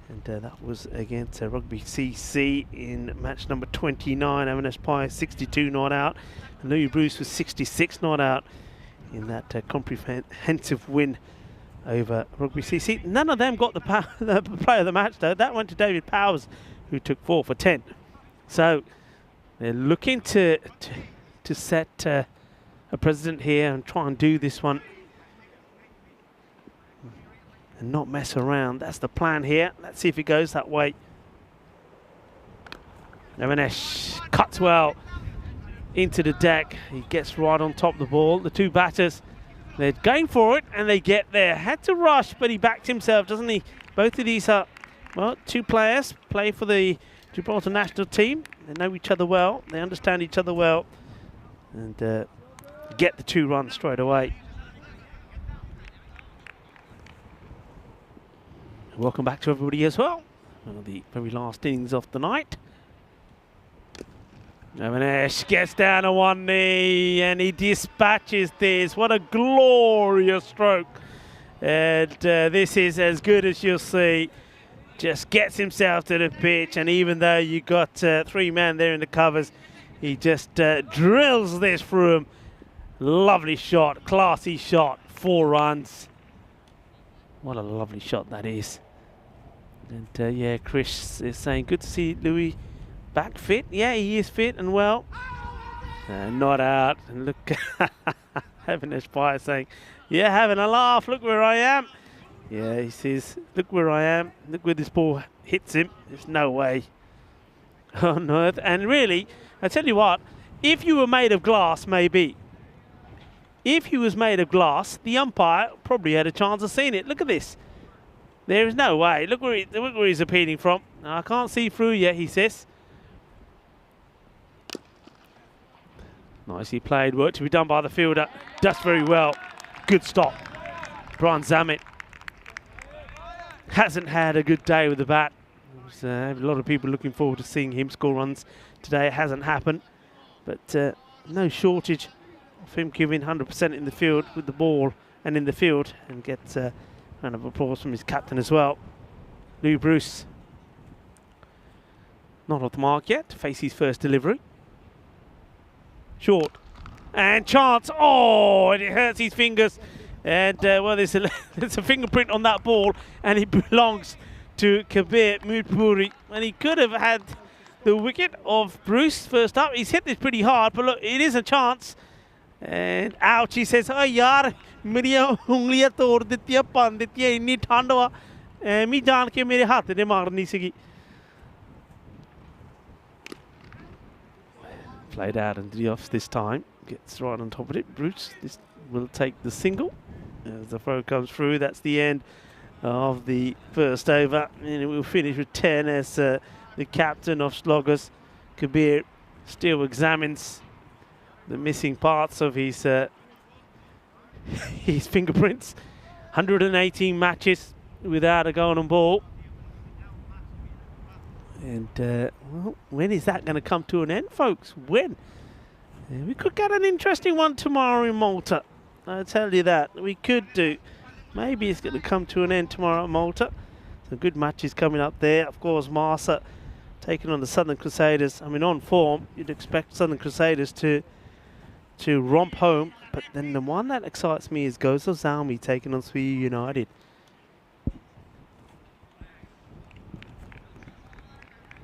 And that was against Rugby CC in match number 29. Avanesh Pai 62 not out. And Louis Bruce was 66 not out in that comprehensive win over Rugby CC. None of them got the player of the match, though. That went to David Powers, who took 4 for 10. So they're looking to set a precedent here and try and do this one and not mess around. That's the plan here. Let's see if it goes that way. Avanesh cuts well into the deck. He gets right on top of the ball. The two batters, they're going for it and they get there. Had to rush, but he backed himself, doesn't he? Both of these are, well, two players play for the Gibraltar national team. They know each other well. They understand each other well. And get the 2 runs straight away. Welcome back to everybody as well. The very last innings of the night. Avanesh gets down on one knee and he dispatches this. What a glorious stroke. And this is as good as you'll see. Just gets himself to the pitch, and even though you got 3 men there in the covers, he just drills this through him. Lovely shot, classy shot, 4 runs. What a lovely shot that is. And yeah, Chris is saying, good to see Louis back fit. Yeah, he is fit and well. Not out. And look, Avanesh Pai saying, yeah, having a laugh. Look where I am. Yeah, he says, look where I am. Look where this ball hits him. There's no way on earth. And really, I tell you what, if you were made of glass, maybe. If he was made of glass, the umpire probably had a chance of seeing it. Look at this. There is no way. Look where he's appealing from. I can't see through yet, he says. Nicely played. Work to be done by the fielder. Does very well. Good stop. Brian Zammit hasn't had a good day with the bat. There's a lot of people looking forward to seeing him score runs today. It hasn't happened. But no shortage of him giving 100% in the field with the ball and in the field, and gets a round of applause from his captain as well. Louis Bruce not off the mark yet to face his first delivery. Short. And chance. Oh, and it hurts his fingers. And, well, there's a fingerprint on that ball, and it belongs to Kabir Mirpuri. And he could have had the wicket of Bruce first up. He's hit this pretty hard, but look, it is a chance. And ouch, he says, oh, yaar, meriya ungliyan tod dittiyan, pan dittiyan, inni thand wa, me jaan ke mere haath ne marni sigi. Played out into the offs this time. Gets right on top of it. Bruce this will take the single. As the throw comes through, that's the end of the first over. And it will finish with 10 as the captain of Sloggers, Kabir, still examines the missing parts of his his fingerprints. 118 matches without a golden ball. And, well, when is that going to come to an end, folks? When? We could get an interesting one tomorrow in Malta. I'll tell you that. We could do. Maybe it's going to come to an end tomorrow at Malta. Some good matches coming up there. Of course, Marsa taking on the Southern Crusaders. I mean, on form, you'd expect Southern Crusaders to romp home. But then the one that excites me is Gozo Zalmi taking on Sui United.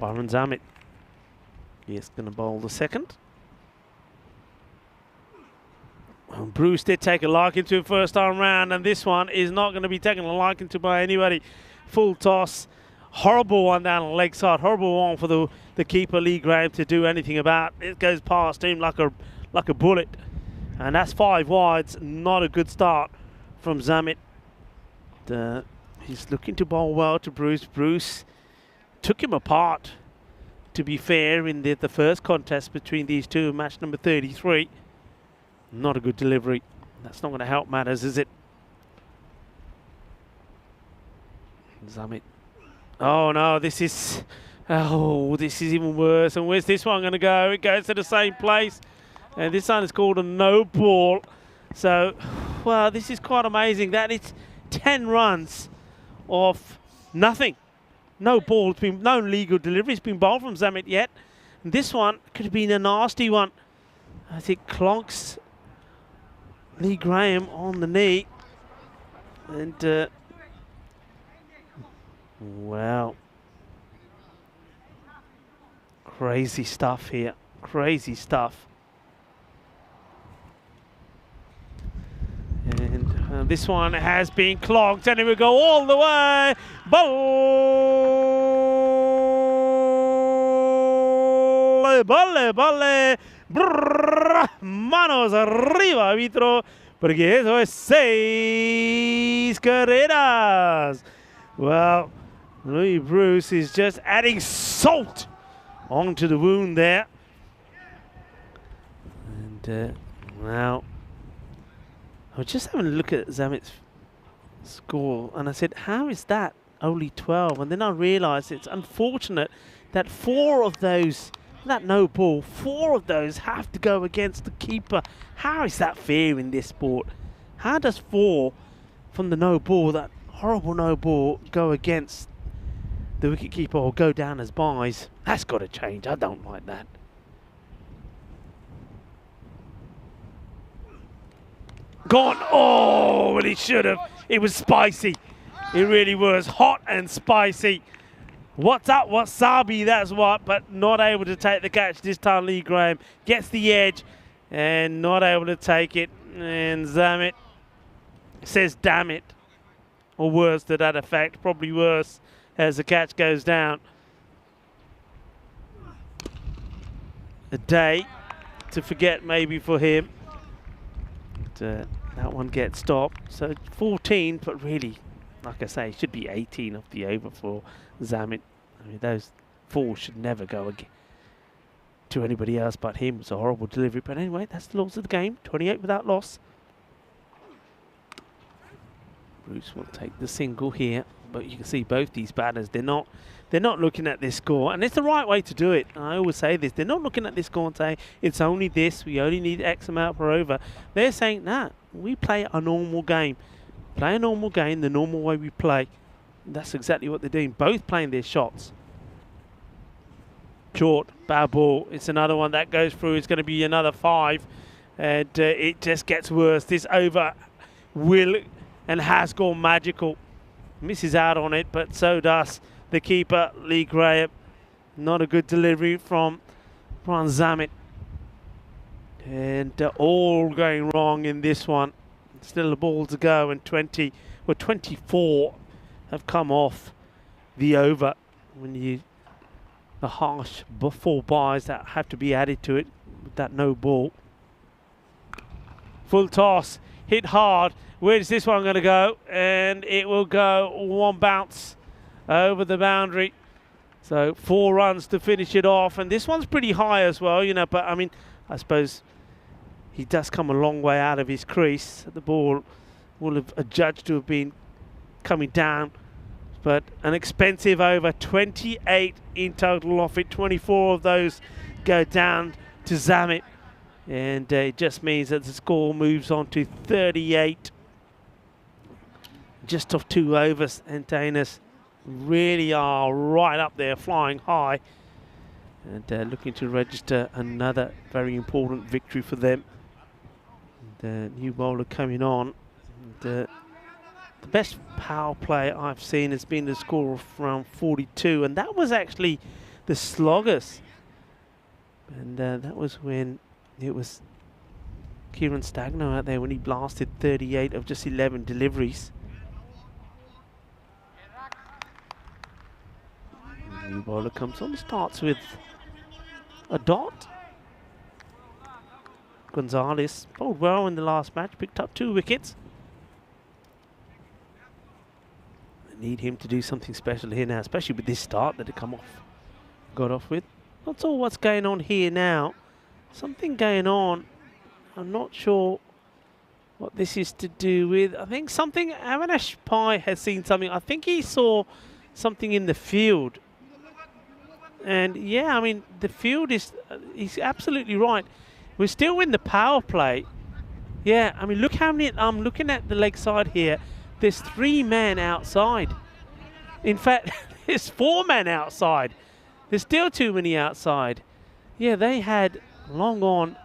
Byron Zammit. Yes, going to bowl the second. Well, Bruce did take a liking to it first time round, and this one is not going to be taken a liking to by anybody. Full toss Horrible one down the leg side. Horrible one for the keeper, Lee Graham, to do anything about. It goes past him like a bullet. And that's 5 wides. Not a good start from Zammit. He's looking to bowl well to Bruce. Bruce took him apart, to be fair, in the first contest between these two, match number 33. Not a good delivery. That's not going to help matters, is it? Zammit. Oh no, this is even worse. And where's this one going to go? It goes to the same place. And this one is called a no ball. So, well, this is quite amazing. That is 10 runs of nothing. No ball, no legal delivery has been bowled from Zammit yet. And this one could have been a nasty one. As it clonks Lee Graham on the knee. And, wow. Crazy stuff here. Crazy stuff. And this one has been clogged, and it will go all the way. Balle. Brrr, manos arriba, árbitro, porque eso es 6 carreras. Well, Louis Bruce is just adding salt onto the wound there. And now, I was just having a look at Zammit's score, and I said, how is that only 12? And then I realised it's unfortunate that 4 of those, that no ball, 4 of those have to go against the keeper. How is that fair in this sport? How does 4 from the no ball, that horrible no ball, go against the wicket keeper or go down as byes? That's got to change. I don't like that. Gone. Oh, well, he should have. It was spicy. It really was hot and spicy. What's up, wasabi? That's what. But not able to take the catch this time. Lee Graham gets the edge and not able to take it. And Zammit says, "Damn it," or worse to that effect. Probably worse as the catch goes down. A day to forget maybe for him. That one gets stopped. So 14, but really, like I say, it should be 18 off the over for Zammit. I mean, those 4 should never go again to anybody else but him. It's a horrible delivery. But anyway, that's the laws of the game. 28 without loss. Bruce will take the single here. But you can see both these batters, they're not looking at this score, and it's the right way to do it. I always say this, they're not looking at this score and saying it's only this, we only need X amount per over. They're saying, nah, we play a normal game. Play a normal game the normal way we play. That's exactly what they're doing, both playing their shots. Short, bad ball, it's another one that goes through, it's going to be another 5, and it just gets worse. This over will and has gone magical. Misses out on it, but so does the keeper, Lee Graham. Not a good delivery from Zammit. And all going wrong in this one. Still a ball to go, and 24 have come off the over. When the harsh 4 byes that have to be added to it with that no ball. Full toss, hit hard. Where's this one going to go? And it will go 1 bounce over the boundary. So 4 runs to finish it off. And this one's pretty high as well, you know. But, I mean, I suppose he does come a long way out of his crease. The ball will have adjudged to have been coming down. But an expensive over. 28 in total off it. 24 of those go down to Zammit. And it just means that the score moves on to 38. Just off 2 overs, Antanas really are right up there, flying high, and looking to register another very important victory for them. The new bowler coming on. And, the best power play I've seen has been the score of around 42, and that was actually the Sloggers. And that was when it was Kieran Stagno out there when he blasted 38 of just 11 deliveries. New bowler comes on, starts with a dot. Gonzalez bowled well in the last match, picked up 2 wickets. They need him to do something special here now, especially with this start that they got off with. Not sure what's going on here now. Something going on. I'm not sure what this is to do with. I think something, Avinash Pai has seen something. I think he saw something in the field. And yeah, I mean, the field is, he's absolutely right. We're still in the power play. Yeah, I mean, look how many, I'm looking at the leg side here. There's 3 men outside. In fact, there's 4 men outside. There's still too many outside. Yeah, they had long on,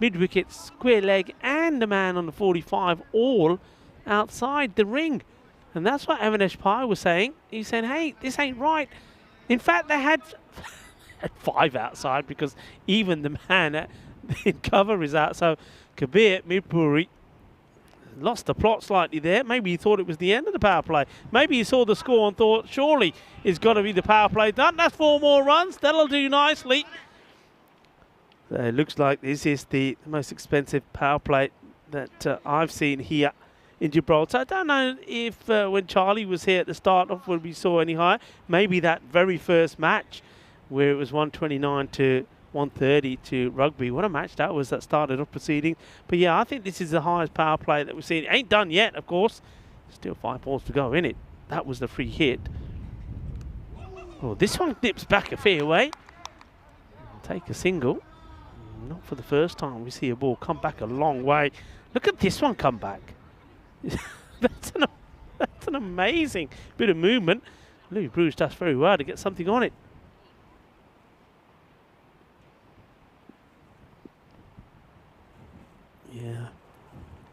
mid-wicket, square leg, and the man on the 45 all outside the ring. And that's what Avinash Pai was saying. He said, hey, this ain't right. In fact, they had 5 outside because even the man in cover is out. So Kabir Mirpuri lost the plot slightly there. Maybe he thought it was the end of the power play. Maybe he saw the score and thought, surely it's got to be the power play done. That's 4 more runs. That'll do nicely. So it looks like this is the most expensive power play that I've seen here in Gibraltar. I don't know if when Charlie was here at the start of when we saw any higher, maybe that very first match where it was 129 to 130 to rugby. What a match that was that started off proceeding. But yeah, I think this is the highest power play that we've seen. It ain't done yet, of course. Still 5 balls to go in it. That was the free hit. Oh, this one dips back a fair way. Take a single. Not for the first time we see a ball come back a long way. Look at this one come back. that's an amazing bit of movement. Louis Bruce does very well to get something on it. Yeah.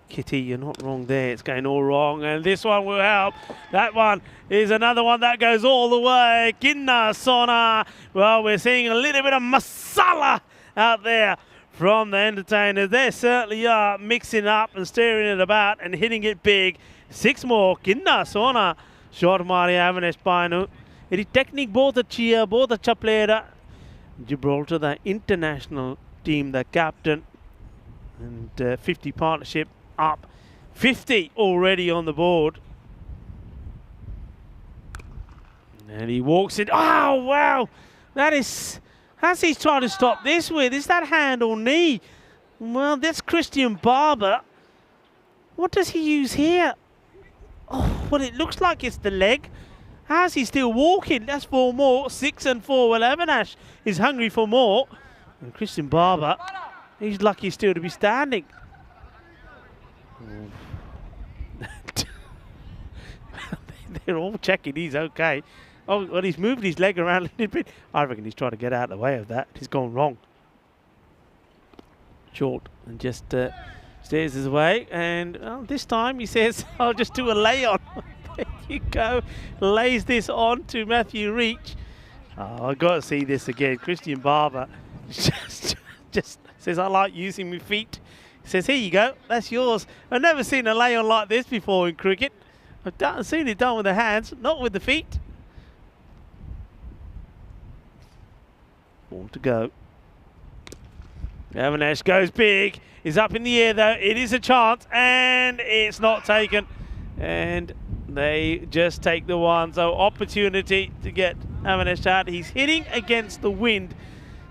Kitty, you're not wrong there. It's going all wrong, and this one will help. That one is another one that goes all the way. Kinna Sona. Well, we're seeing a little bit of masala out there from the entertainers. They certainly are mixing up and stirring it about and hitting it big. 6 more. Kinna Sona. Short Mari Avinash Painu. It is technique both a cheer, both a chaplera. Gibraltar, the international team, the captain. And 50 partnership up. 50 already on the board. And he walks it. Oh, wow. That is... How's he trying to stop this with? Is that hand or knee? Well, that's Christian Barber. What does he use here? Oh, well, it looks like it's the leg. How's he still walking? That's 4 more. 6 and 4. Well, Avinash is hungry for more. And Christian Barber, he's lucky still to be standing. They're all checking he's okay. Oh, well, he's moved his leg around a little bit. I reckon he's trying to get out of the way of that. He's gone wrong. Short and just steers his way. And well, this time he says, I'll just do a lay on. There you go. Lays this on to Matthew Reach. Oh, I've got to see this again. Christian Barber just says, I like using my feet. He says, here you go. That's yours. I've never seen a lay on like this before in cricket. I've seen it done with the hands, not with the feet. Ball to go. Avinash goes big. He's up in the air though. It is a chance and it's not taken. And they just take the one. So opportunity to get Avinash out. He's hitting against the wind.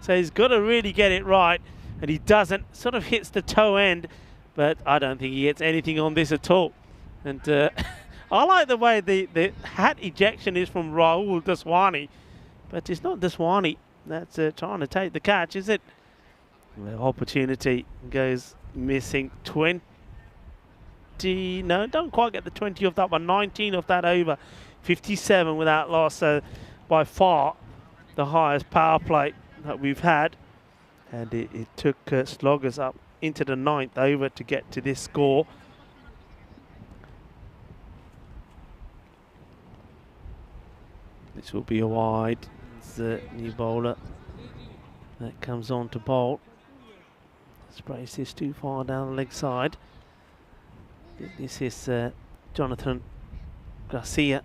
So he's got to really get it right. And he doesn't. Sort of hits the toe end. But I don't think he gets anything on this at all. And I like the way the hat ejection is from Rahul Daswani. But it's not Daswani that's trying to take the catch, is it? The opportunity goes missing. 20. No, don't quite get the 20 off that one. 19 off that over. 57 without loss. So by far the highest power play that we've had. And it took Sloggers up into the 9th over to get to this score. This will be a wide. It's the new bowler that comes on to bowl. Sprays this too far down the leg side. This is Jonathan Garcia.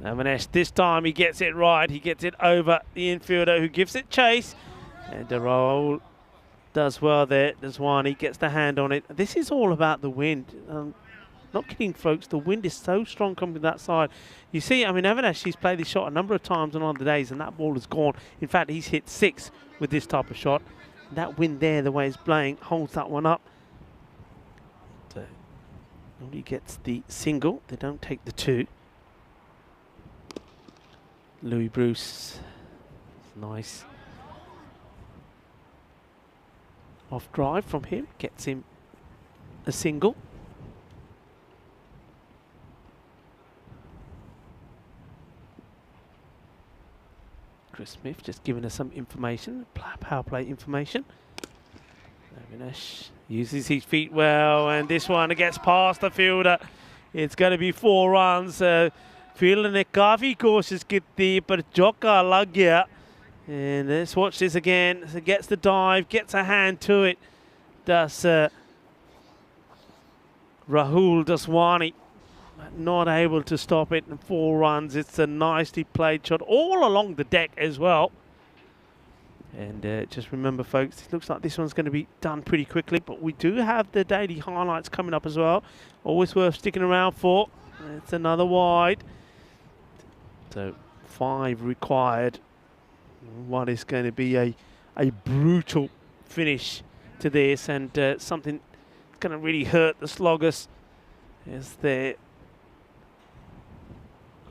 Avanesh, this time he gets it right. He gets it over the infielder who gives it chase. And the roll does well there. Daswani gets the hand on it. This is all about the wind. Not kidding, folks. The wind is so strong coming that side. You see, I mean, Avanesh, he's played this shot a number of times on other days, and that ball is gone. In fact, he's hit 6 with this type of shot. That wind there, the way it's blowing, holds that one up. So, nobody gets the single. They don't take the 2. Louis Bruce, nice off drive from him, gets him a single. Chris Smith just giving us some information, power play information. Avinash uses his feet well, and this one gets past the fielder. It's going to be 4 runs. Fielder ने काफ़ी कोशिश की थी पर चौका लग गया. And let's watch this again. So gets the dive, gets a hand to it. Does Rahul Daswani, not able to stop it. And 4 runs. It's a nicely played shot all along the deck as well. And just remember, folks, it looks like this one's going to be done pretty quickly. But we do have the daily highlights coming up as well. Always worth sticking around for. It's another wide. So 5 required. What is going to be a brutal finish to this, and something going to really hurt the sloggers as their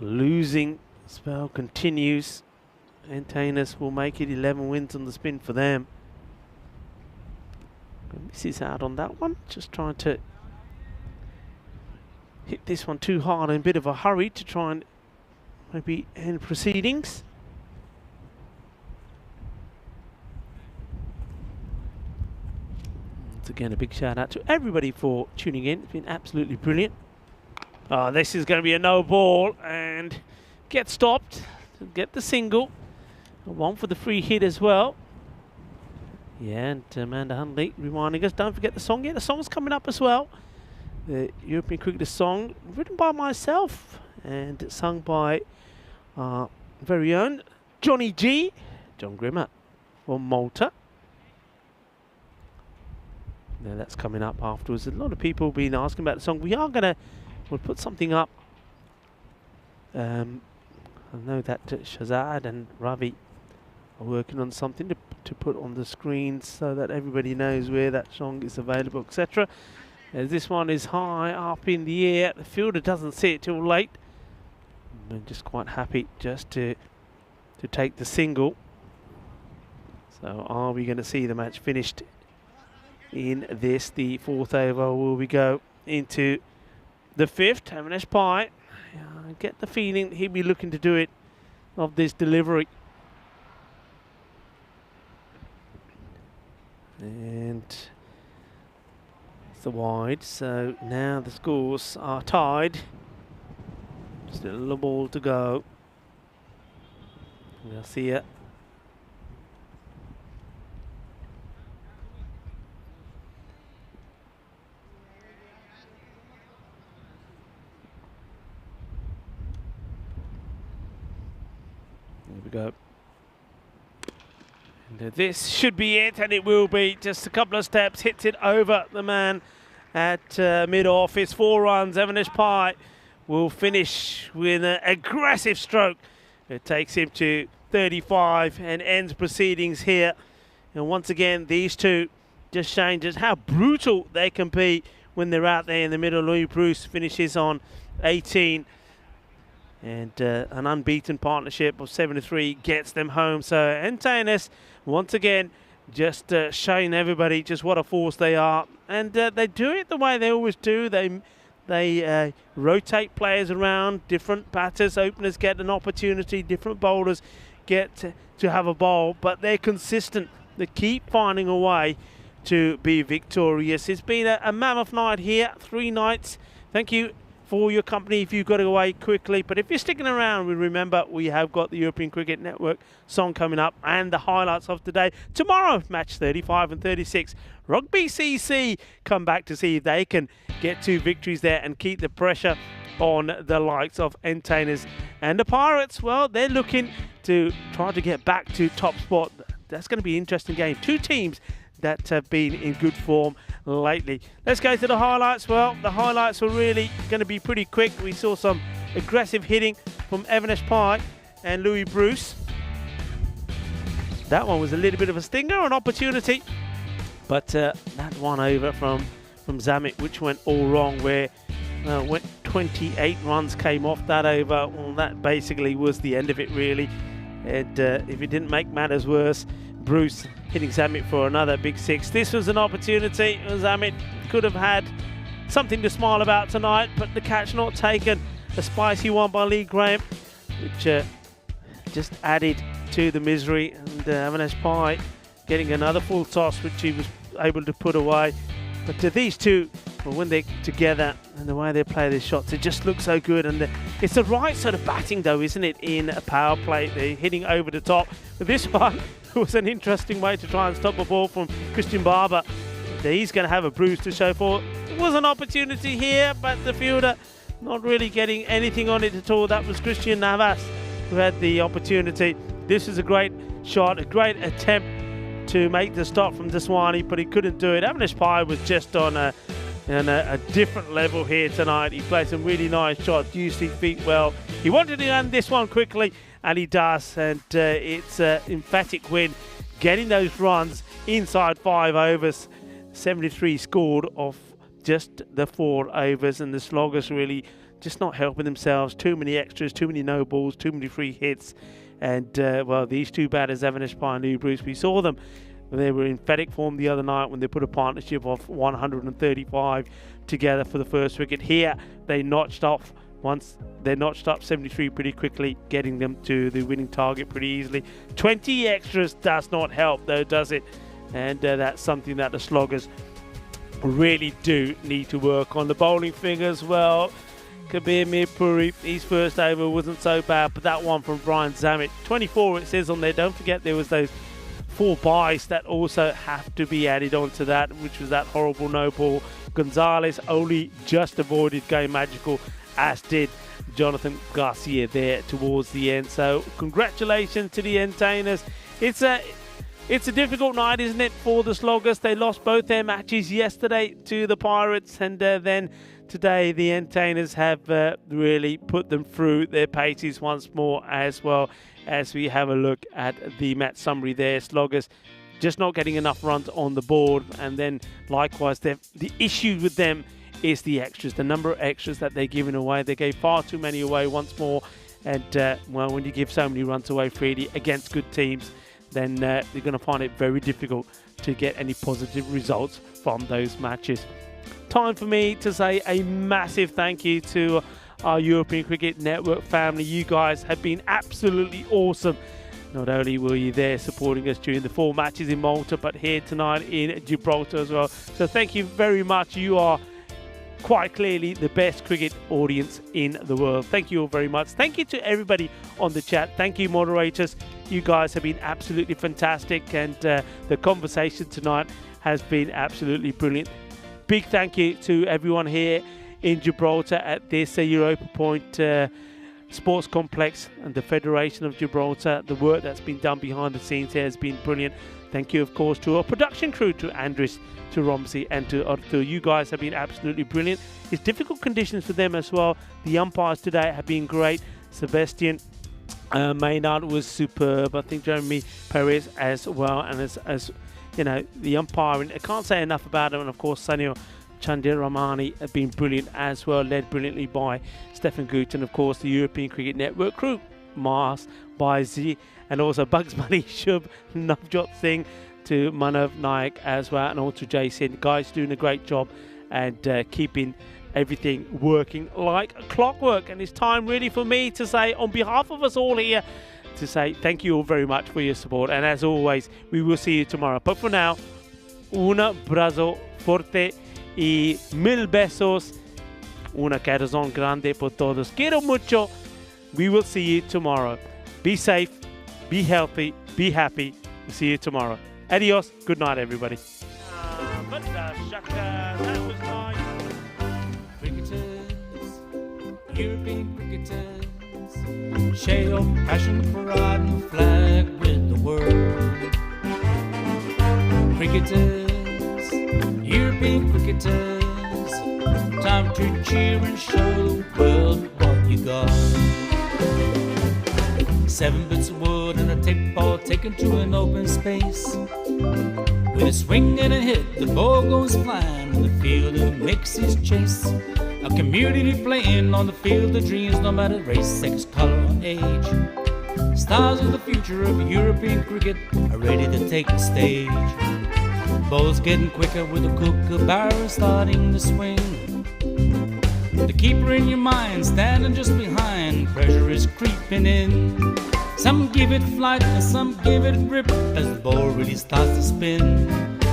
losing spell continues. Antanas will make it 11 wins on the spin for them. Misses out on that one. Just trying to hit this one too hard in a bit of a hurry to try and maybe end proceedings. Once again, a big shout out to everybody for tuning in. It's been absolutely brilliant. This is going to be a no ball and get stopped. Get the single. 1 for the free hit as well. Yeah, and Amanda Hundley reminding us, don't forget the song. Yeah, the song's coming up as well. The European Cricketer song, written by myself and sung by our very own Johnny G, John Grimmer from Malta. Now that's coming up afterwards. A lot of people have been asking about the song. We'll put something up. I know that Shazad and Ravi are working on something to put on the screen so that everybody knows where that song is available, etc. As this one is high up in the air, the fielder doesn't see it till late. I'm just quite happy just to take the single. So are we going to see the match finished in this, the 4th over? Will we go into the 5th? Avinash Pai, I get the feeling he'll be looking to do it of this delivery. And the wide, so now the scores are tied. Still a ball to go. Garcia. There we go. And this should be it, and it will be. Just a couple of steps, hits it over the man at mid-off. It's 4 runs. Avinash Pai will finish with an aggressive stroke. It takes him to 35 and ends proceedings here. And once again, these two just showing just how brutal they can be when they're out there in the middle. Louis Bruce finishes on 18. And an unbeaten partnership of 7-3 gets them home. So Antanas, once again, just showing everybody just what a force they are. And they do it the way they always do. They rotate players around, different batters, openers get an opportunity, different bowlers get to have a bowl, but they're consistent. They keep finding a way to be victorious. It's been a mammoth night here, 3 nights. Thank you for your company if you've got to go away quickly. But if you're sticking around, remember we have got the European Cricket Network song coming up and the highlights of today. Tomorrow, match 35 and 36. Rugby CC come back to see if they can get 2 victories there and keep the pressure on the likes of Entertainers. And the Pirates, well, they're looking to try to get back to top spot. That's going to be an interesting game. Two teams that have been in good form lately. Let's go to the highlights. Well, the highlights were really going to be pretty quick. We saw some aggressive hitting from Evanesh Pai and Louis Bruce. That one was a little bit of a stinger, an opportunity. But that one over from Zammit, which went all wrong, where 28 runs came off that over. Well, that basically was the end of it, really. And if it didn't make matters worse, Bruce hitting Zammit for another big six. This was an opportunity. Zammit could have had something to smile about tonight, but the catch not taken. A spicy one by Lee Graham, which just added to the misery. And Evanesh Pai getting another full toss, which he was able to put away. But these two, well, when they're together and the way they play their shots, it just looks so good. And it's the right sort of batting, though, isn't it, in a power play? They're hitting over the top. But this one was an interesting way to try and stop a ball from Christian Barber. He's going to have a bruise to show for. It was an opportunity here, but the fielder not really getting anything on it at all. That was Christian Navas who had the opportunity. This is a great shot, a great attempt to make the stop from Daswani, but he couldn't do it. Evanesh Pai was just on a different level here tonight. He played some really nice shots, used his feet well. He wanted to end this one quickly, and he does. And it's an emphatic win, getting those runs inside 5 overs. 73 scored off just the 4 overs, and the sloggers really just not helping themselves. Too many extras, too many no balls, too many free hits. And, well, these two batters, Evanesh Pai and Louis Bruce, we saw them when they were in emphatic form the other night when they put a partnership of 135 together for the first wicket. Here, they notched up 73 pretty quickly, getting them to the winning target pretty easily. 20 extras does not help, though, does it? And that's something that the sloggers really do need to work on. The bowling figures, well, Kabir Mirpuri, his first over wasn't so bad, but that one from Brian Zammit, 24 it says on there. Don't forget there was those 4 byes that also have to be added onto that, which was that horrible no ball. Gonzalez only just avoided going magical, as did Jonathan Garcia there towards the end. So congratulations to the Entertainers. It's a difficult night, isn't it, for the sloggers? They lost both their matches yesterday to the Pirates, and then today the Entertainers have really put them through their paces once more, as well as we have a look at the match summary there. Sloggers just not getting enough runs on the board, and then likewise the issue with them is the extras, the number of extras that they're giving away. They gave far too many away once more, and well, when you give so many runs away freely against good teams, then you're going to find it very difficult to get any positive results from those matches. Time for me to say a massive thank you to our European Cricket Network family. You guys have been absolutely awesome. Not only were you there supporting us during the 4 matches in Malta, but here tonight in Gibraltar as well. So thank you very much. You are quite clearly the best cricket audience in the world. Thank you all very much. Thank you to everybody on the chat. Thank you, moderators. You guys have been absolutely fantastic, and the conversation tonight has been absolutely brilliant. Big thank you to everyone here in Gibraltar at this Europa Point Sports Complex and the Federation of Gibraltar. The work that's been done behind the scenes here has been brilliant. Thank you, of course, to our production crew, to Andris, to Romsey, and to Arthur. You guys have been absolutely brilliant. It's difficult conditions for them as well. The umpires today have been great. Sebastian Maynard was superb. I think Jeremy Perez as well. And as you know, the umpiring, I can't say enough about him. And of course, Sanil Chandiramani have been brilliant as well, led brilliantly by Stefan Gooch, and of course the European Cricket Network crew, Mars, Baizi, and also Bugs Bunny, Shub, Navjot Singh, to Manav Naik as well, and also Jason. Guys doing a great job and keeping everything working like clockwork. And it's time really for me to say, on behalf of us all here, to say thank you all very much for your support. And as always, we will see you tomorrow. But for now, un abrazo forte y mil besos. Una corazón grande por todos. Quiero mucho. We will see you tomorrow. Be safe, be healthy, be happy. We'll see you tomorrow. Adios. Good night, everybody. That was nice. Cricketers European cricketers, share your passion for riding the flag with the world. Cricketers, European cricketers, time to cheer and show the world what you got. 7 bits of wood and a tape ball taken to an open space. With a swing and a hit, the ball goes flying in the field and makes his chase. A community playing on the field of dreams, no matter race, sex, color, or age. Stars of the future of European cricket are ready to take the stage. Ball's getting quicker with the kookaburra starting to swing. The keeper in your mind standing just behind, pressure is creeping in. Some give it flight and some give it rip as the ball really starts to spin.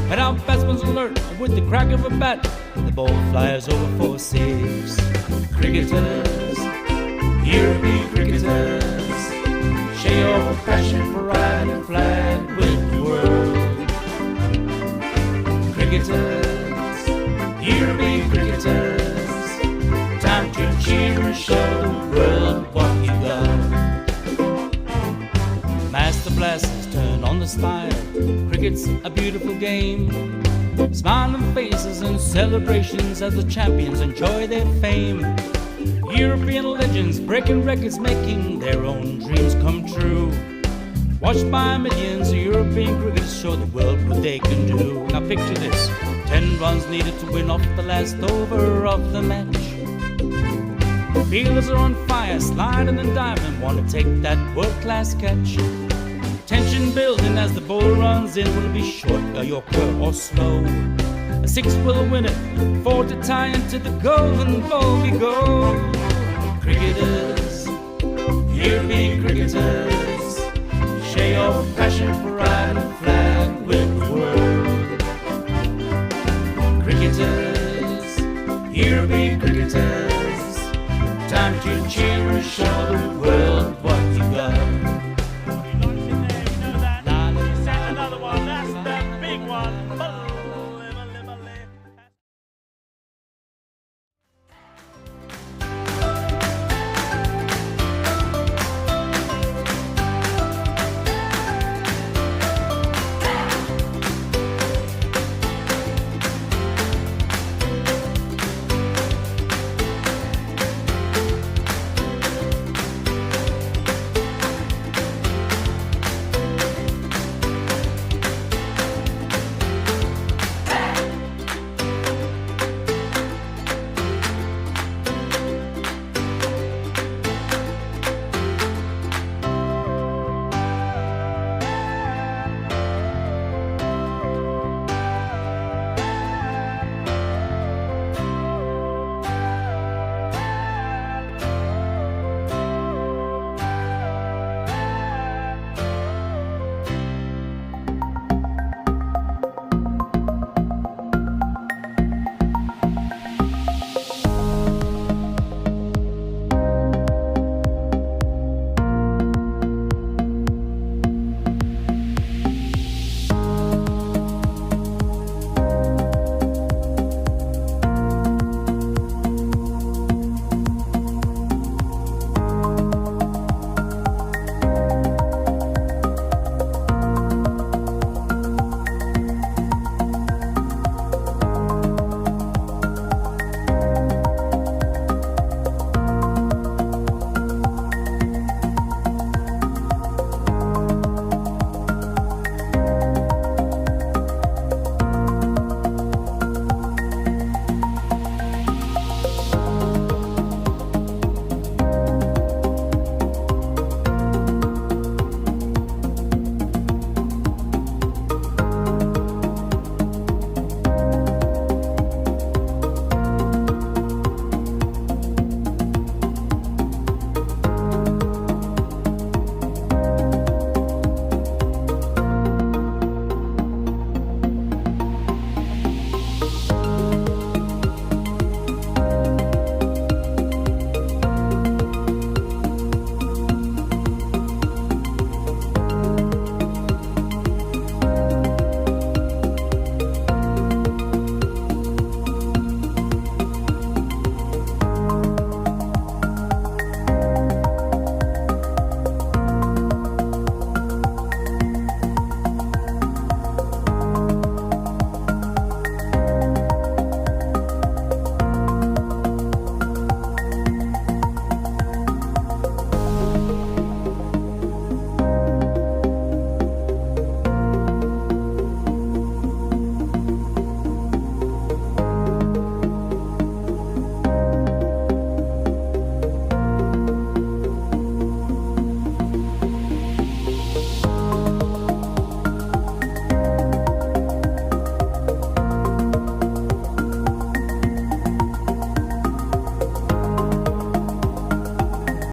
But our batsman's alert with the crack of a bat, the ball flies over for 6. Cricketers, European cricketers, share your passion for riding the flag with the world. Cricketers, European cricketers, time to cheer and show the world what you got. Master blasters turn on the style. Cricket's a beautiful game. Smiling faces and celebrations as the champions enjoy their fame. European legends breaking records, making their own dreams come true. Watched by millions, European cricketers show the world what they can do. Now picture this, 10 runs needed to win off the last over of the match. Fielders are on fire, sliding and diving, want to take that world-class catch. Tension building as the ball runs in. Will it be short, a yorker or slow? A 6 will win it, 4 to tie into the golden ball we go. Cricketers, European cricketers, share your passion for riding the flag with the world. Cricketers, European cricketers, time to cheer and show the world what you got.